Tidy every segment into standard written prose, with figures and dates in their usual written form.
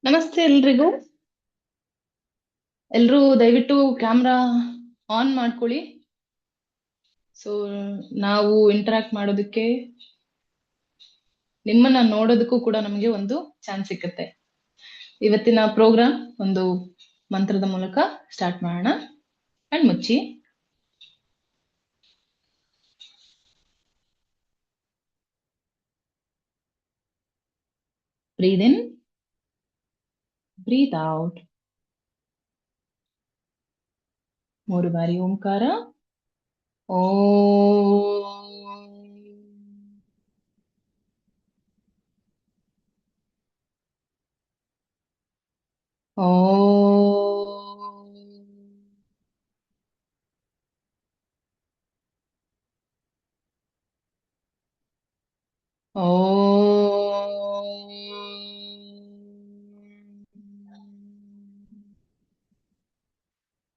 ನಮಸ್ತೆ ಎಲ್ರಿಗೂ. ಎಲ್ರೂ ದಯವಿಟ್ಟು ಕ್ಯಾಮ್ರಾ ಆನ್ ಮಾಡ್ಕೊಳ್ಳಿ. ಸೊ ನಾವು ಇಂಟರಾಕ್ಟ್ ಮಾಡೋದಕ್ಕೆ, ನಿಮ್ಮನ್ನ ನೋಡೋದಕ್ಕೂ ಕೂಡ ನಮಗೆ ಒಂದು ಚಾನ್ಸ್ ಸಿಕ್ಕತ್ತೆ. ಇವತ್ತಿನ ಪ್ರೋಗ್ರಾಮ್ ಒಂದು ಮಂತ್ರದ ಮೂಲಕ ಸ್ಟಾರ್ಟ್ ಮಾಡೋಣ. ಕಣ್ಮುಚ್ಚಿ. ಬ್ರೀದ್ ಇನ್, ಬ್ರೀತ್ ಔಟ್. 3 ಬಾರಿ ಓಂಕಾರ. ಓಂ. ಓಂ.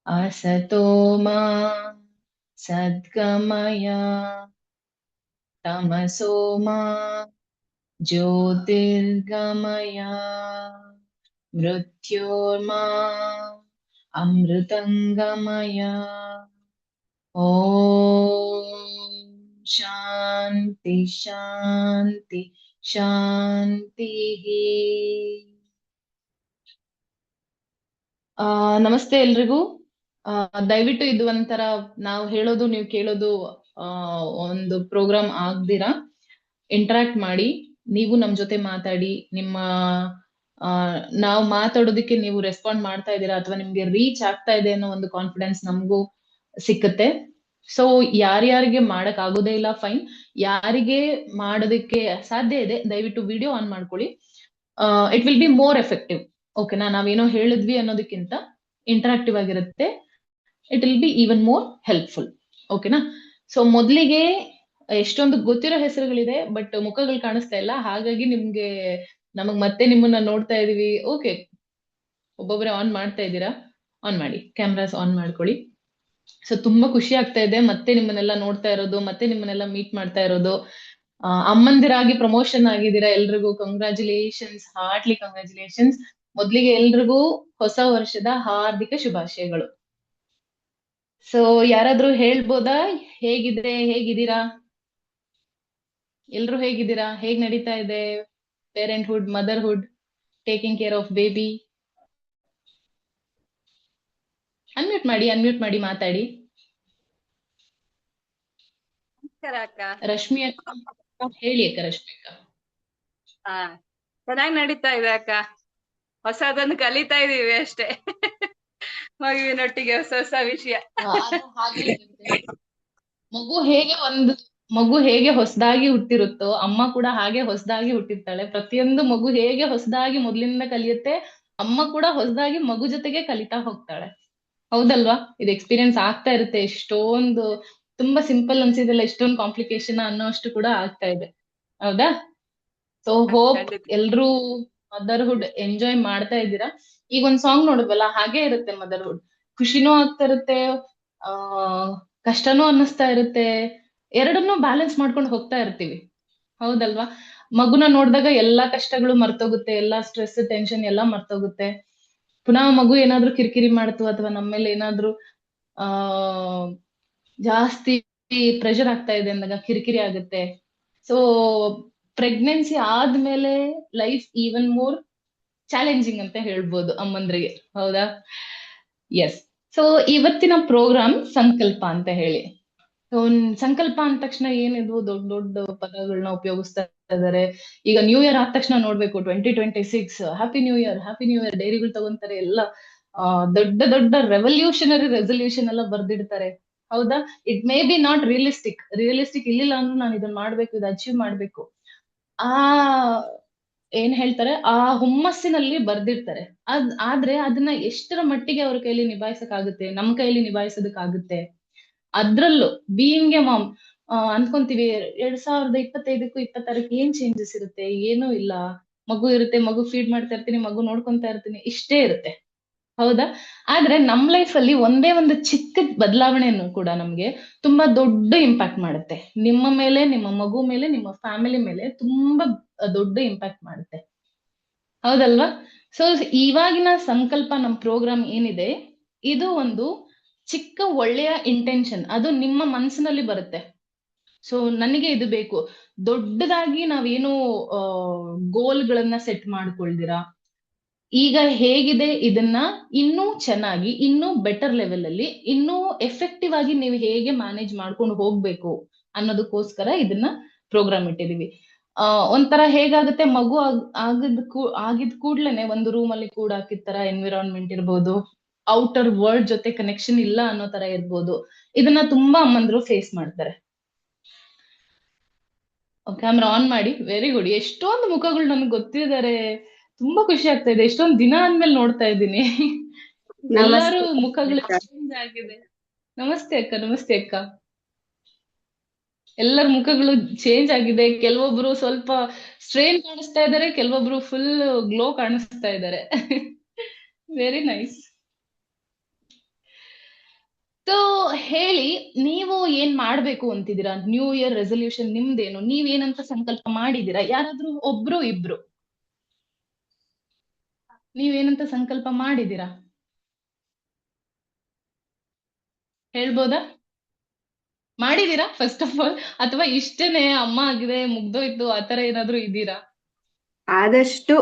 असतो मा सद्गमय तमसो मा ज्योतिर्गमय मृत्योर्मा अमृतंगमय। ओम शांति शांति शांति। ನಮಸ್ತೆ ಎಲ್ರಿಗೂ. ದಯವಿಟ್ಟು ಇದು ಒಂಥರ ನಾವು ಹೇಳೋದು ನೀವು ಕೇಳೋದು ಒಂದು ಪ್ರೋಗ್ರಾಮ್ ಆಗ್ದಿರಾ ಇಂಟರಾಕ್ಟ್ ಮಾಡಿ. ನೀವು ನಮ್ ಜೊತೆ ಮಾತಾಡಿ. ನಿಮ್ಮ ನಾವು ಮಾತಾಡೋದಕ್ಕೆ ನೀವು ರೆಸ್ಪಾಂಡ್ ಮಾಡ್ತಾ ಇದ್ದೀರಾ ಅಥವಾ ನಿಮ್ಗೆ ರೀಚ್ ಆಗ್ತಾ ಇದೆ ಅನ್ನೋ ಒಂದು ಕಾನ್ಫಿಡೆನ್ಸ್ ನಮಗೂ ಸಿಕ್ಕತ್ತೆ. ಸೊ ಯಾರ್ಯಾರಿಗೆ ಮಾಡಕ್ ಆಗೋದೇ ಇಲ್ಲ ಫೈನ್, ಯಾರಿಗೆ ಮಾಡೋದಕ್ಕೆ ಸಾಧ್ಯ ಇದೆ ದಯವಿಟ್ಟು ವಿಡಿಯೋ ಆನ್ ಮಾಡ್ಕೊಳ್ಳಿ. It will be more effective. ಓಕೆನಾ? ನಾವೇನೋ ಹೇಳಿದ್ವಿ ಅನ್ನೋದಕ್ಕಿಂತ ಇಂಟರಾಕ್ಟಿವ್ ಆಗಿರುತ್ತೆ. It will be even more helpful. ಓಕೆನಾ? ಸೊ ಮೊದಲಿಗೆ ಎಷ್ಟೊಂದು ಗೊತ್ತಿರೋ ಹೆಸರುಗಳಿದೆ, ಬಟ್ ಮುಖಗಳು ಕಾಣಿಸ್ತಾ ಇಲ್ಲ. ಹಾಗಾಗಿ ನಮಗ್ ಮತ್ತೆ ನಿಮ್ಮನ್ನ ನೋಡ್ತಾ ಇದೀವಿ. ಓಕೆ, ಒಬ್ಬೊಬ್ಬರೇ ಆನ್ ಮಾಡ್ತಾ ಇದ್ದೀರಾ. ಆನ್ ಮಾಡಿ, ಕ್ಯಾಮ್ರಾಸ್ ಆನ್ ಮಾಡ್ಕೊಳ್ಳಿ. ಸೊ ತುಂಬಾ ಖುಷಿ ಆಗ್ತಾ ಇದೆ ಮತ್ತೆ ನಿಮ್ಮನ್ನೆಲ್ಲ ನೋಡ್ತಾ ಇರೋದು, ಮತ್ತೆ ನಿಮ್ಮನ್ನೆಲ್ಲ ಮೀಟ್ ಮಾಡ್ತಾ ಇರೋದು. ಅಮ್ಮಂದಿರಾಗಿ ಪ್ರಮೋಷನ್ ಆಗಿದ್ದೀರಾ. ಎಲ್ರಿಗೂ ಕಂಗ್ರ್ಯಾಚುಲೇಷನ್ಸ್, ಹಾರ್ಟ್ಲಿ ಕಂಗ್ರ್ಯಾಚುಲೇಷನ್ಸ್. ಮೊದ್ಲಿಗೆ ಎಲ್ರಿಗೂ ಹೊಸ ವರ್ಷದ ಹಾರ್ದಿಕ ಶುಭಾಶಯಗಳು. ಸೊ ಯಾರಾದ್ರೂ ಹೇಳ್ಬೋದಾ ಹೇಗಿದ್ದೀರಾ? ಎಲ್ರು ಹೇಗಿದ್ದೀರಾ? ಹೇಗ್ ನಡೀತಾ ಇದೆ parenthood, motherhood, taking care of baby? Unmute ಮಾಡಿ ಮಾತಾಡಿ. ರಶ್ಮಿ ಅಕ್ಕ, ಹೇಳಿ ಅಕ್ಕ. ರಶ್ಮಿ ಅಕ್ಕ, ಚೆನ್ನಾಗಿ ನಡೀತಾ ಇದೆ ಅಕ್ಕ. ಹೊಸದನ್ನು ಕಲಿತಾ ಇದೀವಿ ಅಷ್ಟೇ. ಮಗುವಿನೊಟ್ಟಿಗೆ ಹೊಸ ಹೊಸ ವಿಷಯ. ಮಗು ಹೇಗೆ ಹೊಸದಾಗಿ ಹುಟ್ಟಿರುತ್ತೋ ಅಮ್ಮ ಕೂಡ ಹಾಗೆ ಹೊಸದಾಗಿ ಹುಟ್ಟಿರ್ತಾಳೆ. ಪ್ರತಿಯೊಂದು ಮಗು ಹೇಗೆ ಹೊಸದಾಗಿ ಮೊದ್ಲಿಂದ ಕಲಿಯುತ್ತೆ, ಅಮ್ಮ ಕೂಡ ಹೊಸದಾಗಿ ಮಗು ಜೊತೆಗೆ ಕಲಿತಾ ಹೋಗ್ತಾಳೆ. ಹೌದಲ್ವಾ? ಇದು ಎಕ್ಸ್ಪೀರಿಯನ್ಸ್ ಆಗ್ತಾ ಇರುತ್ತೆ. ಎಷ್ಟೊಂದು ತುಂಬಾ ಸಿಂಪಲ್ ಅನ್ಸಿದೆಲ್ಲ ಎಷ್ಟೊಂದು ಕಾಂಪ್ಲಿಕೇಶನ್ ಅನ್ನೋಷ್ಟು ಕೂಡ ಆಗ್ತಾ ಇದೆ. ಹೌದಾ? ಸೊ ಹೋಪ್ ಎಲ್ರೂ ಮದರ್ಹುಡ್ ಎಂಜಾಯ್ ಮಾಡ್ತಾ ಇದ್ದೀರಾ. ಈಗ ಒಂದ್ ಸಾಂಗ್ ನೋಡಿದ್ವಲ್ಲ, ಹಾಗೆ ಇರುತ್ತೆ ಮದರ್ಹುಡ್. ಖುಷಿನೂ ಆಗ್ತಾ ಇರುತ್ತೆ, ಆ ಕಷ್ಟನೂ ಅನ್ನಿಸ್ತಾ ಇರುತ್ತೆ. ಎರಡನ್ನೂ ಬ್ಯಾಲೆನ್ಸ್ ಮಾಡ್ಕೊಂಡು ಹೋಗ್ತಾ ಇರ್ತೀವಿ. ಹೌದಲ್ವಾ? ಮಗುನ ನೋಡಿದಾಗ ಎಲ್ಲಾ ಕಷ್ಟಗಳು ಮರ್ತೋಗುತ್ತೆ, ಎಲ್ಲಾ ಸ್ಟ್ರೆಸ್ ಟೆನ್ಷನ್ ಎಲ್ಲಾ ಮರ್ತೋಗುತ್ತೆ. ಪುನಃ ಮಗು ಏನಾದ್ರೂ ಕಿರಿಕಿರಿ ಮಾಡ್ತು ಅಥವಾ ನಮ್ಮ ಮೇಲೆ ಏನಾದ್ರೂ ಆ ಜಾಸ್ತಿ ಪ್ರೆಷರ್ ಆಗ್ತಾ ಇದೆ ಅಂದಾಗ ಕಿರಿಕಿರಿ ಆಗುತ್ತೆ. ಸೊ ಪ್ರೆಗ್ನೆನ್ಸಿ ಆದ್ಮೇಲೆ ಲೈಫ್ ಈವನ್ ಮೋರ್ ಚಾಲೆಂಜಿಂಗ್ ಅಂತ ಹೇಳ್ಬೋದು ಅಮ್ಮಂದ್ರಿಗೆ. ಹೌದಾ? ಎಸ್. ಸೊ ಇವತ್ತಿನ ಪ್ರೋಗ್ರಾಮ್ ಸಂಕಲ್ಪ ಅಂತ ಹೇಳಿ. ಸಂಕಲ್ಪ ಅಂದ ತಕ್ಷಣ ಏನಿದ್ವು ದೊಡ್ಡ ದೊಡ್ಡ ಪದಗಳನ್ನ ಉಪಯೋಗಿಸ್ತಾ ಇದ್ದಾರೆ. ಈಗ ನ್ಯೂ ಇಯರ್ ಆದ ತಕ್ಷಣ ನೋಡ್ಬೇಕು, 2026 happy new year, happy new year ಡೈರಿಗಳು ತಗೊಂತಾರೆ ಎಲ್ಲ. ದೊಡ್ಡ ದೊಡ್ಡ ರೆವಲ್ಯೂಷನರಿ ರೆಸಲ್ಯೂಷನ್ ಎಲ್ಲ ಬರ್ದಿಡ್ತಾರೆ. ಹೌದಾ? It may be not realistic ಇಲ್ಲಿಲ್ಲ ಅಂದ್ರೂ ನಾನು ಇದನ್ನ ಮಾಡ್ಬೇಕು, ಇದು ಅಚೀವ್ ಮಾಡ್ಬೇಕು, ಆ ಏನ್ ಹೇಳ್ತಾರೆ ಆ ಹುಮ್ಮಸ್ಸಿನಲ್ಲಿ ಬರ್ದಿರ್ತಾರೆ. ಆದ್ರೆ ಅದನ್ನ ಎಷ್ಟರ ಮಟ್ಟಿಗೆ ಅವ್ರ ಕೈಲಿ ನಿಭಾಯಿಸಕ್ಕಾಗುತ್ತೆ, ನಮ್ ಕೈಲಿ ನಿಭಾಯಿಸೋದಕ್ಕಾಗುತ್ತೆ? ಅದ್ರಲ್ಲೂ ಬೀಯಿಂಗ್ ಎ ಮಾಮ್ ಅನ್ಕೊಂತೀವಿ 2025ಕ್ಕೂ 26ಕ್ಕೂ ಏನ್ ಚೇಂಜಸ್ ಇರುತ್ತೆ? ಏನೂ ಇಲ್ಲ. ಮಗು ಇರುತ್ತೆ, ಮಗು ಫೀಡ್ ಮಾಡ್ತಾ ಇರ್ತೀನಿ, ಮಗು ನೋಡ್ಕೊಂತಾ ಇರ್ತೀನಿ, ಇಷ್ಟೇ ಇರುತ್ತೆ. ಹೌದಾ? ಆದ್ರೆ ನಮ್ ಲೈಫ್ ಅಲ್ಲಿ ಒಂದೇ ಒಂದು ಚಿಕ್ಕ ಬದಲಾವಣೆಯನ್ನು ಕೂಡ ನಮ್ಗೆ ತುಂಬಾ ದೊಡ್ಡ ಇಂಪ್ಯಾಕ್ಟ್ ಮಾಡುತ್ತೆ. ನಿಮ್ಮ ಮೇಲೆ, ನಿಮ್ಮ ಮಗು ಮೇಲೆ, ನಿಮ್ಮ ಫ್ಯಾಮಿಲಿ ಮೇಲೆ ತುಂಬಾ ದೊಡ್ಡ ಇಂಪ್ಯಾಕ್ಟ್ ಮಾಡುತ್ತೆ. ಹೌದಲ್ವಾ? ಸೊ ಇವಾಗಿನ ಸಂಕಲ್ಪ ನಮ್ ಪ್ರೋಗ್ರಾಮ್ ಏನಿದೆ, ಇದು ಒಂದು ಚಿಕ್ಕ ಒಳ್ಳೆಯ ಇಂಟೆನ್ಷನ್, ಅದು ನಿಮ್ಮ ಮನಸ್ಸಿನಲ್ಲಿ ಬರುತ್ತೆ. ಸೊ ನನಗೆ ಇದು ಬೇಕು, ದೊಡ್ಡದಾಗಿ ನಾವೇನು ಗೋಲ್ಗಳನ್ನ ಸೆಟ್ ಮಾಡ್ಕೊಳ್ದಿರಾ, ಈಗ ಹೇಗಿದೆ ಇದನ್ನ ಇನ್ನೂ ಚೆನ್ನಾಗಿ, ಇನ್ನೂ ಬೆಟರ್ ಲೆವೆಲ್ ಅಲ್ಲಿ, ಇನ್ನೂ ಎಫೆಕ್ಟಿವ್ ಆಗಿ ನೀವು ಹೇಗೆ ಮ್ಯಾನೇಜ್ ಮಾಡ್ಕೊಂಡು ಹೋಗ್ಬೇಕು ಅನ್ನೋದಕ್ಕೋಸ್ಕರ ಇದನ್ನ ಪ್ರೋಗ್ರಾಮ್ ಇಟ್ಟಿದೀವಿ. ಒಂಥರ ಹೇಗಾಗುತ್ತೆ, ಮಗು ಆಗಿದ್ ಕೂಡ್ಲೇನೆ ಒಂದು ರೂಮ್ ಅಲ್ಲಿ ಕೂಡ ಹಾಕಿದ ತರ ಎನ್ವಿರಾನ್ಮೆಂಟ್ ಇರ್ಬೋದು, ಔಟರ್ ವರ್ಲ್ಡ್ ಜೊತೆ ಕನೆಕ್ಷನ್ ಇಲ್ಲ ಅನ್ನೋ ತರ ಇರ್ಬೋದು. ಇದನ್ನ ತುಂಬಾ ಅಮ್ಮಂದ್ರು ಫೇಸ್ ಮಾಡ್ತಾರೆ. ಕ್ಯಾಮ್ರಾ ಆನ್ ಮಾಡಿ. Very good. ಎಷ್ಟೊಂದು ಮುಖಗಳು ನನ್ಗೆ ಗೊತ್ತಿದ್ದಾರೆ. ತುಂಬಾ ಖುಷಿ ಆಗ್ತಾ ಇದೆ, ಎಷ್ಟೊಂದು ದಿನ ಆದ್ಮೇಲೆ ನೋಡ್ತಾ ಇದ್ದೀನಿ. ಎಲ್ಲಾರು ನಮಸ್ತೆ ಮುಖಗಳು ಅಕ್ಕ. ಚೇಂಜ್ ಆಗಿದೆ. ನಮಸ್ತೆ ಅಕ್ಕ. ನಮಸ್ತೆ ಅಕ್ಕ. ಎಲ್ಲರ ಮುಖಗಳು ಚೇಂಜ್ ಆಗಿದೆ. ಕೆಲವೊಬ್ರು ಸ್ವಲ್ಪ ಸ್ಟ್ರೇನ್ ಕಾಣಿಸ್ತಾ ಇದ್ದಾರೆ, ಕೆಲವೊಬ್ರು ಫುಲ್ ಗ್ಲೋ ಕಾಣಿಸ್ತಾ ಇದ್ದಾರೆ. Very nice. ಸೊ ಹೇಳಿ, ನೀವು ಏನ್ ಮಾಡ್ಬೇಕು ಅಂತಿದ್ದೀರಾ? ನ್ಯೂ ಇಯರ್ ರೆಸೊಲ್ಯೂಷನ್ ನಿಮ್ದೇನು? ನೀವೇನಂತ ಸಂಕಲ್ಪ ಮಾಡಿದೀರಾ? ಯಾರಾದ್ರೂ ಒಬ್ರು ಇಬ್ರು ನೀವೇನಂತ ಸಂಕಲ್ಪ ಮಾಡಿದೀರಾ? ಹೇಳ್ಬೋದಾ? ಮಾಡಿದೀರಾ ಫಸ್ಟ್ ಆಫ್ ಆಲ್, ಅಥವಾ ಇಷ್ಟೇನೆ ಅಮ್ಮ ಆಗಿದೆ ಮುಗ್ದೋಯ್ತು ಆತರ ಏನಾದ್ರೂ ಇದ್ದೀರಾ? ಆದಷ್ಟು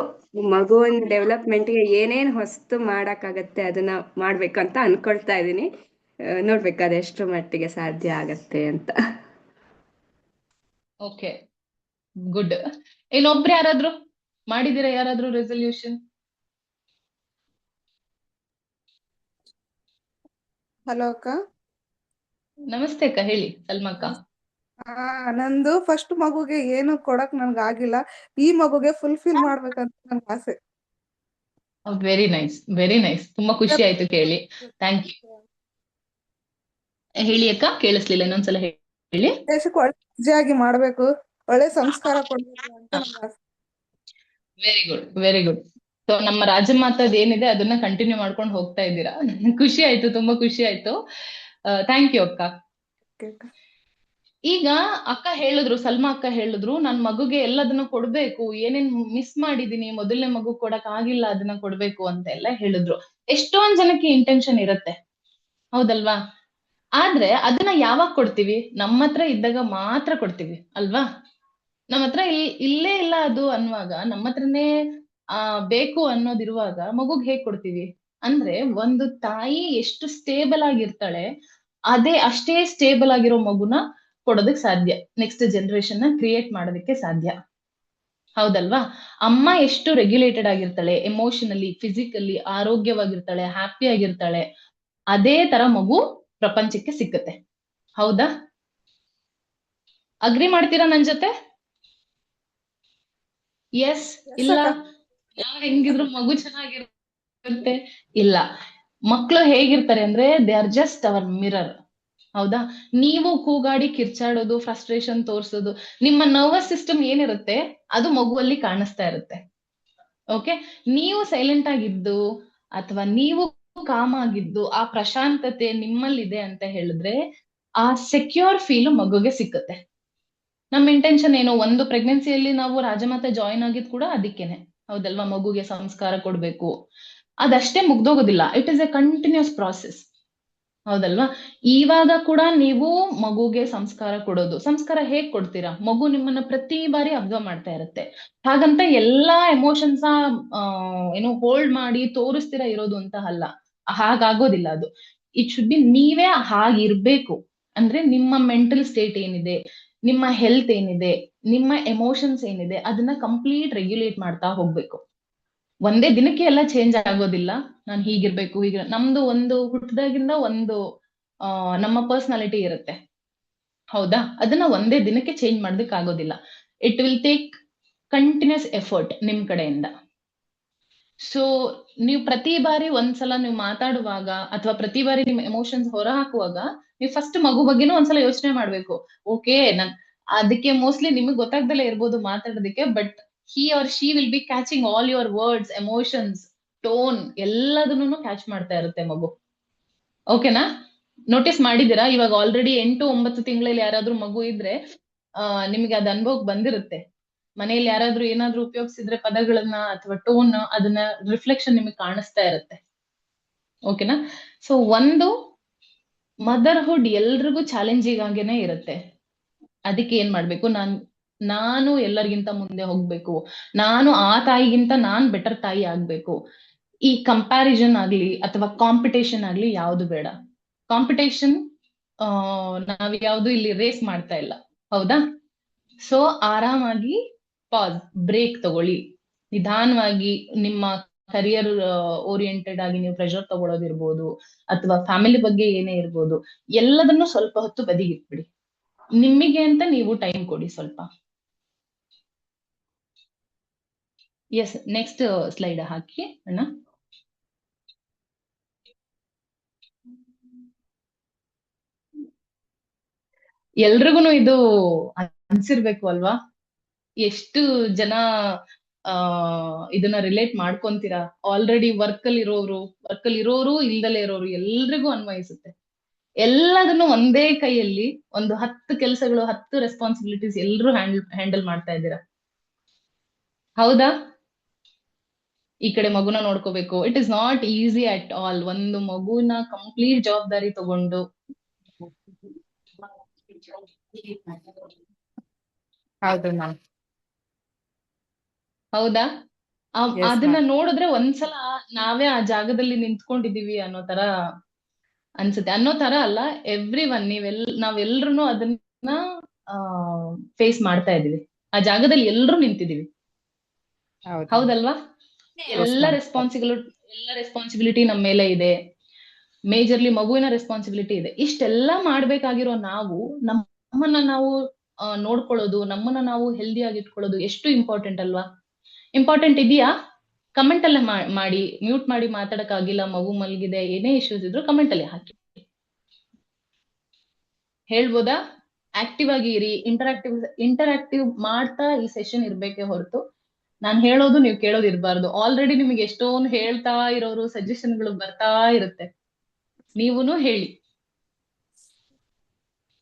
ಮಗುವಿನ ಡೆವಲಪ್ಮೆಂಟ್ಗೆ ಏನೇನ್ ಹೊಸ್ತು ಮಾಡಕ್ಕಾಗತ್ತೆ ಅದನ್ನ ಮಾಡ್ಬೇಕು ಅಂತ ಅನ್ಕೊಳ್ತಾ ಇದೀನಿ. ನೋಡ್ಬೇಕು ಅದೆಷ್ಟು ಮಟ್ಟಿಗೆ ಸಾಧ್ಯ ಆಗತ್ತೆ ಅಂತ. Okay, good. ಇನ್ನೊಬ್ರು ಯಾರಾದ್ರೂ ಮಾಡಿದೀರಾ? ಯಾರಾದ್ರೂ ರೆಸೊಲ್ಯೂಷನ್? ಹಲೋ ಅಕ್ಕ. ನಮಸ್ತೆ ಅಕ್ಕ, ಹೇಳಿ ಸಲ್ಮಾ ಅಕ್ಕ. ನಂದು ಫಸ್ಟ್ ಮಗುಗೆ ಏನು ಕೊಡಕ್ ನನ್ಗೆ ಆಗಿಲ್ಲ, ಈ ಮಗುಗೆ ಫುಲ್ಫಿಲ್ ಮಾಡ್ಬೇಕಂತ ನನ್ ಆಸೆ. Very nice, very nice. ತುಂಬಾ ಖುಷಿ ಆಯ್ತು ಕೇಳಿ. Thank you. ಹೇಳಿ ಅಕ್ಕ, ಕೇಳಿಸ್ಲಿಲ್ಲ, ಇನ್ನೊಂದ್ಸಲ ಹೇಳಿ. ದೇಶಕ್ಕೆ ಒಳ್ಳೆ ಅಜ್ಜಿಯಾಗಿ ಮಾಡ್ಬೇಕು, ಒಳ್ಳೆ ಸಂಸ್ಕಾರ ಕೊಡ್ಬೇಕು ಅಂತ ನನ್ ಆಸೆ. Very good, very good. So ನಮ್ಮ ರಾಜಮಾತದ್ ಏನಿದೆ ಅದನ್ನ ಕಂಟಿನ್ಯೂ ಮಾಡ್ಕೊಂಡು ಹೋಗ್ತಾ ಇದ್ದೀರಾ. ಖುಷಿ ಆಯ್ತು, ತುಂಬಾ ಖುಷಿ ಆಯ್ತು. ಥ್ಯಾಂಕ್ ಯು ಅಕ್ಕ. Okay ಅಕ್ಕ. ಈಗ ಅಕ್ಕ ಹೇಳಿದ್ರು, ಸಲ್ಮಾ ಅಕ್ಕ ಹೇಳಿದ್ರು, ನನ್ ಮಗುಗೆ ಎಲ್ಲದನ್ನ ಕೊಡ್ಬೇಕು, ಏನೇನ್ ಮಿಸ್ ಮಾಡಿದೀನಿ, ಮೊದಲನೇ ಮಗು ಕೊಡಕ್ ಆಗಿಲ್ಲ ಅದನ್ನ ಕೊಡ್ಬೇಕು ಅಂತ ಎಲ್ಲ ಹೇಳಿದ್ರು. ಎಷ್ಟೊಂದ್ ಜನಕ್ಕೆ ಇಂಟೆನ್ಷನ್ ಇರತ್ತೆ, ಹೌದಲ್ವಾ? ಆದ್ರೆ ಅದನ್ನ ಯಾವಾಗ ಕೊಡ್ತೀವಿ? ನಮ್ಮ ಹತ್ರ ಇದ್ದಾಗ ಮಾತ್ರ ಕೊಡ್ತೀವಿ ಅಲ್ವಾ? ನಮ್ಮ ಹತ್ರ ಇಲ್ಲೇ ಇಲ್ಲ ಅದು ಅನ್ನುವಾಗ, ನಮ್ಮ ಹತ್ರನೇ ಬೇಕು ಅನ್ನೋದಿರುವಾಗ ಮಗುಗ್ ಹೇಗ್ ಕೊಡ್ತೀವಿ? ಅಂದ್ರೆ ಒಂದು ತಾಯಿ ಎಷ್ಟು ಸ್ಟೇಬಲ್ ಆಗಿರ್ತಾಳೆ, ಅಷ್ಟೇ ಸ್ಟೇಬಲ್ ಆಗಿರೋ ಮಗುನ ಕೊಡೋದಕ್ ಸಾಧ್ಯ, ನೆಕ್ಸ್ಟ್ ಜನರೇಷನ್ ನ ಕ್ರಿಯೇಟ್ ಮಾಡೋದಕ್ಕೆ ಸಾಧ್ಯ, ಹೌದಲ್ವಾ? ಅಮ್ಮ ಎಷ್ಟು ರೆಗ್ಯುಲೇಟೆಡ್ ಆಗಿರ್ತಾಳೆ, ಎಮೋಷನಲಿ, ಫಿಸಿಕಲಿ ಆರೋಗ್ಯವಾಗಿರ್ತಾಳೆ, ಹ್ಯಾಪಿ ಆಗಿರ್ತಾಳೆ, ಅದೇ ತರ ಮಗು ಪ್ರಪಂಚಕ್ಕೆ ಸಿಕ್ಕತ್ತೆ. ಹೌದಾ? ಅಗ್ರಿ ಮಾಡ್ತೀರಾ ನನ್ ಜೊತೆ? ಎಸ್, ಇಲ್ಲ, ಅಕ್ಕ. ನಾವ್ ಹೆಂಗಿದ್ರು ಮಗು ಚೆನ್ನಾಗಿರುತ್ತೆ. ಇಲ್ಲ, ಮಕ್ಳು ಹೇಗಿರ್ತಾರೆ ಅಂದ್ರೆ they are just our mirror. ಹೌದಾ? ನೀವು ಕೂಗಾಡಿ ಕಿರ್ಚಾಡೋದು, ಫ್ರಸ್ಟ್ರೇಷನ್ ತೋರ್ಸೋದು, ನಿಮ್ಮ ನರ್ವಸ್ ಸಿಸ್ಟಮ್ ಏನಿರುತ್ತೆ ಅದು ಮಗುವಲ್ಲಿ ಕಾಣಿಸ್ತಾ ಇರುತ್ತೆ. ಓಕೆ, ನೀವು ಸೈಲೆಂಟ್ ಆಗಿದ್ದು ಅಥವಾ ನೀವು ಕಾಮ್ ಆಗಿದ್ದು, ಆ ಪ್ರಶಾಂತತೆ ನಿಮ್ಮಲ್ಲಿದೆ ಅಂತ ಹೇಳಿದ್ರೆ ಆ ಸೆಕ್ಯೂರ್ ಫೀಲ್ ಮಗುಗೆ ಸಿಕ್ಕತ್ತೆ. ನಮ್ಮ ಇಂಟೆನ್ಷನ್ ಏನು? ಒಂದು ಪ್ರೆಗ್ನೆನ್ಸಿಯಲ್ಲಿ ನಾವು ರಾಜಮಾತೆ ಜಾಯಿನ್ ಆಗಿದ್ ಕೂಡ ಅದಕ್ಕೇನೆ, ಹೌದಲ್ವಾ? ಮಗುಗೆ ಸಂಸ್ಕಾರ ಕೊಡ್ಬೇಕು, ಅದಷ್ಟೇ ಮುಗ್ದೋಗೋದಿಲ್ಲ. It is a continuous process, ಹೌದಲ್ವಾ? ಇವಾಗ ಕೂಡ ನೀವು ಮಗುಗೆ ಸಂಸ್ಕಾರ ಕೊಡೋದು, ಸಂಸ್ಕಾರ ಹೇಗ್ ಕೊಡ್ತೀರಾ? ಮಗು ನಿಮ್ಮನ್ನ ಪ್ರತಿ ಬಾರಿ ಅಬ್ಸರ್ವ್ ಮಾಡ್ತಾ ಇರುತ್ತೆ. ಹಾಗಂತ ಎಲ್ಲಾ ಎಮೋಷನ್ಸ್ ಏನು ಹೋಲ್ಡ್ ಮಾಡಿ ತೋರಿಸ್ತೀರಾ ಇರೋದು ಅಂತ ಅಲ್ಲ, ಹಾಗಾಗೋದಿಲ್ಲ ಅದು. ಇಟ್ ಶುಡ್ ಬಿ ನೀವೇ ಹಾಗಿರ್ಬೇಕು. ಅಂದ್ರೆ ನಿಮ್ಮ ಮೆಂಟಲ್ ಸ್ಟೇಟ್ ಏನಿದೆ, ನಿಮ್ಮ ಹೆಲ್ತ್ ಏನಿದೆ, ನಿಮ್ಮ ಎಮೋಷನ್ಸ್ ಏನಿದೆ, ಅದನ್ನ ಕಂಪ್ಲೀಟ್ ರೆಗ್ಯುಲೇಟ್ ಮಾಡ್ತಾ ಹೋಗ್ಬೇಕು. ಒಂದೇ ದಿನಕ್ಕೆ ಎಲ್ಲ ಚೇಂಜ್ ಆಗೋದಿಲ್ಲ. ನಾನು ಹೀಗಿರ್ಬೇಕು, ನಮ್ದು ಒಂದು ಹುಟ್ಟದಾಗಿಂದ ಒಂದು ನಮ್ಮ ಪರ್ಸನಾಲಿಟಿ ಇರುತ್ತೆ, ಹೌದಾ? ಅದನ್ನ ಒಂದೇ ದಿನಕ್ಕೆ ಚೇಂಜ್ ಮಾಡೋದಕ್ಕೆ ಆಗೋದಿಲ್ಲ. It will take continuous effort ನಿಮ್ ಕಡೆಯಿಂದ. ಸೊ ನೀವು ಪ್ರತಿ ಬಾರಿ ಒಂದ್ಸಲ ನೀವು ಮಾತಾಡುವಾಗ ಅಥವಾ ಪ್ರತಿ ಬಾರಿ ನಿಮ್ ಎಮೋಷನ್ಸ್ ಹೊರ ಹಾಕುವಾಗ, ನೀವು ಫಸ್ಟ್ ಮಗು ಬಗ್ಗೆನೂ ಒಂದ್ಸಲ ಯೋಚನೆ ಮಾಡ್ಬೇಕು. ಓಕೆ, ಅದಕ್ಕೆ ಮೋಸ್ಟ್ಲಿ ನಿಮಗೆ ಗೊತ್ತಾಗ್ದಲೇ ಇರ್ಬೋದು ಮಾತಾಡೋದಕ್ಕೆ, but he or she will be catching all your words, emotions, tone ಎಲ್ಲದನ್ನು ಕ್ಯಾಚ್ ಮಾಡ್ತಾ ಇರುತ್ತೆ ಮಗು. ಓಕೆನಾ? ನೋಟಿಸ್ ಮಾಡಿದೀರಾ? ಇವಾಗ ಆಲ್ರೆಡಿ 8-9 ತಿಂಗಳಲ್ಲಿ ಯಾರಾದ್ರೂ ಮಗು ಇದ್ರೆ ನಿಮ್ಗೆ ಅದ್ ಅನುಭವಕ್ಕೆ ಬಂದಿರುತ್ತೆ. ಮನೆಯಲ್ಲಿ ಯಾರಾದ್ರೂ ಏನಾದ್ರೂ ಉಪಯೋಗಿಸಿದ್ರೆ ಪದಗಳನ್ನ ಅಥವಾ ಟೋನ್, ಅದನ್ನ ರಿಫ್ಲೆಕ್ಷನ್ ನಿಮಗೆ ಕಾಣಿಸ್ತಾ ಇರುತ್ತೆ. ಓಕೆನಾ? ಸೊ ಒಂದು ಮದರ್ಹುಡ್ ಎಲ್ರಿಗೂ ಚಾಲೆಂಜಿಂಗ್ ಆಗೇನೆ ಇರುತ್ತೆ. ಅದಕ್ಕೆ ಏನ್ ಮಾಡ್ಬೇಕು, ನಾನು ಎಲ್ಲರಿಗಿಂತ ಮುಂದೆ ಹೋಗ್ಬೇಕು, ನಾನು ಆ ತಾಯಿಗಿಂತ ನಾನ್ ಬೆಟರ್ ತಾಯಿ ಆಗ್ಬೇಕು. ಈ ಕಂಪ್ಯಾರಿಸನ್ ಆಗ್ಲಿ ಅಥವಾ ಕಾಂಪಿಟೇಷನ್ ಆಗ್ಲಿ ಯಾವ್ದು ಬೇಡ. ಕಾಂಪಿಟೇಷನ್ ನಾವ್ ಯಾವ್ದು ಇಲ್ಲಿ ರೇಸ್ ಮಾಡ್ತಾ ಇಲ್ಲ, ಹೌದಾ? ಸೊ ಆರಾಮಾಗಿ ಬ್ರೇಕ್ ತಗೊಳ್ಳಿ, ನಿಧಾನವಾಗಿ ನಿಮ್ಮ ಕರಿಯರ್ ಓರಿಯೆಂಟೆಡ್ ಆಗಿ ನೀವು ಪ್ರೆಷರ್ ತಗೊಳ್ಳೋದಿರ್ಬೋದು, ಅಥವಾ ಫ್ಯಾಮಿಲಿ ಬಗ್ಗೆ ಏನೇ ಇರ್ಬೋದು, ಎಲ್ಲದನ್ನು ಸ್ವಲ್ಪ ಹೊತ್ತು ಬದಿಗಿಟ್ಬಿಡಿ. ನಿಮಗೆ ಅಂತ ನೀವು ಟೈಮ್ ಕೊಡಿ ಸ್ವಲ್ಪ. ಎಸ್, ನೆಕ್ಸ್ಟ್ ಸ್ಲೈಡ್ ಹಾಕಿ ಅಣ್ಣ. ಎಲ್ರಿಗೂ ಇದು ಅನ್ಸಿರ್ಬೇಕು ಅಲ್ವಾ? ಎಷ್ಟು ಜನ ಇದನ್ನ ರಿಲೇಟ್ ಮಾಡ್ಕೊಂತೀರಾ? ಆಲ್ರೆಡಿ ವರ್ಕ್ ಅಲ್ಲಿ ಇರೋರು ಇಲ್ದಲೇ ಇರೋರು ಎಲ್ರಿಗೂ ಅನ್ವಯಿಸುತ್ತೆ. ಎಲ್ಲದನ್ನು ಒಂದೇ ಕೈಯಲ್ಲಿ ಒಂದು 10 ಕೆಲಸಗಳು, 10 ರೆಸ್ಪಾನ್ಸಿಬಿಲಿಟೀಸ್ ಎಲ್ರು ಹ್ಯಾಂಡಲ್ ಮಾಡ್ತಾ ಇದ್ದೀರಾ, ಹೌದಾ? ಈ ಕಡೆ ಮಗುನ ನೋಡ್ಕೋಬೇಕು. It is not easy at all. ಒಂದು ಮಗುನ ಕಂಪ್ಲೀಟ್ ಜವಾಬ್ದಾರಿ ತಗೊಂಡು, ಹೌದು ಮ್ಯಾಮ್. ಹೌದಾ? Yes, ಅದನ್ನ ma'am. ನೋಡಿದ್ರೆ ಒಂದ್ಸಲ ನಾವೇ ಆ ಜಾಗದಲ್ಲಿ ನಿಂತ್ಕೊಂಡಿದೀವಿ ಅನ್ನೋ ತರ ಅನ್ಸುತ್ತೆ. ಅನ್ನೋ ತರ ಅಲ್ಲ, ಎವ್ರಿ ಒನ್, ನಾವೆಲ್ರು ಅದನ್ನ ಫೇಸ್ ಮಾಡ್ತಾ ಇದೀವಿ. ಆ ಜಾಗದಲ್ಲಿ ಎಲ್ರು ನಿಂತಿದೀವಿ, ಹೌದು ma'am. ಹೌದಲ್ವಾ? Yes, ಎಲ್ಲ ma'am. ರೆಸ್ಪಾನ್ಸಿಬಿಲಿಟಿ ನಮ್ಮ ಮೇಲೆ ಇದೆ. ಮೇಜರ್ಲಿ ಮಗುವಿನ ರೆಸ್ಪಾನ್ಸಿಬಿಲಿಟಿ ಇದೆ. ಇಷ್ಟೆಲ್ಲ ಮಾಡ್ಬೇಕಾಗಿರೋ ನಮ್ಮನ್ನ ನಾವು ನೋಡ್ಕೊಳ್ಳೋದು, ನಮ್ಮನ್ನ ನಾವು ಹೆಲ್ದಿ ಆಗಿ ಇಟ್ಕೊಳ್ಳೋದು ಎಷ್ಟು ಇಂಪಾರ್ಟೆಂಟ್ ಅಲ್ವಾ? ಇಂಪಾರ್ಟೆಂಟ್ ಇದೆಯಾ? ಕಮೆಂಟ್ ಅಲ್ಲೇ ಮಾಡಿ. ಮ್ಯೂಟ್ ಮಾಡಿ ಮಾತಾಡಕ್ಕಾಗಿಲ್ಲ, ಮಗು ಮಲಗಿದೆ, ಏನೇ ಇಶ್ಯೂಸ್ ಇದ್ರು ಕಮೆಂಟ್ ಅಲ್ಲಿ ಹಾಕಿ, ಹೇಳ್ಬೋದಾ? ಆಕ್ಟಿವ್ ಆಗಿ ಇರಿ, ಇಂಟರಾಕ್ಟಿವ್ ಮಾಡ್ತಾ ಈ ಸೆಷನ್ ಇರ್ಬೇಕೆ ಹೊರತು ನಾನ್ ಹೇಳೋದು ನೀವು ಕೇಳೋದು ಇರಬಾರ್ದು. ಆಲ್ರೆಡಿ ನಿಮಗೆ ಎಷ್ಟೊಂದು ಹೇಳ್ತಾ ಇರೋರು ಸಜೆಷನ್ಗಳು ಬರ್ತಾ ಇರುತ್ತೆ, ನೀವುನು ಹೇಳಿ.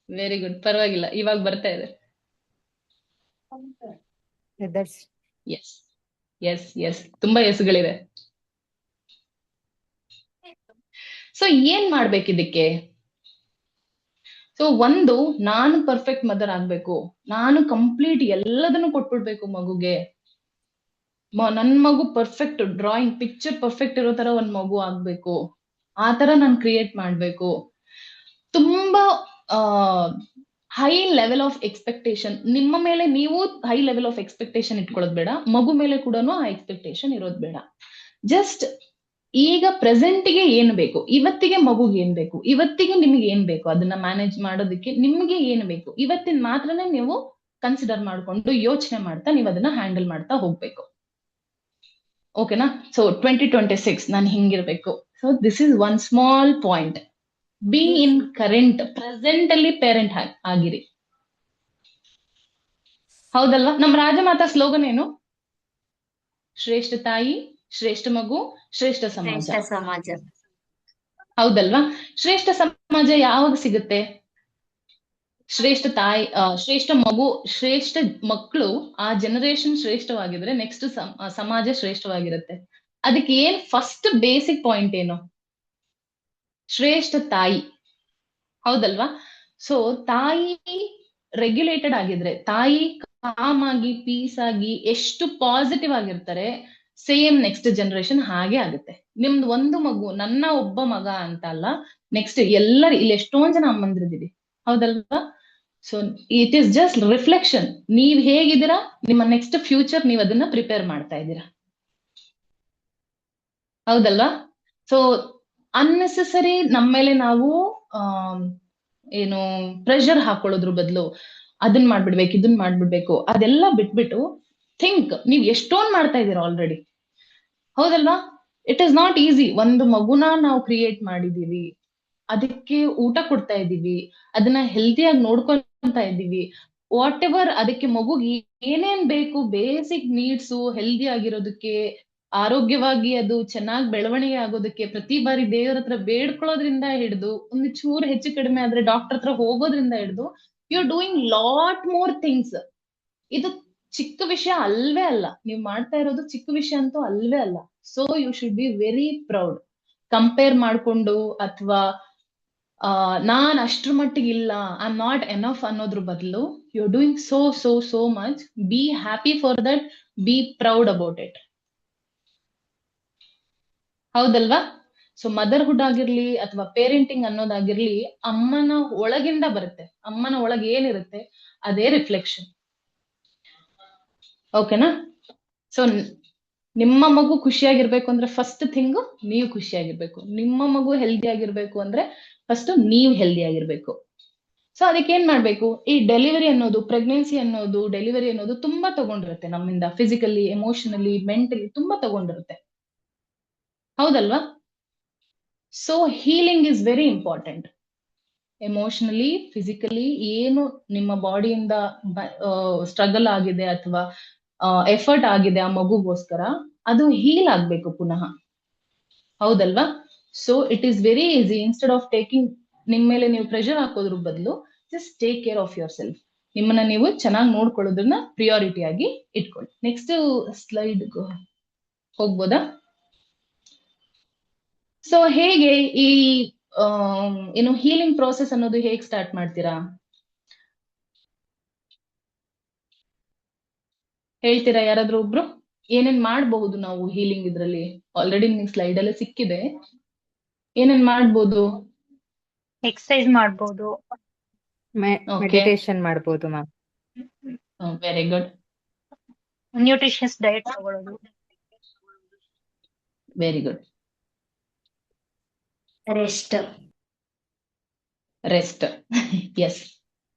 ವೆರಿ ಗುಡ್, ಪರವಾಗಿಲ್ಲ, ಇವಾಗ ಬರ್ತಾ ಇದೆ. ಎಸ್ ಎಸ್ ಎಸ್, ತುಂಬಾ ಎಸ್ಗಳಿದೆ. ಸೊ ಏನ್ ಮಾಡ್ಬೇಕು ಇದಕ್ಕೆ? ಸೊ ಒಂದು, ನಾನು ಪರ್ಫೆಕ್ಟ್ ಮದರ್ ಆಗ್ಬೇಕು, ನಾನು ಕಂಪ್ಲೀಟ್ ಎಲ್ಲದನ್ನು ಕೊಟ್ಬಿಡ್ಬೇಕು ಮಗುಗೆ. ನನ್ ಮಗು ಪರ್ಫೆಕ್ಟ್ ಡ್ರಾಯಿಂಗ್ ಪಿಕ್ಚರ್ ಪರ್ಫೆಕ್ಟ್ ಇರೋ ತರ ಒಂದ್ ಮಗು ಆಗ್ಬೇಕು, ಆ ತರ ನಾನ್ ಕ್ರಿಯೇಟ್ ಮಾಡ್ಬೇಕು. ತುಂಬಾ ಹೈ ಲೆವೆಲ್ ಆಫ್ ಎಕ್ಸ್ಪೆಕ್ಟೇಷನ್ ನಿಮ್ಮ ಮೇಲೆ, ನೀವು ಹೈ ಲೆವೆಲ್ ಆಫ್ ಎಕ್ಸ್ಪೆಕ್ಟೇಷನ್ ಇಟ್ಕೊಳ್ಳೋದು ಬೇಡ. ಮಗು ಮೇಲೆ ಕೂಡ ಆ ಎಕ್ಸ್ಪೆಕ್ಟೇಷನ್ ಇರೋದು ಬೇಡ. ಜಸ್ಟ್ ಈಗ ಪ್ರೆಸೆಂಟ್ಗೆ ಏನ್ ಬೇಕು, ಇವತ್ತಿಗೆ ಮಗುಗೆ ಏನ್ ಬೇಕು, ಇವತ್ತಿಗೆ ನಿಮ್ಗೆ ಏನ್ ಬೇಕು, ಅದನ್ನ ಮ್ಯಾನೇಜ್ ಮಾಡೋದಕ್ಕೆ ನಿಮ್ಗೆ ಏನ್ ಬೇಕು, ಇವತ್ತಿನ ಮಾತ್ರನೇ ನೀವು ಕನ್ಸಿಡರ್ ಮಾಡ್ಕೊಂಡು ಯೋಚನೆ ಮಾಡ್ತಾ ನೀವು ಅದನ್ನ ಹ್ಯಾಂಡಲ್ ಮಾಡ್ತಾ ಹೋಗ್ಬೇಕು. ಓಕೆನಾ? ಸೊ 2026 ನಾನು ಹಿಂಗಿರ್ಬೇಕು. So this is one small point. Be in current present ಅಲ್ಲಿ ಪೇರೆಂಟ್ ಆಗಿರಿ, ಹೌದಲ್ವಾ? ನಮ್ಮ ರಾಜಮಾತಾ ಸ್ಲೋಗನ್ ಏನು? ಶ್ರೇಷ್ಠ ತಾಯಿ, ಶ್ರೇಷ್ಠ ಮಗು, ಶ್ರೇಷ್ಠ ಸಮಾಜ, ಹೌದಲ್ವಾ? ಶ್ರೇಷ್ಠ ಸಮಾಜ ಯಾವಾಗ ಸಿಗುತ್ತೆ? ಶ್ರೇಷ್ಠ ತಾಯಿ, ಶ್ರೇಷ್ಠ ಮಗು, ಶ್ರೇಷ್ಠ ಮಕ್ಕಳು, ಆ ಜನರೇಷನ್ ಶ್ರೇಷ್ಠವಾಗಿದ್ರೆ ನೆಕ್ಸ್ಟ್ ಸಮಾಜ ಶ್ರೇಷ್ಠವಾಗಿರುತ್ತೆ. ಅದಕ್ಕೆ ಏನ್ ಫಸ್ಟ್ ಬೇಸಿಕ್ ಪಾಯಿಂಟ್ ಏನು? ಶ್ರೇಷ್ಠ ತಾಯಿ, ಹೌದಲ್ವಾ? ಸೊ ತಾಯಿ ರೆಗ್ಯುಲೇಟೆಡ್ ಆಗಿದ್ರೆ, ತಾಯಿ ಕಾಮ್ ಆಗಿ ಪೀಸ್ ಆಗಿ ಎಷ್ಟು ಪಾಸಿಟಿವ್ ಆಗಿರ್ತಾರೆ, ಸೇಮ್ ನೆಕ್ಸ್ಟ್ ಜನರೇಷನ್ ಹಾಗೆ ಆಗುತ್ತೆ. ನಿಮ್ದು ಒಂದು ಮಗು, ನನ್ನ ಒಬ್ಬ ಮಗ ಅಂತ ಅಲ್ಲ, ನೆಕ್ಸ್ಟ್ ಎಲ್ಲರೂ ಇಲ್ಲಿ ಎಷ್ಟೊಂದ್ ಜನ ಅಮ್ಮಂದಿರಿದ್ದೀವಿ, ಹೌದಲ್ವಾ? So it is just reflection. ನೀವ್ ಹೇಗಿದ್ದೀರಾ, ನಿಮ್ಮ ನೆಕ್ಸ್ಟ್ ಫ್ಯೂಚರ್ ನೀವ್ ಅದನ್ನ ಪ್ರಿಪೇರ್ ಮಾಡ್ತಾ ಇದ್ದೀರಾ, ಹೌದಲ್ವಾ? ಸೊ ಅನ್ನೆಸೆಸರಿ ನಮ್ಮ ಮೇಲೆ ನಾವು ಏನು ಪ್ರೆಷರ್ ಹಾಕೊಳ್ಳೋದ್ರ ಬದಲು ಅದನ್ನ ಮಾಡ್ಬಿಡ್ಬೇಕು, ಇದನ್ನ ಮಾಡ್ಬಿಡ್ಬೇಕು, ಅದೆಲ್ಲ ಬಿಟ್ಬಿಟ್ಟು ಥಿಂಕ್, ನೀವ್ ಎಷ್ಟೊಂದ್ ಮಾಡ್ತಾ ಇದ್ದೀರಾ ಆಲ್ರೆಡಿ, ಹೌದಲ್ವಾ? It is not easy. ಒಂದು ಮಗುನ ನಾವು ಕ್ರಿಯೇಟ್ ಮಾಡಿದೀವಿ, ಅದಕ್ಕೆ ಊಟ ಕೊಡ್ತಾ ಇದ್ದೀವಿ, ಅದನ್ನ ಹೆಲ್ತಿಯಾಗಿ ನೋಡ್ಕೊಂತ ಇದ್ದೀವಿ, ವಾಟ್ ಎವರ್ ಅದಕ್ಕೆ ಮಗುಗೆ ಏನೇನ್ ಬೇಕು, ಬೇಸಿಕ್ ನೀಡ್ಸು, ಹೆಲ್ದಿ ಆಗಿರೋದಕ್ಕೆ, ಆರೋಗ್ಯವಾಗಿ ಅದು ಚೆನ್ನಾಗಿ ಬೆಳವಣಿಗೆ ಆಗೋದಕ್ಕೆ ಪ್ರತಿ ಬಾರಿ ದೇವರ ಹತ್ರ ಬೇಡ್ಕೊಳ್ಳೋದ್ರಿಂದ ಹಿಡಿದು, ಒಂದು ಚೂರು ಹೆಚ್ಚು ಕಡಿಮೆ ಆದ್ರೆ ಡಾಕ್ಟರ್ ಹತ್ರ ಹೋಗೋದ್ರಿಂದ ಹಿಡಿದು, you are doing lot more things. ಇದು ಚಿಕ್ಕ ವಿಷಯ ಅಲ್ವೇ ಅಲ್ಲ. ನೀವು ಮಾಡ್ತಾ ಇರೋದು ಚಿಕ್ಕ ವಿಷಯ ಅಂತೂ ಅಲ್ವೇ ಅಲ್ಲ. So you should be very proud. Compare ಮಾಡ್ಕೊಂಡು ಅಥವಾ ನಾನ್ ಅಷ್ಟ್ರ ಮಟ್ಟಿಗೆ ಇಲ್ಲ, ಐ ಆಮ್ ನಾಟ್ ಎನಫ್ ಅನ್ನೋದ್ರ ಬದಲು you are doing so much. Be happy for that. Be proud about it. ಹೌದಲ್ವಾ? ಸೊ ಮದರ್ಹುಡ್ ಆಗಿರ್ಲಿ ಅಥವಾ ಪೇರೆಂಟಿಂಗ್ ಅನ್ನೋದಾಗಿರ್ಲಿ, ಅಮ್ಮನ ಒಳಗಿಂದ ಬರುತ್ತೆ. ಅಮ್ಮನ ಒಳಗೆ ಏನಿರುತ್ತೆ ಅದೇ ರಿಫ್ಲೆಕ್ಷನ್. ಓಕೆನಾ? ಸೊ ನಿಮ್ಮ ಮಗು ಖುಷಿಯಾಗಿರ್ಬೇಕು ಅಂದ್ರೆ ಫಸ್ಟ್ ಥಿಂಗ್ ನೀವು ಖುಷಿಯಾಗಿರ್ಬೇಕು. ನಿಮ್ಮ ಮಗು ಹೆಲ್ದಿ ಆಗಿರ್ಬೇಕು ಅಂದ್ರೆ ಫಸ್ಟ್ ನೀವು ಹೆಲ್ದಿ ಆಗಿರ್ಬೇಕು. ಸೊ ಅದಕ್ಕೆ ಏನ್ ಮಾಡ್ಬೇಕು? ಈ ಡೆಲಿವರಿ ಅನ್ನೋದು, ಪ್ರೆಗ್ನೆನ್ಸಿ ಅನ್ನೋದು, ಡೆಲಿವರಿ ಅನ್ನೋದು ತುಂಬಾ ತಗೊಂಡಿರುತ್ತೆ ನಮ್ಮಿಂದ. ಫಿಸಿಕಲಿ, ಎಮೋಷನಲಿ, ಮೆಂಟಲಿ ತುಂಬಾ ತಗೊಂಡಿರುತ್ತೆ. ಹೌದಲ್ವಾ? So healing is very important. Emotionally, physically ಏನು ನಿಮ್ಮ ಬಾಡಿಯಿಂದ ಸ್ಟ್ರಗಲ್ ಆಗಿದೆ ಅಥವಾ ಎಫರ್ಟ್ ಆಗಿದೆ ಆ ಮಗುಗೋಸ್ಕರ, ಅದು ಹೀಲ್ ಆಗ್ಬೇಕು ಪುನಃ. ಹೌದಲ್ವಾ? So it is very easy. Instead of taking, ನಿಮ್ ಮೇಲೆ ನೀವು ಪ್ರೆಷರ್ ಹಾಕೋದ್ರ ಬದಲು just take care of your self. ನಿಮ್ಮನ್ನ ನೀವು ಚೆನ್ನಾಗಿ ನೋಡ್ಕೊಳ್ಳೋದನ್ನ ಪ್ರಿಯಾರಿಟಿ ಆಗಿ ಇಟ್ಕೊಳ್ಳಿ. Next slide ಹೋಗ್ಬೋದಾ? ಸೊ ಹೇಗೆ ಈ ಏನು ಹೀಲಿಂಗ್ ಪ್ರೋಸೆಸ್ ಅನ್ನೋದು ಹೇಗೆ ಸ್ಟಾರ್ಟ್ ಮಾಡ್ತೀರಾ? ಹೇಳ್ತೀರಾ ಯಾರಾದ್ರೂ ಒಬ್ರು? ಏನೇನ್ ಮಾಡಬಹುದು ನಾವು ಹೀಲಿಂಗ್ ಇದ್ರಲ್ಲಿ? ಆಲ್ರೆಡಿ ನಿಮ್ಗೆ ಸ್ಲೈಡ್ ಅಲ್ಲಿ ಸಿಕ್ಕಿದೆ. ಏನೇನ್ ಮಾಡ್ಬೋದು? ಎಕ್ಸಸೈಸ್ ಮಾಡ್ಬೋದು, ಓಕೆ, ಮೆಡಿಟೇಷನ್ ಮಾಡ್ಬೋದು ma'am. Very good, nutritious diet ತಗೊಳ್ಳೋದು, very good. Rest. Rest. Yes,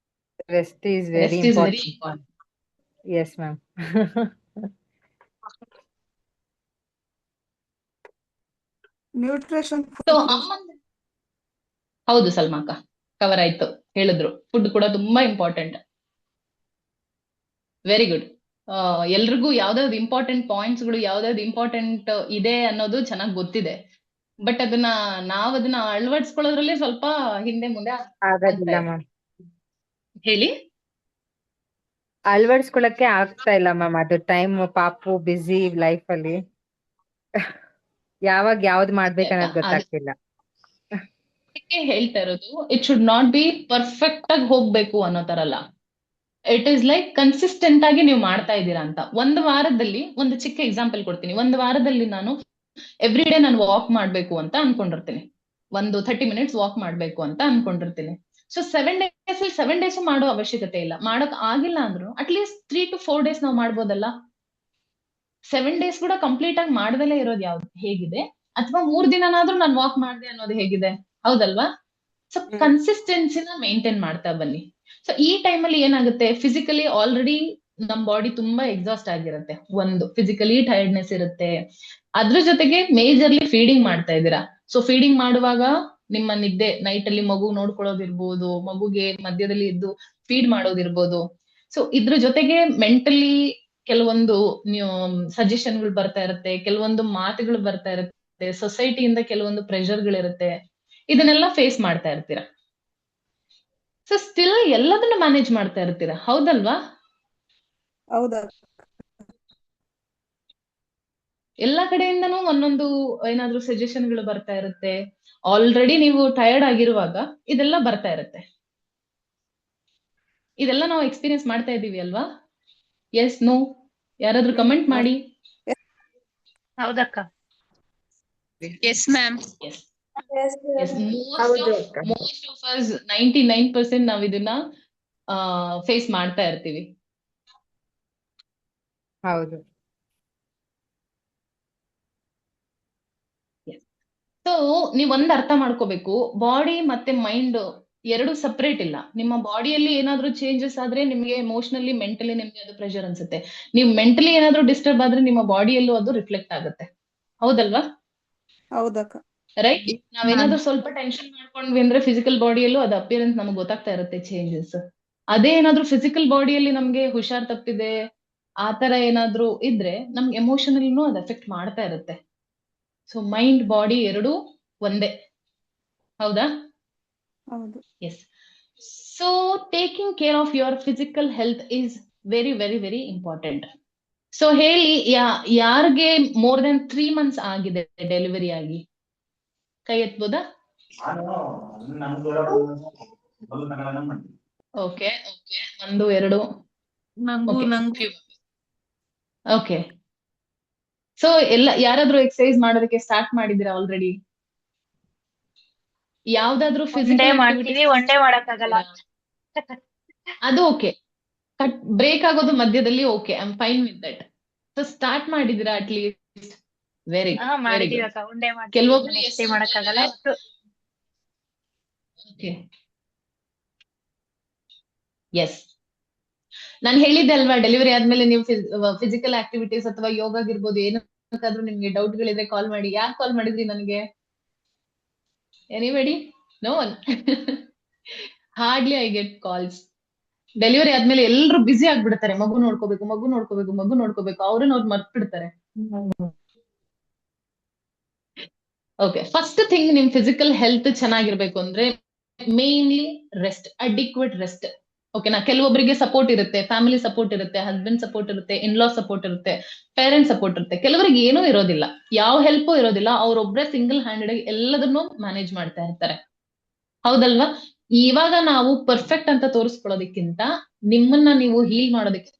rest is very rest is very important. Important. Yes ma'am. Nutrition so ಹೌದು ಸಲ್ಮಾಕ, ಕವರ್ ಆಯ್ತು. ಹೇಳಿದ್ರು ಫುಡ್ ಕೂಡ ತುಂಬಾ ಇಂಪಾರ್ಟೆಂಟ್. Very good. ಎಲ್ರಿಗೂ ಯಾವ್ದಾವ್ದು ಇಂಪಾರ್ಟೆಂಟ್ ಪಾಯಿಂಟ್ಸ್ ಗಳು, ಯಾವ್ದಾವ್ದು ಇಂಪಾರ್ಟೆಂಟ್ ಇದೆ ಅನ್ನೋದು ಚೆನ್ನಾಗಿ ಗೊತ್ತಿದೆ. ಬಟ್ ಅದನ್ನ ಅಳವಡಿಸ್ಕೊಳ್ಳೋದ್ರಲ್ಲಿ ಸ್ವಲ್ಪ ಹಿಂದೆ ಮುಂದೆ ಆಗೋದಿಲ್ಲ ಮ್ಯಾಮ್. ಹೇಳಿ. ಅಳವಡಿಸ್ಕೊಳಕ್ಕೆ ಆಗ್ತಾ ಇಲ್ಲ ಮ್ಯಾಮ್. ಅದು ಟೈಮ್, ಪಾಪು ಬಿಸಿ ಲೈಫ್ ಅಲ್ಲಿ ಯಾವಾಗ ಯಾವ್ದು ಮಾಡ್ಬೇಕನ್ನೋದು ಗೊತ್ತಾಗ್ತಿಲ್ಲ. ಹೇಳ್ತಾ ಇರೋದು, it should not be perfect ಆಗಿ ಹೋಗ್ಬೇಕು ಅನ್ನೋ ತರ ಅಲ್ಲ. ಇಟ್ ಈಸ್ ಲೈಕ್ ಕನ್ಸಿಸ್ಟೆಂಟ್ ಆಗಿ ನೀವು ಮಾಡ್ತಾ ಇದ್ದೀರಾ ಅಂತ. ಒಂದು ವಾರದಲ್ಲಿ, ಒಂದು ಚಿಕ್ಕ ಎಕ್ಸಾಂಪಲ್ ಕೊಡ್ತೀನಿ. ಒಂದು ವಾರದಲ್ಲಿ ನಾನು ಎವ್ರಿ ಡೇ ನಾನು ವಾಕ್ ಮಾಡ್ಬೇಕು ಅಂತ ಅನ್ಕೊಂಡಿರ್ತೀನಿ. ಒಂದು 30 minutes ವಾಕ್ ಮಾಡ್ಬೇಕು ಅಂತ ಅನ್ಕೊಂಡಿರ್ತೀನಿ. ಸೊ 7 days ಮಾಡೋ ಅವಶ್ಯಕತೆ ಇಲ್ಲ. ಮಾಡಕ್ ಆಗಿಲ್ಲ ಅಂದ್ರು ಅಟ್ಲೀಸ್ಟ್ 3 to 4 days ನಾವು ಮಾಡ್ಬೋದಲ್ಲ. 7 days ಕೂಡ ಕಂಪ್ಲೀಟ್ ಆಗಿ ಮಾಡ್ದಲೇ ಇರೋದು ಯಾವ್ದು ಹೇಗಿದೆ? ಅಥವಾ 3 ದಿನನಾದ್ರೂ ನಾನು ವಾಕ್ ಮಾಡ್ದೆ ಅನ್ನೋದು ಹೇಗಿದೆ? ಹೌದಲ್ವಾ? ಸೊ ಕನ್ಸಿಸ್ಟೆನ್ಸಿನ ಮೇಂಟೈನ್ ಮಾಡ್ತಾ ಬನ್ನಿ. ಸೊ ಈ ಟೈಮಲ್ಲಿ ಏನಾಗುತ್ತೆ, ಫಿಸಿಕಲಿ ಆಲ್ರೆಡಿ ನಮ್ ಬಾಡಿ ತುಂಬಾ ಎಕ್ಸಾಸ್ಟ್ ಆಗಿರುತ್ತೆ. ಒಂದು ಫಿಸಿಕಲಿ ಟೈರ್ಡ್ನೆಸ್ ಇರುತ್ತೆ. ಅದ್ರ ಜೊತೆಗೆ ಮೇಜರ್ಲಿ ಫೀಡಿಂಗ್ ಮಾಡ್ತಾ ಇದ್ದೀರಾ. ಸೊ ಫೀಡಿಂಗ್ ಮಾಡುವಾಗ ನಿಮ್ಮ ನಿದ್ದೆ, ನೈಟ್ ಅಲ್ಲಿ ಮಗು ನೋಡ್ಕೊಳ್ಳೋದಿರ್ಬೋದು, ಮಗುಗೆ ಮಧ್ಯದಲ್ಲಿ ಎದ್ದು ಫೀಡ್ ಮಾಡೋದಿರ್ಬೋದು. ಸೊ ಇದ್ರ ಜೊತೆಗೆ ಮೆಂಟಲಿ ಕೆಲವೊಂದು ಸಜೆಷನ್ಗಳು ಬರ್ತಾ ಇರುತ್ತೆ, ಕೆಲವೊಂದು ಮಾತುಗಳು ಬರ್ತಾ ಇರುತ್ತೆ, ಸೊಸೈಟಿಯಿಂದ ಕೆಲವೊಂದು ಪ್ರೆಷರ್ಗಳಿರುತ್ತೆ. ಇದನ್ನೆಲ್ಲ ಫೇಸ್ ಮಾಡ್ತಾ ಇರ್ತೀರಾ. ಸೊ ಸ್ಟಿಲ್ ಎಲ್ಲದನ್ನು ಮ್ಯಾನೇಜ್ ಮಾಡ್ತಾ ಇರ್ತೀರಾ. ಹೌದಲ್ವಾ? ಹೌದಾ? ಎಲ್ಲಾ ಕಡೆಯಿಂದನೂ ಒಂದೊಂದು ಏನಾದ್ರೂ ಸಜೆಷನ್ಗಳು ಬರ್ತಾ ಇರುತ್ತೆ. ಆಲ್ರೆಡಿ ನೀವು ಟಯರ್ಡ್ ಆಗಿರುವಾಗ ಇದೆಲ್ಲ ಬರ್ತಾ ಇರುತ್ತೆ. ಇದೆಲ್ಲ ನಾವು ಎಕ್ಸ್ಪೀರಿಯನ್ಸ್ ಮಾಡ್ತಾ ಇದ್ದೀವಿ ಅಲ್ವಾ? S, no? ಯಾರಾದ್ರೂ ಕಮೆಂಟ್ ಮಾಡಿ. ಹೌದಕ್ಕ? Yes ma'am. Yes, ಹೌದು ಅಕ್ಕ. most of us 99% ನಾವ್ ಇದನ್ನ ಫೇಸ್ ಮಾಡ್ತಾ ಇರ್ತೀವಿ. ಹೌದು. ಸೊ ನೀವ್ ಒಂದ್ ಅರ್ಥ ಮಾಡ್ಕೋಬೇಕು, ಬಾಡಿ ಮತ್ತೆ ಮೈಂಡ್ ಎರಡು ಸಪರೇಟ್ ಇಲ್ಲ. ನಿಮ್ಮ ಬಾಡಿಯಲ್ಲಿ ಏನಾದ್ರೂ ಚೇಂಜಸ್ ಆದ್ರೆ ನಿಮ್ಗೆ ಎಮೋಷನಲಿ, ಮೆಂಟಲಿ ನಿಮ್ಗೆ ಅದು ಪ್ರೆಷರ್ ಅನ್ಸುತ್ತೆ. ನೀವು ಮೆಂಟಲಿ ಏನಾದ್ರೂ ಡಿಸ್ಟರ್ಬ್ ಆದ್ರೆ ನಿಮ್ಮ ಬಾಡಿಯಲ್ಲೂ ಅದು ರಿಫ್ಲೆಕ್ಟ್ ಆಗುತ್ತೆ. ಹೌದಲ್ವಾ? ಹೌದಕ್ಕ? ರೈಟ್. ನಾವೇನಾದ್ರೂ ಸ್ವಲ್ಪ ಟೆನ್ಷನ್ ಮಾಡ್ಕೊಂಡ್ವಿ ಅಂದ್ರೆ ಫಿಸಿಕಲ್ ಬಾಡಿಯಲ್ಲೂ ಅದು ಅಪಿಯರೆನ್ಸ್ ನಮ್ಗೆ ಗೊತ್ತಾಗ್ತಾ ಇರುತ್ತೆ, ಚೇಂಜಸ್. ಅದೇ ಏನಾದ್ರೂ ಫಿಸಿಕಲ್ ಬಾಡಿಯಲ್ಲಿ ನಮ್ಗೆ ಹುಷಾರ್ ತಪ್ಪಿದೆ, ಆತರ ಏನಾದ್ರೂ ಇದ್ರೆ ನಮ್ಗೆ ಎಮೋಷನಲಿನೂ ಅದು ಎಫೆಕ್ಟ್ ಮಾಡ್ತಾ ಇರುತ್ತೆ. ಸೊ ಮೈಂಡ್, ಬಾಡಿ ಎರಡೂ ಒಂದೇ. ಹೌದಾ? ಹೌದು. Yes. So taking care of your physical health is very very very important. So ಹೇಳಿ, ಯಾರಿಗೆ ಮೋರ್ ದೆನ್ 3 months ಆಗಿದೆ ಡೆಲಿವರಿ ಆಗಿ? ಕೈ ಎತ್ಬೋದಾ? Okay, okay, 1, 2. ನಂಗೂ ನಂಗೂ ಓಕೆ. ಸೊ ಯಾರಾದ್ರೂ ಎಕ್ಸರ್ಸೈಸ್ ಮಾಡೋದಕ್ಕೆ ಸ್ಟಾರ್ಟ್ ಮಾಡಿದಿರಾ ಆಲ್ರೆಡಿ? ಯಾವ್ದಾದ್ರು ಒನ್ ಡೇ ಫಿಸಿಕಲ್ ಮಾಡಿದೀವಿ, ಒನ್ ಡೇ ಮಾಡಕ್ಕಾಗಲ್ಲ. ಅದು ಓಕೆ. ಬ್ರೇಕ್ ಆಗೋದು ಮಧ್ಯದಲ್ಲಿ okay, I am fine with that. So start ಮಾಡಿದಿರಾ ಅಟ್ಲೀಸ್ಟ್? ವೆರಿ ಹಾ ವೆರಿ ಮಾಡಿದೀವಿ ಗುಡ್. ಅಕ್ಕ, ಒನ್ ಡೇ ಮಾಡ್ತೀವಿ, ಕೆಲವೊಬ್ರು ನೆಕ್ಸ್ಟ್ ಡೇ ಮಾಡಕ್ಕಾಗಲ್ಲ. Okay, yes. ನಾನು ಹೇಳಿದ್ದೆ ಅಲ್ವಾ, ಡೆಲಿವರಿ ಆದ್ಮೇಲೆ ನೀವು ಫಿಸಿಕಲ್ ಆಕ್ಟಿವಿಟೀಸ್ ಅಥವಾ ಯೋಗ ಆಗಿರ್ಬೋದು, ಏನಕ್ಕಾದ್ರೂ ನಿಮ್ಗೆ ಡೌಟ್ ಗಳಿದ್ರೆ ಕಾಲ್ ಮಾಡಿ. ಯಾರು ಕಾಲ್ ಮಾಡಿದ್ರಿ ನನಗೆ? Anybody? No one. Hardly I get calls. Delivery ಆದ್ಮೇಲೆ ಎಲ್ರು ಬ್ಯುಸಿ ಆಗ್ಬಿಡ್ತಾರೆ. ಮಗು ನೋಡ್ಕೋಬೇಕು, ಮಗು ನೋಡ್ಕೋಬೇಕು, ಮಗು ನೋಡ್ಕೋಬೇಕು, ಅವ್ರನ್ನ ಅವ್ರು ಮರ್ತ್ ಬಿಡ್ತಾರೆ. ಓಕೆ, ಫಸ್ಟ್ ಥಿಂಗ್ ನಿಮ್ ಫಿಸಿಕಲ್ ಹೆಲ್ತ್ ಚೆನ್ನಾಗಿರ್ಬೇಕು ಅಂದ್ರೆ ಮೇನ್ಲಿ ರೆಸ್ಟ್, ಅಡಿಕ್ವೇಟ್ ರೆಸ್ಟ್. ಓಕೆನಾ? ಕೆಲವೊಬ್ಬರಿಗೆ ಸಪೋರ್ಟ್ ಇರುತ್ತೆ, ಫ್ಯಾಮಿಲಿ ಸಪೋರ್ಟ್ ಇರುತ್ತೆ, ಹಸ್ಬೆಂಡ್ ಸಪೋರ್ಟ್ ಇರುತ್ತೆ, ಇನ್ಲಾ ಸಪೋರ್ಟ್ ಇರುತ್ತೆ, ಪೇರೆಂಟ್ಸ್ ಸಪೋರ್ಟ್ ಇರುತ್ತೆ. ಕೆಲವರಿಗೆ ಏನೂ ಇರೋದಿಲ್ಲ, ಯಾವ ಹೆಲ್ಪು ಇರೋದಿಲ್ಲ. ಅವ್ರೊಬ್ರೆ ಸಿಂಗಲ್ ಹ್ಯಾಂಡೆಡ್ ಆಗಿ ಎಲ್ಲದನ್ನೂ ಮ್ಯಾನೇಜ್ ಮಾಡ್ತಾ ಇರ್ತಾರೆ. ಹೌದಲ್ವಾ? ಇವಾಗ ನಾವು ಪರ್ಫೆಕ್ಟ್ ಅಂತ ತೋರಿಸ್ಕೊಳ್ಳೋದಕ್ಕಿಂತ ನಿಮ್ಮನ್ನ ನೀವು ಹೀಲ್ ಮಾಡೋದಕ್ಕೆ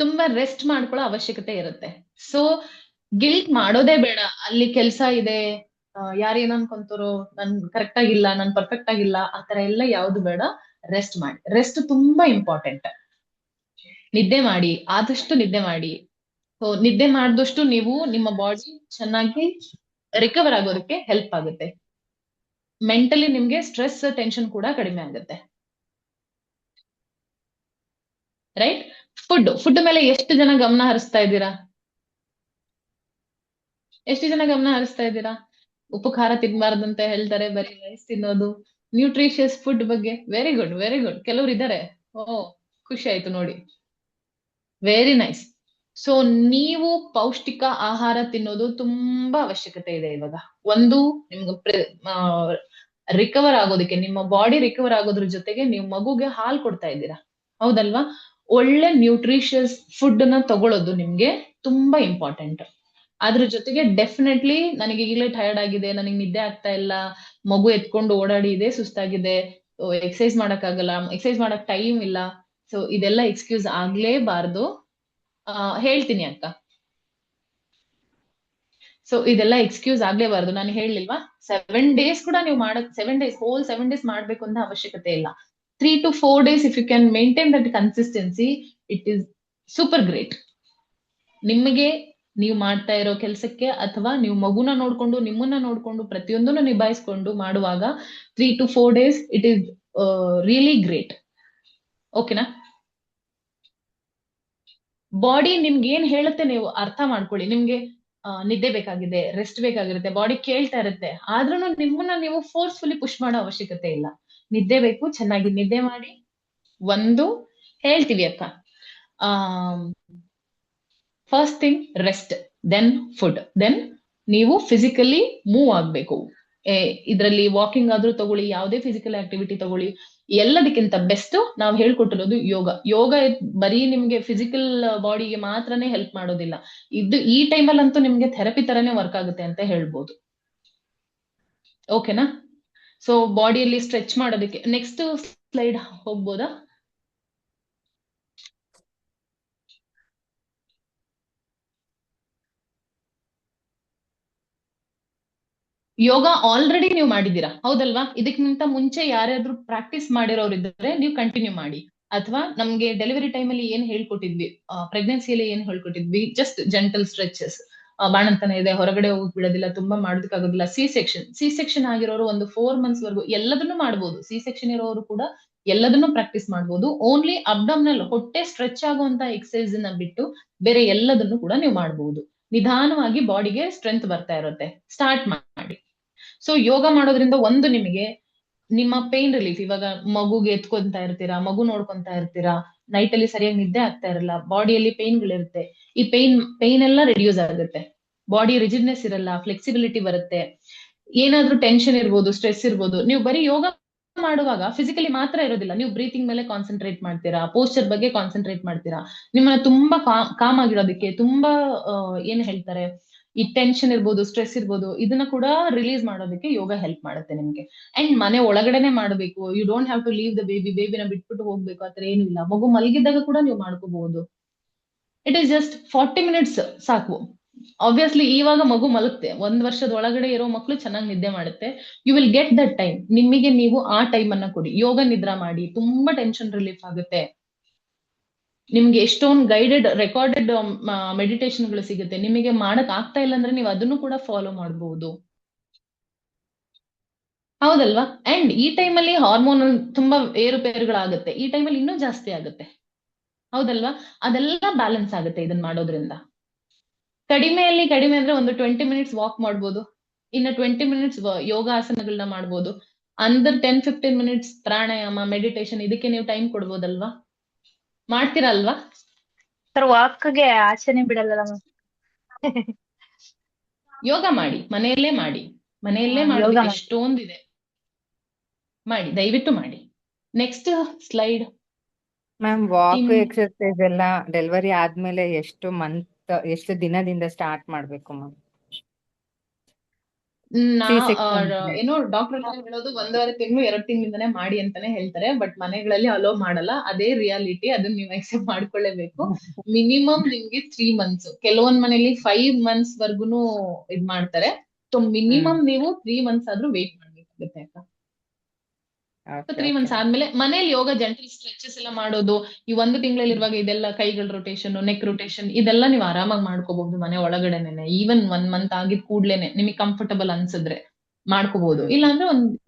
ತುಂಬಾ ರೆಸ್ಟ್ ಮಾಡ್ಕೊಳ್ಳೋ ಅವಶ್ಯಕತೆ ಇರುತ್ತೆ. ಸೊ ಗಿಲ್ಟ್ ಮಾಡೋದೇ ಬೇಡ. ಅಲ್ಲಿ ಕೆಲ್ಸ ಇದೆ, ಯಾರೇನ್ ಅನ್ಕೊಂತಾರೋ, ನನ್ ಕರೆಕ್ಟ್ ಆಗಿಲ್ಲ, ನನ್ ಪರ್ಫೆಕ್ಟ್ ಆಗಿಲ್ಲ, ಆತರ ಎಲ್ಲ ಯಾವ್ದು ಬೇಡ. ರೆಸ್ಟ್ ಮಾಡಿ. ರೆಸ್ಟ್ ತುಂಬಾ ಇಂಪಾರ್ಟೆಂಟ್. ನಿದ್ದೆ ಮಾಡಿ, ಆದಷ್ಟು ನಿದ್ದೆ ಮಾಡಿ. ಸೊ ನಿದ್ದೆ ಮಾಡಿದಷ್ಟು ನೀವು ನಿಮ್ಮ ಬಾಡಿ ಚೆನ್ನಾಗಿ ರಿಕವರ್ ಆಗೋದಕ್ಕೆ ಹೆಲ್ಪ್ ಆಗುತ್ತೆ. ಮೆಂಟಲಿ ನಿಮ್ಗೆ ಸ್ಟ್ರೆಸ್, ಟೆನ್ಷನ್ ಕೂಡ ಕಡಿಮೆ ಆಗುತ್ತೆ. ರೈಟ್? ಫುಡ್ ಮೇಲೆ ಎಷ್ಟು ಜನ ಗಮನ ಹರಿಸ್ತಾ ಇದ್ದೀರಾ? ಎಷ್ಟು ಜನ ಗಮನ ಹರಿಸ್ತಾ ಇದ್ದೀರಾ? ಉಪ್ಪು ಖಾರ ತಿನ್ಬಾರ್ದಂತ ಹೇಳ್ತಾರೆ, ಬರೀ ರೈಸ್ ತಿನ್ನೋದು. ನ್ಯೂಟ್ರಿಷಿಯಸ್ ಫುಡ್ ಬಗ್ಗೆ ವೆರಿ ಗುಡ್, ವೆರಿ ಗುಡ್. ಕೆಲವ್ರು ಇದ್ದಾರೆ. ಓ, ಖುಷಿ ಆಯ್ತು ನೋಡಿ. Very nice. ಸೊ ನೀವು ಪೌಷ್ಟಿಕ ಆಹಾರ ತಿನ್ನೋದು ತುಂಬಾ ಅವಶ್ಯಕತೆ ಇದೆ ಇವಾಗ. ಒಂದು, ನಿಮ್ಗೆ ರಿಕವರ್ ಆಗೋದಕ್ಕೆ, ನಿಮ್ಮ ಬಾಡಿ ರಿಕವರ್ ಆಗೋದ್ರ ಜೊತೆಗೆ ನೀವು ಮಗುಗೆ ಹಾಲು ಕೊಡ್ತಾ ಇದ್ದೀರಾ, ಹೌದಲ್ವಾ? ಒಳ್ಳೆ ನ್ಯೂಟ್ರಿಷಿಯಸ್ ಫುಡ್ ನ ತಗೊಳ್ಳೋದು ನಿಮ್ಗೆ ತುಂಬಾ ಇಂಪಾರ್ಟೆಂಟ್. ಅದ್ರ ಜೊತೆಗೆ ಡೆಫಿನೆಟ್ಲಿ ನನಗೆ ಈಗಲೇ ಟಯರ್ಡ್ ಆಗಿದೆ, ನನಗೆ ನಿದ್ದೆ ಆಗ್ತಾ ಇಲ್ಲ, ಮಗು ಎತ್ಕೊಂಡು ಓಡಾಡಿ ಇದೆ, ಸುಸ್ತಾಗಿದೆ, ಎಕ್ಸರ್ಸೈಸ್ ಮಾಡಕ್ಕಾಗಲ್ಲ, ಎಕ್ಸರ್ಸೈಸ್ ಮಾಡಕ್ ಟೈಮ್ ಇಲ್ಲ. ಸೊ ಇದೆಲ್ಲ ಎಕ್ಸ್ಕ್ಯೂಸ್ ಆಗ್ಲೇಬಾರ್ದು. ಹೇಳ್ತೀನಿ ಅಕ್ಕ. ಸೊ ಇದೆಲ್ಲ ಎಕ್ಸ್ಕ್ಯೂಸ್ ಆಗ್ಲೇಬಾರ್ದು. ನಾನು ಹೇಳಿಲ್ವಾ, 7 days ಕೂಡ ನೀವು ಹೋಲ್ 7 days ಮಾಡ್ಬೇಕು ಅಂತ ಅವಶ್ಯಕತೆ ಇಲ್ಲ. 3 to 4 days if you can maintain that consistency, it is super great. ನಿಮಗೆ ನೀವು ಮಾಡ್ತಾ ಇರೋ ಕೆಲ್ಸಕ್ಕೆ ಅಥವಾ ನೀವು ಮಗುನ ನೋಡ್ಕೊಂಡು, ನಿಮ್ಮನ್ನ ನೋಡ್ಕೊಂಡು, ಪ್ರತಿಯೊಂದನ್ನು ನಿಭಾಯಿಸ್ಕೊಂಡು ಮಾಡುವಾಗ 3 to 4 days it is really great. ಓಕೆನಾ? ಬಾಡಿ ನಿಮ್ಗೆ ಏನ್ ಹೇಳುತ್ತೆ ನೀವು ಅರ್ಥ ಮಾಡ್ಕೊಳ್ಳಿ. ನಿಮ್ಗೆ ನಿದ್ದೆ ಬೇಕಾಗಿದೆ, ರೆಸ್ಟ್ ಬೇಕಾಗಿರುತ್ತೆ, ಬಾಡಿ ಕೇಳ್ತಾ ಇರುತ್ತೆ. ಆದ್ರೂ ನಿಮ್ಮನ್ನ ನೀವು ಫೋರ್ಸ್ಫುಲಿ ಪುಷ್ ಮಾಡೋ ಅವಶ್ಯಕತೆ ಇಲ್ಲ. ನಿದ್ದೆ ಬೇಕು, ಚೆನ್ನಾಗಿ ನಿದ್ದೆ ಮಾಡಿ. ಒಂದು ಹೇಳ್ತೀವಿ ಅಕ್ಕ, first thing rest, then food, then ನೀವು ಫಿಸಿಕಲಿ ಮೂವ್ ಆಗ್ಬೇಕು. ಇದ್ರಲ್ಲಿ ವಾಕಿಂಗ್ ಆದ್ರೂ ತಗೊಳ್ಳಿ, ಯಾವುದೇ ಫಿಸಿಕಲ್ ಆಕ್ಟಿವಿಟಿ ತಗೊಳ್ಳಿ. ಎಲ್ಲದಕ್ಕಿಂತ ಬೆಸ್ಟ್ ನಾವು ಹೇಳ್ಕೊಟ್ಟಿರೋದು ಯೋಗ. ಯೋಗ ಬರೀ ನಿಮ್ಗೆ ಫಿಸಿಕಲ್ ಬಾಡಿಗೆ ಮಾತ್ರನೇ ಹೆಲ್ಪ್ ಮಾಡೋದಿಲ್ಲ, ಈ ಟೈಮಲ್ಲಂತೂ ನಿಮ್ಗೆ ಥೆರಪಿ ತರನೇ ವರ್ಕ್ ಆಗುತ್ತೆ ಅಂತ ಹೇಳ್ಬೋದು. ಓಕೆನಾ? ಸೊ ಬಾಡಿಯಲ್ಲಿ ಸ್ಟ್ರೆಚ್ ಮಾಡೋದಕ್ಕೆ ನೆಕ್ಸ್ಟ್ ಸ್ಲೈಡ್ ಹೋಗ್ಬೋದಾ? ಯೋಗ ಆಲ್ರೆಡಿ ನೀವು ಮಾಡಿದ್ದೀರಾ, ಹೌದಲ್ವಾ? ಇದಕ್ಕಿಂತ ಮುಂಚೆ ಯಾರಾದ್ರೂ ಪ್ರಾಕ್ಟೀಸ್ ಮಾಡಿರೋರು ಇದ್ರೆ ನೀವು ಕಂಟಿನ್ಯೂ ಮಾಡಿ. ಅಥವಾ ನಮ್ಗೆ ಡೆಲಿವರಿ ಟೈಮಲ್ಲಿ ಏನ್ ಹೇಳ್ಕೊಟ್ಟಿದ್ವಿ, ಪ್ರೆಗ್ನೆನ್ಸಿಯಲ್ಲಿ ಏನ್ ಹೇಳ್ಕೊಟ್ಟಿದ್ವಿ, ಜಸ್ಟ್ ಜೆಂಟಲ್ ಸ್ಟ್ರೆಚಸ್. ಬಾಣಂತನ ಇದೆ, ಹೊರಗಡೆ ಹೋಗಿ ಬಿಡೋದಿಲ್ಲ, ತುಂಬಾ ಮಾಡೋದಕ್ಕಾಗೋದಿಲ್ಲ. ಸಿ ಸೆಕ್ಷನ್ ಆಗಿರೋರು ಒಂದು 4 months ವರೆಗೂ ಎಲ್ಲದನ್ನು ಮಾಡ್ಬೋದು. ಸಿ ಸೆಕ್ಷನ್ ಇರೋರು ಕೂಡ ಎಲ್ಲದನ್ನು ಪ್ರಾಕ್ಟೀಸ್ ಮಾಡ್ಬೋದು. ಓನ್ಲಿ ಅಬ್ಡಮ್ನಲ್, ಹೊಟ್ಟೆ ಸ್ಟ್ರೆಚ್ ಆಗುವಂತ ಎಕ್ಸರ್ಸೈಸ್ ನ ಬಿಟ್ಟು ಬೇರೆ ಎಲ್ಲದನ್ನು ಕೂಡ ನೀವು ಮಾಡ್ಬೋದು. ನಿಧಾನವಾಗಿ ಬಾಡಿಗೆ ಸ್ಟ್ರೆಂತ್ ಬರ್ತಾ ಇರುತ್ತೆ. ಸ್ಟಾರ್ಟ್ ಮಾಡಿ. ಸೊ ಯೋಗ ಮಾಡೋದ್ರಿಂದ ಒಂದು, ನಿಮಗೆ ನಿಮ್ಮ ಪೇನ್ ರಿಲೀಫ್. ಇವಾಗ ಮಗುಗೆ ಎತ್ಕೊಂತ ಇರ್ತೀರಾ, ಮಗು ನೋಡ್ಕೊಂತ ಇರ್ತೀರಾ, ನೈಟ್ ಅಲ್ಲಿ ಸರಿಯಾಗಿ ನಿದ್ದೆ ಆಗ್ತಾ ಇರಲ್ಲ, ಬಾಡಿಯಲ್ಲಿ ಪೇನ್ಗಳಿರುತ್ತೆ. ಈ ಪೇನ್ ಎಲ್ಲ ರಿಡ್ಯೂಸ್ ಆಗುತ್ತೆ. ಬಾಡಿ ರಿಜಿಡ್ನೆಸ್ ಇರಲ್ಲ, ಫ್ಲೆಕ್ಸಿಬಿಲಿಟಿ ಬರುತ್ತೆ. ಏನಾದ್ರೂ ಟೆನ್ಷನ್ ಇರ್ಬೋದು, ಸ್ಟ್ರೆಸ್ ಇರ್ಬೋದು, ನೀವು ಬರೀ ಯೋಗ ಮಾಡುವಾಗ ಫಿಸಿಕಲಿ ಮಾತ್ರ ಇರೋದಿಲ್ಲ, ನೀವು ಬ್ರೀತಿಂಗ್ ಮೇಲೆ ಕಾನ್ಸಂಟ್ರೇಟ್ ಮಾಡ್ತೀರಾ, ಪೋಸ್ಚರ್ ಬಗ್ಗೆ ಕಾನ್ಸಂಟ್ರೇಟ್ ಮಾಡ್ತೀರಾ, ನಿಮ್ಮನ್ನ ತುಂಬಾ ಕಾಮ್ ಆಗಿರೋದಕ್ಕೆ, ತುಂಬಾ ಏನ್ ಹೇಳ್ತಾರೆ, ಈ ಟೆನ್ಷನ್ ಇರ್ಬೋದು, ಸ್ಟ್ರೆಸ್ ಇರ್ಬೋದು, ಇದನ್ನ ಕೂಡ ರಿಲೀಸ್ ಮಾಡೋದಕ್ಕೆ ಯೋಗ ಹೆಲ್ಪ್ ಮಾಡುತ್ತೆ ನಿಮ್ಗೆ. ಅಂಡ್ ಮನೆ ಒಳಗಡೆನೆ ಮಾಡಬೇಕು, you don't have to leave the ಬೇಬಿನ ಬಿಟ್ಬಿಟ್ಟು ಹೋಗ್ಬೇಕು ಆತರ ಏನು ಇಲ್ಲ. ಮಗು ಮಲಗಿದ್ದಾಗ ಕೂಡ ನೀವು ಮಾಡ್ಕೋಬಹುದು. ಇಟ್ ಈಸ್ ಜಸ್ಟ್ 40 ಮಿನಿಟ್ಸ್ ಸಾಕು. ಆಬ್ವಿಯಸ್ಲಿ ಇವಾಗ ಮಗು ಮಲಗುತ್ತೆ, 1 ವರ್ಷದ ಒಳಗಡೆ ಇರೋ ಮಕ್ಳು ಚೆನ್ನಾಗಿ ನಿದ್ದೆ ಮಾಡುತ್ತೆ. You will get that time, ನಿಮಗೆ ನೀವು ಆ ಟೈಮ್ ಅನ್ನ ಕೊಡಿ, ಯೋಗ ನಿದ್ರಾ ಮಾಡಿ, ತುಂಬಾ ಟೆನ್ಷನ್ ರಿಲೀಫ್ ಆಗುತ್ತೆ. ನಿಮ್ಗೆ ಎಷ್ಟೊಂದು ಗೈಡೆಡ್ ರೆಕಾರ್ಡೆಡ್ ಮೆಡಿಟೇಷನ್ಗಳು ಸಿಗುತ್ತೆ. ನಿಮಗೆ ಮಾಡಕ್ ಆಗ್ತಾ ಇಲ್ಲ ಅಂದ್ರೆ ನೀವು ಅದನ್ನು ಕೂಡ ಫಾಲೋ ಮಾಡಬಹುದು, ಹೌದಲ್ವಾ? ಅಂಡ್ ಈ ಟೈಮಲ್ಲಿ ಹಾರ್ಮೋನ್ ತುಂಬಾ ಏರುಪೇರುಗಳಾಗುತ್ತೆ, ಈ ಟೈಮಲ್ಲಿ ಇನ್ನೂ ಜಾಸ್ತಿ ಆಗುತ್ತೆ, ಹೌದಲ್ವಾ? ಅದೆಲ್ಲ ಬ್ಯಾಲೆನ್ಸ್ ಆಗುತ್ತೆ ಇದನ್ನ ಮಾಡೋದ್ರಿಂದ. ಕಡಿಮೆ ಅಂದ್ರೆ ಒಂದು 20 ಮಿನಿಟ್ಸ್ ವಾಕ್ ಮಾಡ್ಬೋದು, ಇನ್ನು 20 ಮಿನಿಟ್ಸ್ ಯೋಗಾಸನಗಳನ್ನ ಮಾಡ್ಬೋದು, ಅಂದರ್ 10-15 ಮಿನಿಟ್ಸ್ ಪ್ರಾಣಾಯಾಮ, ಮೆಡಿಟೇಷನ್, ಇದಕ್ಕೆ ನೀವು ಟೈಮ್ ಕೊಡ್ಬೋದಲ್ವಾ? ಮಾಡ್ತೀರಾ ಅಲ್ವಾ? ಸರ್ ವಾಕ್ಗೆ ಆಚೆನೆ ಬಿಡಲ್ಲ ಮ್ಯಾಮ್. ಯೋಗ ಮಾಡಿ, ಮನೆಯಲ್ಲೇ ಮಾಡಿ, ಮನೆಯಲ್ಲೇ ಯೋಗ ಮಾಡೋದಕ್ಕೆ ಮಾಡಿ. ಎಷ್ಟೊಂದಿದೆ, ಮಾಡಿ, ದಯವಿಟ್ಟು ಮಾಡಿ. Next slide. Ma'am walk exercise ಎಲ್ಲ ಡೆಲಿವರಿ ಆದ್ಮೇಲೆ ಎಷ್ಟು ದಿನದಿಂದ ಸ್ಟಾರ್ಟ್ ಮಾಡ್ಬೇಕು ಮ್ಯಾಮ್? ಏನೋ ಡಾಕ್ಟರ್ ಹೇಳೋದು 1.5 ತಿಂಗಳು 2 ತಿಂಗಳಿಂದಾನೇ ಮಾಡಿ ಅಂತಾನೆ ಹೇಳ್ತಾರೆ, ಬಟ್ ಮನೆಗಳಲ್ಲಿ ಅಲೋ ಮಾಡಲ್ಲ, ಅದೇ ರಿಯಾಲಿಟಿ, ಅದನ್ನ ನೀವು ಅಕ್ಸೆಪ್ಟ್ ಮಾಡ್ಕೊಳ್ಳೇಬೇಕು. ಮಿನಿಮಮ್ ನಿಮ್ಗೆ 3 ಮಂತ್ಸ್, ಕೆಲವೊಂದ್ ಮನೇಲಿ 5 ಮಂತ್ಸ್ ವರ್ಗುನು ಇದ್ ಮಾಡ್ತಾರೆ. ಸೊ ಮಿನಿಮಮ್ ನೀವು 3 ಮಂತ್ಸ್ ಆದ್ರೂ ವೇಟ್ ಮಾಡ್ಬೇಕಾಗುತ್ತೆ ಅಕ್ಕ. 3 ಮಂತ್ಸ್ ಆದ್ಮೇಲೆ ಮನೇಲಿ ಯೋಗ ಜೆಂಟಲ್ ಸ್ಟ್ರೆಚಸ್ ಎಲ್ಲ ಮಾಡೋದು, ಈ 1 ತಿಂಗಳಲ್ಲಿ ಇರುವಾಗ ಇದೆಲ್ಲ ಕೈಗಳ ರೊಟೇಷನ್, ನೆಕ್ ರೊಟೇಷನ್, ಇದೆಲ್ಲ ನೀವು ಆರಾಮಾಗಿ ಮಾಡ್ಕೋಬಹುದು ಮನೆ ಒಳಗಡೆನೆ. ಈವನ್ 1 ಮಂತ್ ಆಗಿದ್ ಕೂಡ್ಲೇನೆ ನಿಮಗೆ ಕಂಫರ್ಟಬಲ್ ಅನ್ಸಿದ್ರೆ ಮಾಡ್ಕೋಬಹುದು. ಇಲ್ಲಾಂದ್ರೆ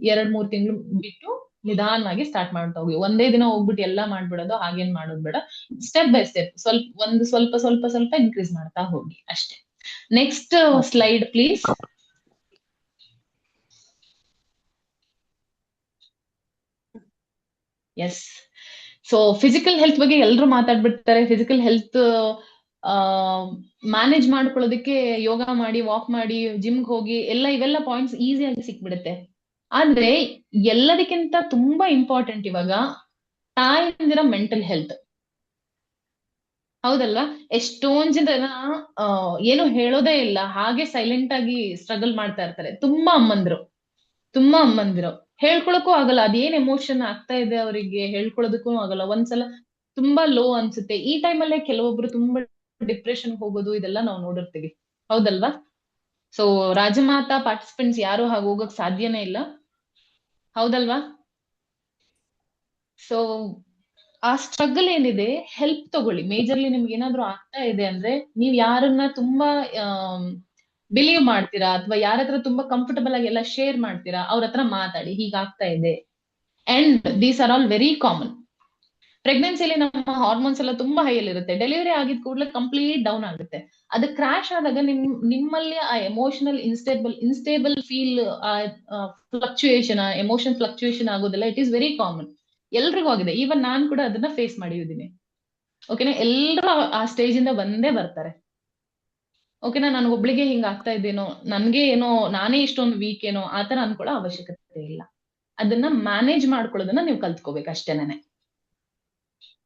2-3 ತಿಂಗಳು ಬಿಟ್ಟು ನಿಧಾನವಾಗಿ ಸ್ಟಾರ್ಟ್ ಮಾಡ್ತಾ ಹೋಗಿ. ಒಂದೇ ದಿನ ಹೋಗ್ಬಿಟ್ಟು ಎಲ್ಲಾ ಮಾಡ್ಬಿಡೋದು, ಹಾಗೇನ್ ಮಾಡೋದು ಬೇಡ. ಸ್ಟೆಪ್ ಬೈ ಸ್ಟೆಪ್ ಸ್ವಲ್ಪ ಇನ್ಕ್ರೀಸ್ ಮಾಡ್ತಾ ಹೋಗಿ ಅಷ್ಟೇ. Next slide please. Yes, so physical health ಬಗ್ಗೆ ಎಲ್ರು ಮಾತಾಡ್ಬಿಡ್ತಾರೆ. ಫಿಸಿಕಲ್ ಹೆಲ್ತ್ ಮ್ಯಾನೇಜ್ ಮಾಡ್ಕೊಳ್ಳೋದಕ್ಕೆ ಯೋಗ ಮಾಡಿ, ವಾಕ್ ಮಾಡಿ, ಜಿಮ್ಗೆ ಹೋಗಿ ಇವೆಲ್ಲ ಪಾಯಿಂಟ್ಸ್ ಈಸಿಯಾಗಿ ಸಿಕ್ಬಿಡುತ್ತೆ. ಆದ್ರೆ ಎಲ್ಲದಕ್ಕಿಂತ ತುಂಬಾ ಇಂಪಾರ್ಟೆಂಟ್ ಇವಾಗ ತಾಯಂದಿರ ಮೆಂಟಲ್ ಹೆಲ್ತ್, ಹೌದಲ್ವಾ? ಎಷ್ಟೊಂದ್ ಜನ ಏನು ಹೇಳೋದೇ ಇಲ್ಲ, ಹಾಗೆ ಸೈಲೆಂಟ್ ಆಗಿ ಸ್ಟ್ರಗಲ್ ಮಾಡ್ತಾ ಇರ್ತಾರೆ. ತುಂಬಾ ಅಮ್ಮಂದಿರು ಹೇಳ್ಕೊಳಕ್ಕೂ ಆಗಲ್ಲ, ಅದೇನ್ ಎಮೋಷನ್ ಆಗ್ತಾ ಇದೆ ಅವರಿಗೆ ಹೇಳ್ಕೊಳೋದಕ್ಕೂ ಆಗಲ್ಲ. ಒಂದ್ಸಲ ತುಂಬಾ ಲೋ ಅನ್ಸುತ್ತೆ, ಈ ಟೈಮಲ್ಲೇ ಕೆಲವೊಬ್ರು ತುಂಬಾ ಡಿಪ್ರೆಷನ್ ಹೋಗೋದು, ಇದೆಲ್ಲ ನಾವು ನೋಡಿರ್ತೀವಿ, ಹೌದಲ್ವಾ? ಸೊ ರಾಜಮಾತಾ ಪಾರ್ಟಿಸಿಪೆಂಟ್ಸ್ ಯಾರು ಹಾಗೆ ಹೋಗಕ್ ಸಾಧ್ಯನೇ ಇಲ್ಲ, ಹೌದಲ್ವಾ? ಸೊ ಆ ಸ್ಟ್ರಗಲ್ ಏನಿದೆ, ಹೆಲ್ಪ್ ತಗೊಳ್ಳಿ. ಮೇಜರ್ಲಿ ನಿಮ್ಗೆ ಏನಾದ್ರು ಆಗ್ತಾ ಇದೆ ಅಂದ್ರೆ, ನೀವ್ ಯಾರನ್ನ ತುಂಬಾ ಬಿಲೀವ್ ಮಾಡ್ತೀರಾ, ಅಥವಾ ಯಾರ ಹತ್ರ ತುಂಬಾ ಕಂಫರ್ಟಬಲ್ ಆಗಿ ಎಲ್ಲ ಶೇರ್ ಮಾಡ್ತೀರಾ, ಅವ್ರ ಹತ್ರ ಮಾತಾಡಿ, ಹೀಗಾಗ್ತಾ ಇದೆ. And these are all very common. ಪ್ರೆಗ್ನೆನ್ಸಿಲಿ ನಮ್ಮ ಹಾರ್ಮೋನ್ಸ್ ಎಲ್ಲ ತುಂಬಾ ಹೈ ಅಲ್ಲಿ ಇರುತ್ತೆ, ಡೆಲಿವರಿ ಆಗಿದ್ ಕೂಡಲೇ ಕಂಪ್ಲೀಟ್ ಡೌನ್ ಆಗುತ್ತೆ. ಅದು ಕ್ರಾಶ್ ಆದಾಗ ನಿಮ್ಮಲ್ಲಿ ಆ emotional unstable feel, fluctuation, emotion fluctuation ಆಗೋದಿಲ್ಲ. ಇಟ್ ಈಸ್ ವೆರಿ ಕಾಮನ್, ಎಲ್ರಿಗೂ ಆಗಿದೆ. ಈವನ್ ನಾನ್ ಕೂಡ ಅದನ್ನ ಫೇಸ್ ಮಾಡಿದ್ದೀನಿ. ಓಕೆನಾ? ಎಲ್ರು ಆ ಸ್ಟೇಜ್ ಇಂದ ಬಂದೇ ಬರ್ತಾರೆ. ಓಕೆನಾ? ನಾನು ಒಬ್ಳಿಗೆ ಹಿಂಗ ಆಗ್ತಾ ಇದ್ದೇನೋ, ನನ್ಗೆ ಏನೋ ನಾನೇ ಇಷ್ಟೊಂದು ವೀಕ್ ಏನೋ ಆತರ ಅನ್ಕೊಳ್ಳೋ ಅವಶ್ಯಕತೆ ಇಲ್ಲ. ಅದನ್ನ ಮ್ಯಾನೇಜ್ ಮಾಡ್ಕೊಳ್ಳೋದನ್ನ ನೀವು ಕಲ್ತ್ಕೋಬೇಕು ಅಷ್ಟೇನೆ.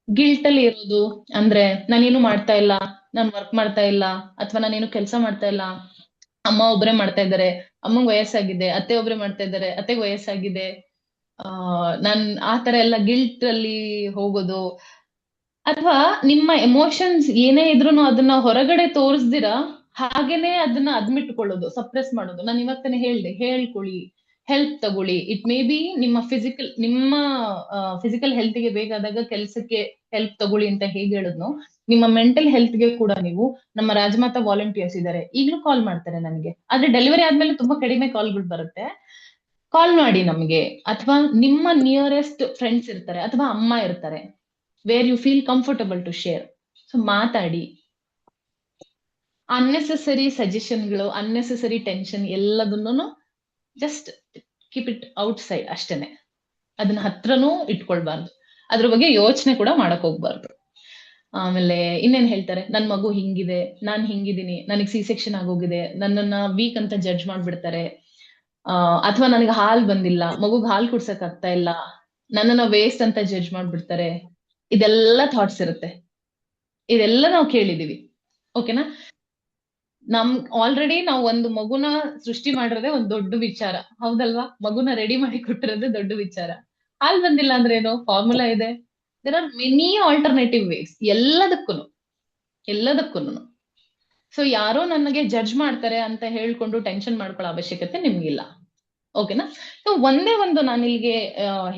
ಗಿಲ್ಟ್ ಅಲ್ಲಿ ಇರೋದು ಅಂದ್ರೆ, ನಾನೇನು ಮಾಡ್ತಾ ಇಲ್ಲ, ನಾನ್ ವರ್ಕ್ ಮಾಡ್ತಾ ಇಲ್ಲ, ಅಥವಾ ನಾನೇನು ಕೆಲಸ ಮಾಡ್ತಾ ಇಲ್ಲ, ಅಮ್ಮ ಒಬ್ರೇ ಮಾಡ್ತಾ ಇದ್ದಾರೆ, ಅಮ್ಮಂಗ್ ವಯಸ್ಸಾಗಿದೆ, ಅತ್ತೆ ಒಬ್ರೇ ಮಾಡ್ತಾ ಇದ್ದಾರೆ, ಅತ್ತೆಗೆ ವಯಸ್ಸಾಗಿದೆ, ನಾನ್ ಆತರ ಎಲ್ಲ ಗಿಲ್ಟ್ ಅಲ್ಲಿ ಹೋಗೋದು, ಅಥವಾ ನಿಮ್ಮ ಎಮೋಷನ್ಸ್ ಏನೇ ಇದ್ರೂನು ಅದನ್ನ ಹೊರಗಡೆ ತೋರಿಸ್ದಿರಾ ಹಾಗೇನೆ ಅದನ್ನ ಅದ್ಮಿಟ್ಕೊಳ್ಳೋದು, ಸಪ್ರೆಸ್ ಮಾಡೋದು. ನಾನು ಇವತ್ತನೇ ಹೇಳ್ದೆ, ಹೇಳ್ಕೊಳ್ಳಿ, ಹೆಲ್ಪ್ ತಗೊಳ್ಳಿ. ಇಟ್ ಮೇ ಬಿ ನಿಮ್ಮ ಫಿಸಿಕಲ್ ಹೆಲ್ತ್ ಗೆ ಬೇಕಾದಾಗ ಕೆಲ್ಸಕ್ಕೆ ಹೆಲ್ಪ್ ತಗೊಳ್ಳಿ ಅಂತ ಹೇಗೆ ಹೇಳಿದ್ನೋ, ನಿಮ್ಮ ಮೆಂಟಲ್ ಹೆಲ್ತ್ ಗೆ ಕೂಡ ನೀವು, ನಮ್ಮ ರಾಜಮಾತಾ ವಾಲಂಟಿಯರ್ಸ್ ಇದ್ದಾರೆ, ಈಗಲೂ ಕಾಲ್ ಮಾಡ್ತಾರೆ ನನಗೆ. ಆದ್ರೆ ಡೆಲಿವರಿ ಆದ್ಮೇಲೆ ತುಂಬಾ ಕಡಿಮೆ ಕಾಲ್ಗಳು ಬರುತ್ತೆ. ಕಾಲ್ ಮಾಡಿ ನಮ್ಗೆ, ಅಥವಾ ನಿಮ್ಮ ನಿಯರೆಸ್ಟ್ ಫ್ರೆಂಡ್ಸ್ ಇರ್ತಾರೆ, ಅಥವಾ ಅಮ್ಮ ಇರ್ತಾರೆ, where you feel comfortable to share. So ಮಾತಾಡಿ. ಅನ್ನೆಸೆಸರಿ ಸಜೆಷನ್ಗಳು, ಅನ್ನೆಸೆಸರಿ ಟೆನ್ಷನ್ ಎಲ್ಲದನ್ನು just keep it outside ಅಷ್ಟೇನೆ. ಅದನ್ನ ಹತ್ರನೂ ಇಟ್ಕೊಳ್ಬಾರ್ದು, ಅದ್ರ ಬಗ್ಗೆ ಯೋಚನೆ ಕೂಡ ಮಾಡಕ್ ಹೋಗ್ಬಾರ್ದು. ಆಮೇಲೆ ಇನ್ನೇನ್ ಹೇಳ್ತಾರೆ, ನನ್ ಮಗು ಹಿಂಗಿದೆ, ನಾನ್ ಹಿಂಗಿದ್ದೀನಿ, ನನಗ್ ಸಿ ಸೆಕ್ಷನ್ ಆಗೋಗಿದೆ, ನನ್ನನ್ನ ವೀಕ್ ಅಂತ ಜಡ್ಜ್ ಮಾಡ್ಬಿಡ್ತಾರೆ, ಅಥವಾ ನನಗೆ ಹಾಲ್ ಬಂದಿಲ್ಲ, ಮಗುಗ್ ಹಾಲ್ ಕುಡ್ಸಕ್ ಆಗ್ತಾ ಇಲ್ಲ, ನನ್ನನ್ನ ವೇಸ್ಟ್ ಅಂತ ಜಡ್ಜ್ ಮಾಡ್ಬಿಡ್ತಾರೆ, ಇದೆಲ್ಲ ಥಾಟ್ಸ್ ಇರುತ್ತೆ. ಇದೆಲ್ಲ ನಾವು ಕೇಳಿದೀವಿ. ಓಕೆನಾ? ಆಲ್ರೆಡಿ ನಾವು ಒಂದು ಮಗುನ ಸೃಷ್ಟಿ ಮಾಡಿರೋದೇ ಒಂದ್ ದೊಡ್ಡ ವಿಚಾರ, ಹೌದಲ್ವಾ? ಮಗುನ ರೆಡಿ ಮಾಡಿ ಕೊಟ್ಟಿರೋದೇ ದೊಡ್ಡ ವಿಚಾರ. ಹಾಲ್ ಬಂದಿಲ್ಲ ಅಂದ್ರೆ ಏನು? ಫಾರ್ಮುಲಾ ಇದೆ. There are many alternative ways, ಎಲ್ಲದಕ್ಕೂನು. ಸೊ ಯಾರೋ ನನಗೆ ಜಡ್ಜ್ ಮಾಡ್ತಾರೆ ಅಂತ ಹೇಳ್ಕೊಂಡು ಟೆನ್ಷನ್ ಮಾಡ್ಕೊಳ್ಳೋ ಅವಶ್ಯಕತೆ ನಿಮ್ಗಿಲ್ಲ. ಓಕೆನಾ? ಸೊ ಒಂದೇ ಒಂದು ನಾನು ಇಲ್ಲಿಗೆ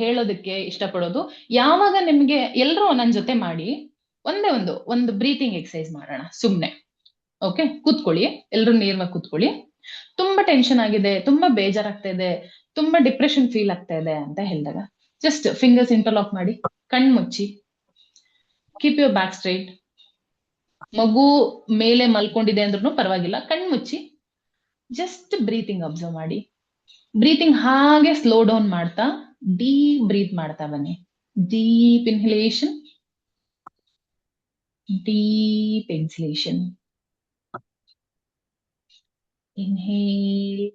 ಹೇಳೋದಕ್ಕೆ ಇಷ್ಟಪಡೋದು, ಯಾವಾಗ ನಿಮ್ಗೆ ಎಲ್ರೂ ನನ್ ಜೊತೆ ಮಾಡಿ ಒಂದೇ ಒಂದು ಬ್ರೀತಿಂಗ್ ಎಕ್ಸರ್ಸೈಸ್ ಮಾಡೋಣ ಸುಮ್ನೆ. ಓಕೆ, ಕೂತ್ಕೊಳ್ಳಿ, ಎಲ್ರು ನೇರವಾಗಿ ಕೂತ್ಕೊಳ್ಳಿ. ತುಂಬಾ ಟೆನ್ಷನ್ ಆಗಿದೆ, ತುಂಬಾ ಬೇಜಾರಾಗ್ತಾ ಇದೆ, ತುಂಬಾ ಡಿಪ್ರೆಷನ್ ಫೀಲ್ ಆಗ್ತಾ ಇದೆ ಅಂತ ಹೇಳಿದಾಗ ಜಸ್ಟ್ ಫಿಂಗರ್ಸ್ ಇಂಟರ್ಲಾಕ್ ಮಾಡಿ, ಕಣ್ ಮುಚ್ಚಿ, ಕೀಪ್ ಯುವರ್ ಬ್ಯಾಕ್ ಸ್ಟ್ರೈಟ್. ಮಗು ಮೇಲೆ ಮಲ್ಕೊಂಡಿದೆ ಅಂದ್ರೂ ಪರವಾಗಿಲ್ಲ, ಕಣ್ ಮುಚ್ಚಿ ಜಸ್ಟ್ ಬ್ರೀತಿಂಗ್ ಅಬ್ಸರ್ವ್ ಮಾಡಿ. ಬ್ರೀತಿಂಗ್ ಹಾಗೆ ಸ್ಲೋ ಡೌನ್ ಮಾಡ್ತಾ ಡೀಪ್ ಬ್ರೀತ್ ಮಾಡ್ತಾ ಬನ್ನಿ. Deep inhalation, deep ಎಕ್ಸಲೇಷನ್. Inhale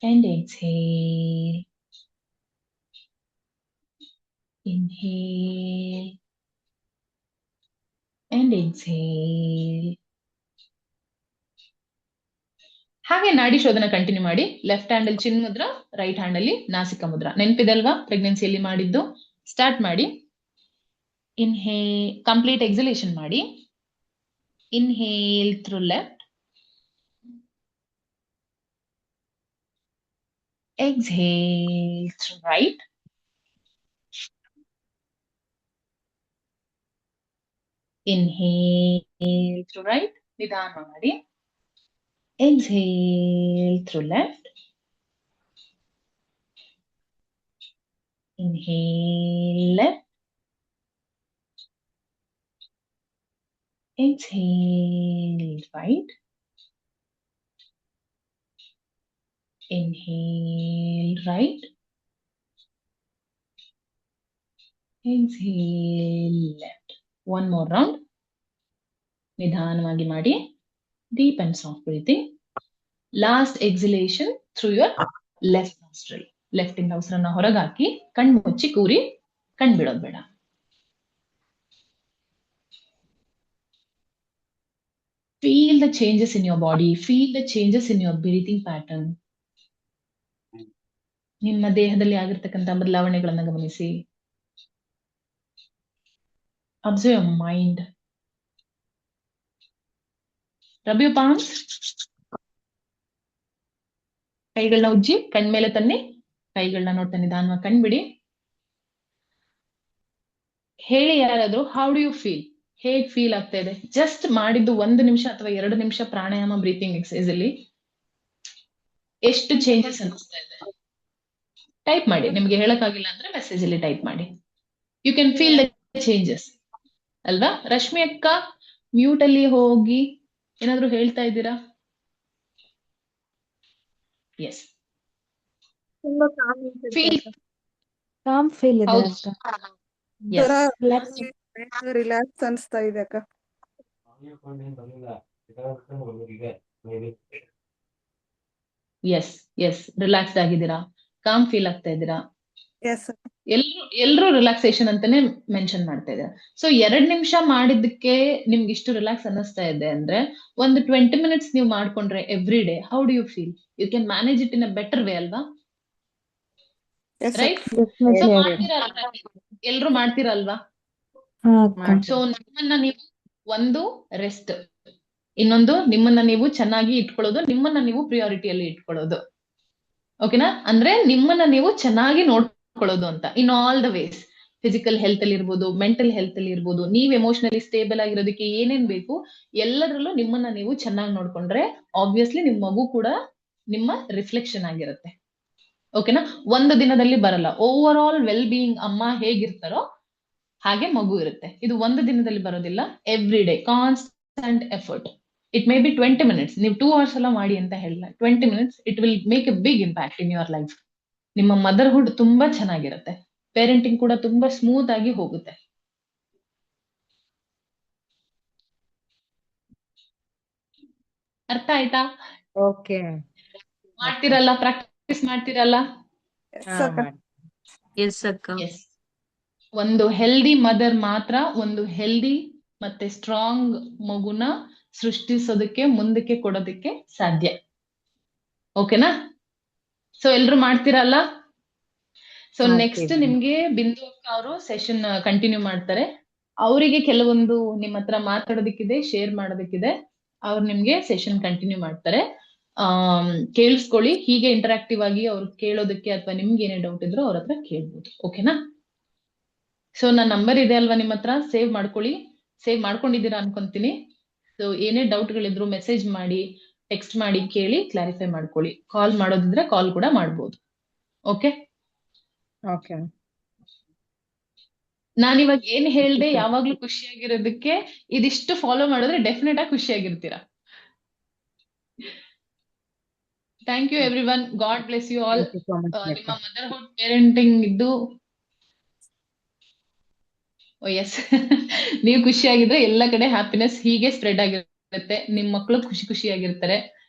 and exhale. Inhale and exhale. ಹಾಗೆ ನಾಡಿ ಶೋಧನ ಕಂಟಿನ್ಯೂ ಮಾಡಿ. ಲೆಫ್ಟ್ ಹ್ಯಾಂಡ್ ಅಲ್ಲಿ ಚಿನ್ ಮುದ್ರ, ರೈಟ್ ಹ್ಯಾಂಡ್ ಅಲ್ಲಿ ನಾಸಿಕ ಮುದ್ರ. ನೆನಪಿದಲ್ವಾ ಪ್ರೆಗ್ನೆನ್ಸಿಯಲ್ಲಿ ಮಾಡಿದ್ದು? ಸ್ಟಾರ್ಟ್ ಮಾಡಿ. ಕಂಪ್ಲೀಟ್ ಎಕ್ಸಲೇಷನ್ ಮಾಡಿ. Inhale through left, exhale through right. Inhale through right, ನಿಧಾನ ಮಾಡಿ. Exhale through left. Inhale left. Exhale right. Inhale right. Exhale left. One more round. ನಿಧಾನವಾಗಿ ಮಾಡಿ. Deep and soft breathing. Last exhalation through your left nostril. Left ಇಂದ ಉಸಿರನ್ನ ಹೊರಗಾಕಿ ಕಣ್ಣು ಮುಚ್ಚಿ ಕೂರಿ, ಕಣ್ ಬಿಡೋದ್ ಬೇಡ. Feel the changes in your body. Feel the changes in your breathing pattern. ನಿಮ್ಮ ದೇಹದಲ್ಲಿ ಆಗಿರ್ತಕ್ಕಂಥ ಬದಲಾವಣೆಗಳನ್ನ ಗಮನಿಸಿ. Observe your mind. Rub your palms. ಕೈಗಳನ್ನ ಉಜ್ಜಿ ಕಣ್ಮೇಲೆ ತನ್ನಿ. ಕೈಗಳನ್ನ ನೋಡ್ತಾ ನಿಧಾನವಾಗಿ ಕಣ್ಬಿಡಿ. ಹೇಳಿ ಯಾರಾದ್ರೂ, ಹೌ ಡು ಯು ಫೀಲ್? ಹೇಗ್ ಫೀಲ್ ಆಗ್ತಾ ಇದೆ? ಜಸ್ಟ್ ಮಾಡಿದ್ದು 1 ನಿಮಿಷ ಅಥವಾ 2 ನಿಮಿಷ ಪ್ರಾಣಾಯಾಮ ಬ್ರೀತಿಂಗ್ ಎಕ್ಸರ್ಸೈಸ್ ಅಲ್ಲಿ ಎಷ್ಟು ಚೇಂಜಸ್ ಅನಿಸ್ತಾ ಇದೆ? ಟೈಪ್ ಮಾಡಿ. ನಿಮ್ಗೆ ಹೇಳಕ್ಕಾಗಿಲ್ಲ ಅಂದ್ರೆ ಮೆಸೇಜ್ ಅಲ್ಲಿ ಟೈಪ್ ಮಾಡಿ. You can feel the changes ಅಲ್ವಾ? ರಶ್ಮಿ ಅಕ್ಕ, ಮ್ಯೂಟ್ ಅಲ್ಲಿ ಹೋಗಿ ಏನಾದ್ರು ಹೇಳ್ತಾ ಇದ್ದೀರಾ? ಎಸ್, ತುಂಬಾ ಕಾಮ್ ಅನ್ಸುತ್ತೆ ಫೀಲ್. ಅಕ್ಕ. ಕಾಮ್ ಫೀಲ್ ಇದೆ ಹೌದು. ಅಕ್ಕ. ಎಸ್, ರಿಲ್ಯಾಕ್ಸ್ ಅನ್ಸ್ತಾ ಇದೆ ಅಕ್ಕ. ಎಸ್ ಎಸ್, ರಿಲ್ಯಾಕ್ಸ್ಡ್ ಆಗಿದ್ದೀರಾ, ಕಾಮ್ ಫೀಲ್ ಆಗ್ತಾ ಇದ್ದೀರಾ. ಎಸ್ ಎಲ್ರು ರಿಲ್ಯಾಕ್ಸೇಷನ್ ಅಂತಾನೆ ಮೆನ್ಷನ್ ಮಾಡ್ತಾ ಇದ್ದಾರೆ. ಸೊ 2 ನಿಮಿಷ ಮಾಡಿದ್ದಕ್ಕೆ ನಿಮ್ಗೆ ಇಷ್ಟು ರಿಲ್ಯಾಕ್ಸ್ ಅನ್ನಿಸ್ತಾ ಇದೆ ಅಂದ್ರೆ, ಒಂದು 20 ಮಿನಿಟ್ಸ್ ನೀವು ಮಾಡ್ಕೊಂಡ್ರೆ every day, how do you feel? You can manage it in a better way ಅಲ್ವಾ? Yes right? ಸೊ ಮಾಡ್ತೀರಲ್ವಾ? ಎಲ್ರು ಮಾಡ್ತೀರಲ್ವಾ? ಸೊ ನಿಮ್ಮನ್ನ ನೀವು ಒಂದು ರೆಸ್ಟ್, ಇನ್ನೊಂದು ನಿಮ್ಮನ್ನ ನೀವು ಚೆನ್ನಾಗಿ ಇಟ್ಕೊಳ್ಳೋದು, ನಿಮ್ಮನ್ನ ನೀವು ಪ್ರಿಯಾರಿಟಿಯಲ್ಲಿ ಇಟ್ಕೊಳ್ಳೋದು. ಓಕೆನಾ? ಅಂದ್ರೆ ನಿಮ್ಮನ್ನ ನೀವು ಚೆನ್ನಾಗಿ ನೋಡ್ಕೊಳ್ಳೋದು ಅಂತ, in all the ways. Physical health ಅಲ್ಲಿ ಇರ್ಬೋದು, ಮೆಂಟಲ್ ಹೆಲ್ತ್ ಅಲ್ಲಿ ಇರ್ಬೋದು, ನೀವ್ ಎಮೋಷನಲಿ ಸ್ಟೇಬಲ್ ಆಗಿರೋದಕ್ಕೆ ಏನೇನ್ ಬೇಕು ಎಲ್ಲದರಲ್ಲೂ ನಿಮ್ಮನ್ನ ನೀವು ಚೆನ್ನಾಗಿ ನೋಡ್ಕೊಂಡ್ರೆ ಆಬ್ವಿಯಸ್ಲಿ ನಿಮ್ ಮಗು ಕೂಡ ನಿಮ್ಮ ರಿಫ್ಲೆಕ್ಷನ್ ಆಗಿರುತ್ತೆ. ಓಕೆನಾ? ಒಂದು ದಿನದಲ್ಲಿ ಬರಲ್ಲ. ಓವರ್ ಆಲ್ ವೆಲ್ ಬೀಯಿಂಗ್ ಅಮ್ಮ ಹೇಗಿರ್ತಾರೋ ಹಾಗೆ ಮಗು ಇರುತ್ತೆ. ಇದು ಒಂದು ದಿನದಲ್ಲಿ ಬರೋದಿಲ್ಲ. Every day constant effort. It may be 20 minutes. ನೀವು 2 ಅವರ್ಸ್ ಎಲ್ಲ ಮಾಡಿ ಅಂತ ಹೇಳಿಲ್ಲ, 20 minutes, it will make a big impact in your life. ನಿಮ್ಮ ಮದರ್ಹುಡ್ ತುಂಬಾ ಚೆನ್ನಾಗಿರುತ್ತೆ. ಪೇರೆಂಟಿಂಗ್ ಕೂಡ ತುಂಬಾ ಸ್ಮೂತ್ ಆಗಿ ಹೋಗುತ್ತೆ. ಅರ್ಥ ಆಯ್ತಾ? ಓಕೆ. ಮಾಡ್ತಿರಲ್ಲ, ಪ್ರಾಕ್ಟೀಸ್ ಮಾಡ್ತಿರಲ್ಲ? ಎಸ್ ಅಕ್ಕ. ಮಾಡಿ. ಎಸ್ ಅಕ್ಕ. ಎಸ್. ಒಂದು ಹೆಲ್ದಿ ಮದರ್ ಮಾತ್ರ ಒಂದು ಹೆಲ್ದಿ ಮತ್ತೆ ಸ್ಟ್ರಾಂಗ್ ಮಗುನ ಸೃಷ್ಟಿಸೋದಕ್ಕೆ, ಮುಂದಕ್ಕೆ ಕೊಡೋದಕ್ಕೆ ಸಾಧ್ಯ. ಓಕೆನಾ? ಸೊ ಎಲ್ರು ಮಾಡ್ತಿರಲ್ಲ? ಸೊ ನೆಕ್ಸ್ಟ್ ಮಾಡ್ತೀವಿ. ನಿಮ್ಗೆ ಬಿಂದು ಅಕ್ಕ ಅವರು ಸೆಷನ್ ಕಂಟಿನ್ಯೂ ಮಾಡ್ತಾರೆ. ಅವರಿಗೆ ಕೆಲವೊಂದು ನಿಮ್ಮ ಹತ್ರ ಮಾತಾಡೋದಕ್ಕಿದೆ, ಶೇರ್ ಮಾಡೋದಕ್ಕಿದೆ. ಅವ್ರು ನಿಮ್ಗೆ ಸೆಷನ್ ಕಂಟಿನ್ಯೂ ಮಾಡ್ತಾರೆ. ಕೇಳಿಸ್ಕೊಳ್ಳಿ. ಹೀಗೆ ಇಂಟರಾಕ್ಟಿವ್ ಆಗಿ ಅವ್ರು ಕೇಳೋದಕ್ಕೆ ಅಥವಾ ನಿಮ್ಗೆ ಏನೇ ಡೌಟ್ ಇದ್ರೂ ಅವ್ರ ಹತ್ರ ಕೇಳ್ಬೋದು. ಓಕೆನಾ? ಸೊ ನನ್ನ ನಂಬರ್ ಇದೆ ಅಲ್ವಾ ನಿಮ್ಮ ಹತ್ರ, ಸೇವ್ ಮಾಡ್ಕೊಳ್ಳಿ. ಸೇವ್ ಮಾಡ್ಕೊಂಡಿದ್ದೀರಾ ಅನ್ಕೊಂತೀನಿ. ಸೊ ಏನೇ ಡೌಟ್ಗಳಿದ್ರು ಮೆಸೇಜ್ ಮಾಡಿ, ಟೆಕ್ಸ್ಟ್ ಮಾಡಿ ಕೇಳಿ, ಕ್ಲಾರಿಫೈ ಮಾಡ್ಕೊಳ್ಳಿ. ಕಾಲ್ ಮಾಡೋದಿದ್ರೆ ಕಾಲ್ ಕೂಡ ಮಾಡ್ಬೋದು. ಓಕೆ? ಓಕೆ. ನಾನಿವಾಗ ಏನ್ ಹೇಳ್ದೆ ಯಾವಾಗ್ಲೂ ಖುಷಿಯಾಗಿರೋದಕ್ಕೆ ಇದಿಷ್ಟು ಫಾಲೋ ಮಾಡಿದ್ರೆ ಡೆಫಿನೆಟ್ ಆಗಿ ಖುಷಿಯಾಗಿರ್ತೀರಾ. Thank you everyone. God bless you all. Thank you so much ನಿಮ್ಮ ಮದರ್ಹುಡ್ ಪೇರೆಂಟಿಂಗ್ ಇದ್ದು ಎಸ್ ನೀವು ಖುಷಿಯಾಗಿದ್ರೆ ಎಲ್ಲ ಕಡೆ ಹ್ಯಾಪಿನೆಸ್ ಹೀಗೆ ಸ್ಪ್ರೆಡ್ ಆಗಿರುತ್ತೆ. ನಿಮ್ ಮಕ್ಕಳು ಖುಷಿ ಖುಷಿಯಾಗಿರ್ತಾರೆ.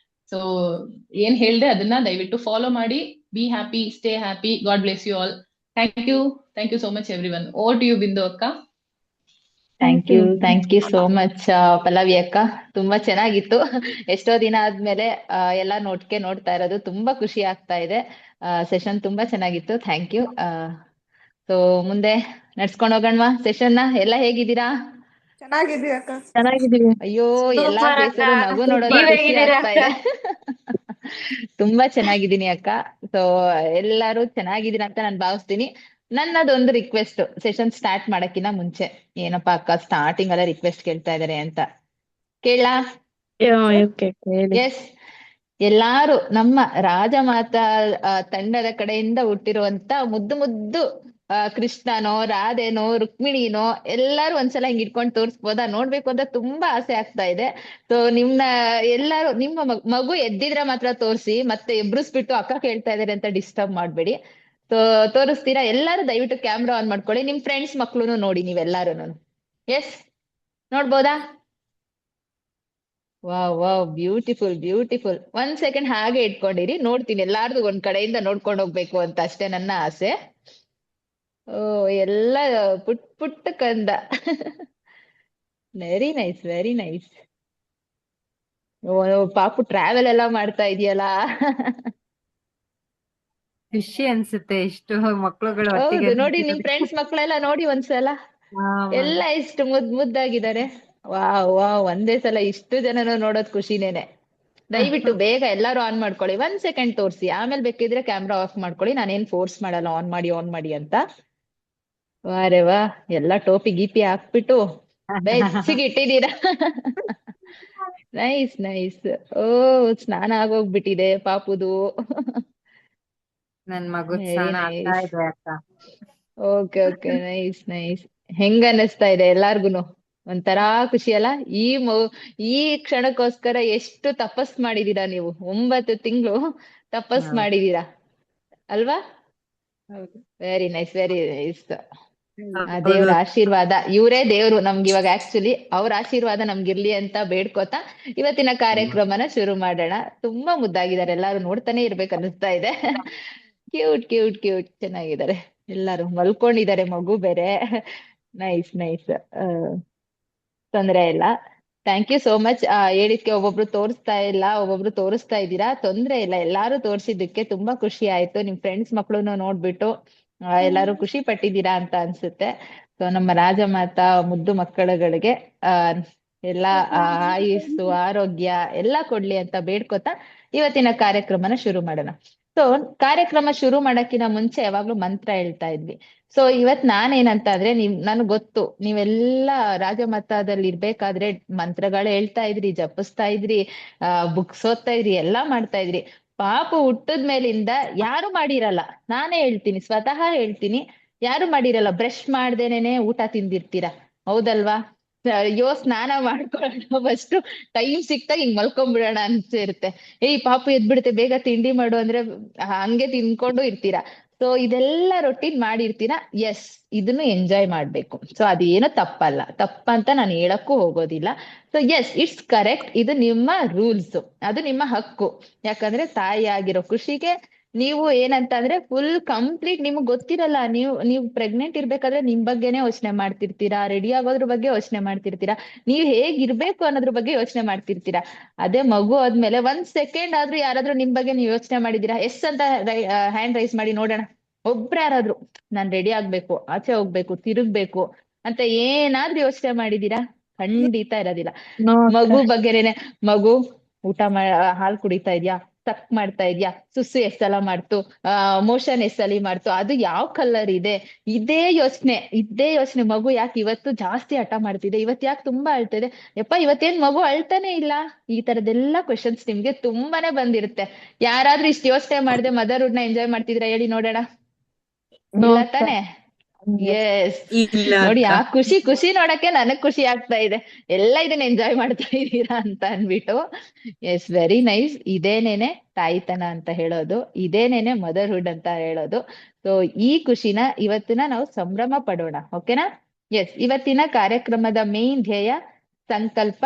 ಸೊ ಏನ್ ಹೇಳ್ದೆ ಅದನ್ನ ದಯವಿಟ್ಟು ಫಾಲೋ ಮಾಡಿ. Be happy, stay happy. God bless you all. Thank you so much everyone. Over to you Bindu ಅಕ್ಕ. Thank you so much Pallavi ಅಕ್ಕ. ತುಂಬಾ ಚೆನ್ನಾಗಿತ್ತು. ಎಷ್ಟೋ ದಿನ ಆದ್ಮೇಲೆ ಎಲ್ಲ ನೋಡ್ತಾ ಇರೋದು ತುಂಬಾ ಖುಷಿ ಆಗ್ತಾ ಇದೆ. ಸೆಷನ್ ತುಂಬಾ ಚೆನ್ನಾಗಿತ್ತು. Thank you. ಸೊ ಮುಂದೆ ನಡ್ಸ್ಕೊಂಡು ಹೋಗೋಣವಾ ಸೆಷನ್ ನ? ಎಲ್ಲ ಹೇಗಿದ್ದೀರಾ? ಚೆನ್ನಾಗಿದ್ದೀವಿ ಅಕ್ಕ. ಚೆನ್ನಾಗಿದ್ದೀವಿ. ಅಯ್ಯೋ ಎಲ್ಲಾ Super ಅಕ್ಕ. ಫೇಸಲ್ಲೂ ನಗು ನೋಡೋದು ನೀವ್ ಖುಷಿ ಹೇಗಿದ್ದೀರಾ? ಆಗ್ತಾ ಇದೆ. ತುಂಬಾ ಚೆನ್ನಾಗಿದ್ದೀನಿ ಅಕ್ಕ. ಸೊ ಎಲ್ಲಾರು ಚೆನ್ನಾಗಿದ್ದೀರಾ ಅಂತ ನಾನು ಭಾವಿಸ್ತೀನಿ. ನನ್ನದೊಂದು ರಿಕ್ವೆಸ್ಟ್, ಸೆಷನ್ ಸ್ಟಾರ್ಟ್ ಮಾಡಕ್ಕಿಂತ ಮುಂಚೆ. ಏನಪ್ಪಾ ಅಕ್ಕ ಸ್ಟಾರ್ಟಿಂಗ್ ಅಲ್ಲ ರಿಕ್ವೆಸ್ಟ್ ಕೇಳ್ತಾ ಇದಾರೆ ಅಂತ ಕೇಳಾ? ಎಸ್. ಎಲ್ಲಾರು ನಮ್ಮ ರಾಜಮಾತಾ ತಂಡದ ಕಡೆಯಿಂದ ಹುಟ್ಟಿರುವಂತ ಮುದ್ದು ಮುದ್ದು ಕೃಷ್ಣನೋ, ರಾಧೆನೋ, ರುಕ್ಮಿಣಿನೋ ಎಲ್ಲಾರು ಒಂದ್ಸಲ ಹಿಂಗ್ ಇಟ್ಕೊಂಡು ತೋರಿಸ್ಬೋದಾ? ನೋಡ್ಬೇಕು ಅಂತ ತುಂಬಾ ಆಸೆ ಆಗ್ತಾ ಇದೆ. ಸೊ ಎಲ್ಲಾರು ನಿಮ್ಮ ಮಗು ಎದ್ದಿದ್ರೆ ಮಾತ್ರ ತೋರಿಸಿ, ಮತ್ತೆ ಎಬ್ರಿಸ್ಬಿಟ್ಟು ಅಕ್ಕ ಕೇಳ್ತಾ ಇದಾರೆ ಅಂತ ಡಿಸ್ಟರ್ಬ್ ಮಾಡ್ಬೇಡಿ. ಸೊ ತೋರಿಸ್ತೀರಾ? ಎಲ್ಲಾರು ದಯವಿಟ್ಟು ಕ್ಯಾಮ್ರಾ ಆನ್ ಮಾಡ್ಕೊಳ್ಳಿ. ನಿಮ್ ಫ್ರೆಂಡ್ಸ್ ಮಕ್ಳುನು ನೋಡಿ ನೀವೆಲ್ಲಾರು. ಎಸ್, ನೋಡ್ಬೋದಾ? Wow beautiful. 1 ಸೆಕೆಂಡ್ ಹಾಗೆ ಇಟ್ಕೊಂಡಿರಿ, ನೋಡ್ತೀನಿ. ಎಲ್ಲಾರ್ದು ಒಂದ್ ಕಡೆಯಿಂದ ನೋಡ್ಕೊಂಡು ಹೋಗ್ಬೇಕು ಅಂತ ಅಷ್ಟೇ ನನ್ನ ಆಸೆ. ಓ ಎಲ್ಲ ಪುಟ್ಟ ಕಂದ. Very nice. ಓ ಪಾಪು ಟ್ರಾವೆಲ್ ಎಲ್ಲ ಮಾಡ್ತಾ ಇದೆಯಲ್ಲ. ಖುಷಿ ಅನ್ಸುತ್ತೆ ಇಷ್ಟು ಮಕ್ಳುಗಳು ಒಟ್ಟಿಗೆ ಹೌದು, ನೋಡಿ ನಿಮ್ ನಿಂತಿರೋದಕ್ಕೆ. ಫ್ರೆಂಡ್ಸ್ ಮಕ್ಳೆಲ್ಲ ನೋಡಿ ಒಂದ್ಸಲ. ಹಾ, ಎಲ್ಲ ಇಷ್ಟು ಮುದ್ದಾಗಿದ್ದಾರೆ. ವಾವ್, ಒಂದೇ ಸಲ ಇಷ್ಟು ಜನನು ನೋಡೋದ್ ಖುಷಿನೇನೆ. ದಯವಿಟ್ಟು ಬೇಗ ಎಲ್ಲಾರು ಆನ್ ಮಾಡ್ಕೊಳ್ಳಿ. 1 ಸೆಕೆಂಡ್ ತೋರಿಸಿ, ಆಮೇಲೆ ಬೇಕಿದ್ರೆ ಕ್ಯಾಮ್ರಾ ಆಫ್ ಮಾಡ್ಕೊಳ್ಳಿ. ನಾನೇನ್ ಫೋರ್ಸ್ ಮಾಡಲ್ಲ ಆನ್ ಮಾಡಿ ಅಂತ. ವಾರೆ ವಾ, ಎಲ್ಲ ಟೋಪಿ ಗೀಪಿ ಹಾಕ್ಬಿಟ್ಟು ಬೆಚ್ಚಿಗೆ ಇಟ್ಟಿದ್ದೀರಾ. ನೈಸ್. ಓ ಸ್ನಾನ ಆಗೋಗ್ಬಿಟ್ಟಿದೆ ಪಾಪುದು. ನನ್ ಮಗು ವೆರಿ ಸ್ನಾನ ಆಗ್ತಾ ನೈಸ್. ಇದೆ ಅಕ್ಕ. Okay nice. ಹೆಂಗ ಅನ್ನಿಸ್ತಾ ಇದೆ ಎಲ್ಲಾರ್ಗುನು? ಒಂಥರಾ ಖುಷಿ ಅಲ್ಲ? ಈ ಕ್ಷಣಕ್ಕೋಸ್ಕರ ಎಷ್ಟು ತಪಸ್ ಮಾಡಿದೀರಾ ನೀವು. 9 ತಿಂಗಳು ತಪಸ್ ಹೌದು. ಮಾಡಿದೀರಾ ಅಲ್ವಾ? ಹೌದು. Very nice. ಆ ಹೌದು. ದೇವ್ರ ಆಶೀರ್ವಾದ, ಇವರೇ ದೇವ್ರು ನಮ್ಗೆ ಇವಾಗ. ಆಕ್ಚುಲಿ ಅವ್ರ ಆಶೀರ್ವಾದ ನಮ್ಗಿರ್ಲಿ ಅಂತ ಬೇಡ್ಕೋತಾ ಇವತ್ತಿನ ಕಾರ್ಯಕ್ರಮನ ಶುರು ಮಾಡೋಣ. ತುಂಬಾ ಮುದ್ದಾಗಿದ್ದಾರೆ ಎಲ್ಲಾರು, ನೋಡ್ತಾನೆ ಇರ್ಬೇಕು ಅನ್ನಿಸ್ತಾ ಇದೆ. ಕ್ಯೂಟ್ ಚೆನ್ನಾಗಿದ್ದಾರೆ ಎಲ್ಲಾರು. ಮಲ್ಕೊಂಡಿದ್ದಾರೆ, ಮಗು ಬೇರೆ. ನೈಸ್. ತೊಂದ್ರೆ ಇಲ್ಲ. Thank you so much. ಹೇಳಿದ್ಕೆ ಒಬ್ಬೊಬ್ರು ತೋರಿಸ್ತಾ ಇಲ್ಲ, ಒಬ್ಬೊಬ್ರು ತೋರಿಸ್ತಾ ಇದ್ದೀರಾ. ತೊಂದ್ರೆ ಇಲ್ಲ, ಎಲ್ಲಾರು ತೋರಿಸಿದ್ದಕ್ಕೆ ತುಂಬಾ ಖುಷಿ ಆಯ್ತು. ನಿಮ್ ಫ್ರೆಂಡ್ಸ್ ಮಕ್ಳುನು ನೋಡ್ಬಿಟ್ಟು ಎಲ್ಲಾರು ಖುಷಿ ಪಟ್ಟಿದ್ದೀರಾ ಅಂತ ಅನ್ಸುತ್ತೆ. ಸೊ ನಮ್ಮ ರಾಜಮಾತಾ ಮುದ್ದು ಮಕ್ಕಳುಗಳಿಗೆ ಎಲ್ಲಾ ಆಯುಸ್ಸು, ಆರೋಗ್ಯ ಎಲ್ಲ ಕೊಡ್ಲಿ ಅಂತ ಬೇಡ್ಕೊತಾ ಇವತ್ತಿನ ಕಾರ್ಯಕ್ರಮನ ಶುರು ಮಾಡೋಣ. ಸೊ ಕಾರ್ಯಕ್ರಮ ಶುರು ಮಾಡಕ್ಕಿಂತ ಮುಂಚೆ ಯಾವಾಗ್ಲೂ ಮಂತ್ರ ಹೇಳ್ತಾ ಇದ್ವಿ. ಸೊ ಇವತ್ ನಾನೇನಂತ ಅಂದ್ರೆ, ನನ್ಗ್ ಗೊತ್ತು ನೀವೆಲ್ಲ ರಾಜಮತದಲ್ಲಿ ಇರ್ಬೇಕಾದ್ರೆ ಮಂತ್ರಗಳು ಹೇಳ್ತಾ ಇದ್ರಿ, ಜಪಿಸ್ತಾ ಇದ್ರಿ, ಬುಕ್ಸ್ ಓದ್ತಾ ಇದ್ರಿ, ಎಲ್ಲಾ ಮಾಡ್ತಾ ಇದ್ರಿ. ಪಾಪು ಹುಟ್ಟದ ಮೇಲಿಂದ ಯಾರು ಮಾಡಿರಲ್ಲ. ನಾನೇ ಹೇಳ್ತೀನಿ, ಸ್ವತಃ ಹೇಳ್ತೀನಿ, ಯಾರು ಮಾಡಿರಲ್ಲ. ಬ್ರಷ್ ಮಾಡ್ದೇನೆ ಊಟ ತಿಂದಿರ್ತೀರಾ, ಹೌದಲ್ವಾ? ಅಯ್ಯೋ ಸ್ನಾನ ಮಾಡ್ಕೊಳ್ಳೋಣ ಫಸ್ಟ್, ಟೈಮ್ ಸಿಕ್ತಾಗ ಹಿಂಗ್ ಮಲ್ಕೊಂಡ್ಬಿಡೋಣ ಅನ್ಸಿರುತ್ತೆ. ಪಾಪು ಎದ್ಬಿಡುತ್ತೆ ಬೇಗ ತಿಂಡಿ ಮಾಡು ಅಂದ್ರೆ ಹಂಗೆ ತಿನ್ಕೊಂಡು ಇರ್ತೀರಾ. ಸೊ ಇದೆಲ್ಲ ರೊಟೀನ್ ಮಾಡಿರ್ತೀರಾ, ಎಸ್, ಇದನ್ನು ಎಂಜಾಯ್ ಮಾಡ್ಬೇಕು. ಸೊ ಅದೇನು ತಪ್ಪಲ್ಲ, ತಪ್ಪಂತ ನಾನು ಹೇಳಕ್ಕೂ ಹೋಗೋದಿಲ್ಲ. ಸೊ ಎಸ್, ಇಟ್ಸ್ ಕರೆಕ್ಟ್, ಇದು ನಿಮ್ಮ ರೂಲ್ಸ್, ಅದು ನಿಮ್ಮ ಹಕ್ಕು. ಯಾಕಂದ್ರೆ ತಾಯಿ ಆಗಿರೋ ಖುಷಿಗೆ ನೀವು ಏನಂತ ಅಂದ್ರೆ ಫುಲ್ ಕಂಪ್ಲೀಟ್ ನಿಮ್ಗೆ ಗೊತ್ತಿರಲ್ಲ, ನೀವು ಪ್ರೆಗ್ನೆಂಟ್ ಇರ್ಬೇಕಾದ್ರೆ ನಿಮ್ ಬಗ್ಗೆನೇ ಯೋಚನೆ ಮಾಡ್ತಿರ್ತೀರಾ, ರೆಡಿ ಆಗೋದ್ರ ಬಗ್ಗೆ ಯೋಚನೆ ಮಾಡ್ತಿರ್ತೀರಾ, ನೀವ್ ಹೇಗಿರ್ಬೇಕು ಅನ್ನೋದ್ರ ಬಗ್ಗೆ ಯೋಚನೆ ಮಾಡ್ತಿರ್ತೀರಾ. ಅದೇ ಮಗು ಆದ್ಮೇಲೆ 1 ಸೆಕೆಂಡ್ ಆದ್ರೂ ಯಾರಾದ್ರೂ ನಿಮ್ ಬಗ್ಗೆ ನೀವು ಯೋಚನೆ ಮಾಡಿದೀರಾ? ಎಸ್ ಅಂತ ಹ್ಯಾಂಡ್ ರೈಸ್ ಮಾಡಿ ನೋಡೋಣ. ಒಬ್ರು ಯಾರಾದ್ರೂ ನಾನ್ ರೆಡಿ ಆಗ್ಬೇಕು, ಆಚೆ ಹೋಗ್ಬೇಕು, ತಿರುಗ್ಬೇಕು ಅಂತ ಏನಾದ್ರೂ ಯೋಚನೆ ಮಾಡಿದೀರಾ? ಖಂಡಿತ ಇರೋದಿಲ್ಲ. ಮಗು ಬಗ್ಗೆನೇನೆ, ಮಗು ಊಟ ಹಾಲು ಕುಡಿತಾ ಇದ್ಯಾ, ಸಕ್ ಮಾಡ್ತಾ ಇದ್ಯಾ, ಸುಸ್ಸು ಎಷ್ಟೆಲ್ಲ ಮಾಡ್ತು, ಮೋಷನ್ ಎಷ್ಟಲ್ಲಿ ಮಾಡ್ತು, ಅದು ಯಾವ ಕಲರ್ ಇದೆ, ಇದೇ ಯೋಚನೆ ಮಗು ಯಾಕೆ ಇವತ್ತು ಜಾಸ್ತಿ ಹಠ ಮಾಡ್ತಿದೆ, ಇವತ್ತು ಯಾಕೆ ತುಂಬಾ ಅಳ್ತಿದೆ, ಯಪ್ಪ ಇವತ್ತೇನ್ ಮಗು ಅಳ್ತಾನೆ ಇಲ್ಲ. ಈ ತರದೆಲ್ಲ ಕ್ವೆಶನ್ಸ್ ನಿಮ್ಗೆ ತುಂಬಾನೇ ಬಂದಿರುತ್ತೆ. ಯಾರಾದ್ರೂ ಇಷ್ಟು ಯೋಚನೆ ಮಾಡದೆ ಮದರ್ಹುಡ್ ನ ಎಂಜಾಯ್ ಮಾಡ್ತಿದ್ರ ಹೇಳಿ ನೋಡೋಣ? ಇಲ್ಲ ತಾನೆ? ಎಸ್, ಇಲ್ಲ ನೋಡಿ ಅಕ್ಕ. ಆ ಖುಷಿ ನೋಡಕ್ಕೆ ನನಗ್ ಖುಷಿ ಆಗ್ತಾ ಇದೆ, ಎಲ್ಲ ಇದನ್ನ ಎಂಜಾಯ್ ಮಾಡ್ತಾ ಇದ್ದೀರಾ ಅಂತ ಅನ್ಬಿಟ್ಟು. Yes, very nice. ಇದೇನೇನೆ ತಾಯಿತನ ಅಂತ ಹೇಳೋದು, ಇದೇನೇನೆ ಮದರ್ಹುಡ್ ಅಂತ ಹೇಳೋದು. ಸೊ ಈ ಖುಷಿನ ಇವತ್ತಿನ ನಾವು ಸಂಭ್ರಮ ಪಡೋಣ, ಓಕೆನಾ? ಎಸ್, ಇವತ್ತಿನ ಕಾರ್ಯಕ್ರಮದ ಮೇನ್ ಧ್ಯೇಯ ಸಂಕಲ್ಪ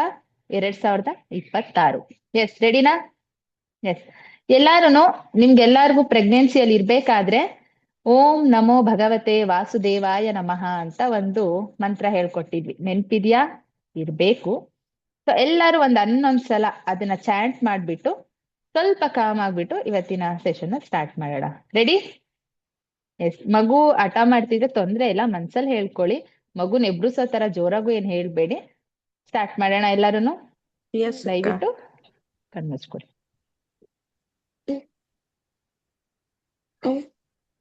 2026. ಎಸ್, ರೆಡಿನಾ? ಎಸ್, ಎಲ್ಲಾರುನು ನಿಮ್ಗೆಲ್ಲಾರ್ಗು ಪ್ರೆಗ್ನೆನ್ಸಿಯಲ್ಲಿ ಇರ್ಬೇಕಾದ್ರೆ ಓಂ ನಮೋ ಭಗವತೆ ವಾಸುದೇವಾಯ ನಮಃ ಅಂತ ಒಂದು ಮಂತ್ರ ಹೇಳ್ಕೊಟ್ಟಿದ್ವಿ, ನೆನ್ಪಿದ್ಯಾ? ಇರ್ಬೇಕು. ಸೊ ಎಲ್ಲಾರು ಒಂದ್ 11 ಸಲ ಅದನ್ನ ಚಾಂಟ್ ಮಾಡ್ಬಿಟ್ಟು ಸ್ವಲ್ಪ ಕಾಮ್ ಆಗ್ಬಿಟ್ಟು ಇವತ್ತಿನ ಸೆಷನ್ ಸ್ಟಾರ್ಟ್ ಮಾಡೋಣ. ರೆಡಿ? ಎಸ್, ಮಗು ಹಠ ಮಾಡ್ತಿದ್ರೆ ತೊಂದ್ರೆ ಇಲ್ಲ, ಮನ್ಸಲ್ಲಿ ಹೇಳ್ಕೊಳ್ಳಿ. ಮಗು ಎಬ್ರುಸೋ ತರ ಜೋರಾಗೂ ಏನ್ ಹೇಳ್ಬೇಡಿ. ಸ್ಟಾರ್ಟ್ ಮಾಡೋಣ ಎಲ್ಲಾರುನು. ಎಸ್ ಅಕ್ಕ. ದಯವಿಟ್ಟು ಕಣ್ಮುಚ್ಕೊಡಿ.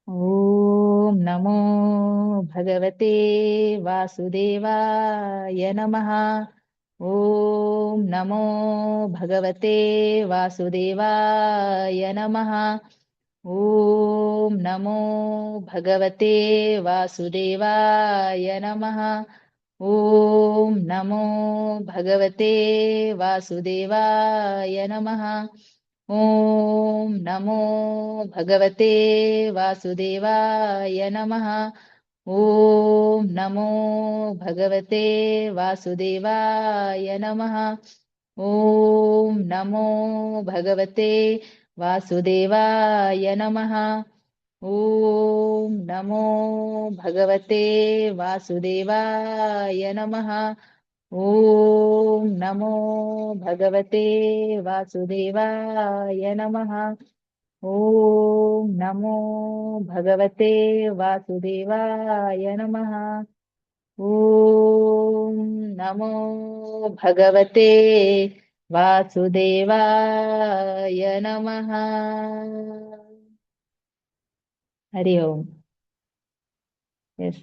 ಓಂ ನಮೋ ಭಗವತೆ ವಾಸುದೇವಾಯ ನಮಃ. ಓಂ ನಮೋ ಭಗವತೆ ವಾಸುದೇವಾಯ ನಮಃ. ಓಂ ನಮೋ ಭಗವತೆ ವಾಸುದೇವಾಯ ನಮಃ. ಓಂ ನಮೋ ಭಗವತೆ ವಾಸುದೇವಾಯ ನಮಃ. ಓಂ ನಮೋ ಭಗವತೆ ವಾಸುದೇವಾಯ ನಮಃ. ಓಂ ನಮೋ ಭಗವತೆ ವಾಸುದೇವಾಯ ನಮಃ. ಓಂ ನಮೋ ಭಗವತೆ ವಾಸುದೇವಾಯ ನಮಃ. ಓಂ ನಮೋ ಭಗವತೆ ವಾಸುದೇವಾಯ ನಮಃ. ಓಂ ನಮೋ ಭಗವತೆ ವಾಸುದೇವಾಯ ನಮಃ. ಓಂ ನಮೋ ಭಗವತೆ ವಾಸುದೇವಾಯ ನಮಃ. ಓಂ ನಮೋ ಭಗವತೆ ವಾಸುದೇವಾಯ ನಮಃ. ಹರಿ ಓಂ. ಎಸ್,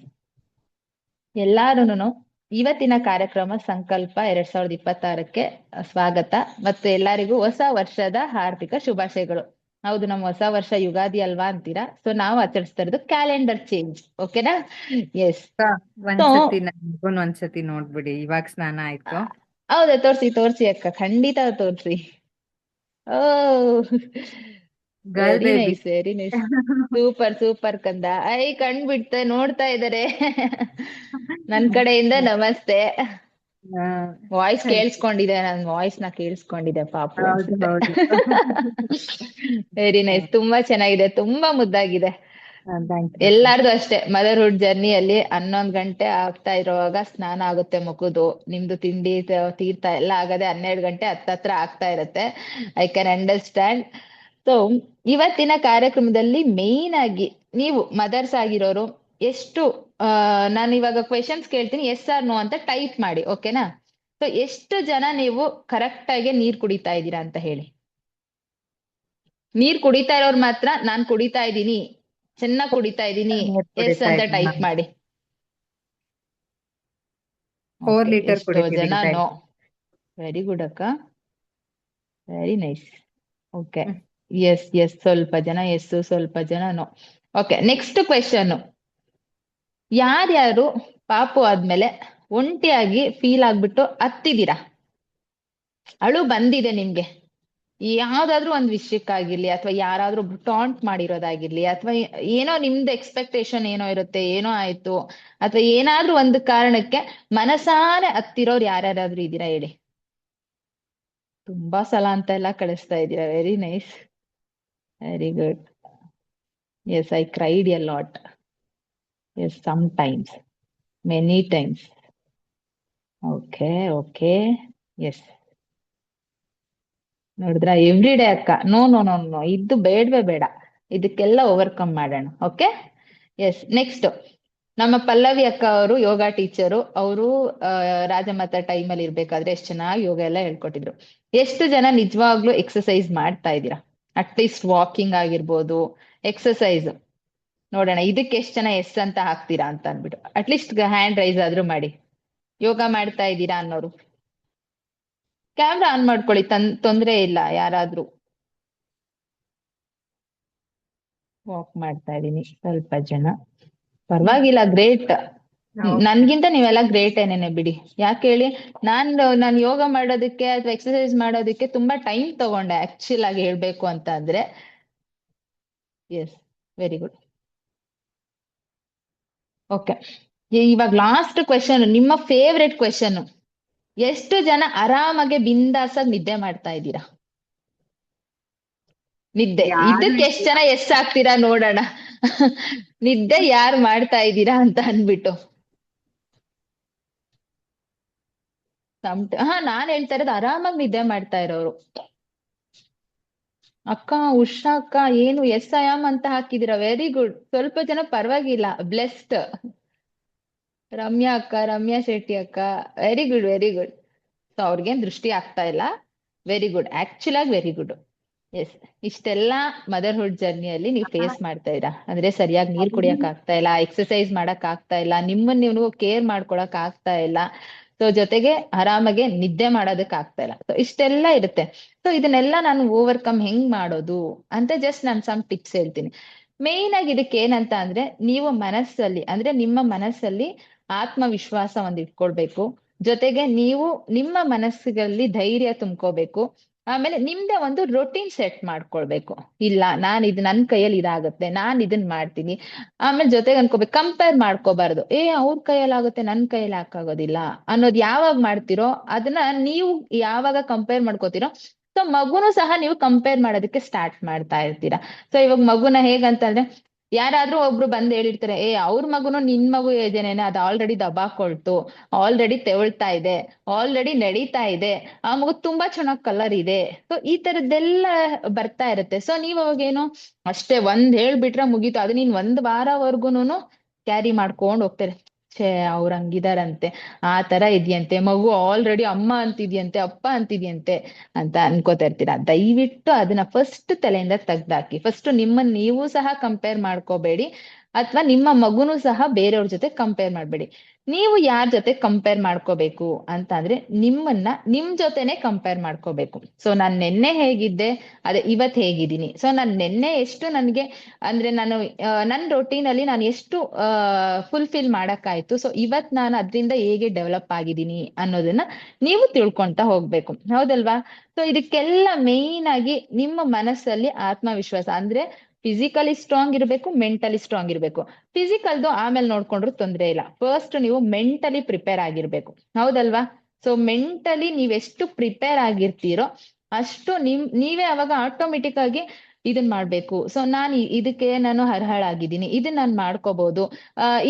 ಎಲ್ಲಾರುನು ಇವತ್ತಿನ ಕಾರ್ಯಕ್ರಮ ಸಂಕಲ್ಪ 2026ಕ್ಕೆ ಸ್ವಾಗತ ಮತ್ತು ಎಲ್ಲರಿಗೂ ಹೊಸ ವರ್ಷದ ಹಾರ್ದಿಕ ಶುಭಾಶಯಗಳು. ಹೌದು, ನಮ್ಮ ಹೊಸ ವರ್ಷ ಯುಗಾದಿ ಅಲ್ವಾ ಅಂತೀರಾ? ಸೊ ನಾವು ಆಚರಿಸ್ತಾ ಇರೋದು ಕ್ಯಾಲೆಂಡರ್ ಚೇಂಜ್, ಓಕೆನಾ? ಎಸ್. ಒಂದ್ಸತಿ ನೋಡ್ಬಿಡಿ, ಇವಾಗ ಸ್ನಾನ ಆಯ್ತು. ಹೌದಾ? ತೋರ್ಸಿ ಅಕ್ಕ, ಖಂಡಿತ ತೋರ್ಸಿ. Oh, very nice, very nice, super ಕಂದ. ಕಣ್ ಬಿಡ್ತೆ ನೋಡ್ತಾ ಇದಾರೆ. ನನ್ ಕಡೆಯಿಂದ ನಮಸ್ತೆ. ವಾಯ್ಸ್ ಕೇಳಿಸ್ಕೊಂಡಿದೆ, ನನ್ ವಾಯ್ಸ್ ನ ಕೇಳಿಸ್ಕೊಂಡಿದೆ ಪಾಪು. ವೆರಿ ನೈಸ್, ತುಂಬಾ ಚೆನ್ನಾಗಿದೆ, ತುಂಬಾ ಮುದ್ದಾಗಿದೆ. ಎಲ್ಲಾರ್ದು ಅಷ್ಟೇ, ಮದರ್ಹುಡ್ ಜರ್ನಿಯಲ್ಲಿ 11 ಗಂಟೆ ಆಗ್ತಾ ಇರುವಾಗ ಸ್ನಾನ ಆಗುತ್ತೆ ಮಗುದು. ನಿಮ್ದು ತಿಂಡಿ ತೀರ್ಥ ಎಲ್ಲ ಆಗದೆ 12 ಗಂಟೆ ಹತ್ತತ್ರ ಆಗ್ತಾ ಇರತ್ತೆ. I can understand. ಸೊ ಇವತ್ತಿನ ಕಾರ್ಯಕ್ರಮದಲ್ಲಿ ಮೇನ್ ಆಗಿ ನೀವು ಮದರ್ಸ್ ಆಗಿರೋರು ಎಷ್ಟು, ನಾನು ಇವಾಗ ಕ್ವೆಶನ್ಸ್ ಕೇಳ್ತೀನಿ, ಎಸ್ ಆರ್ ನೋ ಅಂತ ಟೈಪ್ ಮಾಡಿ, ಓಕೆನಾ? ಸೊ ಎಷ್ಟು ಜನ ನೀವು ಕರೆಕ್ಟ್ ಆಗಿ ನೀರ್ ಕುಡಿತಾ ಇದ್ದೀರಾ ಅಂತ ಹೇಳಿ. ನೀರ್ ಕುಡಿತಾ ಇರೋರು ಮಾತ್ರ ನಾನ್ ಕುಡಿತಾ ಇದ್ದೀನಿ, ಚೆನ್ನಾಗ್ ಕುಡಿತಾ ಇದ್ದೀನಿ, ಎಸ್ ಅಂತ ಟೈಪ್ ಮಾಡಿ. 4 ಲೀಟರ್ ಎಷ್ಟೋ ಜನ ನೋ. ವೆರಿ ಗುಡ್ ಅಕ್ಕ, ವೆರಿ ನೈಸ್. ಓಕೆ, ಎಸ್, ಸ್ವಲ್ಪ ಜನ ಎಸ್, ಸ್ವಲ್ಪ ಜನ ನೋ. Okay, next question. ಯಾರ್ಯಾರು ಪಾಪು ಆದ್ಮೇಲೆ ಒಂಟಿಯಾಗಿ ಫೀಲ್ ಆಗ್ಬಿಟ್ಟು ಹತ್ತಿದ್ದೀರಾ? ಅಳು ಬಂದಿದೆ ನಿಮ್ಗೆ, ಯಾವ್ದಾದ್ರು ಒಂದ್ ವಿಷಯಕ್ಕಾಗಿರ್ಲಿ ಅಥವಾ ಯಾರಾದ್ರೂ ಟಾಂಟ್ ಮಾಡಿರೋದಾಗಿರ್ಲಿ ಅಥವಾ ಏನೋ ನಿಮ್ದು ಎಕ್ಸ್ಪೆಕ್ಟೇಷನ್ ಏನೋ ಇರುತ್ತೆ, ಏನೋ ಆಯ್ತು ಅಥವಾ ಏನಾದ್ರೂ ಒಂದು ಕಾರಣಕ್ಕೆ ಮನಸಾರೆ ಹತ್ತಿರೋರು ಯಾರ್ಯಾರಾದ್ರೂ ಇದೀರಾ ಹೇಳಿ. ತುಂಬಾ ಸಲ ಅಂತ ಎಲ್ಲ ಕಳಿಸ್ತಾ ಇದ್ದೀರಾ. Very nice, very good. Yes, I cried a lot. Yes, sometimes, many times. Okay okay, yes. ನೋಡಿದ್ರ, ಎವ್ರಿ ಡೇ ಅಕ್ಕ. ನೋ ನೋ ನೋ ನೋ, ಇದು ಬೇಡವೇ ಬೇಡ. ಇದಕ್ಕೆಲ್ಲ ಓವರ್ಕಮ್ ಮಾಡೋಣ. Okay, yes. ನೆಕ್ಸ್ಟ್, ನಮ್ಮ ಪಲ್ಲವಿ ಅಕ್ಕ ಅವರು ಯೋಗ ಟೀಚರು. ಅವರು ರಾಜಮಾತಾ ಟೈಮಲ್ಲಿ ಇರ್ಬೇಕಾದ್ರೆ ಎಷ್ಟು ಚೆನ್ನಾಗಿ ಯೋಗ ಎಲ್ಲ ಹೇಳ್ಕೊಟ್ಟಿದ್ರು. ಎಷ್ಟು ಜನ ನಿಜವಾಗ್ಲೂ ಎಕ್ಸಸೈಸ್ ಮಾಡ್ತಾ ಇದ್ದೀರಾ? ಅಟ್ಲೀಸ್ಟ್ ವಾಕಿಂಗ್ ಆಗಿರ್ಬೋದು, ಎಕ್ಸಸೈಸ್. ನೋಡೋಣ ಇದಕ್ಕೆ ಎಷ್ಟು ಜನ ಎಸ್ ಅಂತ ಹಾಕ್ತೀರಾ ಅಂತ ಅಂದ್ಬಿಟ್ಟು ಅಟ್ಲೀಸ್ಟ್ ಹ್ಯಾಂಡ್ ರೈಸ್ ಆದ್ರೂ ಮಾಡಿ. ಯೋಗ ಮಾಡ್ತಾ ಇದ್ದೀರಾ ಅನ್ನೋರು ಕ್ಯಾಮ್ರಾ ಆನ್ ಮಾಡ್ಕೊಳ್ಳಿ, ತೊಂದ್ರೆ ಇಲ್ಲ. ಯಾರಾದ್ರೂ ವಾಕ್ ಮಾಡ್ತಾ ಇದೀನಿ ಸ್ವಲ್ಪ ಜನ, ಪರವಾಗಿಲ್ಲ, ಗ್ರೇಟ್. ನನ್ಗಿಂತ ನೀವೆಲ್ಲ ಗ್ರೇಟ್ ಏನೇನೆ ಬಿಡಿ. ಯಾಕೆ ಹೇಳಿ, ನಾನು ಯೋಗ ಮಾಡೋದಕ್ಕೆ ಅಥವಾ ಎಕ್ಸರ್ಸೈಸ್ ಮಾಡೋದಕ್ಕೆ ತುಂಬಾ ಟೈಮ್ ತಗೊಂಡೆ ಆಕ್ಚುಲ್ ಆಗಿ ಹೇಳ್ಬೇಕು ಅಂತ ಅಂದ್ರೆ. Yes, very good. ಓಕೆ, ಇವಾಗ ಲಾಸ್ಟ್ ಕ್ವೆಶನ್, ನಿಮ್ಮ ಫೇವ್ರೆಟ್ ಕ್ವೆಶನ್. ಎಷ್ಟು ಜನ ಆರಾಮಾಗಿ ಬಿಂದಾಸಾಗಿ ನಿದ್ದೆ ಮಾಡ್ತಾ ಇದ್ದೀರಾ? ನಿದ್ದೆ ಯಾರು ಇದಕ್ಕೆ ಎಷ್ಟು ಜನ ಎಸ್ ಆಗ್ತೀರಾ ನೋಡೋಣ. ನಿದ್ದೆ ಯಾರು ಮಾಡ್ತಾ ಇದ್ದೀರಾ ಅಂತ ಅನ್ಬಿಟ್ಟು. ನಾನ್ ಹೇಳ್ತಾ ಇರೋದು ಆರಾಮಾಗಿ ನಿದ್ದೆ ಮಾಡ್ತಾ ಇರೋರು. ಅಕ್ಕ, ಉಷಾ ಅಕ್ಕ, ಏನು ಎಸ್ ಐ ಆಮ್ ಅಂತ ಹಾಕಿದೀರಾ? Very good. ಸ್ವಲ್ಪ ಜನ ಪರವಾಗಿಲ್ಲ, ಬ್ಲೆಸ್ಡ್. ರಮ್ಯಾ ಅಕ್ಕ, ರಮ್ಯಾ ಶೆಟ್ಟಿ ಅಕ್ಕ, very good, very good. So ಅವ್ರಿಗೇನ್ ದೃಷ್ಟಿ ಆಗ್ತಾ ಇಲ್ಲ. ವೆರಿ ಗುಡ್, ಆಕ್ಚುಲ್ ಆಗಿ ವೆರಿ ಗುಡ್. ಎಸ್, ಇಷ್ಟೆಲ್ಲ ಮದರ್ಹುಡ್ ಜರ್ನಿಯಲ್ಲಿ ನೀವು ಫೇಸ್ ಮಾಡ್ತಾ ಇದ್ದೀರಾ. ಅಂದ್ರೆ ಸರಿಯಾಗಿ ನೀರ್ ಕುಡಿಯಕ್ ಆಗ್ತಾ ಇಲ್ಲ, ಎಕ್ಸರ್ಸೈಸ್ ಮಾಡಕ್ ಆಗ್ತಾ ಇಲ್ಲ, ನಿಮ್ಮನ್ನ ನೀವು ಕೇರ್ ಮಾಡ್ಕೊಳಕ್ ಆಗ್ತಾ ಇಲ್ಲ. ಸೊ ಜೊತೆಗೆ ಆರಾಮಾಗೆ ನಿದ್ದೆ ಮಾಡೋದಕ್ ಆಗ್ತಾ ಇಲ್ಲ. ಸೊ ಇಷ್ಟೆಲ್ಲ ಇರುತ್ತೆ. ಸೊ ಇದನ್ನೆಲ್ಲ ನಾನು ಓವರ್ಕಮ್ ಹೆಂಗ್ ಮಾಡೋದು ಅಂತ ಜಸ್ಟ್ ನಾನು ಸಮ್ ಟಿಪ್ಸ್ ಹೇಳ್ತೀನಿ. ಮೇನ್ ಆಗಿ ಇದಕ್ಕೆ ಏನಂತ ಅಂದ್ರೆ, ನೀವು ಮನಸ್ಸಲ್ಲಿ ಅಂದ್ರೆ ನಿಮ್ಮ ಮನಸ್ಸಲ್ಲಿ ಆತ್ಮವಿಶ್ವಾಸ ಒಂದ್ ಇಟ್ಕೊಳ್ಬೇಕು. ಜೊತೆಗೆ ನೀವು ನಿಮ್ಮ ಮನಸ್ಸಿನಲ್ಲಿ ಧೈರ್ಯ ತುಂಬ್ಕೋಬೇಕು. ಆಮೇಲೆ ನಿಮ್ದೆ ಒಂದು ರೊಟೀನ್ ಸೆಟ್ ಮಾಡ್ಕೊಳ್ಬೇಕು. ಇಲ್ಲ, ಇದು ನನ್ ಕೈಯಲ್ಲಿ ಇದಾಗುತ್ತೆ, ನಾನ್ ಇದನ್ ಮಾಡ್ತೀನಿ. ಆಮೇಲೆ ಜೊತೆಗೆ ಅನ್ಕೋಬೇಕು, ಕಂಪೇರ್ ಮಾಡ್ಕೋಬಾರ್ದು. ಅವ್ರ ಕೈಯಲ್ಲಿ ಆಗುತ್ತೆ, ನನ್ ಕೈಯಲ್ಲಿ ಹಾಕಾಗೋದಿಲ್ಲ ಅನ್ನೋದು ಯಾವಾಗ ಮಾಡ್ತಿರೋ, ಅದನ್ನ ನೀವು ಯಾವಾಗ ಕಂಪೇರ್ ಮಾಡ್ಕೋತಿರೋ, ಸೊ ಮಗುನು ಸಹ ನೀವು ಕಂಪೇರ್ ಮಾಡೋದಕ್ಕೆ ಸ್ಟಾರ್ಟ್ ಮಾಡ್ತಾ ಇರ್ತೀರಾ. ಸೊ ಇವಾಗ ಮಗುನ ಹೇಗಂತಂದ್ರೆ, ಯಾರಾದ್ರೂ ಒಬ್ರು ಬಂದ್ ಹೇಳಿರ್ತಾರೆ, ಅವ್ರ ಮಗುನು ನಿನ್ ಮಗು ಏಜನೇನೆ, ಅದು ಆಲ್ರೆಡಿ ದಬಾಕೊಳ್ತು, ಆಲ್ರೆಡಿ ತೆವಳ್ತಾ ಇದೆ, ಆಲ್ರೆಡಿ ನಡೀತಾ ಇದೆ, ಆ ಮಗು ತುಂಬಾ ಚೆನ್ನಾಗ್ ಕಲರ್ ಇದೆ. ಸೊ ಈ ತರದ್ದೆಲ್ಲ ಬರ್ತಾ ಇರುತ್ತೆ. ಸೊ ನೀವ್ ಅವಾಗೇನು ಅಷ್ಟೇ ಒಂದ್ ಹೇಳ್ಬಿಟ್ರೆ ಮುಗೀತು, ಅದು ನೀನ್ ಒಂದ್ ವಾರವರ್ಗುನು ಕ್ಯಾರಿ ಮಾಡ್ಕೊಂಡ್ ಹೋಗ್ತಾರೆ. ಛೇ, ಅವ್ರ ಹಂಗಿದಾರಂತೆ, ಆ ತರ ಇದೆಯಂತೆ, ಮಗು ಆಲ್ರೆಡಿ ಅಮ್ಮ ಅಂತಿದ್ಯಂತೆ, ಅಪ್ಪ ಅಂತಿದ್ಯಂತೆ ಅಂತ ಅನ್ಕೋತಾ ಇರ್ತೀರಾ. ದಯವಿಟ್ಟು ಅದನ್ನ ಫಸ್ಟ್ ತಲೆಯಿಂದ ತೆಗ್ದಾಕಿ. ಫಸ್ಟ್ ನಿಮ್ಮನ್ನ ನೀವು ಸಹ ಕಂಪೇರ್ ಮಾಡ್ಕೋಬೇಡಿ, ಅಥವಾ ನಿಮ್ಮ ಮಗುನು ಸಹ ಬೇರೆಯವ್ರ ಜೊತೆ ಕಂಪೇರ್ ಮಾಡ್ಬೇಡಿ. ನೀವು ಯಾರ ಜೊತೆ ಕಂಪೇರ್ ಮಾಡ್ಕೋಬೇಕು ಅಂತ ಅಂದ್ರೆ, ನಿಮ್ಮನ್ನ ನಿಮ್ ಜೊತೆನೆ ಕಂಪೇರ್ ಮಾಡ್ಕೋಬೇಕು. ಸೊ ನಾನ್ ನೆನ್ನೆ ಹೇಗಿದ್ದೆ, ಅದೇ ಇವತ್ ಹೇಗಿದ್ದೀನಿ. ಸೊ ನಾನ್ ನೆನ್ನೆ ಎಷ್ಟು ನನ್ಗೆ ಅಂದ್ರೆ ನಾನು ನನ್ನ ರೊಟೀನ್ ಅಲ್ಲಿ ನಾನು ಎಷ್ಟು ಫುಲ್ಫಿಲ್ ಮಾಡಕ್ಕಾಯ್ತು, ಸೊ ಇವತ್ ನಾನು ಅದ್ರಿಂದ ಹೇಗೆ ಡೆವಲಪ್ ಆಗಿದ್ದೀನಿ ಅನ್ನೋದನ್ನ ನೀವು ತಿಳ್ಕೊಂತ ಹೋಗ್ಬೇಕು. ಹೌದಲ್ವಾ? ಸೊ ಇದಕ್ಕೆಲ್ಲ ಮೇನ್ ಆಗಿ ನಿಮ್ಮ ಮನಸ್ಸಲ್ಲಿ ಆತ್ಮವಿಶ್ವಾಸ ಅಂದ್ರೆ ಫಿಸಿಕಲಿ ಸ್ಟ್ರಾಂಗ್ ಇರಬೇಕು, ಮೆಂಟಲಿ ಸ್ಟ್ರಾಂಗ್ ಇರಬೇಕು. ಫಿಸಿಕಲ್ದು ಆಮೇಲೆ ನೋಡ್ಕೊಂಡ್ರು ತೊಂದ್ರೆ ಇಲ್ಲ. ಫಸ್ಟ್ ನೀವು ಮೆಂಟಲಿ ಪ್ರಿಪೇರ್ ಆಗಿರ್ಬೇಕು. ಹೌದಲ್ವಾ? ಸೊ ಮೆಂಟಲಿ ನೀವೆಷ್ಟು ಪ್ರಿಪೇರ್ ಆಗಿರ್ತೀರೋ ಅಷ್ಟು ನೀವೇ ಅವಾಗ ಆಟೋಮೆಟಿಕ್ ಆಗಿ ಇದನ್ ಮಾಡ್ಬೇಕು. ಸೊ ಇದಕ್ಕೆ ನಾನು ಅರ್ಹಳಾಗಿದ್ದೀನಿ, ಇದನ್ನ ನಾನು ಮಾಡ್ಕೋಬಹುದು,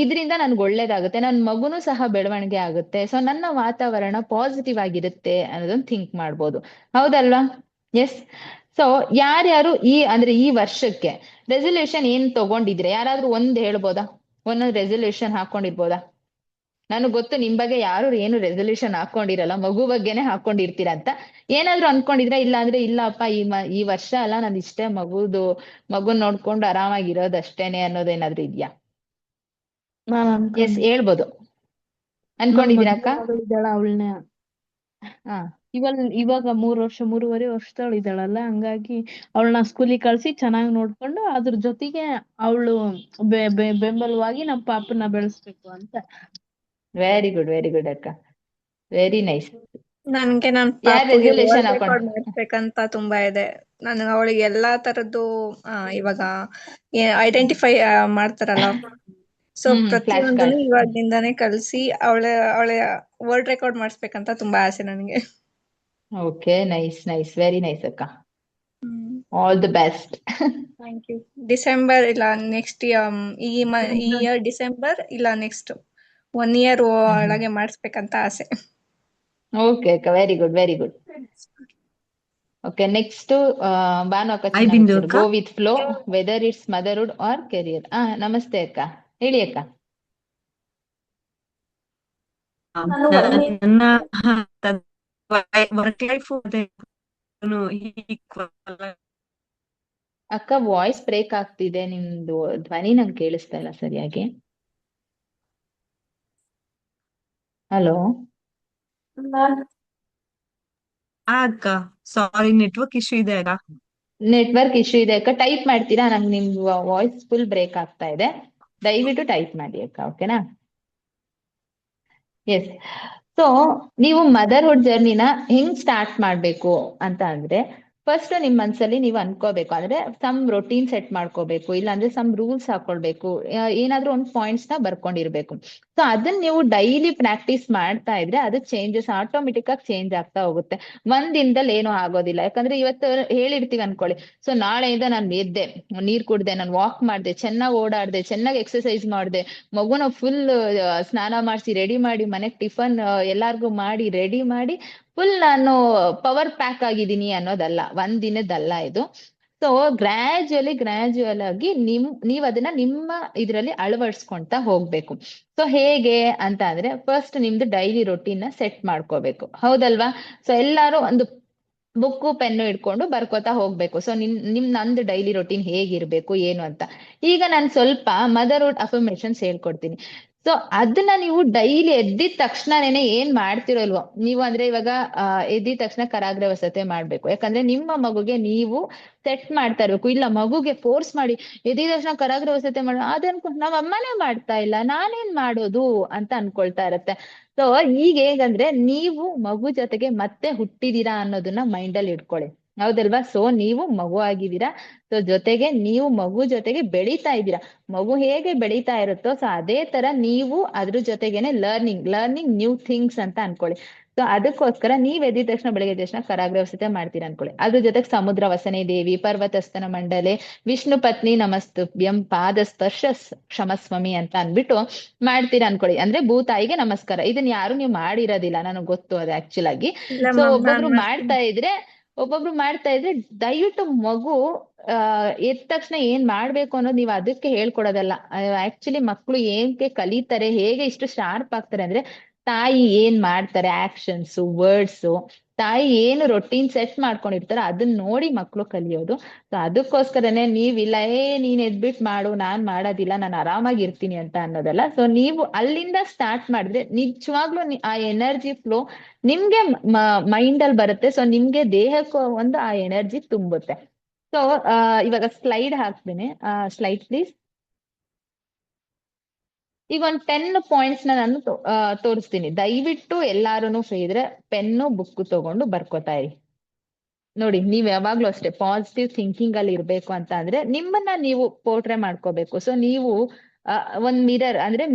ಇದರಿಂದ ನನ್ಗೆ ಒಳ್ಳೇದಾಗುತ್ತೆ, ನನ್ನ ಮಗುನೂ ಸಹ ಬೆಳವಣಿಗೆ ಆಗುತ್ತೆ, ಸೊ ನನ್ನ ವಾತಾವರಣ ಪಾಸಿಟಿವ್ ಆಗಿರುತ್ತೆ ಅನ್ನೋದನ್ನ ಥಿಂಕ್ ಮಾಡ್ಬೋದು. ಹೌದಲ್ವಾ? ಎಸ್. ಸೊ ಯಾರ್ಯಾರು ಈ ವರ್ಷಕ್ಕೆ ರೆಸಲ್ಯೂಷನ್ ಏನ್ ತಗೊಂಡಿದ್ರೆ ಯಾರಾದ್ರೂ ಒಂದ್ ಹೇಳ್ಬೋದಾ? ಒಂದೊಂದು ರೆಸಲ್ಯೂಷನ್ ಹಾಕೊಂಡಿರ್ಬೋದಾ? ನನಗ್ ಗೊತ್ತು ನಿಮ್ ಬಗ್ಗೆ ಯಾರು ಏನು ರೆಸಲ್ಯೂಷನ್ ಹಾಕೊಂಡಿರಲ್ಲ, ಮಗು ಬಗ್ಗೆನೆ ಹಾಕೊಂಡಿರ್ತೀರ ಅಂತ. ಏನಾದ್ರು ಅನ್ಕೊಂಡಿದ್ರೆ, ಇಲ್ಲ ಅಂದ್ರೆ ಇಲ್ಲಪ್ಪ, ಈ ವರ್ಷ ಅಲ್ಲ, ನಾನು ಇಷ್ಟೇ ಮಗುನ್ ನೋಡ್ಕೊಂಡು ಆರಾಮಾಗಿರೋದಷ್ಟೇನೆ ಅನ್ನೋದೇನಾದ್ರು ಇದ್ಯಾ? ನಾನು ಎಸ್, ಅನ್ಕೊಂಡೆ ಹೇಳ್ಬೋದು. ನಮ್ ಅನ್ಕೊಂಡಿದ್ದೀರಾ ಮದ್ವೆ ಅಕ್ಕ? ಮಗಳಿದ್ದಾಳ ಅವಳನ್ನ ಹಾ, ಇವಾಗ 3 ವರ್ಷ 3.5 ವರ್ಷದವಳು ಇದ್ದಾಳಲ್ಲ, ಹಂಗಾಗಿ ಅವಳನ್ನ ಸ್ಕೂಲಿಗೆ ಕಳ್ಸಿ ಚೆನ್ನಾಗಿ ನೋಡ್ಕೊಂಡು ಅದ್ರ ಜೊತೆಗೆ ಅವಳು ಬೆಂಬಲವಾಗಿ ನಮ್ಮ ಪಾಪನ್ನ ಬೆಳೆಸ್ಬೇಕು ಅಂತ. ವೆರಿ ಗುಡ್, ವೆರಿ ಗುಡ್ ಅಕ್ಕ, ವೆರಿ ನೈಸ್. ನನ್ಗೆ ನನ್ ಯಾರ್ ಪಾಪುಗೆ ರೆಸಲ್ಯೂಷನ್ ವರ್ಲ್ಡ್ ಹಾಕೊಂಡ್ ರೆಕಾರ್ಡ್ ಮಾಡಿಸ್ಬೇಕಂತ ತುಂಬಾ ಇದೆ. ನಾನು ಅವಳಿಗೆ ಎಲ್ಲಾ ತರದ್ದು ಇವಾಗ ಐಡೆಂಟಿಫೈ ಮಾಡ್ತಾರಲ್ಲ, ಸೊ ಫ್ಲಾಶ್ ಪ್ರತಿಯೊಂದನ್ನು ಕಾರ್ಡ್. ಇವಾಗಿಂದಾನೇ ಕಲಿಸಿ ಅವಳ ವರ್ಲ್ಡ್ ರೆಕಾರ್ಡ್ ಮಾಡಿಸ್ಬೇಕಂತ ತುಂಬಾ ಆಸೆ ನನಗೆ. Okay, nice nice, very nice ಅಕ್ಕ. All the best. Thank you. December ಇಲ್ಲ ನೆಕ್ಸ್ಟ್ ಈ ಇಯರ್ ಡಿಸೆಂಬರ್ ಇಲ್ಲ ನೆಕ್ಸ್ಟ್ 1 year ಒಳಗೆ ಮಾಡಿಸ್ಬೇಕಂತ ಆಸೆ. ಓಕೆ ಅಕ್ಕ, very good very good. Okay, next Bhanu ಅಕ್ಕ ಹಾಯ್ ಬಿಂದು ಚೆನ್ನಾಗಿ ಅಕ್ಕ. Go with flow, whether it's motherhood or career. ನಮಸ್ತೆ ಅಕ್ಕ, ಹೇಳಿ ಅಕ್ಕ. ನನ್ನ ವರ್ಕ್ ಲೈಫ್ ಅಕ್ಕ ವಾಯ್ಸ್ ಬ್ರೇಕ್ ಆಗ್ತಿದೆ, ನಿಮ್ದು ಧ್ವನಿ ನಂಗೆ ಕೇಳಿಸ್ತಾ ಇಲ್ಲ ಸರಿಯಾಗಿ. ಹಲೋ ಅಕ್ಕ, ಸಾರಿ ನೆಟ್ವರ್ಕ್ ಇಶ್ಯೂ ಇದೆ ಅಕ್ಕ. ನೆಟ್ವರ್ಕ್ ಇಶ್ಯೂ ಇದೆ ಅಕ್ಕ, ಟೈಪ್ ಮಾಡ್ತೀರಾ? ನಂಗೆ ನಿಮ್ ವಾಯ್ಸ್ ಫುಲ್ ಬ್ರೇಕ್ ಆಗ್ತಾ ಇದೆ, ದಯವಿಟ್ಟು ಟೈಪ್ ಮಾಡಿ ಅಕ್ಕ, ಓಕೆನಾ? ಎಸ್. ಸೊ ನೀವು ಮದರ್ಹುಡ್ ಜರ್ನಿನ ಹೆಂಗ್ ಸ್ಟಾರ್ಟ್ ಮಾಡ್ಬೇಕು ಅಂತ ಅಂದ್ರೆ, ಫಸ್ಟ್ ನಿಮ್ ಮನ್ಸಲ್ಲಿ ನೀವು ಅನ್ಕೋಬೇಕು, ಅಂದ್ರೆ ಸಮ್ ರೊಟೀನ್ ಸೆಟ್ ಮಾಡ್ಕೋಬೇಕು, ಇಲ್ಲಾಂದ್ರೆ ಸಮ್ ರೂಲ್ಸ್ ಹಾಕೊಳ್ಬೇಕು, ಏನಾದ್ರೂ ಒಂದು ಪಾಯಿಂಟ್ಸ್ ನ ಬರ್ಕೊಂಡಿರ್ಬೇಕು. ಸೊ ಅದನ್ನ ನೀವು ಡೈಲಿ ಪ್ರಾಕ್ಟೀಸ್ ಮಾಡ್ತಾ ಇದ್ರೆ ಅದು ಚೇಂಜಸ್ ಆಟೋಮೆಟಿಕ್ ಆಗಿ ಚೇಂಜ್ ಆಗ್ತಾ ಹೋಗುತ್ತೆ. ಒಂದ್ ದಿನದಲ್ಲಿ ಏನು ಆಗೋದಿಲ್ಲ, ಯಾಕಂದ್ರೆ ಇವತ್ತು ಹೇಳಿರ್ತೀವಿ ಅನ್ಕೊಳ್ಳಿ, ಸೊ ನಾಳೆಯಿಂದ ನಾನು ಎದ್ದೆ, ನೀರ್ ಕುಡ್ದೆ, ನಾನು ವಾಕ್ ಮಾಡ್ದೆ, ಚೆನ್ನಾಗಿ ಓಡಾಡ್ದೆ, ಚೆನ್ನಾಗಿ ಎಕ್ಸರ್ಸೈಸ್ ಮಾಡ್ದೆ, ಮಗುನ ಫುಲ್ ಸ್ನಾನ ಮಾಡಿಸಿ ರೆಡಿ ಮಾಡಿ, ಮನೆಗ್ ಟಿಫನ್ ಎಲ್ಲಾರ್ಗು ಮಾಡಿ ರೆಡಿ ಮಾಡಿ ಫುಲ್ ನಾನು ಪವರ್ ಪ್ಯಾಕ್ ಆಗಿದ್ದೀನಿ ಅನ್ನೋದಲ್ಲ, ಒಂದ್ ದಿನದಲ್ಲ ಇದು. ಸೊ ಗ್ರಾಜುಯಲ್ ಆಗಿ ನೀವ್ ಅದನ್ನ ನಿಮ್ಮ ಇದ್ರಲ್ಲಿ ಅಳವಡಿಸ್ಕೊಂತಾ ಹೋಗ್ಬೇಕು. ಸೊ ಹೇಗೆ ಅಂತ ಅಂದ್ರೆ, ಫಸ್ಟ್ ನಿಮ್ದು ಡೈಲಿ ರೊಟೀನ್ ನ ಸೆಟ್ ಮಾಡ್ಕೋಬೇಕು, ಹೌದಲ್ವಾ? ಸೊ ಎಲ್ಲಾರು ಒಂದು ಬುಕ್ಕು ಪೆನ್ನು ಇಟ್ಕೊಂಡು ಬರ್ಕೋತಾ ಹೋಗ್ಬೇಕು. ಸೊ ನಂದು ಡೈಲಿ ರೊಟೀನ್ ಹೇಗಿರ್ಬೇಕು ಏನು ಅಂತ. ಈಗ ನಾನು ಸ್ವಲ್ಪ ಮದರ್ಹುಡ್ ಅಫರ್ಮೇಶನ್ಸ್ ಹೇಳ್ಕೊಡ್ತೀನಿ. ಸೊ ಅದನ್ನ ನೀವು ಡೈಲಿ ಎದ್ದಿದ ತಕ್ಷಣನೇ ಏನ್ ಮಾಡ್ತಿರೋಲ್ವೋ ನೀವು, ಅಂದ್ರೆ ಇವಾಗ ಎದ್ದಿದ ತಕ್ಷಣ ಕರಾಗ್ರೆ ವಸತೆ ಮಾಡ್ಬೇಕು, ಯಾಕಂದ್ರೆ ನಿಮ್ಮ ಮಗುಗೆ ನೀವು ಸೆಟ್ ಮಾಡ್ತಾ ಇರ್ಬೇಕು. ಇಲ್ಲ ಮಗುಗೆ ಫೋರ್ಸ್ ಮಾಡಿ ಎದ್ದಿದ ತಕ್ಷಣ ಕರಾಗ್ರೆ ವಸತೆ ಮಾಡ, ಅದನ್ಕೊಂಡು ನಾವ್ ಅಮ್ಮನೇ ಮಾಡ್ತಾ ಇಲ್ಲ, ನಾನೇನ್ ಮಾಡೋದು ಅಂತ ಅನ್ಕೊಳ್ತಾ ಇರತ್ತೆ. ಸೊ ಈಗ ಹೇಗಂದ್ರೆ, ನೀವು ಮಗು ಜೊತೆಗೆ ಮತ್ತೆ ಹುಟ್ಟಿದೀರಾ ಅನ್ನೋದನ್ನ ಮೈಂಡ್ ಅಲ್ಲಿ ಇಟ್ಕೊಳ್ಳಿ, ಹೌದಲ್ವಾ? ಸೊ ನೀವು ಮಗು ಆಗಿದ್ದೀರಾ, ಸೊ ಜೊತೆಗೆ ನೀವು ಮಗು ಜೊತೆಗೆ ಬೆಳೀತಾ ಇದ್ದೀರಾ. ಮಗು ಹೇಗೆ ಬೆಳೀತಾ ಇರುತ್ತೋ ಸೊ ಅದೇ ತರ ನೀವು ಅದ್ರ ಜೊತೆಗೇನೆ ಲರ್ನಿಂಗ್ ನ್ಯೂ ಥಿಂಗ್ಸ್ ಅಂತ ಅನ್ಕೊಳ್ಳಿ. ಸೊ ಅದಕ್ಕೋಸ್ಕರ ನೀವ್ ಎದ್ದಿದ ತಕ್ಷಣ, ಬೆಳಗ್ಗೆ ಎದ್ದ ತಕ್ಷಣ ಕರಾಗ್ರೆ ವಸತೆ ಮಾಡ್ತೀರಾ ಅನ್ಕೊಳ್ಳಿ. ಅದ್ರ ಜೊತೆಗೆ ಸಮುದ್ರ ವಸನೆ ದೇವಿ, ಪರ್ವತಸ್ತನ ಮಂಡಲೆ, ವಿಷ್ಣು ಪತ್ನಿ ನಮಸ್ತುಭ್ಯಂ, ಪಾದ ಸ್ಪರ್ಶ ಕ್ಷಮಸ್ವಮಿ ಅಂತ ಅನ್ಬಿಟ್ಟು ಮಾಡ್ತೀರಾ ಅನ್ಕೊಳ್ಳಿ. ಅಂದ್ರೆ ಭೂತಾಯಿಗೆ ನಮಸ್ಕಾರ. ಇದನ್ನ ಯಾರು ನೀವು ಮಾಡಿರೋದಿಲ್ಲ, ನನಗೆ ಗೊತ್ತು ಅದು ಆಕ್ಚುಲ್ ಆಗಿ. ಇಲ್ಲ ಸೊ ಮ್ಯಾಮ್, ನಾನ್ ಒಬ್ಬೊಬ್ರು ಮಾಡ್ತಾ ಇದ್ರೆ ದಯವಿಟ್ಟು ಮಗು ಎದ್ದ ತಕ್ಷಣ ಏನ್ ಮಾಡ್ಬೇಕು ಅನ್ನೋದು ನೀವು ಅದಕ್ಕೆ ಹೇಳ್ಕೊಡೋದಲ್ಲ. ಆಕ್ಚುಲಿ ಮಕ್ಳು ಏನ್ಕೆ ಕಲಿತಾರೆ, ಹೇಗೆ ಇಷ್ಟು ಶಾರ್ಪ್ ಆಗ್ತಾರೆ ಅಂದ್ರೆ, ತಾಯಿ ಏನ್ ಮಾಡ್ತಾರೆ, ಆಕ್ಷನ್ಸ್, ವರ್ಡ್ಸ್, ತಾಯಿ ಏನು ರೊಟೀನ್ ಸೆಟ್ ಮಾಡ್ಕೊಂಡಿರ್ತಾರೆ ಅದನ್ನ ನೋಡಿ ಮಕ್ಳು ಕಲಿಯೋದು. ಸೊ ಅದಕ್ಕೋಸ್ಕರನೇ ನೀವಿಲ್ಲ ನೀನ್ ಎದ್ಬಿಟ್ ಮಾಡು, ನಾನ್ ಮಾಡೋದಿಲ್ಲ, ನಾನು ಆರಾಮಾಗಿರ್ತೀನಿ ಅಂತ ಅನ್ನೋದಲ್ಲ. ಸೊ ನೀವು ಅಲ್ಲಿಂದ ಸ್ಟಾರ್ಟ್ ಮಾಡಿದ್ರೆ ನಿಜವಾಗ್ಲೂ ಆ ಎನರ್ಜಿ ಫ್ಲೋ ನಿಮ್ಗೆ ಮೈಂಡ್ ಅಲ್ಲಿ ಬರುತ್ತೆ. ಸೊ ನಿಮ್ಗೆ ದೇಹಕ್ಕೂ ಒಂದು ಆ ಎನರ್ಜಿ ತುಂಬುತ್ತೆ. ಸೊ ಇವಾಗ ಸ್ಲೈಡ್ ಹಾಕ್ತೀನಿ, ಸ್ಲೈಡ್ ಪ್ಲೀಸ್. ಈಗ ಒಂದು 10 ಪಾಯಿಂಟ್ಸ್ ನಾನು ತೋರಿಸ್ತೀನಿ, ದಯವಿಟ್ಟು ಎಲ್ಲಾರು ಫ್ರೀ ಇದ್ರೆ ಪೆನ್ನು ಬುಕ್ ತಗೊಂಡು ಬರ್ಕೋತಾ ಇರಿ. ನೋಡಿ, ನೀವ್ ಯಾವಾಗ್ಲೂ ಅಷ್ಟೇ ಪಾಸಿಟಿವ್ ಥಿಂಕಿಂಗ್ ಅಲ್ಲಿ ಇರ್ಬೇಕು ಅಂತ ಅಂದ್ರೆ ನಿಮ್ಮನ್ನ ನೀವು ಪೋರ್ಟ್ರೇ ಮಾಡ್ಕೋಬೇಕು. ಸೊ ನೀವು ಒಂದ್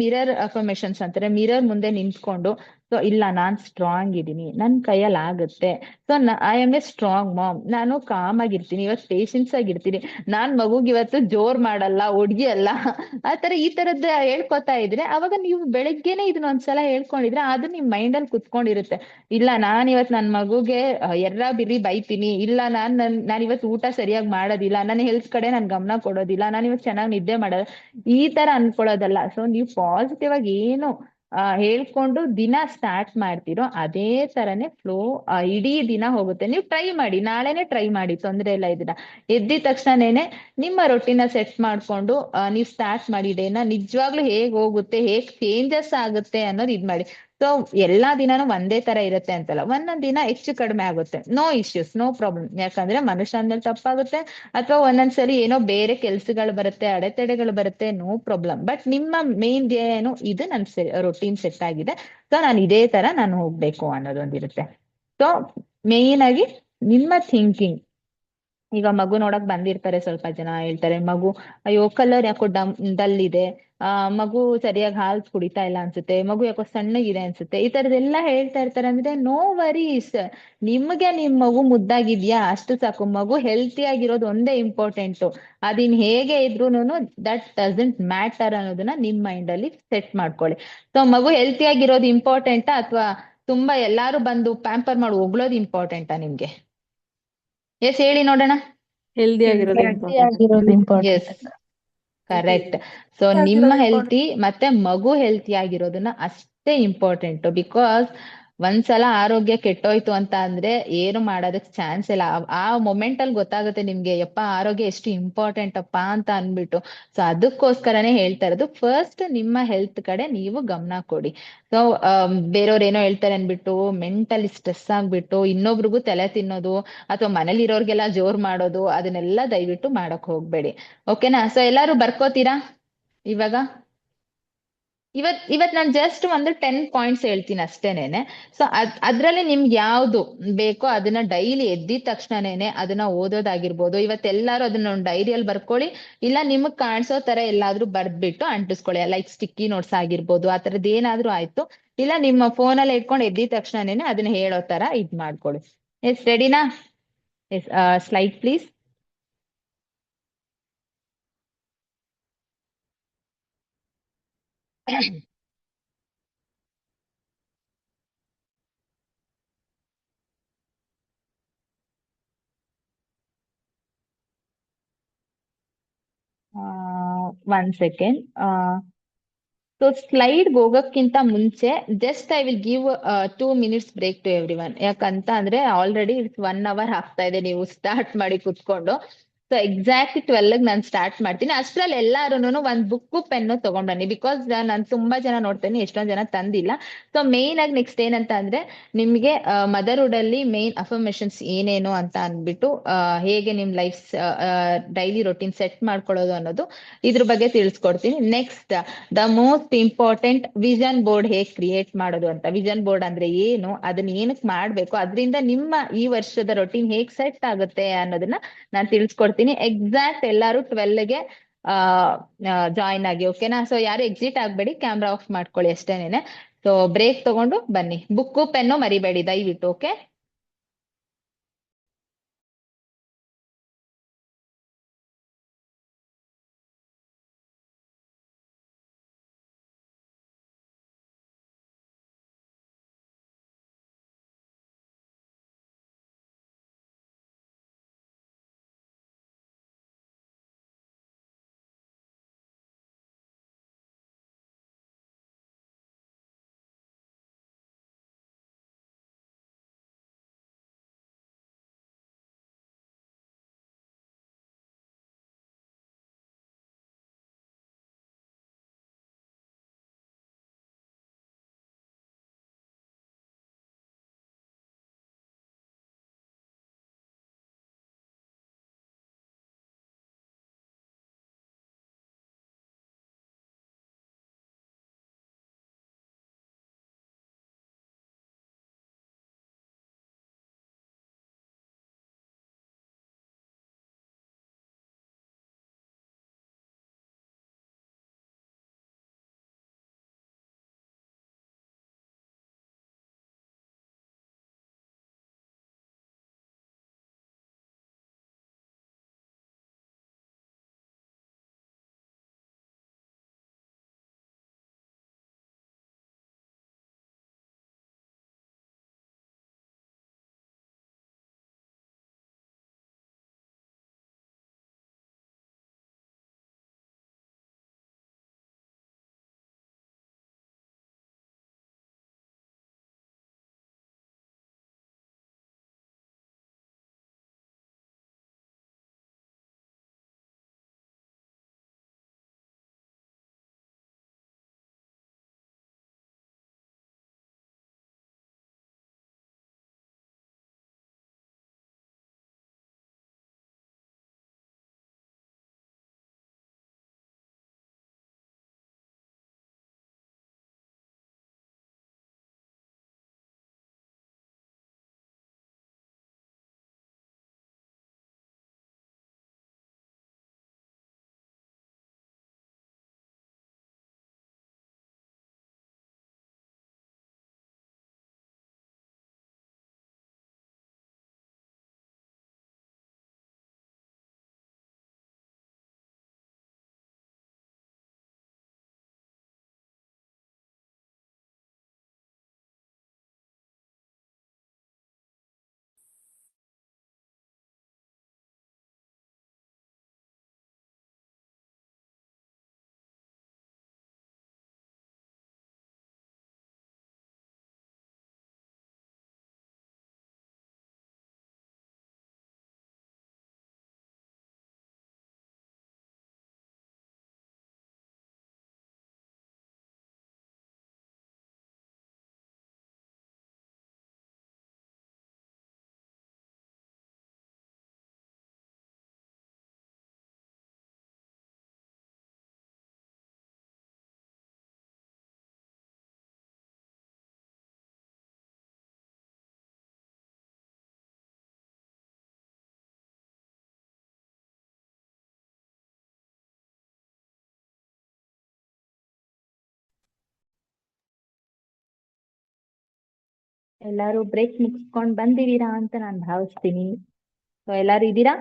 ಮಿರರ್ ಅಫರ್ಮೇಶನ್ಸ್ ಅಂತಾರೆ, ಮಿರರ್ ಮುಂದೆ ನಿಂತ್ಕೊಂಡು, ಸೊ ಇಲ್ಲ ನಾನ್ ಸ್ಟ್ರಾಂಗ್ ಇದೀನಿ, ನನ್ ಕೈಯಲ್ಲಿ ಆಗುತ್ತೆ, so I am a strong mom, ನಾನು ಕಾಮ್ ಆಗಿರ್ತೀನಿ, ಇವತ್ತು ಪೇಶನ್ಸ್ ಆಗಿರ್ತೀನಿ, ನಾನ್ ಮಗುಗ್ ಇವತ್ತು ಜೋರ್ ಮಾಡಲ್ಲ, ಒಡ್ಗಿ ಅಲ್ಲ, ಈ ತರದ್ದು ಹೇಳ್ಕೊತಾ ಇದ್ರೆ ಅವಾಗ ನೀವು ಬೆಳಗ್ಗೆನೆ ಇದನ್ನ ಒಂದ್ಸಲ ಹೇಳ್ಕೊಂಡಿದ್ರೆ ಅದು ನಿಮ್ ಮೈಂಡ್ ಅಲ್ಲಿ ಕುತ್ಕೊಂಡಿರುತ್ತೆ. ಇಲ್ಲ ನಾನ್ ಇವತ್ ನನ್ ಮಗುಗೆ ಎರ್ರ ಬಿರಿ ಬೈತೀನಿ, ಇಲ್ಲ ನಾನ್ ಇವತ್ತು ಊಟ ಸರಿಯಾಗಿ ಮಾಡೋದಿಲ್ಲ, ನನ್ನ ಹೆಲ್ತ್ ಕಡೆ ನಾನ್ ಗಮನ ಕೊಡೋದಿಲ್ಲ, ನಾನ್ ಇವತ್ತು ಚೆನ್ನಾಗಿ ನಿದ್ದೆ ಮಾಡೋದು, ಈ ತರ ಅನ್ಕೊಳ್ಳೋದಲ್ಲ. ಸೊ ನೀವು ಪಾಸಿಟಿವ್ ಆಗಿ ಏನು ಹೇಳ್ಕೊಂಡು ದಿನ ಸ್ಟಾರ್ಟ್ ಮಾಡ್ತಿರೋ ಅದೇ ತರನೇ ಫ್ಲೋ ಇಡೀ ದಿನ ಹೋಗುತ್ತೆ. ನೀವು ಟ್ರೈ ಮಾಡಿ, ನಾಳೆನೆ ಟ್ರೈ ಮಾಡಿ, ತೊಂದ್ರೆ ಇಲ್ಲ. ಇದನ್ನ ಎದ್ದಿದ ತಕ್ಷಣನೇನೆ ನಿಮ್ಮ ರೊಟೀನ ಸೆಟ್ ಮಾಡ್ಕೊಂಡು ನೀವು ಸ್ಟಾರ್ಟ್ ಮಾಡಿ ಡೇನ. ನಿಜವಾಗ್ಲೂ ಹೇಗ್ ಹೋಗುತ್ತೆ, ಹೇಗ್ ಚೇಂಜಸ್ ಆಗುತ್ತೆ ಅನ್ನೋದು ಇದ್ ಮಾಡಿ. ಸೊ ಎಲ್ಲಾ ದಿನಾನು ಒಂದೇ ತರ ಇರುತ್ತೆ ಅಂತಲ್ಲ, ಒಂದೊಂದ್ ದಿನ ಹೆಚ್ಚು ಕಡಿಮೆ ಆಗುತ್ತೆ, ನೋ ಇಶ್ಯೂಸ್, ನೋ ಪ್ರಾಬ್ಲಮ್. ಯಾಕಂದ್ರೆ ಮನುಷ್ಯ ಅಂದ್ಮೇಲೆ ತಪ್ಪಾಗುತ್ತೆ, ಅಥವಾ ಒಂದೊಂದ್ಸಲಿ ಏನೋ ಬೇರೆ ಕೆಲ್ಸಗಳು ಬರುತ್ತೆ, ಅಡೆತಡೆಗಳು ಬರುತ್ತೆ, ನೋ ಪ್ರಾಬ್ಲಮ್. ಬಟ್ ನಿಮ್ಮ ಮೇನ್ ಧ್ಯೇಯ ಏನು, ಇದು ನನ್ ರೊಟೀನ್ ಸೆಟ್ ಆಗಿದೆ, ಸೊ ನಾನು ಇದೇ ತರ ನಾನು ಹೋಗ್ಬೇಕು ಅನ್ನೋದೊಂದಿರುತ್ತೆ. ಸೊ ಮೇನ್ ಆಗಿ ನಿಮ್ಮ ಥಿಂಕಿಂಗ್. ಈಗ ಮಗು ನೋಡಕ್ ಬಂದಿರ್ತಾರೆ, ಸ್ವಲ್ಪ ಜನ ಹೇಳ್ತಾರೆ ಮಗು ಅಯ್ಯೋ ಕಲರ್ ಯಾಕೋ ಡಲ್ ಇದೆ, ಮಗು ಸರಿಯಾಗಿ ಹಾಲು ಕುಡಿತಾ ಇಲ್ಲ ಅನ್ಸುತ್ತೆ, ಮಗು ಯಾಕೋ ಸಣ್ಣಗಿದೆ ಅನ್ಸುತ್ತೆ, ಈ ತರದೆಲ್ಲ ಹೇಳ್ತಾ ಇರ್ತಾರೆ. ಅಂದ್ರೆ ನೋ ವರೀಸ್, ನಿಮ್ಗೆ ನಿಮ್ ಮಗು ಮುದ್ದಾಗಿದ್ಯಾ ಅಷ್ಟು ಸಾಕು. ಮಗು ಹೆಲ್ತಿ ಆಗಿರೋದು ಒಂದೇ ಇಂಪಾರ್ಟೆಂಟ್. ಅದಿನ್ ಹೇಗೆ ಇದ್ರೂನು ದಟ್ ಡಸಂಟ್ ಮ್ಯಾಟರ್ ಅನ್ನೋದನ್ನ ನಿಮ್ ಮೈಂಡ್ ಅಲ್ಲಿ ಸೆಟ್ ಮಾಡ್ಕೊಳ್ಳಿ. ಸೊ ಮಗು ಹೆಲ್ತಿ ಆಗಿರೋದು ಇಂಪಾರ್ಟೆಂಟಾ ಅಥವಾ ತುಂಬಾ ಎಲ್ಲಾರು ಬಂದು ಪ್ಯಾಂಪರ್ ಮಾಡಿ ಹೊಗಳೋದು ಇಂಪಾರ್ಟೆಂಟಾ ನಿಮ್ಗೆ? ಎಸ್ ಹೇಳಿ ನೋಡೋಣ. ಹೆಲ್ದಿ ಆಗಿರೋದು ಹೆಲ್ದಿ ಇಂಪಾರ್ಟೆಂಟ್. ಆಗಿರೋದು ಇಂಪಾರ್ಟೆಂಟ್ ಎಸ್, ಕರೆಕ್ಟ್. ಸೊ ನಿಮ್ಮ ಆಗಿರೋದು ಹೆಲ್ತಿ ಇಂಪಾರ್ಟೆಂಟ್. ಮತ್ತೆ ಮಗು ಹೆಲ್ತಿ ಆಗಿರೋದನ್ನ ಅಷ್ಟೇ ಇಂಪಾರ್ಟೆಂಟ್. ಬಿಕಾಸ್ ಒಂದ್ಸಲ ಆರೋಗ್ಯ ಕೆಟ್ಟೋಯ್ತು ಅಂತ ಅಂದ್ರೆ ಏನು ಮಾಡೋದಕ್ ಚಾನ್ಸ್ ಇಲ್ಲ. ಆ ಮೊಮೆಂಟ್ ಅಲ್ಲಿ ಗೊತ್ತಾಗುತ್ತೆ ನಿಮ್ಗೆ, ಯಪ್ಪ ಆರೋಗ್ಯ ಎಷ್ಟು ಇಂಪಾರ್ಟೆಂಟ್ ಅಪ್ಪ ಅಂತ ಅನ್ಬಿಟ್ಟು. ಸೊ ಅದಕ್ಕೋಸ್ಕರನೇ ಹೇಳ್ತಾ ಇರೋದು, ಫಸ್ಟ್ ನಿಮ್ಮ ಹೆಲ್ತ್ ಕಡೆ ನೀವು ಗಮನ ಕೊಡಿ. ಸೊ ಬೇರೆಯವ್ರು ಏನೋ ಹೇಳ್ತಾರೆ ಅನ್ಬಿಟ್ಟು ಮೆಂಟಲಿ ಸ್ಟ್ರೆಸ್ ಆಗ್ಬಿಟ್ಟು ಇನ್ನೊಬ್ರಿಗೂ ತಲೆ ತಿನ್ನೋದು ಅಥವಾ ಮನೇಲಿ ಇರೋರ್ಗೆಲ್ಲ ಜೋರ್ ಮಾಡೋದು ಅದನ್ನೆಲ್ಲ ದಯವಿಟ್ಟು ಮಾಡಕ್ ಹೋಗ್ಬೇಡಿ. ಓಕೆನಾ? ಸೊ ಎಲ್ಲಾರು ಬರ್ಕೋತೀರಾ ಇವಾಗ? ಇವತ್ ನಾನು ಜಸ್ಟ್ ಒಂದು 10 ಪಾಯಿಂಟ್ಸ್ ಹೇಳ್ತೀನಿ ಅಷ್ಟೇನೇನೆ. ಸೊ ಅದ್ರಲ್ಲಿ ನಿಮ್ಗೆ ಯಾವ್ದು ಬೇಕೋ ಅದನ್ನ ಡೈಲಿ ಎದ್ದಿದ ತಕ್ಷಣನೇನೆ ಅದನ್ನ ಓದೋದಾಗಿರ್ಬೋದು. ಇವತ್ತೆಲ್ಲಾರು ಅದನ್ನ ಒಂದು ಡೈರಿಯಲ್ಲಿ ಬರ್ಕೊಳ್ಳಿ, ಇಲ್ಲ ನಿಮಗ್ ಕಾಣಿಸೋ ತರ ಎಲ್ಲಾದ್ರೂ ಬರ್ದ್ಬಿಟ್ಟು ಅಂಟಿಸ್ಕೊಳ್ಳಿ. ಲೈಕ್ ಸ್ಟಿಕ್ಕಿ ನೋಟ್ಸ್ ಆಗಿರ್ಬೋದು, ಆ ತರದ್ ಏನಾದ್ರೂ ಆಯ್ತು. ಇಲ್ಲ ನಿಮ್ಮ ಫೋನಲ್ಲಿ ಇಟ್ಕೊಂಡು ಎದ್ದಿದ ತಕ್ಷಣನೇನೆ ಅದನ್ನ ಹೇಳೋ ತರ ಇದ್ ಮಾಡ್ಕೊಳ್ಳಿ. ಎಸ್ ರೆಡಿನಾ? Yes, slide please. One second. So slide ಹೋಗಕ್ಕಿಂತ ಮುಂಚೆ just I will give 2 minutes break to everyone. ಯಾಕಂತ ಅಂದ್ರೆ ಆಲ್ರೆಡಿ ಇಟ್ಸ್ 1 hour ಆಗ್ತಾ ಇದೆ ನೀವು ಸ್ಟಾರ್ಟ್ ಮಾಡಿ ಕುತ್ಕೊಂಡು. ಸೊ ಎಕ್ಸಾಕ್ಟ್ 12 ನಾನು ಸ್ಟಾರ್ಟ್ ಮಾಡ್ತೀನಿ. ಅಷ್ಟ್ರಲ್ಲಿ ಎಲ್ಲಾರುನು ಒಂದ್ ಬುಕ್ಕು ಪೆನ್ನು ತಗೊಂಡ್ಬನ್ನಿ. ಬಿಕಾಸ್ ನಾನು ತುಂಬಾ ಜನ ನೋಡ್ತೇನೆ, ಎಷ್ಟೊಂದ್ ಜನ ತಂದಿಲ್ಲ. ಸೊ ಮೇನ್ ಆಗಿ ನೆಕ್ಸ್ಟ್ ಏನಂತ ಅಂದ್ರೆ ನಿಮ್ಗೆ ಮದರ್ಹುಡ್ ಅಲ್ಲಿ ಮೇನ್ ಅಫರ್ಮೇಶನ್ಸ್ ಏನೇನು ಅಂತ ಅಂದ್ಬಿಟ್ಟು ಹೇಗೆ ನಿಮ್ ಲೈಫ್ ಡೈಲಿ ರೊಟೀನ್ ಸೆಟ್ ಮಾಡ್ಕೊಳ್ಳೋದು ಅನ್ನೋದು ಇದ್ರ ಬಗ್ಗೆ ತಿಳಿಸ್ಕೊಡ್ತೀನಿ. Next the most important, vision board ಹೇಗ್ ಕ್ರಿಯೇಟ್ ಮಾಡೋದು ಅಂತ. ವಿಷನ್ ಬೋರ್ಡ್ ಅಂದ್ರೆ ಏನು, ಅದನ್ನ ಏನಕ್ಕೆ ಮಾಡ್ಬೇಕು, ಅದರಿಂದ ನಿಮ್ಮ ಈ ವರ್ಷದ ರೊಟೀನ್ ಹೇಗ್ ಸೆಟ್ ಆಗುತ್ತೆ ಅನ್ನೋದನ್ನ ನಾನು ತಿಳಿಸ್ಕೊಡ್ತೀನಿ. ಎಕ್ಸಾಕ್ಟ್ ಎಲ್ಲಾರು 12ಗೆ ಜಾಯಿನ್ ಆಗಿ. ಓಕೆನಾ? ಸೊ ಯಾರು ಎಕ್ಸಿಟ್ ಆಗ್ಬೇಡಿ, ಕ್ಯಾಮ್ರಾ ಆಫ್ ಮಾಡ್ಕೊಳ್ಳಿ ಅಷ್ಟೇನೇನೆ. ಸೊ ಬ್ರೇಕ್ ತಗೊಂಡು ಬನ್ನಿ, ಬುಕ್ಕು ಪೆನ್ನು ಮರಿಬೇಡಿ ದಯವಿಟ್ಟು. ಓಕೆ? ಎಲ್ಲಾರು ಬ್ರೇಕ್ ಮುಗಿಸ್ಕೊಂಡ್ ಬಂದಿದ್ದೀರಾ ಅಂತ ನಾನು ಭಾವಿಸ್ತೀನಿ. ಸೊ ಎಲ್ಲಾರು ಇದ್ದೀರಾ?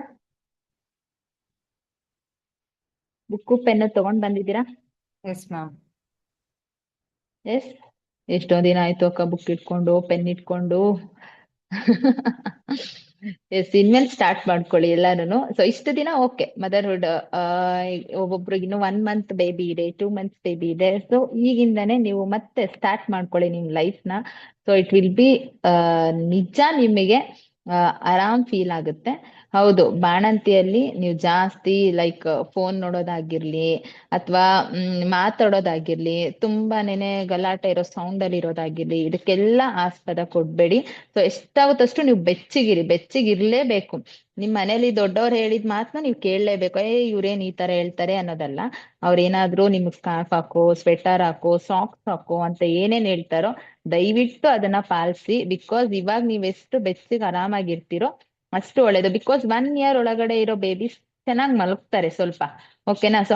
ಬುಕ್ಕು ಪೆನ್ನು ತಗೊಂಡ್ ಬಂದಿದ್ದೀರಾ? Yes ma'am. ಎಸ್. ಎಷ್ಟೊಂದ್ ದಿನ ಆಯ್ತು ಅಕ್ಕ ಬುಕ್ ಇಟ್ಕೊಂಡು ಪೆನ್ ಇಟ್ಕೊಂಡು. ಎಸ್, ಇನ್ಮೇಲೆ ಸ್ಟಾರ್ಟ್ ಮಾಡ್ಕೊಳ್ಳಿ ಎಲ್ಲಾನು. ಸೊ ಇಷ್ಟು ದಿನ ಓಕೆ, ಮದರ್ಹುಡ್ ಒಬ್ಬೊಬ್ರಿಗೆ ಇನ್ನು 1 ಮಂತ್ ಬೇಬಿ ಇದೆ, 2 ಮಂತ್ಸ್ ಬೇಬಿ ಇದೆ. ಸೊ ಈಗಿಂದಾನೇ ನೀವು ಮತ್ತೆ ಸ್ಟಾರ್ಟ್ ಮಾಡ್ಕೊಳ್ಳಿ ನಿಮ್ ಲೈಫ್ ನ. ಸೊ ಇಟ್ ವಿಲ್ ಬಿ ನಿಜ ನಿಮಗೆ ಆರಾಮ್ ಫೀಲ್ ಆಗುತ್ತೆ. ಹೌದು, ಬಾಣಂತಿಯಲ್ಲಿ ನೀವು ಜಾಸ್ತಿ ಲೈಕ್ ಫೋನ್ ನೋಡೋದಾಗಿರ್ಲಿ ಅಥವಾ ಮಾತಾಡೋದಾಗಿರ್ಲಿ, ತುಂಬಾನೇನೆ ಗಲಾಟೆ ಇರೋ ಸೌಂಡ್ ಅಲ್ಲಿ ಇರೋದಾಗಿರ್ಲಿ, ಇದಕ್ಕೆಲ್ಲ ಆಸ್ಪದ ಕೊಡ್ಬೇಡಿ. ಸೊ ಎಷ್ಟಾಗುತ್ತಷ್ಟು ನೀವು ಬೆಚ್ಚಿಗಿರ್ಲೇಬೇಕು. ನಿಮ್ ಮನೇಲಿ ದೊಡ್ಡವ್ರು ಹೇಳಿದ ಮಾತನ್ನ ನೀವು ಕೇಳಲೇಬೇಕು. ಇವ್ರೇನ್ ಈ ತರ ಹೇಳ್ತಾರೆ ಅನ್ನೋದಲ್ಲ. ಅವ್ರೇನಾದ್ರೂ ನಿಮ್ಗೆ ಸ್ಕಾರ್ಫ್ ಹಾಕೋ, ಸ್ವೆಟರ್ ಹಾಕೋ, ಸಾಕ್ಸ್ ಹಾಕೋ ಅಂತ ಏನೇನ್ ಹೇಳ್ತಾರೋ ದಯವಿಟ್ಟು ಅದನ್ನ ಪಾಲಿಸಿ. ಬಿಕಾಸ್ ಇವಾಗ ನೀವೆಷ್ಟು ಬೆಚ್ಚಿಗೆ ಆರಾಮಾಗಿರ್ತೀರೋ ಅಷ್ಟು ಒಳ್ಳೇದು. ಬಿಕಾಸ್ 1 year ಒಳಗಡೆ ಇರೋ ಬೇಬೀಸ್ ಚೆನ್ನಾಗಿ ಮಲಗ್ತಾರೆ ಸ್ವಲ್ಪ, ಓಕೆನಾ? ಸೊ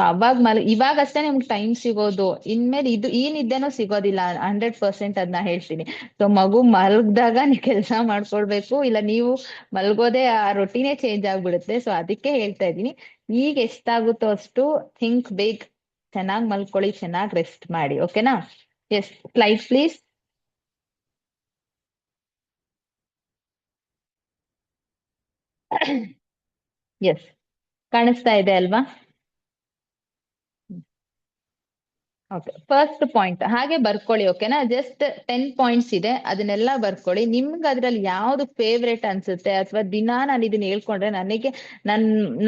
ಇವಾಗ ಅಷ್ಟೇ ನಿಮ್ಗೆ ಟೈಮ್ ಸಿಗೋದು. ಇನ್ಮೇಲೆ ಈ ನಿದ್ದೆನೂ ಸಿಗೋದಿಲ್ಲ 100%, ಅದನ್ನ ಹೇಳ್ತೀನಿ. ಸೊ ಮಗು ಮಲಗ್ದಾಗ ನೀವು ಕೆಲಸ ಮಾಡ್ಕೊಳ್ಬೇಕು, ಇಲ್ಲ ನೀವು ಮಲ್ಗೋದೇ ಆ ರೊಟೀನೇ ಚೇಂಜ್ ಆಗ್ಬಿಡುತ್ತೆ. ಸೊ ಅದಕ್ಕೆ ಹೇಳ್ತಾ ಇದ್ದೀನಿ, ಈಗ ಎಷ್ಟಾಗುತ್ತೋ ಅಷ್ಟು ಥಿಂಕ್ ಬೇಗ್, ಚೆನ್ನಾಗಿ ಮಲ್ಕೊಳ್ಳಿ, ಚೆನ್ನಾಗಿ ರೆಸ್ಟ್ ಮಾಡಿ, ಓಕೆನಾ? S, slide please. ಎಸ್, ಕಾಣಿಸ್ತಾ ಇದೆ ಅಲ್ವಾ? ಓಕೆ, ಫಸ್ಟ್ ಪಾಯಿಂಟ್ ಹಾಗೆ ಬರ್ಕೊಳ್ಳಿ, ಓಕೆನಾ? ಜಸ್ಟ್ 10 ಪಾಯಿಂಟ್ಸ್ ಇದೆ, ಅದನ್ನೆಲ್ಲ ಬರ್ಕೊಳ್ಳಿ. ನಿಮ್ಗೆ ಅದ್ರಲ್ಲಿ ಯಾವ್ದು ಫೇವ್ರೇಟ್ ಅನ್ಸುತ್ತೆ, ಅಥವಾ ದಿನಾ ನಾನು ಇದನ್ನ ಹೇಳ್ಕೊಂಡ್ರೆ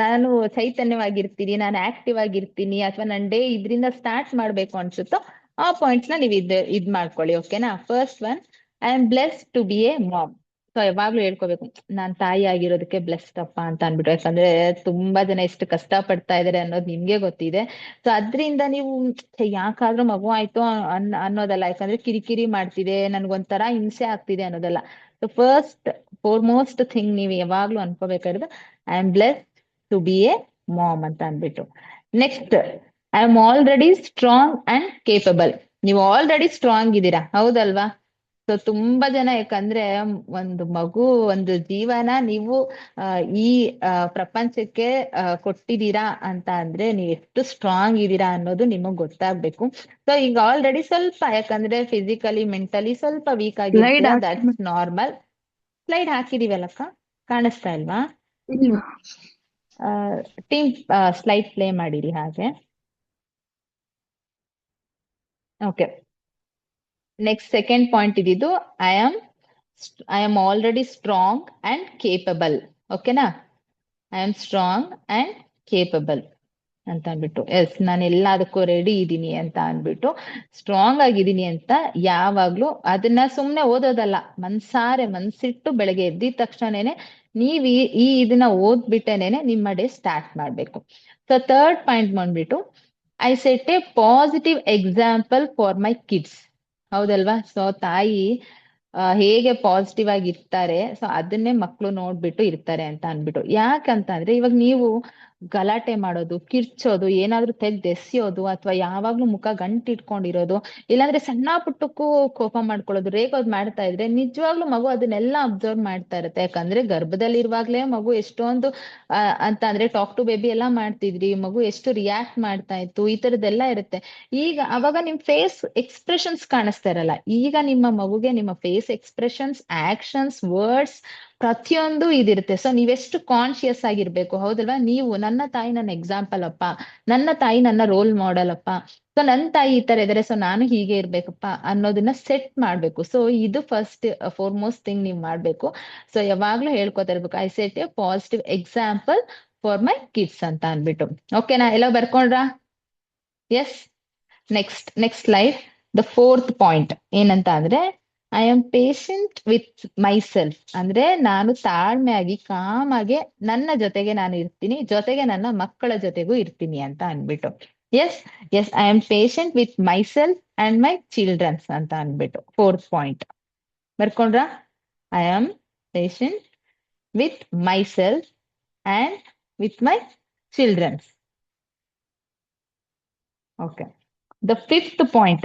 ನಾನು ಚೈತನ್ಯವಾಗಿರ್ತೀನಿ, ನಾನು ಆಕ್ಟಿವ್ ಆಗಿರ್ತೀನಿ, ಅಥವಾ ನನ್ನ ಡೇ ಇದರಿಂದ ಸ್ಟಾರ್ಟ್ ಮಾಡ್ಬೇಕು ಅನ್ಸುತ್ತೋ ಆ ಪಾಯಿಂಟ್ಸ್ ನ ನೀವು ಇದ್ ಮಾಡ್ಕೊಳ್ಳಿ, ಓಕೆನಾ? First one, I am blessed to be a mom. So ಯಾವಾಗ್ಲೂ ಹೇಳ್ಕೋಬೇಕು, ನಾನ್ ತಾಯಿ ಆಗಿರೋದಕ್ಕೆ ಬ್ಲೆಸ್ಡ್ ಅಪ್ಪ ಅಂತ ಅನ್ಬಿಟ್ಟು. ಯಾಕಂದ್ರೆ ತುಂಬಾ ಜನ ಎಷ್ಟು ಕಷ್ಟ ಪಡ್ತಾ ಇದಾರೆ ಅನ್ನೋದು ನಿಮ್ಗೆ ಗೊತ್ತಿದೆ. ಸೊ ಅದ್ರಿಂದ ನೀವು ಯಾಕಾದ್ರೂ ಮಗು ಆಯ್ತು ಅನ್ನೋದಲ್ಲ, ಯಾಕಂದ್ರೆ ಕಿರಿಕಿರಿ ಮಾಡ್ತಿದೆ, ನನ್ಗೊಂಥರ ಹಿಂಸೆ ಆಗ್ತಿದೆ ಅನ್ನೋದಲ್ಲ. ಸೊ ಫೋರ್ಮೋಸ್ಟ್ ಥಿಂಗ್ ನೀವು ಯಾವಾಗ್ಲೂ ಅನ್ಕೋಬೇಕಾದ್ರೆ I am blessed to be a mom ಅಂತ ಅನ್ಬಿಟ್ಟು. Next, I am already strong and capable. ನೀವು ಆಲ್ರೆಡಿ ಸ್ಟ್ರಾಂಗ್ ಇದ್ದೀರಾ, ಹೌದಲ್ವಾ? ಸೊ ತುಂಬಾ ಜನ, ಯಾಕಂದ್ರೆ ಒಂದು ಮಗು, ಒಂದು ಜೀವನ ನೀವು ಈ ಪ್ರಪಂಚಕ್ಕೆ ಕೊಟ್ಟಿದ್ದೀರಾ ಅಂತ ಅಂದ್ರೆ ನೀವು ಎಷ್ಟು ಸ್ಟ್ರಾಂಗ್ ಇದ್ದೀರಾ ಅನ್ನೋದು ನಿಮಗ್ ಗೊತ್ತಾಗ್ಬೇಕು. ಸೊ ಈಗ ಆಲ್ರೆಡಿ ಸ್ವಲ್ಪ, ಯಾಕಂದ್ರೆ ಫಿಸಿಕಲಿ ಮೆಂಟಲಿ ಸ್ವಲ್ಪ ವೀಕ್ ಆಗಿರ್ತೀರಾ, ದಟ್ಸ್ ನಾರ್ಮಲ್. ಸ್ಲೈಡ್ ಹಾಕಿದೀವಲ್ಲಕ್ಕ, ಕಾಣಿಸ್ತಾ ಇಲ್ವಾ? ಟೀಮ್ ಸ್ಲೈಡ್ ಪ್ಲೇ ಮಾಡಿರಿ ಹಾಗೆ. ಓಕೆ, ನೆಕ್ಸ್ಟ್ ಸೆಕೆಂಡ್ ಪಾಯಿಂಟ್ ಇದ್ದಿದ್ದು I am already strong and capable, ಓಕೆನಾ? I am strong and capable ಅಂತ ಅನ್ಬಿಟ್ಟು. ಎಸ್, ನಾನು ಎಲ್ಲದಕ್ಕೂ ರೆಡಿ ಇದ್ದೀನಿ ಅಂತ ಅನ್ಬಿಟ್ಟು, ಸ್ಟ್ರಾಂಗ್ ಆಗಿದ್ದೀನಿ ಅಂತ ಯಾವಾಗ್ಲೂ ಅದನ್ನ ಸುಮ್ನೆ ಓದೋದಲ್ಲ, ಮನ್ಸಿಟ್ಟು ಬೆಳಗ್ಗೆ ಎದ್ದಿದ ತಕ್ಷಣನೇ ನೀವ್ ಇದನ್ನ ಓದ್ಬಿಟ್ಟೇನೆ ನಿಮ್ಮ ಡೇ ಸ್ಟಾರ್ಟ್ ಮಾಡ್ಬೇಕು. ಸೊ ಥರ್ಡ್ ಪಾಯಿಂಟ್ ಬಂದ್ಬಿಟ್ಟು, I set a positive example for my kids. ಹೌದಲ್ವಾ? ಸೊ ತಾಯಿ ಹೇಗೆ ಪಾಸಿಟಿವ್ ಆಗಿ ಇರ್ತಾರೆ, ಸೊ ಅದನ್ನೇ ಮಕ್ಳು ನೋಡ್ಬಿಟ್ಟು ಇರ್ತಾರೆ ಅಂತ ಅನ್ಬಿಟ್ಟು. ಯಾಕಂತ ಅಂದ್ರೆ ಇವಾಗ ನೀವು ಗಲಾಟೆ ಮಾಡೋದು, ಕಿರ್ಚೋದು, ಏನಾದ್ರೂ ಎಸೆಯೋದು, ಅಥವಾ ಯಾವಾಗ್ಲೂ ಮುಖ ಗಂಟಿಟ್ಕೊಂಡಿರೋದು, ಇಲ್ಲಾಂದ್ರೆ ಸಣ್ಣ ಪುಟ್ಟಕ್ಕೂ ಕೋಪ ಮಾಡ್ಕೊಳ್ಳೋದು, ರೇಗೋದು ಮಾಡ್ತಾ ಇದ್ರೆ ನಿಜವಾಗ್ಲೂ ಮಗು ಅದನ್ನೆಲ್ಲ ಅಬ್ಸರ್ವ್ ಮಾಡ್ತಾ ಇರುತ್ತೆ. ಯಾಕಂದ್ರೆ ಗರ್ಭದಲ್ಲಿರುವಾಗ್ಲೇ ಮಗು ಎಷ್ಟೊಂದು ಅಂತ ಅಂದ್ರೆ ಟಾಕ್ ಟು ಬೇಬಿ ಎಲ್ಲ ಮಾಡ್ತಿದ್ರಿ, ಮಗು ಎಷ್ಟು ರಿಯಾಕ್ಟ್ ಮಾಡ್ತಾ ಇತ್ತು, ಈ ತರದ್ದೆಲ್ಲ ಇರುತ್ತೆ. ಈಗ ಅವಾಗ ನಿಮ್ ಫೇಸ್ ಎಕ್ಸ್ಪ್ರೆಷನ್ಸ್ ಕಾಣಿಸ್ತಾ ಇರಲ್ಲ. ಈಗ ನಿಮ್ಮ ಮಗುಗೆ ನಿಮ್ಮ ಫೇಸ್ ಎಕ್ಸ್ಪ್ರೆಷನ್ಸ್, ಆಕ್ಷನ್ಸ್, ವರ್ಡ್ಸ್ ಪ್ರತಿಯೊಂದು ಇದಿರುತ್ತೆ. ಸೊ ನೀವೆಷ್ಟು ಕಾನ್ಶಿಯಸ್ ಆಗಿರ್ಬೇಕು, ಹೌದಲ್ವಾ? ನೀವು ನನ್ನ ತಾಯಿ ನನ್ನ ಎಕ್ಸಾಂಪಲ್ ಅಪ್ಪ, ನನ್ನ ತಾಯಿ ನನ್ನ ರೋಲ್ ಮಾಡೆಲ್ ಅಪ್ಪ, ಸೊ ನನ್ನ ತಾಯಿ ಈ ತರ ಇದಾರೆ, ಸೊ ನಾನು ಹೀಗೆ ಇರ್ಬೇಕಪ್ಪ ಅನ್ನೋದನ್ನ ಸೆಟ್ ಮಾಡ್ಬೇಕು. ಸೊ ಇದು ಫೋರ್ಮೋಸ್ಟ್ ಥಿಂಗ್ ನೀವ್ ಮಾಡ್ಬೇಕು. ಸೊ ಯಾವಾಗ್ಲೂ ಹೇಳ್ಕೊತಾ ಇರ್ಬೇಕು, I set a positive example for my kids ಅಂತ ಅನ್ಬಿಟ್ಟು. ಓಕೆನಾ? ಎಲ್ಲ ಬರ್ಕೊಂಡ್ರಾ? Yes. Next slide. The fourth point ಏನಂತ ಅಂದ್ರೆ, I am patient with myself. ಅಂದ್ರೆ ನಾನು ತಾಳ್ಮೆಯಾಗಿ ಕಾಮಾಗಿ ನನ್ನ ಜೊತೆಗೆ ನಾನು ಇರ್ತೀನಿ, ಜೊತೆಗೆ ನನ್ನ ಮಕ್ಕಳ ಜೊತೆಗೂ ಇರ್ತೀನಿ ಅಂತ ಅನ್ಬಿಟ್ಟು. Yes, I am patient with myself and my childrens ಅಂತ ಅನ್ಬಿಟ್ಟು. ಫೋರ್ತ್ ಪಾಯಿಂಟ್ ಬರ್ಕೊಂಡ್ರ? I am patient with myself and with my childrens. Okay. The fifth point,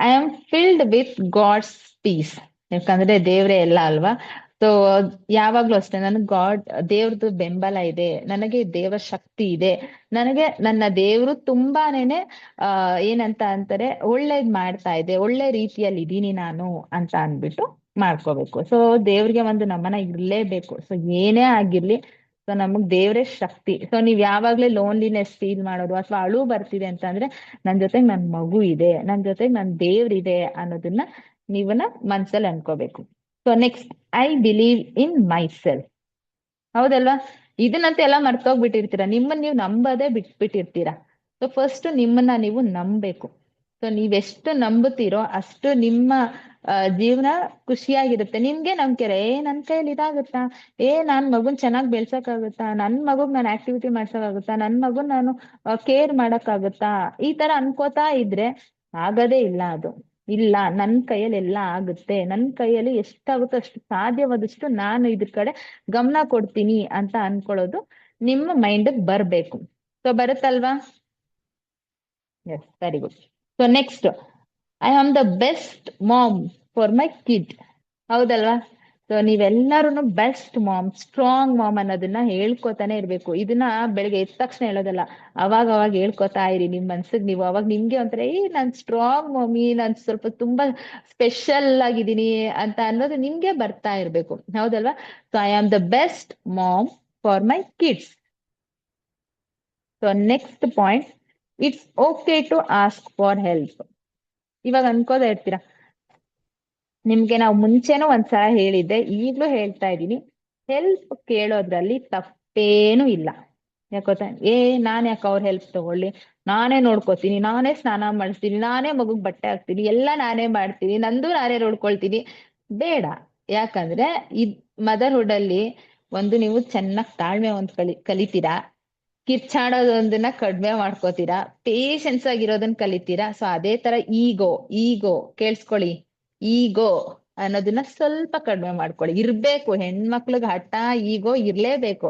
I am filled with God's peace. ಯಾಕಂದ್ರೆ ದೇವ್ರೇ ಎಲ್ಲ ಅಲ್ವಾ. So ಯಾವಾಗ್ಲೂ ಅಷ್ಟೇ ನನಗೆ ದೇವ್ರದ್ದು ಬೆಂಬಲ ಇದೆ, ನನಗೆ ದೇವರ ಶಕ್ತಿ ಇದೆ, ನನಗೆ ನನ್ನ ದೇವ್ರು ತುಂಬಾನೇನೆ ಏನಂತ ಅಂತಾರೆ ಒಳ್ಳೇದ್ ಮಾಡ್ತಾ ಇದೆ, ಒಳ್ಳೆ ರೀತಿಯಲ್ಲಿ ಇದೀನಿ ನಾನು ಅಂತ ಅಂದ್ಬಿಟ್ಟು ಮಾಡ್ಕೋಬೇಕು. ಸೊ ದೇವ್ರಿಗೆ ಒಂದು ನಮನ ಇರ್ಲೇಬೇಕು. ಸೊ ಏನೇ ಆಗಿರ್ಲಿ, ಸೊ ನಮಗ್ ದೇವ್ರೇ ಶಕ್ತಿ. ಸೊ ನೀವ್ ಯಾವಾಗ್ಲೇ ಲೋನ್ಲಿನೆಸ್ ಫೀಲ್ ಮಾಡೋದು ಅಥವಾ ಅಳು ಬರ್ತಿದೆ ಅಂತ ಅಂದ್ರೆ ನನ್ ಜೊತೆಗ್ ನನ್ ಮಗು ಇದೆ, ನನ್ ಜೊತೆಗ್ ನನ್ ದೇವ್ರಿದೆ ಅನ್ನೋದನ್ನ ನೀವನ್ನ ಮನ್ಸಲ್ಲಿ ಅನ್ಕೋಬೇಕು. So next, I believe in myself. ಹೌದಲ್ವಾ? ಇದನ್ನಂತ ಎಲ್ಲ ಮರ್ತೋಗ್ಬಿಟ್ಟಿರ್ತೀರಾ, ನಿಮ್ಮನ್ನ ನೀವು ನಂಬದೇ ಬಿಟ್ಬಿಟ್ಟಿರ್ತೀರಾ. ಸೊ ಫಸ್ಟ್ ನಿಮ್ಮನ್ನ ನೀವು ನಂಬಬೇಕು. ಸೊ ನೀವೆಷ್ಟು ನಂಬುತ್ತೀರೋ ಅಷ್ಟು ನಿಮ್ಮ ಜೀವನ ಖುಷಿಯಾಗಿರುತ್ತೆ. ನಿಮ್ಗೆ ನಂಬಿಕೆ, ನನ್ ಕೈಯಲ್ಲಿ ಇದಾಗುತ್ತಾ, ನಾನ್ ಮಗುನ್ ಚೆನ್ನಾಗ್ ಬೆಳ್ಸಕ್ಕಾಗುತ್ತಾ, ನನ್ ಮಗುಗ್ ನಾನು ಆಕ್ಟಿವಿಟಿ ಮಾಡ್ಸಕ್ಕಾಗುತ್ತಾ, ನನ್ ಮಗುನ್ ನಾನು ಕೇರ್ ಮಾಡಕ್ಕಾಗುತ್ತಾ, ಈ ತರ ಅನ್ಕೋತಾ ಇದ್ರೆ ಆಗದೇ ಇಲ್ಲ. ಅದು ಇಲ್ಲ, ನನ್ ಕೈಯಲ್ಲಿ ಎಲ್ಲ ಆಗುತ್ತೆ, ನನ್ ಕೈಯಲ್ಲಿ ಎಷ್ಟಾಗುತ್ತೋ ಅಷ್ಟು ಸಾಧ್ಯವಾದಷ್ಟು ನಾನು ಇದ್ರ ಕಡೆ ಗಮನ ಕೊಡ್ತೀನಿ ಅಂತ ಅನ್ಕೊಳ್ಳೋದು ನಿಮ್ಮ ಮೈಂಡ್ ಬರ್ಬೇಕು. ಸೊ ಬರುತ್ತಲ್ವಾ? Yes, very good. So next, I am the best mom for my kid. ಹೌದಲ್ವಾ? ಸೊ ನೀವೆಲ್ಲರೂ ಬೆಸ್ಟ್ ಮಾಮ್, ಸ್ಟ್ರಾಂಗ್ ಮಾಮ್ ಅನ್ನೋದನ್ನ ಹೇಳ್ಕೊತಾನೆ ಇರ್ಬೇಕು. ಇದನ್ನ ಬೆಳಿಗ್ಗೆ ಎದ್ದ ತಕ್ಷಣ ಹೇಳೋದಲ್ಲ, ಅವಾಗ ಹೇಳ್ಕೊತಾ ಇರಿ ನಿಮ್ ಮನ್ಸಿಗೆ ನೀವು. ಅವಾಗ ನಿಮ್ಗೆ ಒಂಥರ ನಾನ್ ಸ್ಟ್ರಾಂಗ್ ಮಮ್ಮಿ, ನಾನ್ ಸ್ವಲ್ಪ ತುಂಬಾ ಸ್ಪೆಷಲ್ ಆಗಿದ್ದೀನಿ ಅಂತ ಅನ್ನೋದು ನಿಮ್ಗೆ ಬರ್ತಾ ಇರ್ಬೇಕು. ಹೌದಲ್ವಾ? So I am the best mom for my kids. So next point, it's okay to ask for help. ಇವಾಗ ಅನ್ಕೋತಾ ಇರ್ತೀರಾ, ನಿಮ್ಗೆ ನಾವು ಮುಂಚೆನೂ ಒಂದ್ಸಲ ಹೇಳಿದ್ದೆ, ಈಗ್ಲೂ ಹೇಳ್ತಾ ಇದ್ದೀನಿ, ಹೆಲ್ಪ್ ಕೇಳೋದ್ರಲ್ಲಿ ತಪ್ಪೇನು ಇಲ್ಲ. ಯಾಕೋತಾ ನಾನ್ ಯಾಕೆ ಅವ್ರ ಹೆಲ್ಪ್ ತಗೊಳ್ಳಿ, ನಾನೇ ನೋಡ್ಕೋತೀನಿ, ನಾನೇ ಸ್ನಾನ ಮಾಡಿಸ್ತೀನಿ, ನಾನೇ ಮಗುಗ್ ಬಟ್ಟೆ ಹಾಕ್ತೀನಿ, ಎಲ್ಲ ನಾನೇ ಮಾಡ್ತೀನಿ, ನಂದು ನಾನೇ ನೋಡ್ಕೊಳ್ತೀನಿ. ಬೇಡ. ಯಾಕಂದ್ರೆ ಮದರ್ಹುಡ್ ಅಲ್ಲಿ ನೀವು ಚೆನ್ನಾಗ್ ತಾಳ್ಮೆ ಕಲಿತೀರಾ, ಕಿರ್ಚಾಡೋದೊಂದನ್ನ ಕಡಿಮೆ ಮಾಡ್ಕೋತೀರಾ, ಪೇಷನ್ಸ್ ಆಗಿರೋದನ್ನ ಕಲಿತೀರಾ. ಸೊ ಅದೇ ತರ ಈಗೋ ಕೇಳಿಸ್ಕೊಳ್ಳಿ, ಈಗೋ ಅನ್ನೋದನ್ನ ಸ್ವಲ್ಪ ಕಡಿಮೆ ಮಾಡ್ಕೊಳ್ಳಿ. ಇರ್ಬೇಕು, ಹೆಣ್ಮಕ್ಳಿಗೆ ಹಠ ಈಗೋ ಇರ್ಲೇಬೇಕು.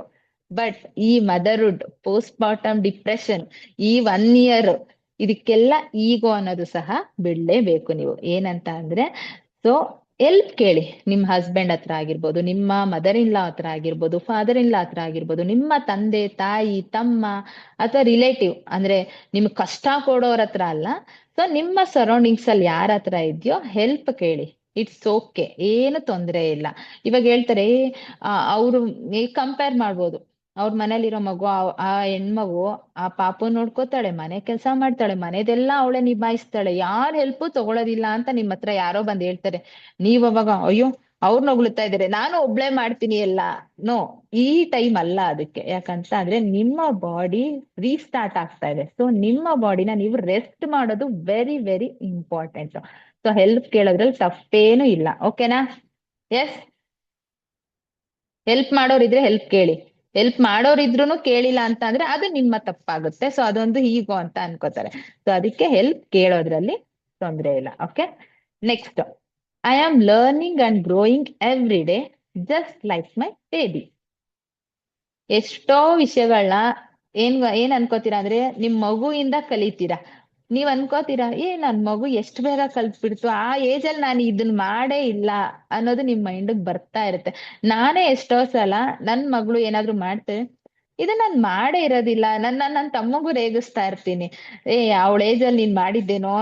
ಬಟ್ ಈ ಮದರ್ಹುಡ್, ಪೋಸ್ಟ್ ಮಾರ್ಟಮ್ ಡಿಪ್ರೆಷನ್, ಈ 1 year ಇದಕ್ಕೆಲ್ಲ ಈಗೋ ಅನ್ನೋದು ಸಹ ಬಿಡ್ಲೇಬೇಕು ನೀವು. ಏನಂತ ಅಂದ್ರೆ, ಸೊ ಎಲ್ಪ್ ಕೇಳಿ. ನಿಮ್ ಹಸ್ಬೆಂಡ್ ಹತ್ರ ಆಗಿರ್ಬೋದು, ನಿಮ್ಮ ಮದರ್ ಇನ್ ಲಾ ಹತ್ರ ಆಗಿರ್ಬೋದು, ಫಾದರ್ ಇನ್ ಲಾ ಹತ್ರ ಆಗಿರ್ಬೋದು, ನಿಮ್ಮ ತಂದೆ ತಾಯಿ ತಮ್ಮ ಅಥವಾ ರಿಲೇಟಿವ್, ಅಂದ್ರೆ ನಿಮ್ಗೆ ಕಷ್ಟ ಕೊಡೋರ ಹತ್ರ ಅಲ್ಲ, ಸೊ ನಿಮ್ಮ ಸರೌಂಡಿಂಗ್ಸ್ ಅಲ್ಲಿ ಯಾರ ಹತ್ರ ಇದೆಯೋ ಹೆಲ್ಪ್ ಕೇಳಿ. ಇಟ್ಸ್ ಓಕೆ, ಏನು ತೊಂದರೆ ಇಲ್ಲ. ಇವಾಗ ಹೇಳ್ತಾರೆ ಅವರು ಕಂಪೇರ್ ಮಾಡ್ಬೋದು, ಅವ್ರ ಮನೇಲಿರೋ ಮಗು, ಆ ಹೆಣ್ಮಗು ಆ ಪಾಪು ನೋಡ್ಕೋತಾಳೆ, ಮನೆ ಕೆಲಸ ಮಾಡ್ತಾಳೆ, ಮನೆದೆಲ್ಲ ಅವಳೆ ನಿಭಾಯಿಸ್ತಾಳೆ, ಯಾರ ಹೆಲ್ಪು ತಗೊಳೋದಿಲ್ಲ ಅಂತ ನಿಮ್ಮ ಹತ್ರ ಯಾರೋ ಬಂದ್ ಹೇಳ್ತಾರೆ. ನೀವ್ ಅವಾಗ ಅಯ್ಯೋ ಅವ್ರನ್ನ ಹೊಗಳ್ತಾ ಇದಾರೆ, ನಾನು ಒಬ್ಳೆ ಮಾಡ್ತೀನಿ ಎಲ್ಲ. ನೋ, ಈ ಟೈಮ್ ಅಲ್ಲ ಅದಕ್ಕೆ. ಯಾಕಂತ ಅಂದ್ರೆ ನಿಮ್ಮ ಬಾಡಿ ರೀಸ್ಟಾರ್ಟ್ ಆಗ್ತಾ ಇದೆ. ಸೊ ನಿಮ್ಮ ಬಾಡಿನ ನೀವು ರೆಸ್ಟ್ ಮಾಡೋದು very very important. So help ಕೇಳೋದ್ರಲ್ಲಿ ತಪ್ಪೇನು ಇಲ್ಲ. ಓಕೆನಾ? ಎಸ್, ಹೆಲ್ಪ್ ಮಾಡೋರಿದ್ರೆ ಹೆಲ್ಪ್ ಕೇಳಿ. ಹೆಲ್ಪ್ ಮಾಡೋರಿದ್ರು ಕೇಳಿಲ್ಲ ಅಂತ ಅಂದ್ರೆ ಅದು ನಿಮ್ಮ ತಪ್ಪಾಗುತ್ತೆ. ಸೊ ಅದೊಂದು ಹೀಗೋ ಅಂತ ಅನ್ಕೋತಾರೆ. ಸೊ ಅದಕ್ಕೆ ಹೆಲ್ಪ್ ಕೇಳೋದ್ರಲ್ಲಿ ತೊಂದರೆ ಇಲ್ಲ. Okay, next, I am learning and growing every day just like my baby. ಎಷ್ಟೋ ವಿಷಯಗಳನ್ನ ಏನ್ ಅನ್ಕೋತೀರಾ ಅಂದ್ರೆ, ನಿಮ್ ಮಗುವಿಂದ ಕಲಿತೀರಾ. ನೀವ್ ಅನ್ಕೋತೀರಾ, ನನ್ ಮಗು ಎಷ್ಟು ಬೇಗ ಕಲ್ತ್ಬಿಡ್ತು, ಆ ಏಜ್ ಅಲ್ಲಿ ನಾನು ಇದನ್ ಮಾಡೇ ಇಲ್ಲ ಅನ್ನೋದು ನಿಮ್ ಮೈಂಡ್ ಬರ್ತಾ ಇರುತ್ತೆ. ನಾನೇ ಎಷ್ಟೋ ಸಲ ನನ್ ಮಗಳು ಏನಾದ್ರು ಮಾಡ್ತೇವೆ, ಇದನ್ನ ನಾನ್ ಮಾಡೇ ಇರೋದಿಲ್ಲ, ನನ್ ತಮ್ಮಗೂ ರೇಗಿಸ್ತಾ ಇರ್ತೀನಿ, ಅವಳ ಏಜ್ ಅಲ್ಲಿ ನೀನ್ ಮಾಡಿದ್ದೇನೋ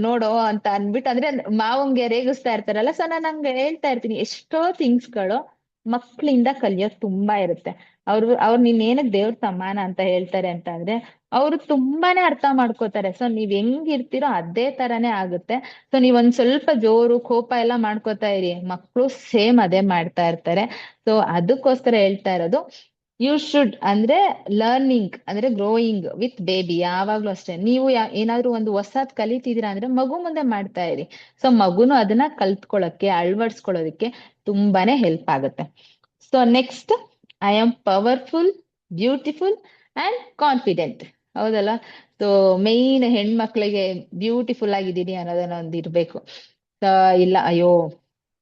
ನೋಡೋ ಅಂತ ಅನ್ಬಿಟ್ಟು, ಅಂದ್ರೆ ಮಾವಂಗೆ ರೇಗಿಸ್ತಾ ಇರ್ತಾರಲ್ಲ. ಸೊ ನಾನು ಹಂಗೆ ಹೇಳ್ತಾ ಇರ್ತೀನಿ, ಎಷ್ಟೋ ಥಿಂಗ್ಸ್ಗಳು ಮಕ್ಳಿಂದ ಕಲಿಯೋದ್ ತುಂಬಾ ಇರುತ್ತೆ. ಅವ್ರು ನಿನ್ನೇನಕ್ ದೇವ್ರ ಸಮಾನ ಅಂತ ಹೇಳ್ತಾರೆ ಅಂತ ಅಂದ್ರೆ, ಅವ್ರು ತುಂಬಾನೇ ಅರ್ಥ ಮಾಡ್ಕೋತಾರೆ. ಸೊ ನೀವ್ ಹೆಂಗಿರ್ತೀರೋ ಅದೇ ತರಾನೇ ಆಗುತ್ತೆ. ಸೊ ನೀವ್ ಒಂದ್ ಸ್ವಲ್ಪ ಜೋರು ಕೋಪ ಎಲ್ಲ ಮಾಡ್ಕೋತಾ ಇರಿ, ಮಕ್ಳು ಸೇಮ್ ಅದೇ ಮಾಡ್ತಾ ಇರ್ತಾರೆ. ಸೊ ಅದಕ್ಕೋಸ್ಕರ ಹೇಳ್ತಾ ಇರೋದು, ಯು ಶುಡ್ ಅಂದ್ರೆ ಲರ್ನಿಂಗ್ ಅಂದ್ರೆ ಗ್ರೋಯಿಂಗ್ ವಿತ್ ಬೇಬಿ. ಯಾವಾಗ್ಲೂ ಅಷ್ಟೇ, ನೀವು ಏನಾದ್ರು ಒಂದು ಹೊಸದ್ ಕಲಿತಿದೀರಾ ಅಂದ್ರೆ ಮಗು ಮುಂದೆ ಮಾಡ್ತಾ ಇರಿ. ಸೊ ಮಗುನು ಅದನ್ನ ಕಲ್ತ್ಕೊಳ್ಳೋಕೆ, ಅಳವಡಿಸ್ಕೊಳ್ಳೋದಕ್ಕೆ ತುಂಬಾನೇ ಹೆಲ್ಪ್ ಆಗುತ್ತೆ. So next, I am powerful, beautiful and confident. ಹೌದಲ್ಲ? ಸೊ ಮೇನ್ ಹೆಣ್ಮಕ್ಳಿಗೆ ಬ್ಯೂಟಿಫುಲ್ ಆಗಿದ್ದೀನಿ ಅನ್ನೋದನ್ನ ಒಂದ್ ಇರ್ಬೇಕು. ಇಲ್ಲ ಅಯ್ಯೋ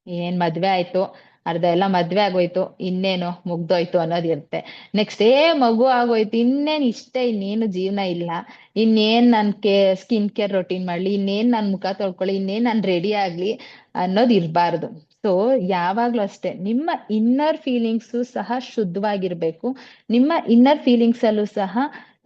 ಏನ್ ಮದ್ವೆ ಆಯ್ತು, ಅರ್ಧ ಎಲ್ಲ ಮದ್ವೆ ಆಗೋಯ್ತು, ಇನ್ನೇನು ಮುಗ್ದೋಯ್ತು ಅನ್ನೋದು ಇರುತ್ತೆ. ನೆಕ್ಸ್ಟ್ ಮಗು ಆಗೋಯ್ತು, ಇನ್ನೇನ್ ಇನ್ನೇನು ಜೀವನ ಇಲ್ಲ, ಇನ್ನೇನ್ ನನ್ ಸ್ಕಿನ್ ಕೇರ್ ರೊಟೀನ್ ಮಾಡ್ಲಿ, ಇನ್ನೇನ್ ನನ್ ಮುಖ ತೊಳ್ಕೊಳ್ಳಿ, ಇನ್ನೇನ್ ನಾನ್ ರೆಡಿ ಆಗ್ಲಿ ಅನ್ನೋದು ಇರ್ಬಾರ್ದು. ಸೊ ಯಾವಾಗ್ಲೂ ಅಷ್ಟೇ ನಿಮ್ಮ ಇನ್ನರ್ ಫೀಲಿಂಗ್ಸ್ ಸಹ ಶುದ್ಧವಾಗಿರ್ಬೇಕು. ನಿಮ್ಮ ಇನ್ನರ್ ಫೀಲಿಂಗ್ಸ್ ಅಲ್ಲೂ ಸಹ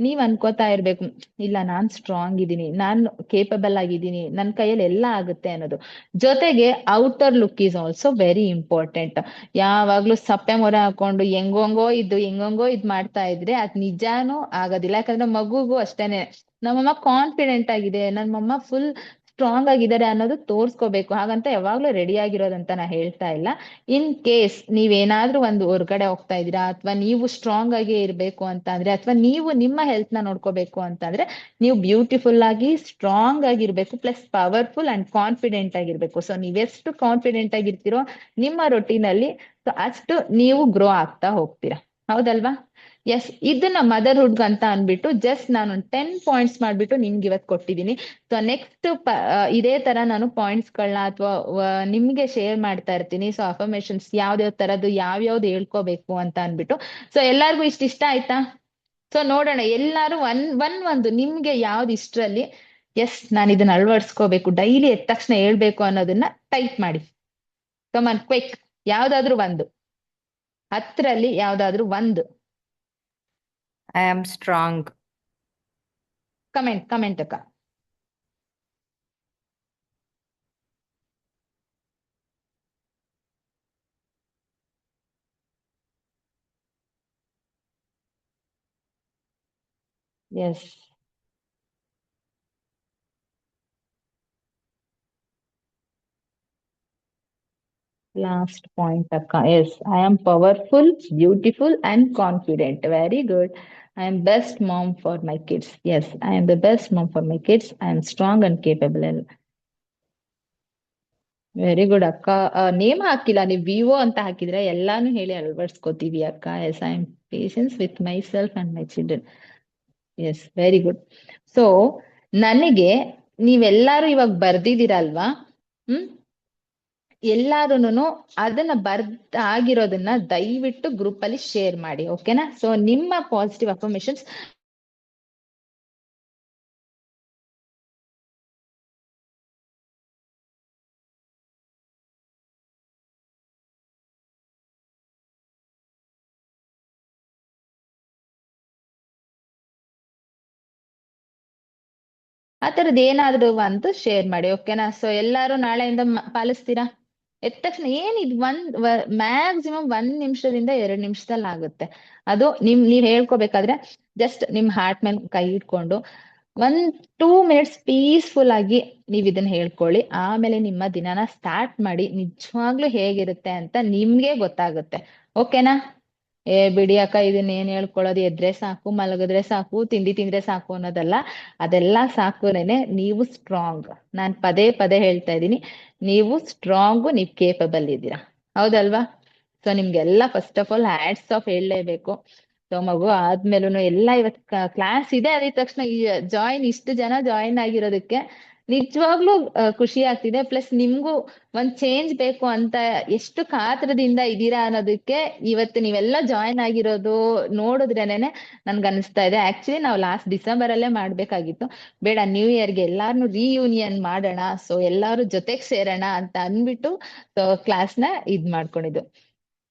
ನೀವ್ ಅನ್ಕೋತಾ ಇರ್ಬೇಕು, ಇಲ್ಲ ನಾನ್ ಸ್ಟ್ರಾಂಗ್ ಇದೀನಿ, ನಾನು ಕೇಪಬಲ್ ಆಗಿದ್ದೀನಿ, ನನ್ ಕೈಯಲ್ಲಿ ಎಲ್ಲ ಆಗುತ್ತೆ ಅನ್ನೋದು. ಜೊತೆಗೆ outer look is also very important. ಯಾವಾಗ್ಲೂ ಸಪ್ಪೆ ಮೊರೆ ಹಾಕೊಂಡು ಹೆಂಗಂಗೋ ಇದ್ ಮಾಡ್ತಾ ಇದ್ರೆ ಅದ್ ನಿಜಾನೂ ಆಗೋದಿಲ್ಲ. ಯಾಕಂದ್ರೆ ಮಗುಗೂ ಅಷ್ಟೇನೆ, ನಮ್ಮಮ್ಮ ಕಾನ್ಫಿಡೆಂಟ್ ಆಗಿದೆ, ನಮ್ಮಮ್ಮ ಫುಲ್ ಸ್ಟ್ರಾಂಗ್ ಆಗಿದ್ದಾರೆ ಅನ್ನೋದು ತೋರ್ಸ್ಕೋಬೇಕು. ಹಾಗಂತ ಯಾವಾಗ್ಲೂ ರೆಡಿ ಆಗಿರೋದಂತ ನಾ ಹೇಳ್ತಾ ಇಲ್ಲ. ಇನ್ ಕೇಸ್ ನೀವೇನಾದ್ರೂ ಒಂದು ಹೊರ್ಗಡೆ ಹೋಗ್ತಾ ಇದೀರಾ, ಅಥವಾ ನೀವು ಸ್ಟ್ರಾಂಗ್ ಆಗಿ ಇರ್ಬೇಕು ಅಂತ ಅಂದ್ರೆ, ಅಥವಾ ನೀವು ನಿಮ್ಮ ಹೆಲ್ತ್ ನ ನೋಡ್ಕೋಬೇಕು ಅಂತಂದ್ರೆ, ನೀವು ಬ್ಯೂಟಿಫುಲ್ ಆಗಿ ಸ್ಟ್ರಾಂಗ್ ಆಗಿರ್ಬೇಕು, ಪ್ಲಸ್ ಪವರ್ಫುಲ್ ಅಂಡ್ ಕಾನ್ಫಿಡೆಂಟ್ ಆಗಿರ್ಬೇಕು. ಸೊ ನೀವೆಷ್ಟು ಕಾನ್ಫಿಡೆಂಟ್ ಆಗಿರ್ತೀರೋ ನಿಮ್ಮ ರೊಟೀನ್ ಅಲ್ಲಿ, ಸೊ ಅಷ್ಟು ನೀವು ಗ್ರೋ ಆಗ್ತಾ ಹೋಗ್ತೀರಾ. ಹೌದಲ್ವಾ? ಎಸ್, ಇದನ್ನ ಮದರ್ಹುಡ್ ಅಂತ ಅನ್ಬಿಟ್ಟು ಜಸ್ಟ್ ನಾನು 10 ಪಾಯಿಂಟ್ಸ್ ಮಾಡ್ಬಿಟ್ಟು ನಿಮ್ಗೆ ಇವತ್ತು ಕೊಟ್ಟಿದ್ದೀನಿ. ಸೊ ನೆಕ್ಸ್ಟ್ ಇದೇ ತರ ನಾನು ಪಾಯಿಂಟ್ಸ್ ಗಳನ್ನ ಅಥವಾ ನಿಮ್ಗೆ ಶೇರ್ ಮಾಡ್ತಾ ಇರ್ತೀನಿ. ಸೊ ಅಫರ್ಮೇಶನ್ಸ್ ಯಾವ್ದಾವ್ ತರದ್ದು ಯಾವ್ಯಾವ್ದು ಹೇಳ್ಕೋಬೇಕು ಅಂತ ಅನ್ಬಿಟ್ಟು. ಸೊ ಎಲ್ಲಾರ್ಗು ಇಷ್ಟ ಆಯ್ತಾ? ಸೊ ನೋಡೋಣ, ಎಲ್ಲಾರು ಒಂದು ನಿಮ್ಗೆ ಯಾವ್ದು ಇಷ್ಟರಲ್ಲಿ ಎಸ್ ನಾನು ಇದನ್ನ ಅಳವಡಿಸ್ಕೋಬೇಕು, ಡೈಲಿ ಎದ್ದ ತಕ್ಷಣ ಹೇಳ್ಬೇಕು ಅನ್ನೋದನ್ನ ಟೈಪ್ ಮಾಡಿ. ಕಮಾನ್ ಕ್ವಿಕ್, ಯಾವ್ದಾದ್ರು ಒಂದು 10ರಲ್ಲಿ ಯಾವ್ದಾದ್ರು ಒಂದು ಐ ಆಮ್ ಸ್ಟ್ರಾಂಗ್. ಕಮೆಂಟ್ ಅಕ್ಕ. ಎಸ್, ಲಾಸ್ಟ್ ಪಾಯಿಂಟ್ ಅಕ್ಕ. Yes, I am powerful, beautiful and confident. Very good. I am best mom for my kids. Yes, I am the best mom for my kids. I am strong and capable. Very good ಅಕ್ಕ. Name ಹಾಕಿಲ್ಲ, ನೀವು Vivo ಅಂತ ಹಾಕಿದ್ರೆ ಎಲ್ಲಾನು ಹೇಳಿ ಅಳವಡಿಸ್ಕೋತೀವಿ ಅಕ್ಕ. Yes, I am patience with myself and my children. Yes, very good. So ನನಗೆ ನೀವೆಲ್ಲಾರು ಇವಾಗ ಬರ್ದಿದ್ದೀರಲ್ವಾ, ಎಲ್ಲಾರುನು ಅದನ್ನ ಆಗಿರೋದನ್ನ ದಯವಿಟ್ಟು ಗ್ರೂಪ್ ಅಲ್ಲಿ ಶೇರ್ ಮಾಡಿ, ಓಕೆನಾ? ಸೊ ನಿಮ್ಮ ಪಾಸಿಟಿವ್ ಅಫರ್ಮೇಶನ್ಸ್ ಆ ತರದ್ ಏನಾದ್ರು ಒಂದು ಶೇರ್ ಮಾಡಿ, ಓಕೆನಾ? ಸೊ ಎಲ್ಲಾರು ನಾಳೆಯಿಂದ ಪಾಲಿಸ್ತೀರಾ? ಎದ್ದ ತಕ್ಷಣ ಏನಿದ್ ಮ್ಯಾಕ್ಸಿಮಮ್ 1 ನಿಮಿಷದಿಂದ 2 ನಿಮಿಷದಲ್ಲಿ ಆಗುತ್ತೆ. ಅದು ನೀವ್ ಹೇಳ್ಕೋಬೇಕಾದ್ರೆ ಜಸ್ಟ್ ನಿಮ್ ಹಾರ್ಟ್ ಮೇಲೆ ಕೈ ಇಟ್ಕೊಂಡು 1-2 ಮಿನಿಟ್ಸ್ ಪೀಸ್ಫುಲ್ ಆಗಿ ನೀವ್ ಇದನ್ನ ಹೇಳ್ಕೊಳ್ಳಿ. ಆಮೇಲೆ ನಿಮ್ಮ ದಿನಾನ ಸ್ಟಾರ್ಟ್ ಮಾಡಿ. ನಿಜವಾಗ್ಲೂ ಹೇಗಿರುತ್ತೆ ಅಂತ ನಿಮ್ಗೆ ಗೊತ್ತಾಗುತ್ತೆ, ಓಕೆನಾ? ಬಿಡಿ ಅಕ್ಕ, ಇದನ್ನ ಏನ್ ಹೇಳ್ಕೊಳ್ಳೋದು, ಎದ್ರೆ ಸಾಕು, ಮಲಗಿದ್ರೆ ಸಾಕು, ತಿಂಡಿ ತಿಂದ್ರೆ ಸಾಕು ಅನ್ನೋದಲ್ಲ. ಅದೆಲ್ಲ ಸಾಕುನೇನೆ ನೀವು ಸ್ಟ್ರಾಂಗ್. ನಾನ್ ಪದೇ ಪದೇ ಹೇಳ್ತಾ ಇದ್ದೀನಿ, ನೀವು ಸ್ಟ್ರಾಂಗು, ನೀವ್ ಕೇಪಬಲ್ ಇದ್ದೀರಾ. ಹೌದಲ್ವಾ? ಸೊ ನಿಮ್ಗೆಲ್ಲ first of all hats off ಹೇಳಲೇಬೇಕು. ಸೊ ಮಗು ಆದ್ಮೇಲೂ ಎಲ್ಲ ಇವತ್ ಕ್ಲಾಸ್ ಇದೆ ಅಂದಿದ ತಕ್ಷಣ ಇಷ್ಟು ಜನ ಜಾಯಿನ್ ಆಗಿರೋದಕ್ಕೆ ನಿಜವಾಗ್ಲೂ ಖುಷಿ ಆಗ್ತಿದೆ. ಪ್ಲಸ್ ನಿಮ್ಗೂ ಒಂದ್ ಚೇಂಜ್ ಬೇಕು ಅಂತ ಎಷ್ಟು ಕಾತರದಿಂದ ಇದೀರಾ ಅನ್ನೋದಕ್ಕೆ ಇವತ್ತು ನೀವೆಲ್ಲ ಜಾಯಿನ್ ಆಗಿರೋದು ನೋಡಿದ್ರೇನೆ ನನ್ಗೆ ಅನಿಸ್ತಾ ಇದೆ. ಆಕ್ಚುಲಿ ನಾವು ಲಾಸ್ಟ್ ಡಿಸೆಂಬರ್ ಅಲ್ಲೇ ಮಾಡ್ಬೇಕಾಗಿತ್ತು, ಬೇಡ ನ್ಯೂ ಇಯರ್ಗೆ ಎಲ್ಲಾರ್ನು ರಿಯೂನಿಯನ್ ಮಾಡೋಣ, ಸೊ ಎಲ್ಲಾರು ಜೊತೆಗ್ ಸೇರೋಣ ಅಂತ ಅನ್ಬಿಟ್ಟು ಕ್ಲಾಸ್ನ ಮಾಡ್ಕೊಂಡಿದ್ದು.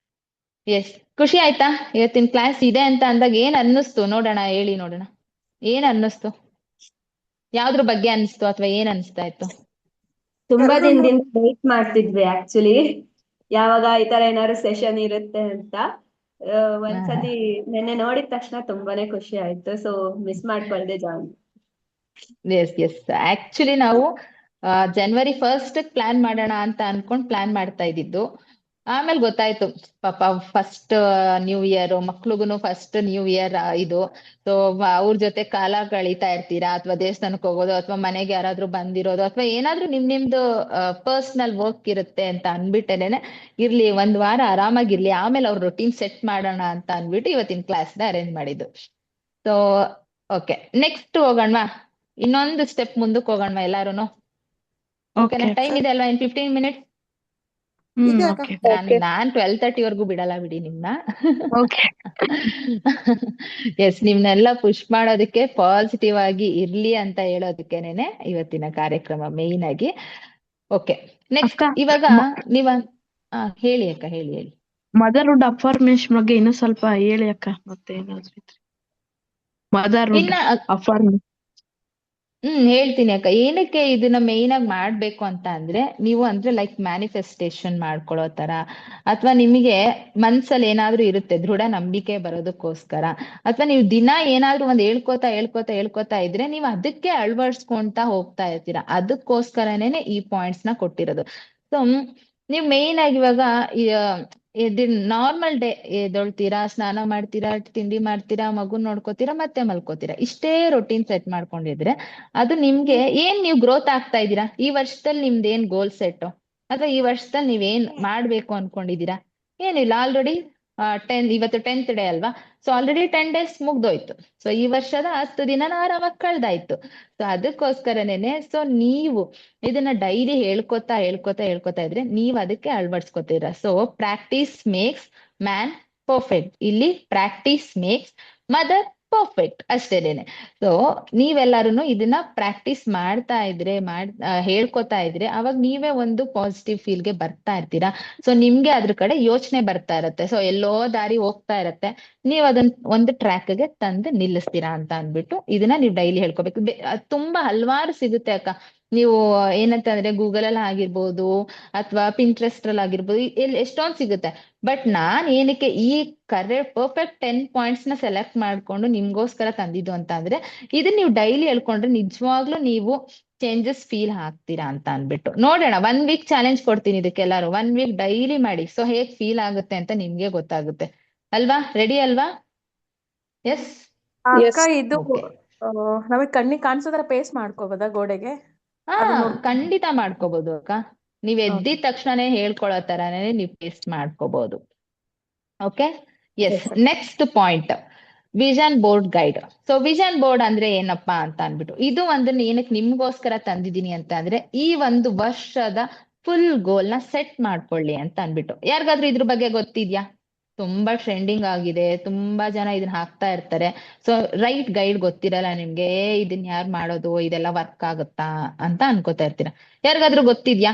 ಎಸ್, ಖುಷಿ ಆಯ್ತಾ ಇವತ್ತಿನ ಕ್ಲಾಸ್ ಇದೆ ಅಂತ ಅಂದಾಗ? ಏನ್ ಅನ್ನಿಸ್ತು ನೋಡೋಣ, ಹೇಳಿ ನೋಡೋಣ. ಏನ್ ಅನ್ನಿಸ್ತು? ಯಾವ್ದ್ರ ಬಗ್ಗೆ ಅನ್ಸ್ತು ಅಥವಾ ಏನ್ ಅನ್ಸ್ತಾ ಇತ್ತು? ತುಂಬಾ ಎಲ್ರು ದಿನದಿಂದ ವೇಟ್ ಮಾಡ್ತಿದ್ವಿ ಆಕ್ಚುಲಿ, ಯಾವಾಗ ಈ ತರ ಏನಾದ್ರು ಸೆಷನ್ ಇರುತ್ತೆ ಅಂತ. ಒಂದ್ಸತಿ ನೆನ್ನೆ ನೋಡಿದ ತಕ್ಷಣ ತುಂಬಾನೇ ಖುಷಿ ಆಯ್ತು. ಸೊ ಮಿಸ್ ಮಾಡ್ಕೊಳ್ದೆ ಜಾಯಿನ್. ಎಸ್, ಆಕ್ಚುಲಿ ನಾವು January 1st ಪ್ಲಾನ್ ಮಾಡೋಣ ಅಂತ ಅನ್ಕೊಂಡ್ ಪ್ಲಾನ್ ಮಾಡ್ತಾ ಇದ್ದಿದ್ದು. ಆಮೇಲೆ ಗೊತ್ತಾಯ್ತು, ಪಾಪ ಫಸ್ಟ್ ನ್ಯೂ ಇಯರ್, ಮಕ್ಳಿಗೂ ಫಸ್ಟ್ ನ್ಯೂ ಇಯರ್ ಇದು. ಸೊ ಅವ್ರ ಜೊತೆ ಕಾಲ ಕಳೀತಾ ಇರ್ತೀರಾ, ಅಥವಾ ದೇವಸ್ಥಾನಕ್ಕೆ ಹೋಗೋದು, ಅಥವಾ ಮನೆಗೆ ಯಾರಾದ್ರೂ ಬಂದಿರೋದು, ಅಥವಾ ಏನಾದ್ರೂ ನಿಮ್ದು ಪರ್ಸನಲ್ ವರ್ಕ್ ಇರುತ್ತೆ ಅಂತ ಅನ್ಬಿಟ್ಟೇನೆ ಇರ್ಲಿ, 1 ವಾರ ಆರಾಮಾಗಿರ್ಲಿ, ಆಮೇಲೆ ಅವ್ರ ರೊಟೀನ್ ಸೆಟ್ ಮಾಡೋಣ ಅಂತ ಅನ್ಬಿಟ್ಟು ಇವತ್ತಿನ ಕ್ಲಾಸ್ನ ಅರೇಂಜ್ ಮಾಡಿದ್ದು. ಸೊ ಓಕೆ, ನೆಕ್ಸ್ಟ್ ಹೋಗೋಣವಾ? ಇನ್ನೊಂದು ಸ್ಟೆಪ್ ಮುಂದಕ್ಕೆ ಹೋಗೋಣವಾ ಎಲ್ಲಾರುನು? ಓಕೆನಾ? ಟೈಮ್ ಇದೆ ಅಲ್ವಾ? In 15 minutes. ಇದೆ ಅಕ್ಕ. ಓಕೆ ನಾನ್ 12:30 ವರ್ಗೂ ಬಿಡಲ್ಲ ಬಿಡಿ ನಿಮ್ನ. ಓಕೆ ಎಸ್, ನಿಮ್ನೆಲ್ಲ ಪುಷ್ ಮಾಡೋದಕ್ಕೆ, ಪಾಸಿಟಿವ್ ಆಗಿ ಇರ್ಲಿ ಅಂತ ಹೇಳೋದಕ್ಕೇನೆ ಇವತ್ತಿನ ಕಾರ್ಯಕ್ರಮ ಮೇಯ್ನ್ ಆಗಿ. ಓಕೆ, ನೆಕ್ಸ್ಟ್ ಅಕ್ಕ ಇವಾಗ ನೀವ ಹೇಳಿ ಅಕ್ಕ, ಹೇಳಿ. ಮದರ್ಹುಡ್ ಅಫರ್ಮೇಶನ್ ಬಗ್ಗೆ ಇನ್ನೂ ಸ್ವಲ್ಪ ಹೇಳಿ ಅಕ್ಕ. ಮತ್ತೆ ಏನಾದ್ರು ಇದ್ರೆ ಮದರ್ಹುಡ್ ಇನ್ನ ಅಫರ್ಮೇಶನ್. ಹೇಳ್ತೀನಿ ಅಕ್ಕ. ಏನಕ್ಕೆ ಇದನ್ನ ಮೇಯ್ನ್ ಆಗಿ ಮಾಡ್ಬೇಕು ಅಂತ ಅಂದ್ರೆ, ನೀವು ಅಂದ್ರೆ ಲೈಕ್ ಮ್ಯಾನಿಫೆಸ್ಟೇಷನ್ ಮಾಡ್ಕೊಳ್ಳೋ ತರ, ಅಥವಾ ನಿಮಗೆ ಮನ್ಸಲ್ಲಿ ಏನಾದ್ರೂ ಇರುತ್ತೆ ದೃಢ ನಂಬಿಕೆ ಬರೋದಕ್ಕೋಸ್ಕರ, ಅಥವಾ ನೀವು ದಿನ ಏನಾದ್ರೂ ಒಂದ್ ಹೇಳ್ಕೊತಾ ಇದ್ರೆ ನೀವು ಅದಕ್ಕೆ ಅಳವಡಿಸ್ಕೊಂತಾ ಹೋಗ್ತಾ ಇರ್ತೀರಾ. ಅದಕ್ಕೋಸ್ಕರನೇ ಈ ಪಾಯಿಂಟ್ಸ್ ನ ಕೊಟ್ಟಿರೋದು. ಸೊ ನೀವು ಮೇಯ್ನ್ ಆಗಿ ಇವಾಗ ನಾರ್ಮಲ್ ಡೇ ಎದ್ದೇಳ್ತೀರಾ, ಸ್ನಾನ ಮಾಡ್ತೀರಾ, ತಿಂಡಿ ಮಾಡ್ತೀರಾ, ಮಗುನ್ ನೋಡ್ಕೋತೀರಾ, ಮತ್ತೆ ಮಲ್ಕೋತೀರಾ, ಇಷ್ಟೇ ರೊಟೀನ್ ಸೆಟ್ ಮಾಡ್ಕೊಂಡಿದ್ರೆ ಅದು ನಿಮ್ಗೆ ನೀವು ಗ್ರೋತ್ ಆಗ್ತಾ ಇದ್ದೀರಾ? ಈ ವರ್ಷದಲ್ಲಿ ನಿಮ್ದು ಏನ್ ಗೋಲ್ ಸೆಟ್, ಅಥವಾ ಈ ವರ್ಷದಲ್ಲಿ ನೀವೇನ್ ಮಾಡ್ಬೇಕು ಅನ್ಕೊಂಡಿದೀರಾ? ಏನಿಲ್ಲ, ಆಲ್ರೆಡಿ ಇವತ್ತು 10th ಡೇ ಅಲ್ವಾ, ಸೊ ಆಲ್ರೆಡಿ 10 days ಮುಗ್ದೋಯ್ತು. ಸೊ ಈ ವರ್ಷದ 10 ದಿನ ಆರಾಮಾಗಿ ಕಳ್ದಾಯ್ತು. ಸೊ ಅದಕ್ಕೋಸ್ಕರನೇನೆ, ಸೊ ನೀವು ಇದನ್ನ ಡೈಲಿ ಹೇಳ್ಕೊತಾ ಇದ್ರೆ ನೀವ್ ಅದಕ್ಕೆ ಅಳವಡಿಸ್ಕೊತೀರಾ. So practice makes man perfect. ಇಲ್ಲಿ ಪ್ರಾಕ್ಟೀಸ್ ಮೇಕ್ಸ್ ಮದರ್ ಪರ್ಫೆಕ್ಟ್ ಅಷ್ಟೇನೆ. ಸೊ ನೀವೆಲ್ಲರೂ ಇದನ್ನ ಪ್ರಾಕ್ಟೀಸ್ ಮಾಡ್ತಾ ಇದ್ರೆ, ಹೇಳ್ಕೊತಾ ಇದ್ರೆ, ಅವಾಗ ನೀವೇ ಒಂದು ಪಾಸಿಟಿವ್ ಫೀಲ್ಗೆ ಬರ್ತಾ ಇರ್ತೀರಾ. ಸೊ ನಿಮ್ಗೆ ಅದ್ರ ಕಡೆ ಯೋಚನೆ ಬರ್ತಾ ಇರತ್ತೆ. ಸೊ ಎಲ್ಲೋ ದಾರಿ ಹೋಗ್ತಾ ಇರತ್ತೆ, ನೀವ್ ಅದನ್ನ ಒಂದು ಟ್ರ್ಯಾಕ್ಗೆ ತಂದು ನಿಲ್ಲಿಸ್ತೀರಾ ಅಂತ ಅಂದ್ಬಿಟ್ಟು ಇದನ್ನ ನೀವು ಡೈಲಿ ಹೇಳ್ಕೊಬೇಕು. ತುಂಬಾ ಹಲವಾರು ಸಿಗುತ್ತೆ ಅಕ್ಕ. ನೀವು ಏನಂತಂದ್ರೆ ಗೂಗಲ್ ಅಲ್ಲಿ ಆಗಿರ್ಬೋದು, ಅಥವಾ ಪಿಂಟ್ರೆಸ್ಟ್ ಅಲ್ಲಿ ಆಗಿರ್ಬೋದು, ಎಷ್ಟೊಂದ್ ಸಿಗುತ್ತೆ. ಬಟ್ ನಾನ್ ಏನಕ್ಕೆ ಈ ಪರ್ಫೆಕ್ಟ್ 10 points ನ ಸೆಲೆಕ್ಟ್ ಮಾಡ್ಕೊಂಡು ನಿಮ್ಗೋಸ್ಕರ ತಂದಿದ್ದು ಅಂತ ಅಂದ್ರೆ, ಇದನ್ನ ನೀವು ಡೈಲಿ ಹೇಳ್ಕೊಂಡ್ರೆ ನಿಜವಾಗ್ಲೂ ನೀವು ಚೇಂಜಸ್ ಫೀಲ್ ಆಗ್ತೀರಾ ಅಂತ ಅನ್ಬಿಟ್ಟು. ನೋಡೋಣ, 1 week ಚಾಲೆಂಜ್ ಕೊಡ್ತೀನಿ ಇದಕ್ಕೆಲ್ಲಾರು. 1 week ಡೈಲಿ ಮಾಡಿ. ಸೊ ಹೇಗ್ ಫೀಲ್ ಆಗುತ್ತೆ ಅಂತ ನಿಮ್ಗೆ ಗೊತ್ತಾಗುತ್ತೆ ಅಲ್ವಾ? ರೆಡಿ ಅಲ್ವಾ? ಎಸ್. ಅಕ್ಕ, ಇದು ಓಕೆ. ನಮಗ್ ಕಣ್ಣಿಗೆ ಕಾಣಿಸೋ ತರ ಪೇಸ್ಟ್ ಮಾಡ್ಕೋಬೋದಾ ಗೋಡೆಗೆ? ಖಂಡಿತ ಮಾಡ್ಕೋಬಹುದು ಅಕ್ಕ. ನೀವ್ ಎದ್ದಿದ ತಕ್ಷಣನೇ ಹೇಳ್ಕೊಳ್ಳೋ ತರಾನೇ ನೀವು ಪೇಸ್ಟ್ ಮಾಡ್ಕೋಬಹುದು. Okay, yes. Next point, vision board guide. So vision board ಅಂದ್ರೆ ಏನಪ್ಪಾ ಅಂತ ಅನ್ಬಿಟ್ಟು, ಇದು ಒಂದನ್ನ ಏನಕ್ಕೆ ನಿಮ್ಗೋಸ್ಕರ ತಂದಿದ್ದೀನಿ ಅಂತ ಅಂದ್ರೆ, ಈ ಒಂದು ವರ್ಷದ ಫುಲ್ ಗೋಲ್ ನ ಸೆಟ್ ಮಾಡ್ಕೊಳ್ಳಿ ಅಂತ ಅನ್ಬಿಟ್ಟು. ಯಾರಿಗಾದ್ರೂ ಇದ್ರ ಬಗ್ಗೆ ಗೊತ್ತಿದ್ಯಾ? ತುಂಬಾ ಟ್ರೆಂಡಿಂಗ್ ಆಗಿದೆ, ತುಂಬಾ ಜನ ಇದನ್ನ ಹಾಕ್ತಾ ಇರ್ತಾರೆ. ಸೊ ರೈಟ್ ಗೈಡ್ ಗೊತ್ತಿರಲ್ಲ ನಿಮ್ಗೆ, ಇದನ್ನ ಯಾರು ಮಾಡೋದು, ಇದೆಲ್ಲ ವರ್ಕ್ ಆಗುತ್ತಾ ಅಂತ ಅನ್ಕೋತಾ ಇರ್ತೀರಾ. ಯಾರಿಗಾದ್ರೂ ಗೊತ್ತಿದ್ಯಾ?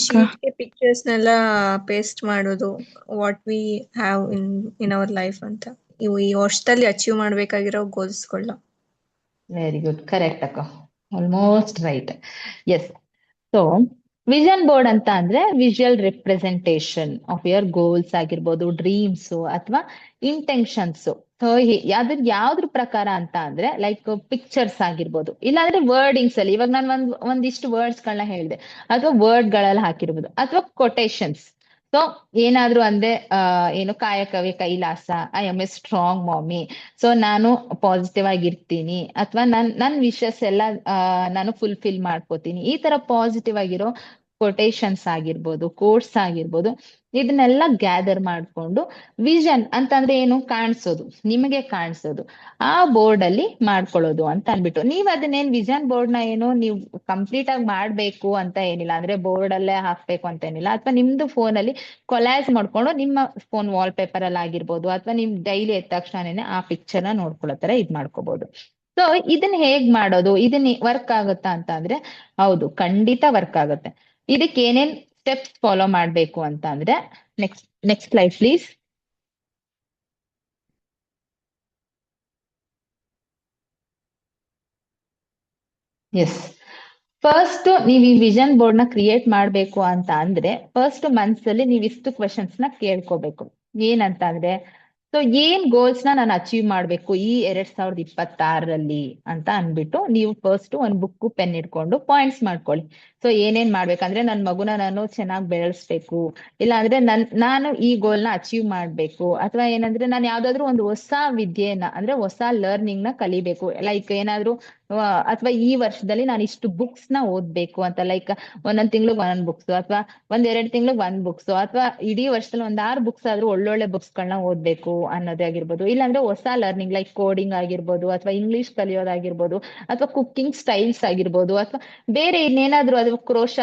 ಶೀಟ್ಗೆ ಪಿಕ್ಚರ್ಸ್ ನೆಲ್ಲ ಪೇಸ್ಟ್ ಮಾಡೋದು, what we have in our life ಅಂತ. ಇವು ಈ ವರ್ಷದಲ್ಲಿ ಅಚೀವ್ ಮಾಡ್ಬೇಕಾಗಿರೋ ಗೋಲ್ಸ್ಗಳನ್ನ. ವೆರಿ ಗುಡ್, ಕರೆಕ್ಟ್ ಅಕ್ಕ, almost right. Yes. So vision board ಅಂತ ಅಂದ್ರೆ visual representation of your goals ಆಗಿರ್ಬೋದು, ಡ್ರೀಮ್ಸ್ ಅಥವಾ ಇಂಟೆನ್ಷನ್ಸ್. ಸೊ ಅದ್ರ ಯಾವ್ದ್ರ ಪ್ರಕಾರ ಅಂತ ಅಂದ್ರೆ, ಲೈಕ್ ಪಿಕ್ಚರ್ಸ್ ಆಗಿರ್ಬೋದು, ಇಲ್ಲಾಂದ್ರೆ ವರ್ಡಿಂಗ್ಸ್ ಅಲ್ಲಿ. ಇವಾಗ ನಾನು ಒಂದಿಷ್ಟು ವರ್ಡ್ಸ್ ಗಳನ್ನ ಹೇಳಿದೆ, ಅಥವಾ ವರ್ಡ್ ಗಳಲ್ಲಿ ಹಾಕಿರ್ಬೋದು, ಅಥವಾ ಕೊಟೇಶನ್ಸ್. ಸೊ ಏನಾದ್ರೂ ಅಂದ್ರೆ ಏನು, ಕಾಯಕವೇ ಕೈಲಾಸ, I am a strong mummy, so ನಾನು ಪಾಸಿಟಿವ್ ಆಗಿರ್ತೀನಿ, ಅಥವಾ ನನ್ ವಿಶಸ್ ಎಲ್ಲ ನಾನು ಫುಲ್ಫಿಲ್ ಮಾಡ್ಕೋತೀನಿ. ಈ ತರ ಪಾಸಿಟಿವ್ ಆಗಿರೋ ಕೊಟೇಶನ್ಸ್ ಆಗಿರ್ಬೋದು, ಕೋಟ್ಸ್ ಆಗಿರ್ಬೋದು, ಇದನ್ನೆಲ್ಲ ಗ್ಯಾದರ್ ಮಾಡ್ಕೊಂಡು, ವಿಷನ್ ಅಂತಂದ್ರೆ ಏನು, ಕಾಣಿಸೋದು, ನಿಮಗೆ ಕಾಣಿಸೋದು, ಆ ಬೋರ್ಡ್ ಅಲ್ಲಿ ಮಾಡ್ಕೊಳ್ಳೋದು ಅಂತ ಅನ್ಬಿಟ್ಟು. ನೀವ್ ಅದನ್ನೇನ್ ವಿಷನ್ ಬೋರ್ಡ್ ನ ಏನು ನೀವು ಕಂಪ್ಲೀಟ್ ಆಗಿ ಮಾಡ್ಬೇಕು ಅಂತ ಏನಿಲ್ಲ, ಅಂದ್ರೆ ಬೋರ್ಡ್ ಅಲ್ಲೇ ಹಾಕ್ಬೇಕು ಅಂತ ಏನಿಲ್ಲ. ಅಥವಾ ನಿಮ್ದು ಫೋನ್ ಅಲ್ಲಿ ಕೊಲಾಜ್ ಮಾಡ್ಕೊಂಡು ನಿಮ್ಮ ಫೋನ್ ವಾಲ್ ಪೇಪರ್ ಅಲ್ಲಿ ಆಗಿರ್ಬೋದು, ಅಥವಾ ನಿಮ್ ಡೈಲಿ ಎದ್ದ ತಕ್ಷಣನೇ ಆ ಪಿಕ್ಚರ್ ನ ನೋಡ್ಕೊಳ್ಳೋ ತರ ಇದ್ ಮಾಡ್ಕೋಬಹುದು. ಸೊ ಇದನ್ನ ಹೇಗ್ ಮಾಡೋದು, ಇದನ್ನ ವರ್ಕ್ ಆಗುತ್ತಾ ಅಂತ ಅಂದ್ರೆ, ಹೌದು, ಖಂಡಿತ ವರ್ಕ್ ಆಗುತ್ತೆ. ಇದಕ್ಕೆ ಏನೇನ್ ಸ್ಟೆಪ್ಸ್ ಫಾಲೋ ಮಾಡ್ಬೇಕು ಅಂತ ಅಂದ್ರೆ, next slide please. Yes. First ನೀವ್ ಈ ವಿಷನ್ ಬೋರ್ಡ್ ನ ಕ್ರಿಯೇಟ್ ಮಾಡ್ಬೇಕು ಅಂತ ಅಂದ್ರೆ, ಫಸ್ಟ್ ಮನ್ಸಲ್ಲಿ ನೀವ್ ಇಷ್ಟು ಕ್ವೆಶನ್ಸ್ ನ ಕೇಳ್ಕೋಬೇಕು. ಏನಂತ ಅಂದ್ರೆ, ಸೊ ಏನ್ ಗೋಲ್ಸ್ ನ ನಾನು ಅಚೀವ್ ಮಾಡ್ಬೇಕು ಈ 2026ರಲ್ಲಿ ಅಂತ ಅನ್ಬಿಟ್ಟು, ನೀವು ಫಸ್ಟ್ ಒಂದ್ ಬುಕ್ ಪೆನ್ ಇಟ್ಕೊಂಡು ಪಾಯಿಂಟ್ಸ್ ಮಾಡ್ಕೊಳ್ಳಿ. ಸೊ ಏನೇನ್ ಮಾಡ್ಬೇಕಂದ್ರೆ, ನನ್ ಮಗುನ ನಾನು ಚೆನ್ನಾಗಿ ಬೆಳೆಸ್ಬೇಕು, ಇಲ್ಲ ಅಂದ್ರೆ ನಾನು ಈ ಗೋಲ್ ನ ಅಚೀವ್ ಮಾಡ್ಬೇಕು, ಅಥವಾ ಏನಂದ್ರೆ ನಾನು ಯಾವ್ದಾದ್ರು ಒಂದು ಹೊಸ ವಿದ್ಯೆನ, ಅಂದ್ರೆ ಹೊಸ ಲರ್ನಿಂಗ್ ನ ಕಲಿಬೇಕು. ಲೈಕ್ ಏನಾದ್ರು ಅಥವಾ ಈ ವರ್ಷದಲ್ಲಿ ನಾನು ಇಷ್ಟು ಬುಕ್ಸ್ ನ ಓದ್ಬೇಕು ಅಂತ, ಲೈಕ್ ಒಂದೊಂದ್ ತಿಂಗ್ಳಿಗೆ ಒಂದೊಂದ್ ಬುಕ್ಸ್, ಅಥವಾ 1-2 ತಿಂಗ್ಳಿಗೆ 1 ಬುಕ್ಸ್, ಅಥವಾ ಇಡೀ ವರ್ಷದಲ್ಲಿ 6 ಬುಕ್ಸ್ ಆದ್ರೂ ಒಳ್ಳೊಳ್ಳೆ ಬುಕ್ಸ್ ಗಳನ್ನ ಓದ್ಬೇಕು ಅನ್ನೋದೇ ಆಗಿರ್ಬೋದು. ಇಲ್ಲಾಂದ್ರೆ ಹೊಸ ಲರ್ನಿಂಗ್ ಲೈಕ್ ಕೋಡಿಂಗ್ ಆಗಿರ್ಬೋದು, ಅಥವಾ ಇಂಗ್ಲಿಷ್ ಕಲಿಯೋದಾಗಿರ್ಬೋದು, ಅಥವಾ ಕುಕ್ಕಿಂಗ್ ಸ್ಟೈಲ್ಸ್ ಆಗಿರ್ಬೋದು, ಅಥವಾ ಬೇರೆ ಇನ್ನೇನಾದ್ರೂ ಅದು ಕ್ರೋಶ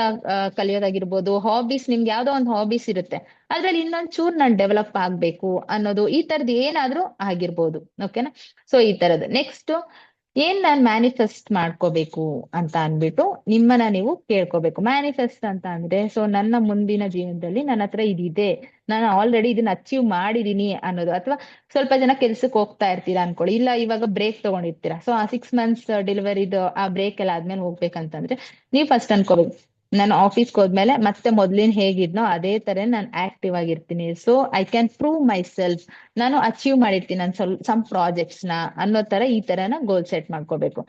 ಕಲಿಯೋದಾಗಿರ್ಬೋದು. ಹಾಬೀಸ್, ನಿಮ್ಗೆ ಯಾವ್ದೋ ಒಂದು ಹಾಬೀಸ್ ಇರುತ್ತೆ, ಅದ್ರಲ್ಲಿ ಇನ್ನೊಂದ್ ಚೂರ್ ನಾನ್ ಡೆವಲಪ್ ಆಗ್ಬೇಕು ಅನ್ನೋದು, ಈ ತರದ್ ಏನಾದ್ರೂ ಆಗಿರ್ಬೋದು. ಓಕೆನಾ? ಸೊ ಈ ತರದ್ ನೆಕ್ಸ್ಟ್ ಏನ್ ನಾನ್ ಮ್ಯಾನಿಫೆಸ್ಟ್ ಮಾಡ್ಕೋಬೇಕು ಅಂತ ಅನ್ಬಿಟ್ಟು ನಿಮ್ಮನ್ನ ನೀವು ಕೇಳ್ಕೋಬೇಕು. ಮ್ಯಾನಿಫೆಸ್ಟ್ ಅಂತ ಅಂದ್ರೆ, ಸೊ ನನ್ನ ಮುಂದಿನ ಜೀವನದಲ್ಲಿ ನನ್ನ ಹತ್ರ ಇದಿದೆ, ನಾನು ಆಲ್ರೆಡಿ ಇದನ್ನ ಅಚೀವ್ ಮಾಡಿದೀನಿ ಅನ್ನೋದು. ಅಥವಾ ಸ್ವಲ್ಪ ಜನ ಕೆಲ್ಸಕ್ಕೆ ಹೋಗ್ತಾ ಇರ್ತೀರಾ ಅನ್ಕೊಳ್ಳಿ, ಇಲ್ಲ ಇವಾಗ ಬ್ರೇಕ್ ತಗೊಂಡಿರ್ತೀರಾ, ಸೊ ಆ 6 months ಡೆಲಿವರಿದು ಆ ಬ್ರೇಕ್ ಎಲ್ಲ ಆದ್ಮೇಲೆ ಹೋಗ್ಬೇಕಂತಂದ್ರೆ ನೀವ್ ಫಸ್ಟ್ ಅನ್ಕೋಬೇಕು, ನಾನು ಆಫೀಸ್ಗೆ ಹೋದ್ಮೇಲೆ ಮತ್ತೆ ಮೊದ್ಲಿನ ಹೇಗಿದ್ನೋ ಅದೇ ತರ ನಾನು ಆಕ್ಟಿವ್ ಆಗಿರ್ತೀನಿ. So I can prove myself, ನಾನು ಅಚೀವ್ ಮಾಡಿರ್ತೀನಿ ನಾನು ಸಮ್ ಪ್ರಾಜೆಕ್ಟ್ಸ್ ನ ಅನ್ನೋ ತರ ಈ ತರನ ಗೋಲ್ ಸೆಟ್ ಮಾಡ್ಕೋಬೇಕು.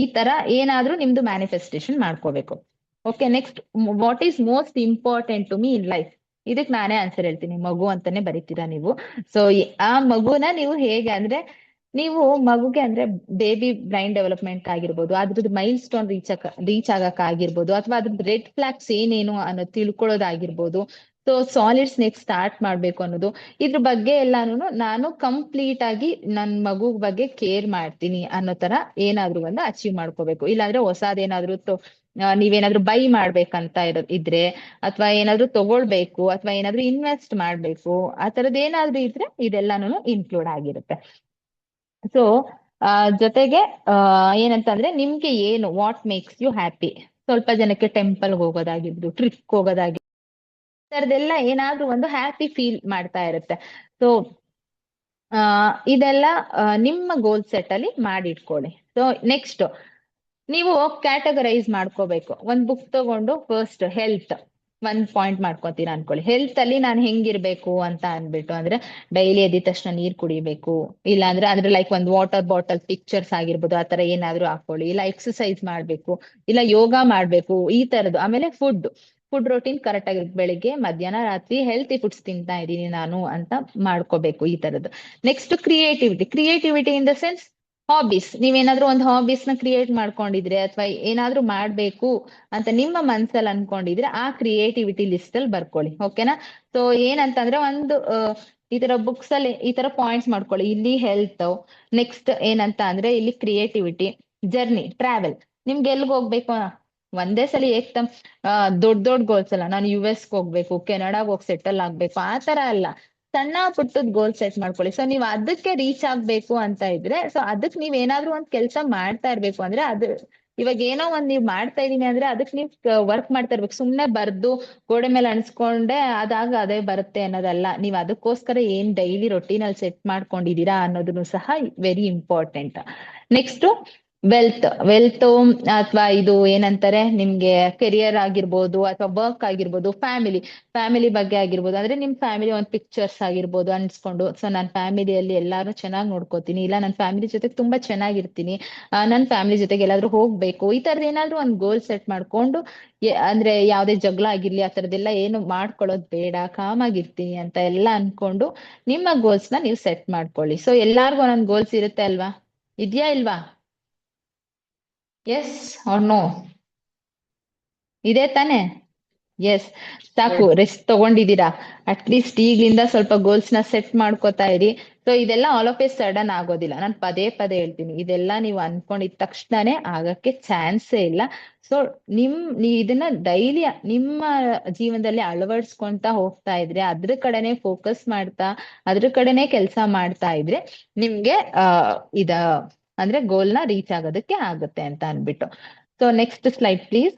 ಈ ತರ ಏನಾದ್ರೂ ನಿಮ್ದು ಮ್ಯಾನಿಫೆಸ್ಟೇಷನ್ ಮಾಡ್ಕೋಬೇಕು. Okay, next what is most important to me in life. ಇದಕ್ ನಾನೇ ಆನ್ಸರ್ ಹೇಳ್ತೀನಿ, ಮಗು ಅಂತಾನೆ ಬರೀತೀರಾ ನೀವು. ಸೊ ಆ ಮಗುನ ನೀವು ಹೇಗೆ ಅಂದ್ರೆ, ನೀವು ಮಗುಗೆ ಅಂದ್ರೆ ಬೇಬಿ ಬ್ರೈನ್ ಡೆವಲಪ್ಮೆಂಟ್ ಆಗಿರ್ಬೋದು, ಅದ್ರದ್ದು ಮೈಲ್ ಸ್ಟೋನ್ ರೀಚ್ ಆಗಕ್ ಆಗಿರ್ಬೋದು, ಅಥವಾ ಅದ್ರದ್ದು ರೆಡ್ ಫ್ಲಾಗ್ಸ್ ಏನೇನು ಅನ್ನೋದು ತಿಳ್ಕೊಳ್ಳೋದಾಗಿರ್ಬೋದು. ಸೊ ಸಾಲಿಡ್ಸ್ ನೆಕ್ಸ್ಟ್ ಸ್ಟಾರ್ಟ್ ಮಾಡ್ಬೇಕು ಅನ್ನೋದು, ಇದ್ರ ಬಗ್ಗೆ ಎಲ್ಲಾನು ನಾನು ಕಂಪ್ಲೀಟ್ ಆಗಿ ನನ್ ಮಗು ಬಗ್ಗೆ ಕೇರ್ ಮಾಡ್ತೀನಿ ಅನ್ನೋ ತರ ಏನಾದ್ರು ಒಂದು ಅಚೀವ್ ಮಾಡ್ಕೋಬೇಕು. ಇಲ್ಲಾಂದ್ರೆ ಹೊಸದೇನಾದ್ರು ನೀವೇನಾದ್ರೂ ಬೈ ಮಾಡ್ಬೇಕಂತ ಇದ್ರೆ, ಅಥವಾ ಏನಾದ್ರು ತಗೊಳ್ಬೇಕು, ಅಥವಾ ಏನಾದ್ರು ಇನ್ವೆಸ್ಟ್ ಮಾಡ್ಬೇಕು, ಆ ತರದ್ ಏನಾದ್ರು ಇದ್ರೆ ಇದೆಲ್ಲಾನು ಇನ್ಕ್ಲೂಡ್ ಆಗಿರುತ್ತೆ. ಸೊ ಜೊತೆಗೆ ಏನಂತಂದ್ರೆ, ನಿಮ್ಗೆ ಏನು ವಾಟ್ ಮೇಕ್ಸ್ ಯು ಹ್ಯಾಪಿ. ಸ್ವಲ್ಪ ಜನಕ್ಕೆ ಟೆಂಪಲ್ ಹೋಗೋದಾಗಿರ್ಬೋದು, ಟ್ರಿಪ್ ಹೋಗೋದಾಗಿರ್ಬೋದು, ಥರದೆಲ್ಲ ಏನಾದ್ರೂ ಒಂದು ಹ್ಯಾಪಿ ಫೀಲ್ ಮಾಡ್ತಾ ಇರುತ್ತೆ. ಸೊ ಇದೆಲ್ಲ ನಿಮ್ಮ ಗೋಲ್ ಸೆಟ್ ಅಲ್ಲಿ ಮಾಡಿಟ್ಕೊಳ್ಳಿ. ಸೊ ನೆಕ್ಸ್ಟ್ ನೀವು ಕ್ಯಾಟಗರೈಸ್ ಮಾಡ್ಕೋಬೇಕು. ಒಂದ್ ಬುಕ್ ತಗೊಂಡು ಫಸ್ಟ್ ಹೆಲ್ತ್ ಒಂದ್ ಪಾಯಿಂಟ್ ಮಾಡ್ಕೊತೀರಾ ಅನ್ಕೊಳ್ಳಿ. ಹೆಲ್ತ್ ಅಲ್ಲಿ ನಾನು ಹೆಂಗಿರ್ಬೇಕು ಅಂತ ಅನ್ಬಿಟ್ಟು ಅಂದ್ರೆ, ಡೈಲಿ ಎದ್ದ ತಕ್ಷಣ ನೀರ್ ಕುಡಿಬೇಕು, ಇಲ್ಲ ಅಂದ್ರೆ ಲೈಕ್ ಒಂದ್ ವಾಟರ್ ಬಾಟಲ್ ಪಿಕ್ಚರ್ಸ್ ಆಗಿರ್ಬೋದು, ಆ ತರ ಏನಾದ್ರು ಹಾಕೊಳ್ಳಿ. ಇಲ್ಲ ಎಕ್ಸರ್ಸೈಸ್ ಮಾಡ್ಬೇಕು, ಇಲ್ಲ ಯೋಗ ಮಾಡ್ಬೇಕು, ಈ ತರದ್ದು. ಆಮೇಲೆ ಫುಡ್ ರೊಟೀನ್ ಕರೆಕ್ಟ್ ಆಗಿರುತ್ತೆ, ಬೆಳಿಗ್ಗೆ ಮಧ್ಯಾಹ್ನ ರಾತ್ರಿ ಹೆಲ್ತಿ ಫುಡ್ಸ್ ತಿಂತಾ ಇದ್ದೀನಿ ನಾನು ಅಂತ ಮಾಡ್ಕೋಬೇಕು, ಈ ತರದ್ದು. Next creativity in the sense hobbies. ನೀವೇನಾದ್ರೂ ಒಂದು ಹಾಬೀಸ್ ನ ಕ್ರಿಯೇಟ್ ಮಾಡ್ಕೊಂಡಿದ್ರೆ, ಅಥವಾ ಏನಾದ್ರೂ ಮಾಡ್ಬೇಕು ಅಂತ ನಿಮ್ಮ ಮನ್ಸಲ್ಲಿ ಅನ್ಕೊಂಡಿದ್ರೆ, ಆ ಕ್ರಿಯೇಟಿವಿಟಿ ಲಿಸ್ಟ್ ಅಲ್ಲಿ ಬರ್ಕೊಳ್ಳಿ. ಓಕೆನಾ? ಸೊ ಏನಂತಂದ್ರೆ, ಒಂದು ಈ ತರ ಬುಕ್ಸ್ ಅಲ್ಲಿ ಈ ತರ ಪಾಯಿಂಟ್ಸ್ ಮಾಡ್ಕೊಳ್ಳಿ. ಇಲ್ಲಿ ಹೆಲ್ತ್, ನೆಕ್ಸ್ಟ್ ಏನಂತ ಅಂದ್ರೆ ಇಲ್ಲಿ ಕ್ರಿಯೇಟಿವಿಟಿ, ಜರ್ನಿ, ಟ್ರಾವೆಲ್. ನಿಮ್ಗೆ ಎಲ್ಗ್ ಹೋಗ್ಬೇಕು ಒಂದೇ ಸಲ ಏಕ್ದಮ್ ದೊಡ್ಡ ಗೋಲ್ಸ್ ಅಲ್ಲ, ನಾನು US ಹೋಗ್ಬೇಕು, ಕೆನಡಾಗ್ ಹೋಗಿ ಸೆಟಲ್ ಆಗ್ಬೇಕು, ಆ ತರ ಅಲ್ಲ. ಸಣ್ಣ ಪುಟ್ಟದ್ ಗೋಲ್ ಸೆಟ್ ಮಾಡ್ಕೊಳ್ಳಿ. ಸೊ ನೀವ್ ಅದಕ್ಕೆ ರೀಚ್ ಆಗ್ಬೇಕು ಅಂತ ಇದ್ರೆ, ಸೊ ಅದಕ್ ನೀವ್ ಏನಾದ್ರೂ ಒಂದ್ ಕೆಲ್ಸ ಮಾಡ್ತಾ ಇರ್ಬೇಕು ಅಂದ್ರೆ, ಅದು ಇವಾಗ ಏನೋ ಒಂದ್ ನೀವ್ ಮಾಡ್ತಾ ಇದೀನಿ ಅಂದ್ರೆ ಅದಕ್ ನೀವ್ ವರ್ಕ್ ಮಾಡ್ತಾ ಇರ್ಬೇಕು. ಸುಮ್ನೆ ಬರ್ದು ಗೋಡೆ ಮೇಲೆ ಅನ್ಸ್ಕೊಂಡೆ ಅದೇ ಬರುತ್ತೆ ಅನ್ನೋದಲ್ಲ. ನೀವ್ ಅದಕ್ಕೋಸ್ಕರ ಏನ್ ಡೈಲಿ ರೊಟೀನ್ ಅಲ್ಲಿ ಸೆಟ್ ಮಾಡ್ಕೊಂಡಿದೀರಾ ಅನ್ನೋದನ್ನು ಸಹ ವೆರಿ ಇಂಪಾರ್ಟೆಂಟ್. ನೆಕ್ಸ್ಟ್ ವೆಲ್ತ್ ಅಥವಾ ಇದು ಏನಂತಾರೆ, ನಿಮ್ಗೆ ಕೆರಿಯರ್ ಆಗಿರ್ಬೋದು, ಅಥವಾ ವರ್ಕ್ ಆಗಿರ್ಬೋದು, ಫ್ಯಾಮಿಲಿ ಬಗ್ಗೆ ಆಗಿರ್ಬೋದು. ಅಂದ್ರೆ ನಿಮ್ ಫ್ಯಾಮಿಲಿ ಒಂದ್ ಪಿಕ್ಚರ್ಸ್ ಆಗಿರ್ಬೋದು ಅನ್ಸ್ಕೊಂಡು, ಸೊ ನಾನ್ ಫ್ಯಾಮಿಲಿಯಲ್ಲಿ ಎಲ್ಲಾರು ಚೆನ್ನಾಗಿ ನೋಡ್ಕೋತೀನಿ, ಇಲ್ಲ ನನ್ನ ಫ್ಯಾಮಿಲಿ ಜೊತೆ ತುಂಬಾ ಚೆನ್ನಾಗಿರ್ತೀನಿ, ನನ್ನ ಫ್ಯಾಮಿಲಿ ಜೊತೆಗೆ ಎಲ್ಲಾದ್ರೂ ಹೋಗ್ಬೇಕು, ಈ ತರದ್ ಏನಾದ್ರು ಒಂದ್ ಗೋಲ್ ಸೆಟ್ ಮಾಡ್ಕೊಂಡು, ಅಂದ್ರೆ ಯಾವ್ದೇ ಜಗಳ ಆಗಿರ್ಲಿ ಆ ತರದೆಲ್ಲ ಏನು ಮಾಡ್ಕೊಳ್ಳೋದ್ ಬೇಡ, ಕಾಮ್ ಆಗಿರ್ತೀನಿ ಅಂತ ಎಲ್ಲ ಅನ್ಕೊಂಡು ನಿಮ್ಮ ಗೋಲ್ಸ್ ನ ನೀವು ಸೆಟ್ ಮಾಡ್ಕೊಳ್ಳಿ. ಸೊ ಎಲ್ಲಾರ್ಗು ಒಂದೊಂದ್ ಗೋಲ್ಸ್ ಇರುತ್ತೆ ಅಲ್ವಾ? ಇದ್ಯಾ ಇಲ್ವಾ? Yes or no? ಇದೆ ತಾನೆ? ಎಸ್. ಸಾಕು, ರೆಸ್ಟ್ ತಗೊಂಡಿದ್ದೀರಾ. ಅಟ್ಲೀಸ್ಟ್ ಈಗ್ಲಿಂದ ಸ್ವಲ್ಪ ಗೋಲ್ಸ್ ನ ಸೆಟ್ ಮಾಡ್ಕೋತಾ ಇರಿ. ಸೊ ಇದೆಲ್ಲ ಆಲ್ ಆಫ್ ಎ ಸಡನ್ ಆಗೋದಿಲ್ಲ. ನಾನು ಪದೇ ಹೇಳ್ತೀನಿ, ಇದೆಲ್ಲ ನೀವು ಅನ್ಕೊಂಡಿದ ತಕ್ಷಣನೇ ಆಗಕ್ಕೆ ಚಾನ್ಸೇ ಇಲ್ಲ. ಸೊ ನೀವ್ ಇದನ್ನ ಡೈಲಿ ನಿಮ್ಮ ಜೀವನದಲ್ಲಿ ಅಳವಡಿಸ್ಕೊಂತ ಹೋಗ್ತಾ ಇದ್ರೆ, ಅದ್ರ ಕಡೆನೆ ಫೋಕಸ್ ಮಾಡ್ತಾ, ಅದ್ರ ಕಡೆನೆ ಕೆಲಸ ಮಾಡ್ತಾ ಇದ್ರೆ, ನಿಮ್ಗೆ ಇದ ಅಂದ್ರೆ ಗೋಲ್ ನ ರೀಚ್ ಆಗೋದಕ್ಕೆ ಆಗುತ್ತೆ ಅಂತ ಅನ್ಬಿಟ್ಟು. So next slide please.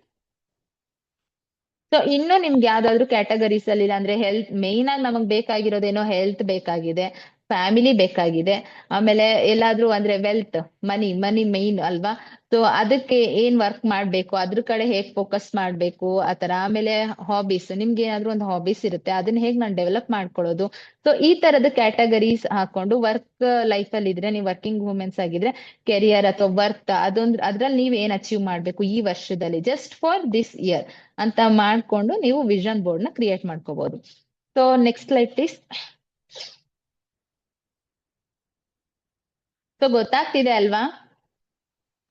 So ಇನ್ನು ನಿಮ್ಗೆ ಯಾವ್ದಾದ್ರು ಕ್ಯಾಟಗರೀಸ್ ಅಲ್ಲಿ, ಅಂದ್ರೆ ಹೆಲ್ತ್ ಮೇನ್ ಆಗಿ ನಮಗ್ ಬೇಕಾಗಿರೋದೇನೋ ಹೆಲ್ತ್ ಬೇಕಾಗಿದೆ, ಫ್ಯಾಮಿಲಿ ಬೇಕಾಗಿದೆ, ಆಮೇಲೆ ಎಲ್ಲಾದ್ರೂ ಅಂದ್ರೆ ವೆಲ್ತ್, ಮನಿ ಮೇನ್ ಅಲ್ವಾ? ಸೊ ಅದಕ್ಕೆ ಏನ್ ವರ್ಕ್ ಮಾಡ್ಬೇಕು, ಅದ್ರ ಕಡೆ ಹೇಗ್ ಫೋಕಸ್ ಮಾಡ್ಬೇಕು, ಆತರ. ಆಮೇಲೆ ಹಾಬೀಸ್, ನಿಮ್ಗೆ ಏನಾದ್ರು ಒಂದು ಹಾಬೀಸ್ ಇರುತ್ತೆ, ಅದನ್ನ ಹೇಗ್ ನಾನು ಡೆವಲಪ್ ಮಾಡ್ಕೊಳ್ಳೋದು. ಸೊ ಈ ತರದ ಕ್ಯಾಟಗರೀಸ್ ಹಾಕೊಂಡು, ವರ್ಕ್ ಲೈಫ್ ಅಲ್ಲಿ ಇದ್ರೆ, ನೀವು ವರ್ಕಿಂಗ್ ವುಮೆನ್ಸ್ ಆಗಿದ್ರೆ ಕೆರಿಯರ್ ಅಥವಾ ವರ್ಕ್, ಅದ್ರಲ್ಲಿ ನೀವ್ ಏನ್ ಅಚೀವ್ ಮಾಡ್ಬೇಕು ಈ ವರ್ಷದಲ್ಲಿ, ಜಸ್ಟ್ ಫಾರ್ ದಿಸ್ ಇಯರ್ ಅಂತ ಮಾಡ್ಕೊಂಡು ನೀವು ವಿಷನ್ ಬೋರ್ಡ್ ನ ಕ್ರಿಯೇಟ್ ಮಾಡ್ಕೋಬಹುದು. So next slide please. So ಗೊತ್ತಾಗ್ತಿದೆ ಅಲ್ವಾ?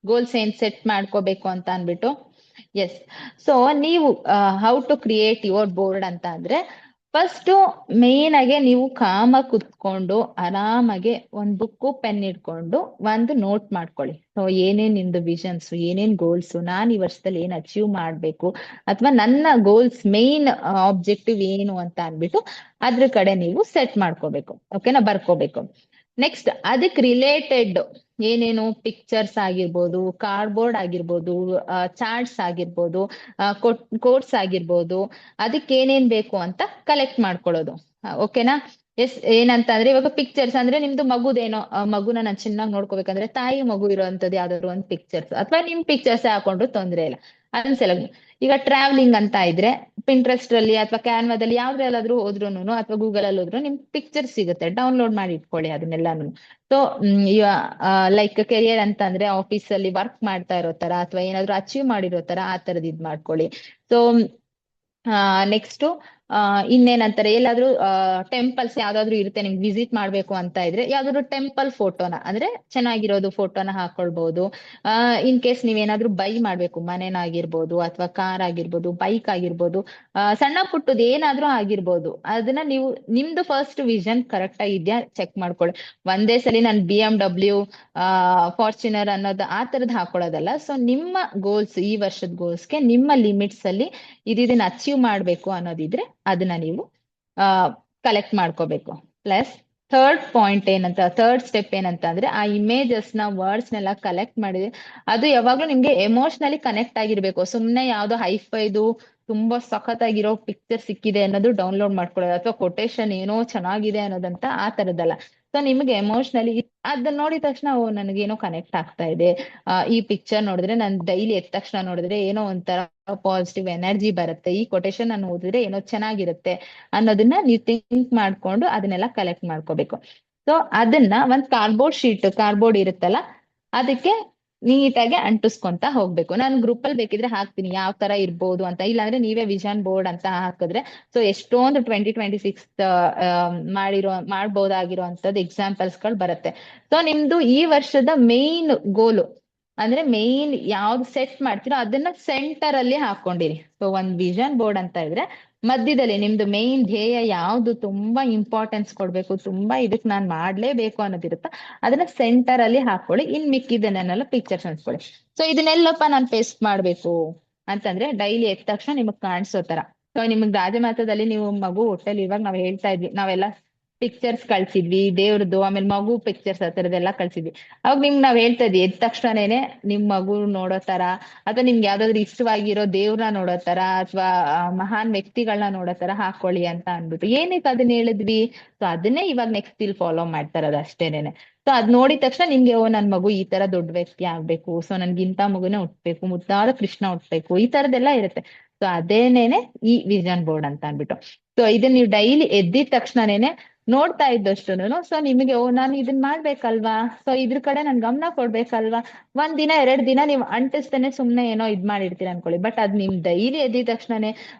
ಗೋಲ್ಸ್ ಏನ್ ಸೆಟ್ ಮಾಡ್ಕೋಬೇಕು ಅಂತ ಅನ್ಬಿಟ್ಟು. ಎಸ್. ಸೊ ನೀವು how to create your board ಅಂತ ಅಂದ್ರೆ ಫಸ್ಟ್ ಮೇನ್ ಆಗಿ ನೀವು ಕಾಮ ಕುತ್ಕೊಂಡು ಆರಾಮಾಗಿ ಒಂದ್ ಬುಕ್ಕು ಪೆನ್ ಇಟ್ಕೊಂಡು ಒಂದು ನೋಟ್ ಮಾಡ್ಕೊಳ್ಳಿ. ಸೊ ಏನೇನ್ ನಿಮ್ದು ವಿಷನ್ಸ್, ಏನೇನ್ ಗೋಲ್ಸ್, ನಾನ್ ಈ ವರ್ಷದಲ್ಲಿ ಏನ್ ಅಚೀವ್ ಮಾಡ್ಬೇಕು ಅಥವಾ ನನ್ನ ಗೋಲ್ಸ್ ಮೇನ್ ಆಬ್ಜೆಕ್ಟಿವ್ ಏನು ಅಂತ ಅನ್ಬಿಟ್ಟು ಅದ್ರ ಕಡೆ ನೀವು ಸೆಟ್ ಮಾಡ್ಕೋಬೇಕು. ಓಕೆನಾ, ಬರ್ಕೋಬೇಕು. ನೆಕ್ಸ್ಟ್ ಅದಕ್ಕೆ ರಿಲೇಟೆಡ್ ಏನೇನು ಪಿಕ್ಚರ್ಸ್ ಆಗಿರ್ಬೋದು, ಕಾರ್ಡ್ಬೋರ್ಡ್ ಆಗಿರ್ಬೋದು, ಚಾರ್ಟ್ಸ್ ಆಗಿರ್ಬೋದು, ಕೋಟ್ಸ್ ಆಗಿರ್ಬೋದು, ಅದಕ್ಕೆ ಏನೇನ್ ಬೇಕು ಅಂತ ಕಲೆಕ್ಟ್ ಮಾಡ್ಕೊಳ್ಳೋದು. ಓಕೆನಾ. ಎಸ್. ಏನಂತ ಅಂದ್ರೆ ಇವಾಗ ಪಿಕ್ಚರ್ಸ್ ಅಂದ್ರೆ ನಿಮ್ದು ಮಗುದೇನೋ ಮಗುನ ನಾನು ಚೆನ್ನಾಗಿ ನೋಡ್ಕೋಬೇಕಂದ್ರೆ ತಾಯಿ ಮಗು ಇರೋಂಥದ್ದು ಯಾವ್ದಾದ್ರು ಒಂದು ಪಿಕ್ಚರ್ಸ್ ಅಥವಾ ನಿಮ್ ಪಿಕ್ಚರ್ಸ್ ಹಾಕೊಂಡ್ರು ತೊಂದ್ರೆ ಇಲ್ಲ, ಅದನ್ನ ಸೆಲೆಕ್ಟ್. ಈಗ ಟ್ರಾವೆಲಿಂಗ್ ಅಂತ ಇದ್ರೆ ಪಿಂಟ್ರೆಸ್ಟ್ ಅಲ್ಲಿ ಅಥವಾ ಕ್ಯಾನ್ವಾದಲ್ಲಿ ಯಾವ್ದ್ರಲ್ಲಾದ್ರೂ ಹೋದ್ರುನು ಅಥವಾ ಗೂಗಲ್ ಅಲ್ಲಿ ಹೋದ್ರು ನಿಮ್ ಪಿಕ್ಚರ್ ಸಿಗುತ್ತೆ, ಡೌನ್ಲೋಡ್ ಮಾಡಿ ಇಟ್ಕೊಳ್ಳಿ ಅದನ್ನೆಲ್ಲಾನು. ಸೊ ಲೈಕ್ ಕೆರಿಯರ್ ಅಂತ ಅಂದ್ರೆ ಆಫೀಸ್ ಅಲ್ಲಿ ವರ್ಕ್ ಮಾಡ್ತಾ ಇರೋ ತರ ಅಥವಾ ಏನಾದ್ರು ಅಚೀವ್ ಮಾಡಿರೋ ತರ ಆ ತರದ್ ಇದ್ ಮಾಡ್ಕೊಳ್ಳಿ. ಸೊ ನೆಕ್ಸ್ಟ್ ಇನ್ನೇನಂತಾರೆ, ಎಲ್ಲಾದ್ರೂ ಟೆಂಪಲ್ಸ್ ಯಾವ್ದಾದ್ರು ಇರುತ್ತೆ ನಿಮ್ಗೆ ವಿಸಿಟ್ ಮಾಡ್ಬೇಕು ಅಂತ ಇದ್ರೆ ಯಾವ್ದಾದ್ರು ಟೆಂಪಲ್ ಫೋಟೋನ ಅಂದ್ರೆ ಚೆನ್ನಾಗಿರೋದು ಫೋಟೋನ ಹಾಕೊಳ್ಬಹುದು. ಇನ್ ಕೇಸ್ ನೀವೇನಾದ್ರೂ ಬೈ ಮಾಡ್ಬೇಕು, ಮನೆನಾಗಿರ್ಬೋದು ಅಥವಾ ಕಾರ್ ಆಗಿರ್ಬೋದು, ಬೈಕ್ ಆಗಿರ್ಬೋದು, ಸಣ್ಣ ಪುಟ್ಟದ್ ಏನಾದ್ರೂ ಆಗಿರ್ಬೋದು, ಅದನ್ನ ನೀವು ನಿಮ್ದು ಫಸ್ಟ್ ವಿಷನ್ ಕರೆಕ್ಟ್ ಆಗಿದ್ಯಾ ಚೆಕ್ ಮಾಡ್ಕೊಳ್ಳಿ. ಒಂದೇ ಸಲಿ ನಾನು BMW ಫಾರ್ಚುನರ್ ಅನ್ನೋದು ಆ ತರದ್ ಹಾಕೊಳ್ಳೋದಲ್ಲ. ಸೊ ನಿಮ್ಮ ಗೋಲ್ಸ್, ಈ ವರ್ಷದ ಗೋಲ್ಸ್ಗೆ ನಿಮ್ಮ ಲಿಮಿಟ್ಸ್ ಅಲ್ಲಿ ಇದನ್ನ ಅಚೀವ್ ಮಾಡ್ಬೇಕು ಅನ್ನೋದಿದ್ರೆ ಅದನ್ನ ನೀವು ಕಲೆಕ್ಟ್ ಮಾಡ್ಕೋಬೇಕು. ಪ್ಲಸ್ ಥರ್ಡ್ ಸ್ಟೆಪ್ ಏನಂತ ಅಂದ್ರೆ ಆ ಇಮೇಜಸ್ ನ ವರ್ಡ್ಸ್ ನೆಲ್ಲ ಕಲೆಕ್ಟ್ ಮಾಡಿದ್ರೆ ಅದು ಯಾವಾಗ್ಲೂ ನಿಮ್ಗೆ ಎಮೋಷನಲಿ ಕನೆಕ್ಟ್ ಆಗಿರ್ಬೇಕು. ಸುಮ್ನೆ ಯಾವ್ದೋ ಹೈಫೈದು ತುಂಬಾ ಸಖತ್ತಾಗಿರೋ ಪಿಕ್ಚರ್ ಸಿಕ್ಕಿದೆ ಅನ್ನೋದು ಡೌನ್ಲೋಡ್ ಮಾಡ್ಕೊಳ್ಳೋದು ಅಥವಾ ಕೊಟೇಶನ್ ಏನೋ ಚೆನ್ನಾಗಿದೆ ಅನ್ನೋದಂತ ಆ ತರದಲ್ಲ. ಸೊ ನಿಮ್ಗೆ ಎಮೋಷನಲಿ ಅದನ್ನ ನೋಡಿದ ತಕ್ಷಣ ಓ ನನಗೇನೋ ಕನೆಕ್ಟ್ ಆಗ್ತಾ ಇದೆ, ಈ ಪಿಕ್ಚರ್ ನೋಡಿದ್ರೆ ನನ್ ಡೈಲಿ ಎದ್ದ ತಕ್ಷಣ ನೋಡಿದ್ರೆ ಏನೋ ಒಂಥರ ಪಾಸಿಟಿವ್ ಎನರ್ಜಿ ಬರುತ್ತೆ, ಈ ಕೊಟೇಶನ್ ನಾನು ಓದಿದ್ರೆ ಏನೋ ಚೆನ್ನಾಗಿರುತ್ತೆ ಅನ್ನೋದನ್ನ ನೀವು ಥಿಂಕ್ ಮಾಡ್ಕೊಂಡು ಅದನ್ನೆಲ್ಲ ಕಲೆಕ್ಟ್ ಮಾಡ್ಕೋಬೇಕು. ಸೊ ಅದನ್ನ ಒಂದ್ ಕಾರ್ಡ್ಬೋರ್ಡ್ ಇರುತ್ತಲ್ಲ ಅದಕ್ಕೆ ನೀಟಾಗಿ ಅಂಟಿಸ್ಕೊಂತ ಹೋಗ್ಬೇಕು. ನಾನು ಗ್ರೂಪ್ ಅಲ್ಲಿ ಬೇಕಿದ್ರೆ ಹಾಕ್ತೀನಿ ಯಾವ ತರ ಇರ್ಬೋದು ಅಂತ, ಇಲ್ಲಾಂದ್ರೆ ನೀವೇ ವಿಷನ್ ಬೋರ್ಡ್ ಅಂತ ಹಾಕಿದ್ರೆ ಸೊ ಎಷ್ಟೊಂದು 2026 ಮಾಡ್ಬೋದಾಗಿರುವಂತದ್ದು ಎಕ್ಸಾಂಪಲ್ಸ್ ಗಳು ಬರುತ್ತೆ. ಸೊ ನಿಮ್ದು ಈ ವರ್ಷದ ಮೇನ್ ಗೋಲು ಅಂದ್ರೆ ಮೇನ್ ಯಾವ್ದು ಸೆಟ್ ಮಾಡ್ತೀರೋ ಅದನ್ನ ಸೆಂಟರ್ ಅಲ್ಲಿ ಹಾಕೊಂಡಿರಿ. ಸೊ ಒಂದ್ ವಿಷನ್ ಬೋರ್ಡ್ ಅಂತ ಇದ್ರೆ ಮಧ್ಯದಲ್ಲಿ ನಿಮ್ದು ಮೇನ್ ಧ್ಯೇಯ ಯಾವ್ದು ತುಂಬಾ ಇಂಪಾರ್ಟೆನ್ಸ್ ಕೊಡ್ಬೇಕು, ತುಂಬಾ ಇದಕ್ ನಾನ್ ಮಾಡ್ಲೇಬೇಕು ಅನ್ನೋದಿರುತ್ತ ಅದನ್ನ ಸೆಂಟರ್ ಅಲ್ಲಿ ಹಾಕೊಳ್ಳಿ. ಇನ್ ಮಿಕ್ಕಿದನ್ನೆಲ್ಲ ಪಿಕ್ಚರ್ಸ್ ಅನ್ಸ್ಕೊಳ್ಳಿ. ಸೊ ಇದನ್ನೆಲ್ಲಪ್ಪ ನಾನ್ ಪೇಸ್ಟ್ ಮಾಡ್ಬೇಕು ಅಂತಂದ್ರೆ ಡೈಲಿ ಎದ್ದ ತಕ್ಷಣ ನಿಮಗ್ ಕಾಣಿಸೋ ತರ. ಸೊ ನಿಮಗ್ ರಾಜಮಾತದಲ್ಲಿ ನೀವು ಮಗು ಹೊಟ್ಟೆಲಿ ಇವಾಗ ನಾವ್ ಹೇಳ್ತಾ ಇದ್ವಿ, ನಾವೆಲ್ಲ ಪಿಕ್ಚರ್ಸ್ ಕಳ್ಸಿದ್ವಿ ದೇವ್ರದ್ದು, ಆಮೇಲೆ ಮಗು ಪಿಕ್ಚರ್ಸ್ ಆ ತರದೆಲ್ಲ ಕಳ್ಸಿದ್ವಿ. ಅವಾಗ ನಿಮ್ಗೆ ನಾವ್ ಹೇಳ್ತಾ ಇದ್ವಿ ಎದ್ದ ತಕ್ಷಣನೇ ನಿಮ್ ಮಗು ನೋಡೋ ತರ ಅಥವಾ ನಿಮ್ಗೆ ಯಾವ್ದಾದ್ರು ಇಷ್ಟವಾಗಿರೋ ದೇವ್ರನ್ನ ನೋಡೋ ತರ ಅಥವಾ ಮಹಾನ್ ವ್ಯಕ್ತಿಗಳನ್ನ ನೋಡೋ ತರ ಹಾಕೊಳ್ಳಿ ಅಂತ ಅನ್ಬಿಟ್ಟು ಏನಕ್ಕೆ ಅದನ್ನ ಹೇಳಿದ್ವಿ. ಸೊ ಅದನ್ನೇ ಇವಾಗ ನೆಕ್ಸ್ಟ್ ಇಲ್ಲಿ ಫಾಲೋ ಮಾಡ್ತಾ ಇರೋದು ಅಷ್ಟೇನೆ. ಸೊ ಅದ್ ನೋಡಿದ ತಕ್ಷಣ ನಿಮ್ಗೆ ಓ ನನ್ ಮಗು ಈ ತರ ದೊಡ್ಡ ವ್ಯಕ್ತಿ ಆಗ್ಬೇಕು, ಸೊ ನನ್ಗೆ ಇಂಥ ಮಗುನೇ ಹುಟ್ಬೇಕು, ಮುದ್ದಾದ ಕೃಷ್ಣ ಹುಟ್ಬೇಕು, ಈ ತರದೆಲ್ಲ ಇರುತ್ತೆ. ಸೊ ಅದೇನೇನೆ ಈ ವಿಷನ್ ಬೋರ್ಡ್ ಅಂತ ಅನ್ಬಿಟ್ಟು. ಸೊ ಇದನ್ನ ನೀವು ಡೈಲಿ ಎದ್ದಿದ ತಕ್ಷಣನೇನೆ ನೋಡ್ತಾ ಇದ್ದಷ್ಟುನು ಸೊ ನಿಮಗೆ ಓ ನಾನು ಇದನ್ ಮಾಡ್ಬೇಕಲ್ವಾ, ಸೊ ಇದ್ರ ಕಡೆ ನನ್ ಗಮನ ಕೊಡ್ಬೇಕಲ್ವಾ. 1 ದಿನ 2 ದಿನ ನೀವು ಅಂಟಿಸ್ತೇನೆ ಸುಮ್ನೆ ಏನೋ ಇದ್ ಮಾಡಿರ್ತೀರ ಅನ್ಕೊಳ್ಳಿ. ಬಟ್ ಅದ್ ನಿಮ್ ಡೈಲಿ ಎದ್ದಿದ ತಕ್ಷಣನೇ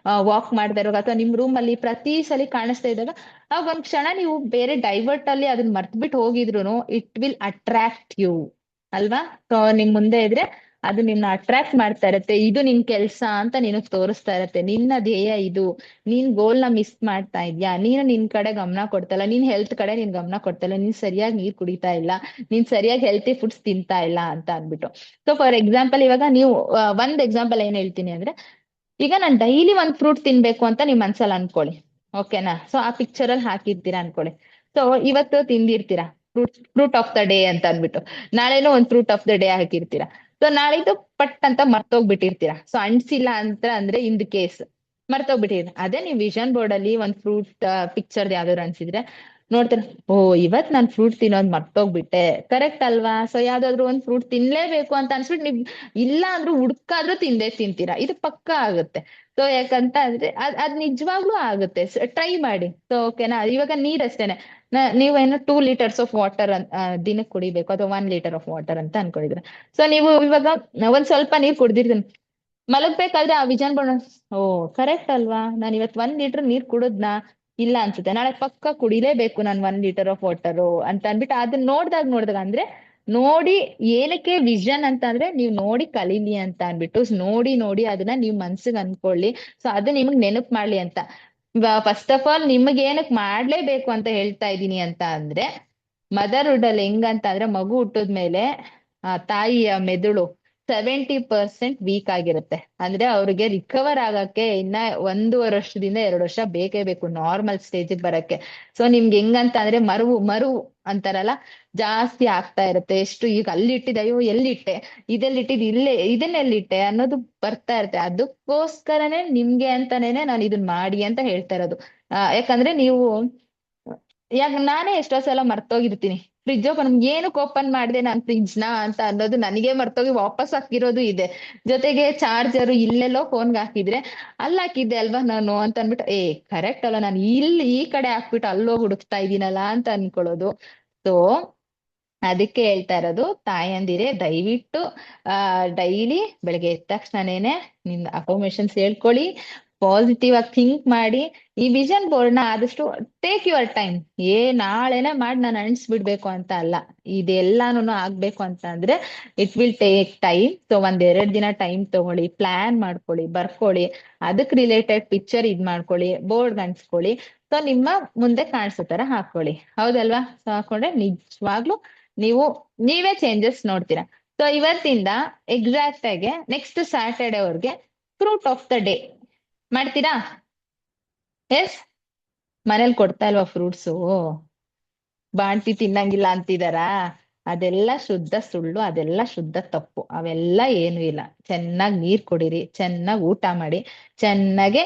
ವಾಕ್ ಮಾಡ್ತಾ ಇರುವಾಗ ಅಥವಾ ನಿಮ್ ರೂಮ್ ಅಲ್ಲಿ ಪ್ರತಿ ಸಲ ಕಾಣಿಸ್ತಾ ಇದ್ದಾಗ ಆಗ ಒಂದ್ ಕ್ಷಣ ನೀವು ಬೇರೆ ಡೈವರ್ಟ್ ಅಲ್ಲಿ ಅದನ್ನ ಮರ್ತ್ಬಿಟ್ಟು ಹೋಗಿದ್ರು ಇಟ್ ವಿಲ್ ಅಟ್ರಾಕ್ಟ್ ಯು ಅಲ್ವಾ. ಸೊ ನಿಮ್ ಮುಂದೆ ಇದ್ರೆ ಅದು ನಿನ್ನ ಅಟ್ರಾಕ್ಟ್ ಮಾಡ್ತಾ ಇರತ್ತೆ, ಇದು ನಿನ್ ಕೆಲ್ಸ ಅಂತ ನಿನಗ್ ತೋರಿಸ್ತಾ ಇರತ್ತೆ, ನಿನ್ನ ಧ್ಯೇಯ ಇದು, ನೀನ್ ಗೋಲ್ ನ ಮಿಸ್ ಮಾಡ್ತಾ ಇದ್ಯಾ, ನೀನು ನಿನ್ ಕಡೆ ಗಮನ ಕೊಡ್ತಾ ಇಲ್ಲ, ನೀನ್ ಹೆಲ್ತ್ ಕಡೆ ನೀನ್ ಗಮನ ಕೊಡ್ತಾ ಇಲ್ಲ, ನೀನ್ ಸರಿಯಾಗಿ ನೀರ್ ಕುಡಿತಾ ಇಲ್ಲ, ನೀನ್ ಸರಿಯಾಗಿ ಹೆಲ್ತಿ ಫುಡ್ಸ್ ತಿಂತಾ ಇಲ್ಲ ಅಂತ ಅನ್ಬಿಟ್ಟು. ಸೊ ಫಾರ್ ಎಕ್ಸಾಂಪಲ್ ಇವಾಗ ನೀವು ಒಂದ್ ಎಕ್ಸಾಂಪಲ್ ಏನ್ ಹೇಳ್ತೀನಿ ಅಂದ್ರೆ ಈಗ ನಾನ್ ಡೈಲಿ ಒಂದ್ ಫ್ರೂಟ್ ತಿನ್ಬೇಕು ಅಂತ ನಿಮ್ ಮನ್ಸಲ್ಲಿ ಅನ್ಕೊಳ್ಳಿ. ಓಕೆನಾ. ಸೊ ಆ ಪಿಕ್ಚರ್ ಅಲ್ಲಿ ಹಾಕಿರ್ತೀರಾ ಅನ್ಕೊಳ್ಳಿ. ಸೊ ಇವತ್ತು ತಿಂದಿರ್ತೀರಾ ಫ್ರೂಟ್ ಆಫ್ ದ ಡೇ ಅಂತ ಅನ್ಬಿಟ್ಟು, ನಾಳೆನೂ ಒಂದ್ ಫ್ರೂಟ್ ಆಫ್ ದ ಡೇ ಹಾಕಿರ್ತೀರಾ. ಸೊ ನಾಳಿದ್ದು ಪಟ್ ಅಂತ ಮರ್ತೋಗ್ಬಿಟ್ಟಿರ್ತೀರಾ. ಸೊ ಅನ್ಸಿಲ್ಲ ಅಂತ ಅಂದ್ರೆ ಇನ್ ಕೇಸ್ ಮರ್ತೋಗ್ಬಿಟ್ಟಿರ್ತೀರ. ಅದೇ ನೀವು ವಿಷನ್ ಬೋರ್ಡ್ ಅಲ್ಲಿ ಒಂದ್ ಫ್ರೂಟ್ ಪಿಕ್ಚರ್ ಯಾವ್ದಾದ್ರು ಅನ್ಸಿದ್ರೆ ನೋಡ್ತೀರ, ಓ ಇವತ್ ನಾನ್ ಫ್ರೂಟ್ ತಿನ್ನೋದ್ ಮರ್ತೋಗ್ಬಿಟ್ಟೆ, ಕರೆಕ್ಟ್ ಅಲ್ವಾ. ಸೊ ಯಾವ್ದಾದ್ರು ಒಂದ್ ಫ್ರೂಟ್ ತಿನ್ಲೇಬೇಕು ಅಂತ ಅನ್ಸ್ಬಿಟ್ಟು ನೀವ್ ಇಲ್ಲ ಅಂದ್ರೂ ಹುಡ್ಕಾದ್ರೂ ತಿಂತೀರಾ, ಇದು ಪಕ್ಕಾ ಆಗುತ್ತೆ. ಸೊ ಯಾಕಂತ ಅಂದ್ರೆ ಅದ್ ನಿಜವಾಗ್ಲೂ ಆಗುತ್ತೆ, ಟ್ರೈ ಮಾಡಿ. ಸೊ ಓಕೆನಾ. ಇವಾಗ ನೀರ್ ಅಷ್ಟೇನೆ, ನೀವೇನು 2 ಲೀಟರ್ಸ್ ಆಫ್ ವಾಟರ್ ದಿನಕ್ಕೆ ಕುಡಿಬೇಕು ಅಥವಾ 1 ಲೀಟರ್ ಆಫ್ ವಾಟರ್ ಅಂತ ಅನ್ಕೊಂಡಿದ್ರೆ, ಸೊ ನೀವು ಇವಾಗ ಒಂದ್ ಸ್ವಲ್ಪ ನೀರ್ ಕುಡ್ದಿರ್ತೀನಿ ಮಲಗ್ಬೇಕಾದ್ರೆ ಆ ವಿಜನ್ ಬೋರ್ಡ್ ಓ ಕರೆಕ್ಟ್ ಅಲ್ವಾ, ನಾನ್ ಇವತ್ 1 ಲೀಟರ್ ನೀರ್ ಕುಡಿದ್ನಾ, ಇಲ್ಲ ಅನ್ಸುತ್ತೆ ನಾಳೆ ಪಕ್ಕ ಕುಡಿಲೇಬೇಕು ನಾನ್ 1 ಲೀಟರ್ ಆಫ್ ವಾಟರ್ ಅಂತ ಅನ್ಬಿಟ್ಟು ಅದನ್ನ ನೋಡ್ದಾಗ ಅಂದ್ರೆ ನೋಡಿ ಏನಕ್ಕೆ ವಿಷನ್ ಅಂತ ಅಂದ್ರೆ ನೀವು ನೋಡಿ ಕಲೀಲಿ ಅಂತ ಅನ್ಬಿಟ್ಟು ನೋಡಿ ನೋಡಿ ಅದನ್ನ ನೀವ್ ಮನ್ಸಿಗೆ ಅನ್ಕೊಳ್ಳಿ. ಸೊ ಅದು ನಿಮಗ್ ನೆನಪು ಮಾಡ್ಲಿ ಅಂತ. ಫಸ್ಟ್ ಆಫ್ ಆಲ್ ನಿಮಗ್ ಏನಕ್ ಮಾಡ್ಲೇಬೇಕು ಅಂತ ಹೇಳ್ತಾ ಇದೀನಿ ಅಂತ ಅಂದ್ರೆ, ಮದರ್ಹುಡ್ ಅಲ್ಲಿ ಹೆಂಗಂತ ಅಂದ್ರೆ ಮಗು ಹುಟ್ಟಿದ್ಮೇಲೆ ಆ ತಾಯಿಯ ಮೆದುಳು 70% ವೀಕ್ ಆಗಿರುತ್ತೆ. ಅಂದ್ರೆ ಅವ್ರಿಗೆ ರಿಕವರ್ ಆಗಕ್ಕೆ ಇನ್ನ 1.5 ವರ್ಷದಿಂದ 2 ವರ್ಷ ಬೇಕೇ ಬೇಕು ನಾರ್ಮಲ್ ಸ್ಟೇಜ್ ಬರಕ್ಕೆ. ಸೊ ನಿಮ್ಗೆ ಹೆಂಗಂತ ಅಂದ್ರೆ ಮರುವು ಅಂತಾರಲ್ಲ, ಜಾಸ್ತಿ ಆಗ್ತಾ ಇರುತ್ತೆ. ಎಷ್ಟು ಈಗ ಅಲ್ಲಿಟ್ಟಿದೆ, ಅಯ್ಯೋ ಎಲ್ಲಿಟ್ಟೆ, ಇದೆಲ್ಲಿಟ್ಟಿದ್ ಇಲ್ಲೇ, ಇದನ್ನೆಲ್ಲಿಟ್ಟೆ ಅನ್ನೋದು ಬರ್ತಾ ಇರುತ್ತೆ. ಅದಕ್ಕೋಸ್ಕರನೇ ನಿಮ್ಗೆ ಅಂತಾನೇನೆ ನಾನು ಇದನ್ ಮಾಡಿ ಅಂತ ಹೇಳ್ತಾ ಇರೋದು. ಯಾಕಂದ್ರೆ ನೀವು ನಾನೇ ಎಷ್ಟೋ ಸಲ ಮರ್ತೋಗಿರ್ತೀನಿ, ಫ್ರಿಜ್ ಏನಕ್ಕೆ ಓಪನ್ ಮಾಡಿದೆ ನಾನ್ ಫ್ರಿಜ್ ನ ಅಂತ ಅನ್ನೋದು ನನಗೆ ಮರ್ತೋಗಿ ವಾಪಸ್ ಹಾಕಿರೋದು ಇದೆ. ಜೊತೆಗೆ ಚಾರ್ಜರ್ ಇಲ್ಲೆಲ್ಲೋ ಫೋನ್ಗೆ ಹಾಕಿದ್ರೆ ಅಲ್ಲಿ ಹಾಕಿದ್ದೆ ಅಲ್ವಾ ನಾನು ಅಂತ ಅನ್ಬಿಟ್ಟು ಕರೆಕ್ಟ್ ಅಲ್ಲ, ನಾನು ಇಲ್ಲಿ ಈ ಕಡೆ ಹಾಕ್ಬಿಟ್ಟು ಅಲ್ಲೋಗಿ ಹುಡುಕ್ತಾ ಇದೀನಲ್ಲ ಅಂತ ಅನ್ಕೊಳ್ಳೋದು. ಸೊ ಅದಕ್ಕೆ ಹೇಳ್ತಾ ಇರೋದು, ತಾಯಂದಿರೇ ದಯವಿಟ್ಟು ಡೈಲಿ ಬೆಳಗ್ಗೆ ಎದ್ದ ತಕ್ಷಣನೇನೆ ನಿಮ್ ಅಫರ್ಮೇಶನ್ಸ್ ಹೇಳ್ಕೊಳ್ಳಿ, ಪಾಸಿಟಿವ್ ಆಗಿ ಥಿಂಕ್ ಮಾಡಿ. ಈ ವಿಷನ್ ಬೋರ್ಡ್ ನ ಆದಷ್ಟು ಟೇಕ್ ಯುವರ್ ಟೈಮ್. ನಾಳೆನೆ ಮಾಡಿ ನಾನು ಅಣಿಸ್ಬಿಡ್ಬೇಕು ಅಂತ ಅಲ್ಲ, ಇದೆಲ್ಲಾನು ಆಗ್ಬೇಕು ಅಂತ ಅಂದ್ರೆ it will take time. So 1-2 ದಿನ ಟೈಮ್ ತಗೊಳ್ಳಿ, ಪ್ಲಾನ್ ಮಾಡ್ಕೊಳ್ಳಿ, ಬರ್ಕೊಳ್ಳಿ, ಅದಕ್ ರಿಲೇಟೆಡ್ ಪಿಕ್ಚರ್ ಇದ್ ಮಾಡ್ಕೊಳ್ಳಿ, ಬೋರ್ಡ್ ಅಂಟಿಸ್ಕೊಳ್ಳಿ. ಸೊ ನಿಮ್ಮ ಮುಂದೆ ಕಾಣಿಸೋ ತರ ಹಾಕೊಳ್ಳಿ, ಹೌದಲ್ವಾ? ಸೊ ಹಾಕೊಂಡ್ರೆ ನಿಜವಾಗ್ಲು ನೀವೇ ಚೇಂಜಸ್ ನೋಡ್ತೀರಾ. ಸೊ ಇವತ್ತಿಂದ ಎಕ್ಸಾಕ್ಟ್ ಆಗಿ ನೆಕ್ಸ್ಟ್ ಸ್ಯಾಟರ್ಡೆ ಅವ್ರಿಗೆ ಫ್ರೂಟ್ ಆಫ್ ದ ಡೇ ಮಾಡ್ತೀರಾ? ಎಸ್, ಮನೇಲಿ ಕೊಡ್ತಾ ಇಲ್ವಾ ಫ್ರೂಟ್ಸು? ಬಾಣ್ತಿ ತಿನ್ನಂಗಿಲ್ಲ ಅಂತಿದಾರಾ? ಅದೆಲ್ಲ ಶುದ್ಧ ಸುಳ್ಳು, ಅದೆಲ್ಲ ಶುದ್ಧ ತಪ್ಪು, ಅವೆಲ್ಲ ಏನು ಇಲ್ಲ. ಚೆನ್ನಾಗಿ ನೀರ್ ಕುಡೀರಿ, ಚೆನ್ನಾಗಿ ಊಟ ಮಾಡಿ, ಚೆನ್ನಾಗೆ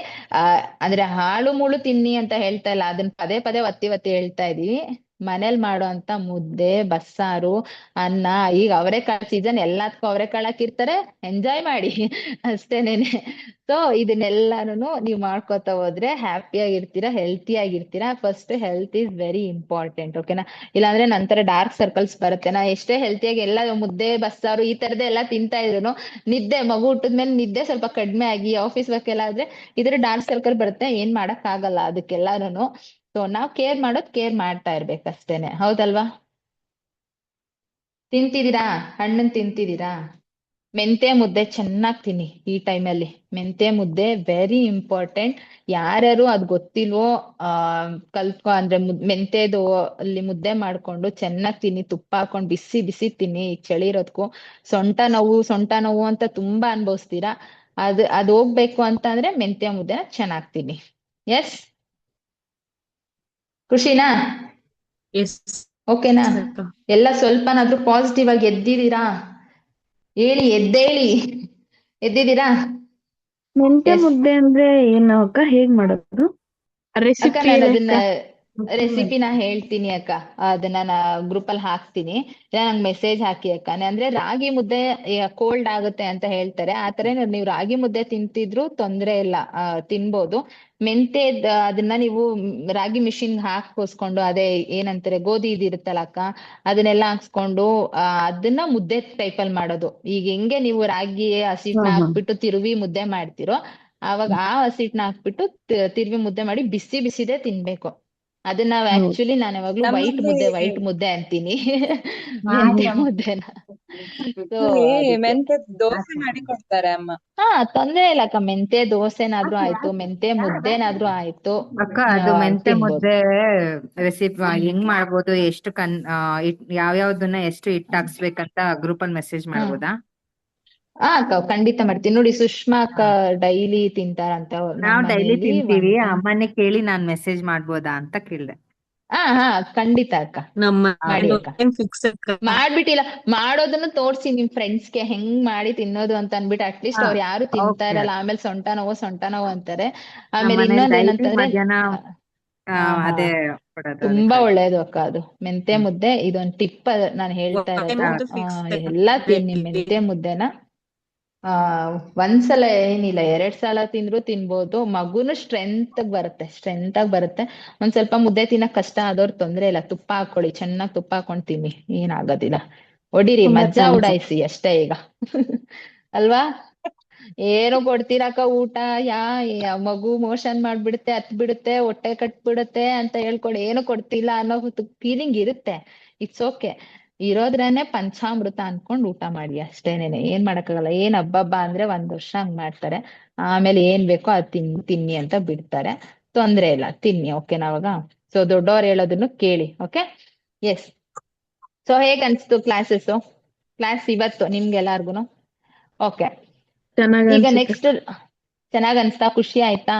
ಅಂದ್ರೆ ಹಾಳು ಮುಳು ತಿನ್ನಿ ಅಂತ ಹೇಳ್ತಾ ಇಲ್ಲ, ಅದನ್ನ ಪದೇ ಪದೇ ಒತ್ತಿ ಒತ್ತಿ ಹೇಳ್ತಾ ಇದೀವಿ. ಮನೇಲಿ ಮಾಡೋ ಅಂತ ಮುದ್ದೆ, ಬಸ್ಸಾರು, ಅನ್ನ, ಈಗ ಅವರೆಕಾಳು ಸೀಸನ್, ಎಲ್ಲದಕ್ಕೂ ಅವರೆಕಾಳು ಹಾಕಿರ್ತಾರೆ, ಎಂಜಾಯ್ ಮಾಡಿ ಅಷ್ಟೇನೇನೆ. ಸೊ ಇದನ್ನೆಲ್ಲಾನು ನೀವ್ ಮಾಡ್ಕೊತಾ ಹೋದ್ರೆ ಹ್ಯಾಪಿ ಆಗಿರ್ತೀರಾ, ಹೆಲ್ತಿ ಆಗಿರ್ತೀರಾ. First health is very important, ಓಕೆನಾ? ಇಲ್ಲಾಂದ್ರೆ ನಂತರ ಡಾರ್ಕ್ ಸರ್ಕಲ್ಸ್ ಬರುತ್ತೆ. ನಾ ಎಷ್ಟೇ ಹೆಲ್ತಿಯಾಗಿ ಎಲ್ಲ ಮುದ್ದೆ ಬಸ್ಸಾರು ಈ ತರದೇ ಎಲ್ಲ ತಿಂತಾ ಇದ್ರು ನಿದ್ದೆ, ಮಗು ಹುಟ್ಟಿದ್ಮೇಲೆ ನಿದ್ದೆ ಸ್ವಲ್ಪ ಕಡಿಮೆ ಆಗಿ ಆಫೀಸ್ ವರ್ಕ್ ಎಲ್ಲ ಆದ್ರೆ ಇದ್ರ ಡಾರ್ಕ್ ಸರ್ಕಲ್ ಬರುತ್ತೆ, ಏನ್ ಮಾಡಕ್ ಆಗಲ್ಲ ಅದಕ್ಕೆಲ್ಲಾನು. ಸೊ ನಾವ್ ಕೇರ್ ಮಾಡ್ತಾ ಇರ್ಬೇಕಷ್ಟೇನೆ, ಹೌದಲ್ವಾ? ತಿಂತಿದ್ದೀರಾ? ಹಣ್ಣನ್ ತಿಂತಿದ್ದೀರಾ? ಮೆಂತೆ ಮುದ್ದೆ ಚೆನ್ನಾಗ್ ತಿನ್ನಿ ಈ ಟೈಮಲ್ಲಿ. ಮೆಂತೆ ಮುದ್ದೆ ವೆರಿ ಇಂಪಾರ್ಟೆಂಟ್. ಯಾರ್ಯಾರು ಅದ್ ಗೊತ್ತಿಲ್ವೋ ಕಲ್ತ್ಕೊ ಅಂದ್ರೆ ಮೆಂತೆದು ಅಲ್ಲಿ ಮುದ್ದೆ ಮಾಡ್ಕೊಂಡು ಚೆನ್ನಾಗ್ ತಿನ್ನಿ, ತುಪ್ಪ ಹಾಕೊಂಡ್ ಬಿಸಿ ಬಿಸಿ ತಿನ್ನಿ. ಈ ಚಳಿ ಇರೋದ್ಕು ಸೊಂಟ ನೋವು ಅಂತ ತುಂಬಾ ಅನ್ಭವಿಸ್ತೀರಾ. ಅದ್ ಹೋಗ್ಬೇಕು ಅಂತ ಅಂದ್ರೆ ಮೆಂತೆ ಮುದ್ದೆನ ಚೆನ್ನಾಗ್ ತಿನ್ನಿ. ಎಸ್, ಖುಷಿನಾ? ಎಸ್ ಓಕೆನಾ? ಅಕ್ಕ. ಎಲ್ಲ ಸ್ವಲ್ಪನಾದ್ರೂ ಪಾಸಿಟಿವ್ ಆಗಿ ಎದ್ದಿದ್ದೀರಾ? ಹೇಳಿ, ಎದ್ದೇಳಿ, ಎದ್ದಿದ್ದೀರಾ? ಮೆಂತ್ಯ ಎಸ್ ಮುದ್ದೆ ಅಂದ್ರೆ ಏನು ಅಕ್ಕ? ಹೇಗ್ ಮಾಡೋದು? ಅಕ್ಕ, ರೆಸಿಪಿ ನಾನು ಹೇಳಿ ಅದನ್ನ ಅಕ್ಕ. ರೆಸಿಪಿನ ಹೇಳ್ತೀನಿ ಅಕ್ಕ. ಅದನ್ನ ನಾ ಗ್ರೂಪ್ ಅಲ್ಲಿ ಹಾಕ್ತೀನಿ, ನಂಗೆ ಮೆಸೇಜ್ ಹಾಕಿ ಅಕ್ಕ. ಅಂದ್ರೆ ರಾಗಿ ಮುದ್ದೆ ಕೋಲ್ಡ್ ಆಗುತ್ತೆ ಅಂತ ಹೇಳ್ತಾರೆ, ಆತರ ನೀವು ರಾಗಿ ಮುದ್ದೆ ತಿಂತಿದ್ರು ತೊಂದ್ರೆ ಇಲ್ಲ, ತಿನ್ಬೋದು. ಮೆಂತೆ ಅದನ್ನ ನೀವು ರಾಗಿ ಮಿಷಿನ್ ಹಾಕಿಸ್ಕೊಂಡು, ಅದೇ ಏನಂತಾರೆ ಗೋಧಿ ಇದಿರುತ್ತಲ್ಲ ಅಕ್ಕ, ಅದನ್ನೆಲ್ಲ ಹಾಕ್ಸ್ಕೊಂಡು ಅದನ್ನ ಮುದ್ದೆ ಟೈಪ್ ಅಲ್ಲಿ ಮಾಡೋದು. ಈಗ ಹೆಂಗೆ ನೀವು ರಾಗಿ ಹಸಿಟ್ನ ಹಾ ಹಾ ಹಾಕ್ಬಿಟ್ಟು ತಿರುವಿ ಮುದ್ದೆ ಮಾಡ್ತಿರೋ, ಆವಾಗ ಆ ಹಸಿಟ್ನ ಹಾಕ್ಬಿಟ್ಟು ತಿರ್ವಿ ಮುದ್ದೆ ಮಾಡಿ ಬಿಸಿ ಬಿಸಿದೇ ತಿನ್ಬೇಕು. ಅದನ್ನ ನಾನು ಹೌದು. ಯಾವಾಗ್ಲೂ ವೈಟ್ ಮುದ್ದೆ ಅಂತೀನಿ ಮೆಂತೆ ಆಯ್ತಮ್ಮ. ಮುದ್ದೆನ. ಸೊ ಇಲ್ಲಿ ಅದಕ್ಕೆ ಮೆಂತೆ ದೋಸೆ ಮಾಡಿ ಕೊಡ್ತಾರೆ ಅಮ್ಮ. ತೊಂದ್ರೆ ಇಲ್ಲ ಅಕ್ಕ, ಮೆಂತೆ ದೋಸೆನಾದ್ರೂ ಆಯ್ತು, ಮೆಂತೆ ಮುದ್ದೆನಾದ್ರೂ ಆಯ್ತು, ಅಕ್ಕ, ಅದು ಮೆಂತೆ ತಿನ್ಬೋದು. ಮುದ್ದೆ ರೆಸಿಪಿ ಹೆಂಗ್ ಮಾಡ್ಬೋದು, ಎಷ್ಟು ಯಾವ್ಯಾವ್ದನ್ನ ಎಷ್ಟು ಹಿಟ್ಟು ಹಾಕ್ಸ್ಬೇಕಂತ ಗ್ರೂಪ್ ಅಲ್ಲಿ ಮೆಸೇಜ್ ಹ್ಮ್ ಮಾಡ್ಬೋದಾ? ಅಕ್ಕ ಖಂಡಿತ ಮಾಡ್ತೀನಿ. ನೋಡಿ, ಸುಷ್ಮಾ ಅಕ್ಕ ಡೈಲಿ ತಿಂತಾರಂತ ನಮ್ಮ ನಾವ್ ಡೈಲಿ ಮನೇಲಿ ತಿಂತೀವಿ, 1 time. ಅಮ್ಮನೇ ಕೇಳಿ ನಾನ್ ಮೆಸೇಜ್ ಮಾಡ್ಬೋದಾ ಅಂತ ಕೇಳ್ದೆ. ಹಾ ಖಂಡಿತ ಅಕ್ಕ, ನಮ್ಮ ಮಾಡಿ ಅಕ್ಕ. ಫಿಕ್ಸ್ ಅಕ್ಕ. ಮಾಡ್ಬಿಟ್ಟಿಲ್ಲ, ಮಾಡೋದನ್ನು ತೋರ್ಸಿ ನಿಮ್ ಫ್ರೆಂಡ್ಸ್ಗೆ ಹೆಂಗ್ ಮಾಡಿ ತಿನ್ನೋದು ಅಂತ ಅನ್ಬಿಟ್ಟು. ಅಟ್ಲೀಸ್ಟ್ ಹಾ, ಅವ್ರು ಯಾರು ತಿಂತಾ ಓಕೆ. ಇರಲ್ಲ, ಆಮೇಲೆ ಸೊಂಟ ನೋವು ಅಂತಾರೆ. ನಮ್ಮ ಆಮೇಲೆ ಮನೇಲಿ ಇನ್ನೊಂದ್ ಡೈಲಿ ಏನಂತಂದ್ರೆ ಮಧ್ಯಾಹ್ನ ಹಾ ಹಾ ಅದೇ ಕೊಡೋದು ತುಂಬಾ ಅದಕ್ಕಾಗಿ. ಒಳ್ಳೇದು ಅಕ್ಕ ಅದು ಮೆಂತೆ ಮುದ್ದೆ. ಇದೊಂದ್ ಟಿಪ್ ನಾನು ಹೇಳ್ತಾ ಒನ್ ಟೈಮ್ ಇರೋದು. ಅಂತೂ ಫಿಕ್ಸ್ ಎಲ್ಲಾ ತಿನ್ನಿ ಮೆಂತೆ ಮುದ್ದೆನ. ಒಂದ್ಸಲ ಏನಿಲ್ಲ, 2 ಸಲ ತಿಂದ್ರು ತಿನ್ಬೋದು. ಮಗುನು ಸ್ಟ್ರೆಂತ್ ಆಗಿ ಬರುತ್ತೆ. ಒಂದ್ ಸ್ವಲ್ಪ ಮುದ್ದೆ ತಿನ್ನಕ್ ಕಷ್ಟ ಆದವ್ರು ತೊಂದ್ರೆ ಇಲ್ಲ, ತುಪ್ಪ ಹಾಕೊಳ್ಳಿ, ಚೆನ್ನಾಗ್ ತುಪ್ಪ ಹಾಕೊಂಡ್ ತಿನ್ನಿ, ಏನಾಗೋದಿಲ್ಲ. ಹೊಡಿರಿ, ತುಂಬಾ ಮಜ್ಜಾ ಥ್ಯಾಂಕ್ಸ್. ಉಡಾಯಿಸಿ ಅಷ್ಟೇ ಈಗ ಅಲ್ವಾ? ಏನು ಕೊಡ್ತೀರಕ್ಕ ಊಟ? ಮಗು ಮೋಷನ್ ಮಾಡ್ಬಿಡುತ್ತೆ, ಹತ್ ಬಿಡುತ್ತೆ, ಹೊಟ್ಟೆ ಕಟ್ಬಿಡುತ್ತೆ ಅಂತ ಹೇಳ್ಕೊಡಿ, ಏನು ಕೊಡ್ತಿಲ್ಲ ಅನ್ನೋ ಫೀಲಿಂಗ್ ಇರುತ್ತೆ. It's okay. ಇರೋದ್ರನ್ನೇ ಪಂಚಾಮೃತ ಅನ್ಕೊಂಡ್ ಊಟ ಮಾಡಿ ಅಷ್ಟೇನೇನೆ. ಏನ್ ಮಾಡಕ್ಕಾಗಲ್ಲ. ಏನ್ ಹಬ್ಬಬ್ಬ ಅಂದ್ರೆ 1 ವರ್ಷ ಹಂಗ್ ಮಾಡ್ತಾರೆ. ಆಮೇಲೆ ಏನ್ ಬೇಕೋ ಅದ್ ತಿನ್ನಿ ಅಂತ ಬಿಡ್ತಾರೆ. ತೊಂದ್ರೆ ಇಲ್ಲ, ತಿನ್ನಿ. ಓಕೆ ನಾವಾಗ ಸೊ ದೊಡ್ಡವ್ರು ಹೇಳೋದನ್ನು ಕೇಳಿ. Okay, S. ಸೊ ಹೇಗ್ ಅನ್ಸ್ತು ಕ್ಲಾಸ್ ಇವತ್ತು ನಿಮ್ಗೆಲ್ಲಾರ್ಗುನು? ಓಕೆ, ಚೆನ್ನಾಗ್ ಈಗ ಅನ್ಸುತ್ತೆ. ನೆಕ್ಸ್ಟ್ ಚೆನ್ನಾಗ್ ಅನ್ಸ್ತಾ? ಖುಷಿ ಆಯ್ತಾ?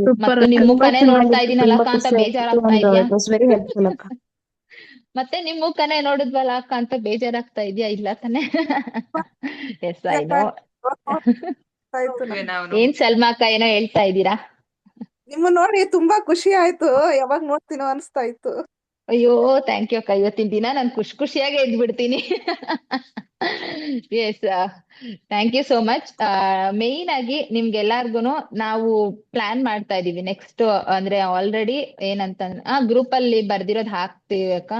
ಸೂಪರ್, ಮತ್ತು ನಿಮ್ ತುಂಬಾ ಮುಖನೇ ನೋಡ್ತಾ ಚೆನ್ನಾಗಿತ್ತು, ಇದೀನಲ್ಲ ತುಂಬಾ ಅಕ್ಕ ಅಂತ ಖುಷಿ ಆಯ್ತು. ಬೇಜಾರಾಗ್ತಾ ಇದ್ಯಾ? ಇಟ್ ವಾಸ್ ವೆರಿ ಹೆಲ್ಪ್ಫುಲ್ ಅಕ್ಕ. ಮತ್ತೆ ನಿಮ್ ಮುಖನೇ ನೋಡಿದ್ವಲ್ಲ ಅಕ್ಕ ಅಂತ ಬೇಜಾರಾಗ್ತಾ ಇದ್ಯಾ? ಇಲ್ಲ ತಾನೆ? Yes, I know. ಆಯ್ತು ಏನ್ ಸಲ್ಮಾ ಅಕ್ಕ ಏನೋ ಹೇಳ್ತಾ ಇದ್ದೀರಾ? ನಿಮ್ಮ ನೋಡಿ ತುಂಬಾ ಖುಷಿ ಆಯ್ತು, ಯಾವಾಗ ನೋಡ್ತೀನೋ ಅನಿಸ್ತಾ ಇತ್ತು. ಅಯ್ಯೋ, ಥ್ಯಾಂಕ್ ಯು ಅಕ್ಕ. ಇವತ್ತಿನ ದಿನ ನಾನು ಖುಷಿಯಾಗೆ ಎದ್ಬಿಡ್ತೀನಿ. Yes, thank you so much. Main ಆಗಿ ನಿಮ್ಗೆಲ್ಲಾರ್ಗುನು ನಾವು ಪ್ಲಾನ್ ಮಾಡ್ತಾ ಇದೀವಿ ನೆಕ್ಸ್ಟ್. ಅಂದ್ರೆ ಆಲ್ರೆಡಿ ಏನಂತ ಗ್ರೂಪ್ ಅಲ್ಲಿ ಬರ್ದಿರೋದ್ ಹಾಕ್ತೀವಿ ಅಕ್ಕ.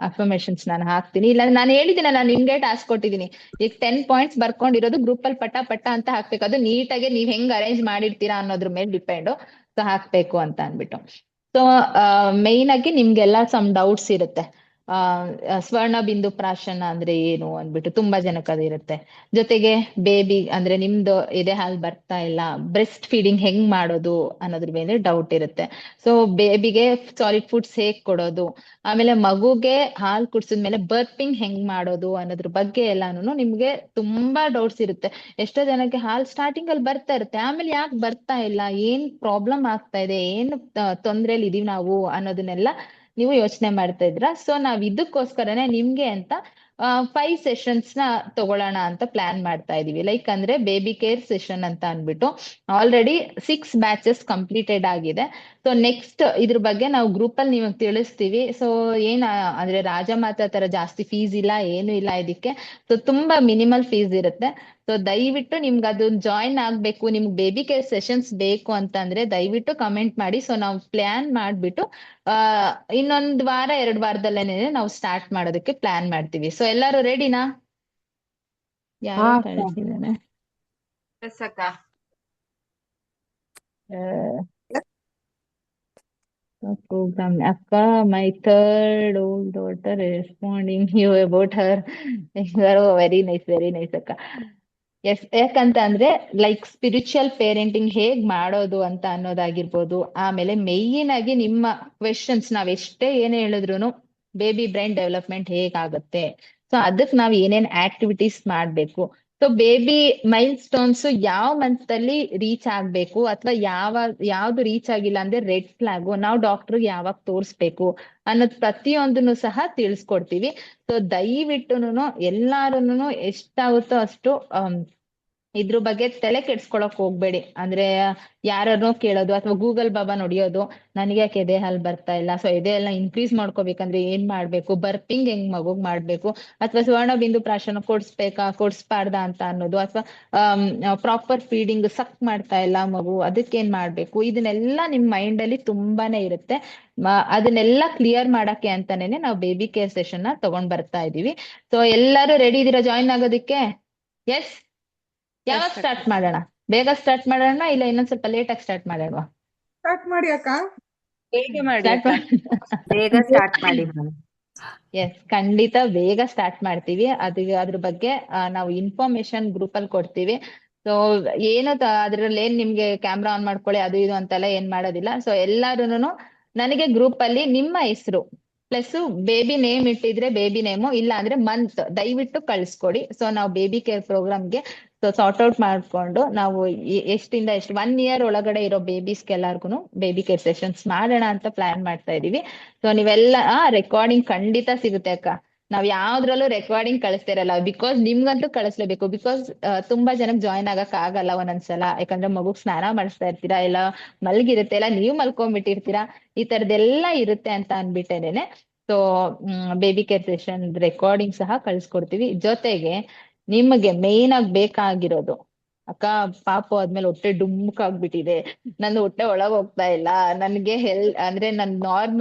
ಅಫರ್ಮೇಶನ್ಸ್ ನಾನು ಹಾಕ್ತೀನಿ. ಇಲ್ಲ ನಾನು ಹೇಳಿದ್ದೀನಲ್ಲ, ನಿಮ್ಗೆ ಟಾಸ್ಕ್ ಕೊಟ್ಟಿದ್ದೀನಿ. ಈಗ 10 ಪಾಯಿಂಟ್ಸ್ ಬರ್ಕೊಂಡಿರೋದು ಗ್ರೂಪ್ ಅಲ್ಲಿ ಪಟ ಪಟ ಅಂತ ಹಾಕ್ಬೇಕು. ಅದು ನೀಟಾಗಿ ನೀವ್ ಹೆಂಗ್ ಅರೇಂಜ್ ಮಾಡಿರ್ತೀರಾ ಅನ್ನೋದ್ರ ಮೇಲೆ ಡಿಪೆಂಡ್. ಸೊ ಹಾಕ್ಬೇಕು ಅಂತ ಅನ್ಬಿಟ್ಟು. ಸೊ ಮೇಯ್ನ್ ಆಗಿ ನಿಮ್ಗೆಲ್ಲ ಸಮ್ ಡೌಟ್ಸ್ ಇರುತ್ತೆ. ಸ್ವರ್ಣ ಬಿಂದು ಪ್ರಾಶನ ಅಂದ್ರೆ ಏನು ಅಂದ್ಬಿಟ್ಟು ತುಂಬಾ ಜನಕ್ಕೆ ಅದಿರುತ್ತೆ. ಜೊತೆಗೆ ಬೇಬಿ ಅಂದ್ರೆ ನಿಮ್ದು ಎದೆ ಹಾಲು ಬರ್ತಾ ಇಲ್ಲ, ಬ್ರೆಸ್ಟ್ ಫೀಡಿಂಗ್ ಹೆಂಗ್ ಮಾಡೋದು ಅನ್ನೋದ್ರ ಮೇಲೆ ಡೌಟ್ ಇರುತ್ತೆ. ಸೊ ಬೇಬಿಗೆ ಸಾಲಿಡ್ ಫುಡ್ಸ್ ಹೇಗ್ ಕೊಡೋದು, ಆಮೇಲೆ ಮಗುಗೆ ಹಾಲು ಕುಡ್ಸಿದ್ಮೇಲೆ ಬರ್ಪಿಂಗ್ ಹೆಂಗ್ ಮಾಡೋದು ಅನ್ನೋದ್ರ ಬಗ್ಗೆ ಎಲ್ಲಾನು ನಿಮ್ಗೆ ತುಂಬಾ ಡೌಟ್ಸ್ ಇರುತ್ತೆ. ಎಷ್ಟೋ ಜನಕ್ಕೆ ಹಾಲು ಸ್ಟಾರ್ಟಿಂಗ್ ಅಲ್ಲಿ ಬರ್ತಾ ಇರುತ್ತೆ, ಆಮೇಲೆ ಯಾಕೆ ಬರ್ತಾ ಇಲ್ಲ, ಏನ್ ಪ್ರಾಬ್ಲಮ್ ಆಗ್ತಾ ಇದೆ, ಏನ್ ತೊಂದ್ರೆಲಿ ಇದೀವಿ ನಾವು ಅನ್ನೋದನ್ನೆಲ್ಲ ನೀವು ಯೋಚನೆ ಮಾಡ್ತಾ ಇದ್ರ. ಸೊ ನಾವ್ ಇದಕ್ಕೋಸ್ಕರನೇ ನಿಮ್ಗೆ ಅಂತ 5 ಸೆಷನ್ಸ್ ನ ತಗೊಳ್ಳೋಣ ಅಂತ ಪ್ಲಾನ್ ಮಾಡ್ತಾ ಇದೀವಿ. ಲೈಕ್ ಅಂದ್ರೆ ಬೇಬಿ ಕೇರ್ ಸೆಷನ್ ಅಂತ ಅನ್ಬಿಟ್ಟು ಆಲ್ರೆಡಿ 6 ಬ್ಯಾಚಸ್ ಕಂಪ್ಲೀಟೆಡ್ ಆಗಿದೆ. ಸೊ ನೆಕ್ಸ್ಟ್ ಇದ್ರ ಬಗ್ಗೆ ನಾವು ಗ್ರೂಪ್ ಅಲ್ಲಿ ನಿಮಗೆ ತಿಳಿಸ್ತೀವಿ. ಸೊ ಅಂದ್ರೆ ರಾಜಮಾತಾ ತರ ಜಾಸ್ತಿ ಫೀಸ್ ಇಲ್ಲ, ಏನು ಇಲ್ಲ ಇದಕ್ಕೆ. ಸೊ ತುಂಬಾ ಮಿನಿಮಲ್ ಫೀಸ್ ಇರುತ್ತೆ. ಸೊ ದಯವಿಟ್ಟು ನಿಮ್ಗೆ ಅದು ಜಾಯಿನ್ ಆಗ್ಬೇಕು, ನಿಮ್ಗೆ ಬೇಬಿ ಕೇರ್ ಸೆಷನ್ಸ್ ಬೇಕು ಅಂತಂದ್ರೆ ದಯವಿಟ್ಟು ಕಮೆಂಟ್ ಮಾಡಿ. ಸೊ ನಾವು ಪ್ಲಾನ್ ಮಾಡ್ಬಿಟ್ಟು ಇನ್ನೊಂದ್ ವಾರ 2 ವಾರದಲ್ಲೇನೆ ನಾವು ಸ್ಟಾರ್ಟ್ ಮಾಡೋದಕ್ಕೆ ಪ್ಲಾನ್ ಮಾಡ್ತೀವಿ. ಸೊ ಎಲ್ಲರೂ ರೆಡಿನಾ? ಯಾರೋ ಕಳಿಸಿದಾನೆ program. Akka, my third old daughter responding you about her. Very nice, very nice ಅಕ್ಕ. ಎಸ್, ಯಾಕಂತ ಅಂದ್ರೆ ಲೈಕ್ ಸ್ಪಿರಿಚುವಲ್ ಪೇರೆಂಟಿಂಗ್ ಹೇಗ್ ಮಾಡೋದು ಅಂತ ಅನ್ನೋದಾಗಿರ್ಬೋದು. ಆಮೇಲೆ ಮೇಯ್ನ್ ಆಗಿ ನಿಮ್ಮ ಕ್ವೆಶನ್ಸ್ ನಾವ್ ಎಷ್ಟೇ ಏನೇ ಹೇಳಿದ್ರು ಬೇಬಿ ಬ್ರೈನ್ ಡೆವಲಪ್ಮೆಂಟ್ ಹೇಗಾಗುತ್ತೆ, ಸೊ ಅದಕ್ಕೆ ನಾವ್ ಏನೇನ್ ಆಕ್ಟಿವಿಟೀಸ್ ಮಾಡ್ಬೇಕು, ಸೊ ಬೇಬಿ ಮೈಲ್ ಸ್ಟೋನ್ಸ್ ಯಾವ ಮಂತ್ ಅಲ್ಲಿ ರೀಚ್ ಆಗ್ಬೇಕು, ಅಥವಾ ಯಾವ್ದು ರೀಚ್ ಆಗಿಲ್ಲ ಅಂದ್ರೆ ರೆಡ್ ಫ್ಲಾಗು, ನಾವು ಡಾಕ್ಟರ್ ಯಾವಾಗ ತೋರಿಸ್ಬೇಕು ಅನ್ನೋದ್ ಪ್ರತಿಯೊಂದನ್ನು ಸಹ ತಿಳಿಸ್ಕೊಡ್ತೀವಿ. ಸೊ ದಯವಿಟ್ಟುನು ಎಲ್ಲಾರುನು ಎಷ್ಟಾಗುತ್ತೋ ಅಷ್ಟು ಇದ್ರ ಬಗ್ಗೆ ತಲೆ ಕೆಡ್ಸ್ಕೊಳಕ್ ಹೋಗ್ಬೇಡಿ. ಅಂದ್ರೆ ಯಾರನ್ನೋ ಕೇಳೋದು ಅಥವಾ ಗೂಗಲ್ ಬಾಬಾ ನೋಡಿಯೋದು, ನನಗೆ ಯಾಕೆ ಎದೆ ಹಾಲ್ ಬರ್ತಾ ಇಲ್ಲ, ಸೊ ಎದೆ ಎಲ್ಲ ಇನ್ಕ್ರೀಸ್ ಮಾಡ್ಕೋಬೇಕಂದ್ರೆ ಏನ್ ಮಾಡ್ಬೇಕು, ಬರ್ಪಿಂಗ್ ಹೆಂಗ್ ಮಗುಗ್ ಮಾಡ್ಬೇಕು, ಅಥವಾ ಸ್ವರ್ಣ ಬಿಂದು ಪ್ರಾಶನ ಕೊಡ್ಸ್ಬಾರ್ದಾ ಅಂತ ಅನ್ನೋದು, ಅಥವಾ ಪ್ರಾಪರ್ ಫೀಡಿಂಗ್ ಸಕ್ ಮಾಡ್ತಾ ಇಲ್ಲ ಮಗು, ಅದಕ್ಕೇನ್ ಮಾಡ್ಬೇಕು, ಇದನ್ನೆಲ್ಲ ನಿಮ್ ಮೈಂಡ್ ಅಲ್ಲಿ ತುಂಬಾನೇ ಇರುತ್ತೆ. ಅದನ್ನೆಲ್ಲ ಕ್ಲಿಯರ್ ಮಾಡಕ್ಕೆ ಅಂತಾನೆ ನಾವು ಬೇಬಿ ಕೇರ್ ಸೆಷನ್ ನ ತಗೊಂಡ್ ಬರ್ತಾ ಇದೀವಿ. ಸೊ ಎಲ್ಲರೂ ರೆಡಿ ಇದೀರಾ ಜಾಯಿನ್ ಆಗೋದಕ್ಕೆ? ಎಸ್. ಯಾವಾಗ ಸ್ಟಾರ್ಟ್ ಮಾಡೋಣ? ಬೇಗ ಸ್ಟಾರ್ಟ್ ಮಾಡೋಣ ಇಲ್ಲ ಇನ್ನೊಂದ್ ಸ್ವಲ್ಪ ಲೇಟ್ ಆಗಿ ಸ್ಟಾರ್ಟ್ ಮಾಡೋಣ? ಸ್ಟಾರ್ಟ್ ಮಾಡಿ ಅಕ್ಕ. ಹೇಗೆ ಮಾಡಿ ಸ್ಟಾರ್ಟ್ ಬೇಗ ಸ್ಟಾರ್ಟ್ ಮಾಡಿ ಮ್ಯಾಮ್. ಎಸ್, ಖಂಡಿತ ಬೇಗ ಸ್ಟಾರ್ಟ್ ಮಾಡ್ತೀವಿ. ಅದ್ರ ಬಗ್ಗೆ ನಾವು ಇನ್ಫಾರ್ಮೇಶನ್ ಗ್ರೂಪ್ ಅಲ್ಲಿ ಕೊಡ್ತೀವಿ. ಸೊ ಏನು ಅದ್ರಲ್ಲಿ ಏನ್ ನಿಮ್ಗೆ ಕ್ಯಾಮ್ರಾ ಆನ್ ಮಾಡ್ಕೊಳ್ಳಿ ಅದು ಇದು ಅಂತೆಲ್ಲ ಏನ್ ಮಾಡೋದಿಲ್ಲ. ಸೊ ಎಲ್ಲಾರುನು ನನಗೆ ಗ್ರೂಪ್ ಅಲ್ಲಿ ನಿಮ್ಮ ಹೆಸರು ಪ್ಲಸ್ ಬೇಬಿ ನೇಮ್ ಇಟ್ಟಿದ್ರೆ ಬೇಬಿ ನೇಮು, ಇಲ್ಲ ಅಂದ್ರೆ ಮಂತ್ ದಯವಿಟ್ಟು ಕಳಿಸ್ಕೊಡಿ. ಸೊ ನಾವು ಬೇಬಿ ಕೇರ್ ಪ್ರೋಗ್ರಾಮ್ಗೆ ಸೊ ಸಾರ್ಟ್ ಔಟ್ ಮಾಡ್ಕೊಂಡು ನಾವು ಎಷ್ಟಿಂದ ಎಷ್ಟು 1 year ಒಳಗಡೆ ಇರೋ ಬೇಬೀಸ್ಗೆ ಎಲ್ಲಾರ್ಗು ಬೇಬಿ ಕೇರ್ ಸೆಷನ್ಸ್ ಮಾಡೋಣ ಅಂತ ಪ್ಲಾನ್ ಮಾಡ್ತಾ ಇದೀವಿ. ಸೊ ನೀವೆಲ್ಲ ರೆಕಾರ್ಡಿಂಗ್ ಖಂಡಿತ ಸಿಗುತ್ತೆ ಅಕ್ಕ. ನಾವ್ ಯಾವ್ದ್ರಲ್ಲೂ ರೆಕಾರ್ಡಿಂಗ್ ಕಳಿಸ್ತಿರಲ್ಲ, ಬಿಕಾಸ್ ನಿಮ್ಗಂತೂ ಕಳಿಸ್ಲೇಬೇಕು. ಬಿಕಾಸ್ ತುಂಬಾ ಜನಕ್ಕೆ ಜಾಯಿನ್ ಆಗಕ್ ಆಗಲ್ಲ ಒಂದೊಂದ್ಸಲ, ಯಾಕಂದ್ರೆ ಮಗುಗ್ ಸ್ನಾನ ಮಾಡಿಸ್ತಾ ಇರ್ತೀರಾ, ಇಲ್ಲ ಮಲ್ಗಿರುತ್ತೆ, ಇಲ್ಲ ನೀವು ಮಲ್ಕೊಂಡ್ಬಿಟ್ಟಿರ್ತೀರಾ, ಈ ತರದೆಲ್ಲ ಇರುತ್ತೆ ಅಂತ ಅನ್ಬಿಟ್ಟೇನೆ. So baby care session recording ಸಹ ಕಳ್ಸ್ಕೊಡ್ತೀವಿ. ಜೊತೆಗೆ ನಿಮಗೆ ಮೇನ್ ಆಗಿ ಬೇಕಾಗಿರೋದು, ಅಕ್ಕ ಪಾಪು ಆದ್ಮೇಲೆ ಹೊಟ್ಟೆ ಡುಮ್ಕಾಗ್ಬಿಟ್ಟಿದೆ, ನಂದು ಹೊಟ್ಟೆ ಒಳಗ್ ಹೋಗ್ತಾ ಇಲ್ಲ, ನನ್ಗೆ ಅಂದ್ರೆ ನನ್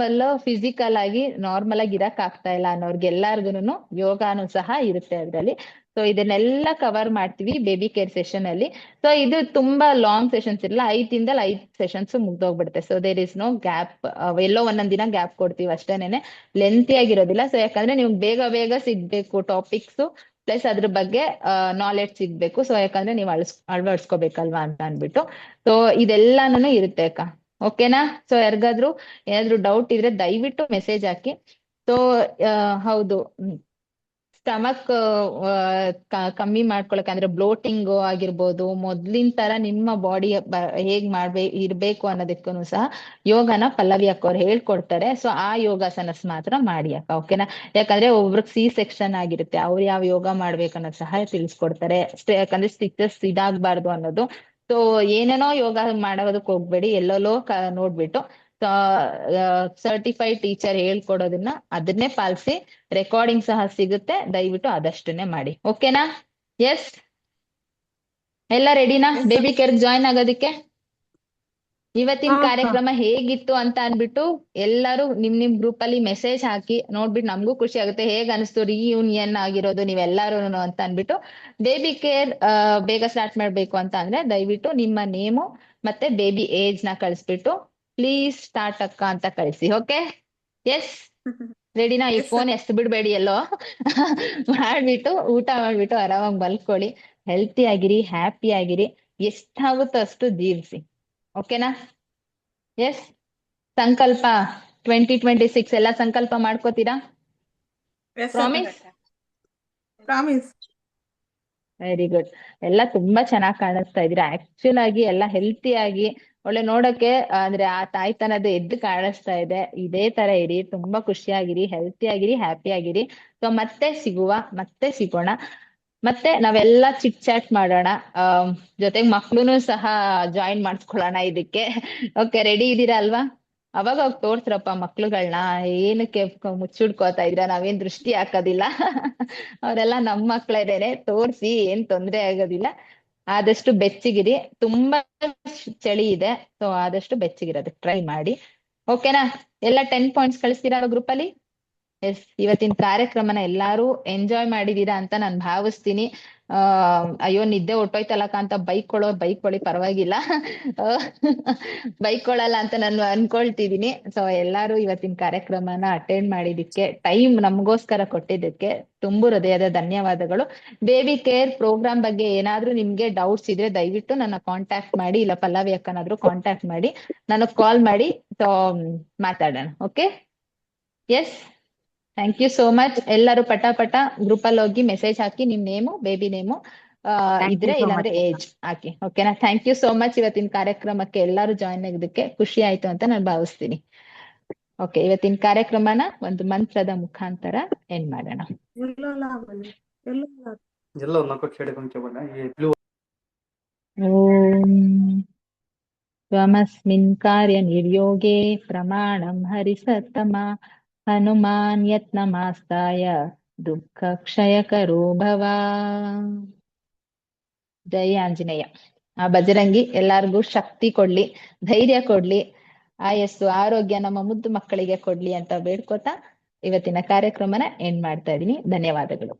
ಫಿಸಿಕಲ್ ಆಗಿ ನಾರ್ಮಲ್ ಆಗಿ ಇರಕ್ ಆಗ್ತಾ ಇಲ್ಲ ಅನ್ನೋರ್ಗೆಲ್ಲಾರ್ಗುನು ಯೋಗಾನು ಸಹ ಇರುತ್ತೆ ಅದ್ರಲ್ಲಿ. ಸೊ ಇದನ್ನೆಲ್ಲ ಕವರ್ ಮಾಡ್ತೀವಿ ಬೇಬಿ ಕೇರ್ ಸೆಷನ್ ಅಲ್ಲಿ. ಸೊ ಇದು ತುಂಬಾ ಲಾಂಗ್ ಸೆಷನ್ಸ್ ಇರಲ್ಲ, 5 ಸೆಷನ್ಸ್ ಮುಗ್ದೋಗ್ಬಿಡುತ್ತೆ. So there is no gap, ಎಲ್ಲೋ ಒಂದೊಂದ್ ದಿನ ಗ್ಯಾಪ್ ಕೊಡ್ತೀವಿ ಅಷ್ಟೇನೆ, ಲೆಂತಿ ಆಗಿರೋದಿಲ್ಲ. ಸೊ ಯಾಕಂದ್ರೆ ನಿಮ್ಗೆ ಬೇಗ ಬೇಗ ಸಿಗ್ಬೇಕು ಟಾಪಿಕ್ಸ್, ಪ್ಲಸ್ ಅದ್ರ ಬಗ್ಗೆ ನಾಲೆಡ್ಜ್ ಸಿಗ್ಬೇಕು. ಸೊ ಯಾಕಂದ್ರೆ ನೀವು ಅಳವಡಿಸ್ಕೋಬೇಕಲ್ವಾ ಅಂತ ಅನ್ಬಿಟ್ಟು. ಸೊ ಇದೆಲ್ಲಾನು ಇರುತ್ತೆ ಅಕ್ಕ, ಓಕೆನಾ? ಸೊ ಯಾರಿಗಾದ್ರೂ ಏನಾದ್ರು ಡೌಟ್ ಇದ್ರೆ ದಯವಿಟ್ಟು ಮೆಸೇಜ್ ಹಾಕಿ. ಸೊ ಹೌದು, ಸ್ಟಮಕ್ ಕಮ್ಮಿ ಮಾಡ್ಕೊಳಕ್ ಅಂದ್ರೆ ಬ್ಲೋಟಿಂಗ್ ಆಗಿರ್ಬೋದು, ಮೊದ್ಲಿನ ತರ ನಿಮ್ಮ ಬಾಡಿ ಹೇಗ್ ಇರ್ಬೇಕು ಅನ್ನೋದಕ್ಕೂ ಸಹ ಯೋಗನ ಪಲ್ಲವಿ ಅಕ್ಕ ಅವ್ರು ಹೇಳ್ಕೊಡ್ತಾರೆ. ಸೊ ಆ ಯೋಗಾಸನಸ್ ಮಾತ್ರ ಮಾಡಿ ಅಕ್ಕ, ಓಕೆನಾ? ಯಾಕಂದ್ರೆ ಒಬ್ರಿಗೆ C-ಸೆಕ್ಷನ್ ಆಗಿರುತ್ತೆ, ಅವ್ರು ಯಾವ ಯೋಗ ಮಾಡ್ಬೇಕು ಅನ್ನೋದು ಸಹ ತಿಳಿಸ್ಕೊಡ್ತಾರೆ. ಯಾಕಂದ್ರೆ ಸ್ಟಿಚಸ್ ಇದಾಗಬಾರ್ದು ಅನ್ನೋದು. ಸೊ ಏನೇನೋ ಯೋಗ ಮಾಡೋದಕ್ಕೆ ಹೋಗ್ಬೇಡಿ, ಎಲ್ಲೆಲ್ಲೋ ನೋಡ್ಬಿಟ್ಟು ಸರ್ಟಿಫೈಡ್ ಟೀಚರ್ ಹೇಳ್ಕೊಡೋದನ್ನ ಅದನ್ನೇ ಪಾಲಿಸಿ. ರೆಕಾರ್ಡಿಂಗ್ ಸಹ ಸಿಗುತ್ತೆ, ದಯವಿಟ್ಟು ಅದಷ್ಟನ್ನೇ ಮಾಡಿ, ಓಕೆನಾ? ಎಸ್, ಎಲ್ಲ ರೆಡಿನಾ ಬೇಬಿ ಕೇರ್ ಜಾಯ್ನ್ ಆಗೋದಕ್ಕೆ? ಇವತ್ತಿನ ಕಾರ್ಯಕ್ರಮ ಹೇಗಿತ್ತು ಅಂತ ಅನ್ಬಿಟ್ಟು ಎಲ್ಲರೂ ನಿಮ್ ಗ್ರೂಪ್ ಅಲ್ಲಿ ಮೆಸೇಜ್ ಹಾಕಿ ನೋಡ್ಬಿಟ್ಟು ನಮಗೂ ಖುಷಿ ಆಗುತ್ತೆ. ಹೇಗ್ ಅನಿಸ್ತು ರಿಯೂನಿಯನ್ ಆಗಿರೋದು ನೀವೆಲ್ಲಾರು ಅಂತ ಅನ್ಬಿಟ್ಟು. ಬೇಬಿ ಕೇರ್ ಬೇಗ ಸ್ಟಾರ್ಟ್ ಮಾಡ್ಬೇಕು ಅಂತ ಅಂದ್ರೆ ದಯವಿಟ್ಟು ನಿಮ್ಮ ನೇಮು ಮತ್ತೆ ಬೇಬಿ ಏಜ್ ನ ಕಳಿಸ್ಬಿಟ್ಟು ಪ್ಲೀಸ್ ಸ್ಟಾರ್ಟ್ ಅಕ್ಕ ಅಂತ ಕಳಿಸಿ, ಓಕೆ? ಎಸ್, ರೆಡಿನಾ? ಈ ಫೋನ್ ಎಸ್ ಬಿಡ್ಬೇಡಿ ಎಲ್ಲೋ. ಮಾಡ್ಬಿಟ್ಟು ಊಟ ಮಾಡ್ಬಿಟ್ಟು ಆರಾಮಾಗಿ ಮಲ್ಕೊಳ್ಳಿ, ಹೆಲ್ತಿ ಆಗಿರಿ, ಹ್ಯಾಪಿ ಆಗಿರಿ, ಎಷ್ಟಾಗುತ್ತೋ ಅಷ್ಟು ಜೀವಿಸಿ, ಓಕೆನಾ? ಎಸ್, ಸಂಕಲ್ಪ 2026 ಎಲ್ಲ ಸಂಕಲ್ಪ ಮಾಡ್ಕೋತೀರಾ? ಪ್ರಾಮಿಸ್? ಪ್ರಾಮಿಸ್. Very good. ಎಲ್ಲ ತುಂಬಾ ಚೆನ್ನಾಗಿ ಕಾಣಿಸ್ತಾ ಇದೀರಾ. ಆಕ್ಚುಲ್ ಆಗಿ ಎಲ್ಲ ಹೆಲ್ತಿ ಆಗಿ ಒಳ್ಳೆ ನೋಡಕ್ಕೆ ಅಂದ್ರೆ ಆ ತಾಯ್ತನದ ಎದ್ದು ಕಾಣಿಸ್ತಾ ಇದೆ. ಇದೇ ತರ ಇರಿ, ತುಂಬಾ ಖುಷಿಯಾಗಿರಿ, ಹೆಲ್ತಿ ಆಗಿರಿ, ಹ್ಯಾಪಿ ಆಗಿರಿ. ಸೊ ಮತ್ತೆ ಸಿಗೋಣ, ಮತ್ತೆ ನಾವೆಲ್ಲ ಚಿಟ್ ಚಾಟ್ ಮಾಡೋಣ. ಜೊತೆಗೆ ಮಕ್ಳುನು ಸಹ ಜಾಯಿನ್ ಮಾಡಿಸ್ಕೊಳ್ಳೋಣ ಇದಕ್ಕೆ. ಓಕೆ, ರೆಡಿ ಇದೀರಾ ಅಲ್ವಾ? ಅವಾಗ ತೋರ್ಸ್ರಪ್ಪ ಮಕ್ಳುಗಳನ್ನ, ಏನಕ್ಕೆ ಮುಚ್ಚಿಡ್ಕೋತಾ ಇದ್ರ? ನಾವೇನ್ ದೃಷ್ಟಿ ಹಾಕೋದಿಲ್ಲ. ಅವರೆಲ್ಲ ನಮ್ಮ ಮಕ್ಳೇನೆ, ತೋರ್ಸಿ, ಏನ್ ತೊಂದ್ರೆ ಆಗೋದಿಲ್ಲ. ಆದಷ್ಟು ಬೆಚ್ಚಗಿರಿ, ತುಂಬಾ ಚಳಿ ಇದೆ. ಸೊ ಆದಷ್ಟು ಬೆಚ್ಚಗಿರೋದಕ್ಕೆ ಟ್ರೈ ಮಾಡಿ, ಓಕೆನಾ? ಎಲ್ಲ 10 ಪಾಯಿಂಟ್ಸ್ ಕಳಿಸ್ತೀರಾ ಗ್ರೂಪ್ ಅಲ್ಲಿ? ಎಸ್, ಇವತ್ತಿನ ಕಾರ್ಯಕ್ರಮನ ಎಲ್ಲಾರು ಎಂಜಾಯ್ ಮಾಡಿದೀರಾ ಅಂತ ನಾನು ಭಾವಿಸ್ತೀನಿ. ಅಯ್ಯೋ ನಿದ್ದೆ ಹೊಟ್ಟೋಯ್ತಲ್ಲಕ್ಕ ಅಂತ ಬೈಕೊಳ್ಳಿ, ಪರವಾಗಿಲ್ಲ. ಬೈಕೊಳ್ಳಲ್ಲ ಅಂತ ನಾನು ಅನ್ಕೊಳ್ತಿದೀನಿ. ಸೊ ಎಲ್ಲಾರು ಇವತ್ತಿನ ಕಾರ್ಯಕ್ರಮನ ಅಟೆಂಡ್ ಮಾಡಿದಕ್ಕೆ, ಟೈಮ್ ನಮಗೋಸ್ಕರ ಕೊಟ್ಟಿದ್ದಕ್ಕೆ ತುಂಬು ಹೃದಯದ ಧನ್ಯವಾದಗಳು. ಬೇಬಿ ಕೇರ್ ಪ್ರೋಗ್ರಾಮ್ ಬಗ್ಗೆ ಏನಾದ್ರೂ ನಿಮ್ಗೆ ಡೌಟ್ಸ್ ಇದ್ರೆ ದಯವಿಟ್ಟು ನನ್ನ ಕಾಂಟ್ಯಾಕ್ಟ್ ಮಾಡಿ, ಇಲ್ಲ ಪಲ್ಲವಿ ಅಕ್ಕನಾದ್ರೂ ಕಾಂಟ್ಯಾಕ್ಟ್ ಮಾಡಿ, ನನಗ್ ಕಾಲ್ ಮಾಡಿ ಮಾತಾಡೋಣ, okay? Yes, thank you so much. ಎಲ್ಲರೂ ಪಟ ಗ್ರೂಪ್ ಅಲ್ಲಿ ಹೋಗಿ ಮೆಸೇಜ್ ಹಾಕಿ, ನಿಮ್ ನೇಮು, ಬೇಬಿ ನೇಮು ಇದ್ರೆ, ಇಲ್ಲಾಂದ್ರೆ ಏಜ್ ಹಾಕಿ, ಓಕೆನಾ? Thank you so much. ಇವತ್ತಿನ ಕಾರ್ಯಕ್ರಮಕ್ಕೆ ಎಲ್ಲರೂ ಜಾಯಿನ್ ಆಗಿದ್ದಕ್ಕೆ ಖುಷಿ ಆಯ್ತು ಅಂತ ನಾನು ಭಾವಿಸ್ತೀನಿ. ಓಕೆ, ಇವತ್ತಿನ ಕಾರ್ಯಕ್ರಮನ ಒಂದು ಮಂತ್ರದ ಮುಖಾಂತರ ಎಂಡ್ ಮಾಡೋಣ. ಓಂ ತ್ವಮಸ್ಮಿನ್ ಕಾರ್ಯ ನಿರ್ಯೋಗೆ ಪ್ರಮಾಣಂ ಹರಿಸತ್ತಮ ಹನುಮಾನ್ ಯತ್ನಮಾಸ್ತಾಯ ದುಃಖ ಕ್ಷಯಕರೋ ಭವ. ಜೈ ಆಂಜನೇಯ. ಆ ಬಜರಂಗಿ ಎಲ್ಲಾರ್ಗೂ ಶಕ್ತಿ ಕೊಡ್ಲಿ, ಧೈರ್ಯ ಕೊಡ್ಲಿ, ಆಯಸ್ಸು ಆರೋಗ್ಯ ನಮ್ಮ ಮುದ್ದು ಮಕ್ಕಳಿಗೆ ಕೊಡ್ಲಿ ಅಂತ ಬೇಡ್ಕೋತಾ ಇವತ್ತಿನ ಕಾರ್ಯಕ್ರಮನ ಎಂಡ್ ಮಾಡ್ತಾ ಇದೀನಿ. ಧನ್ಯವಾದಗಳು.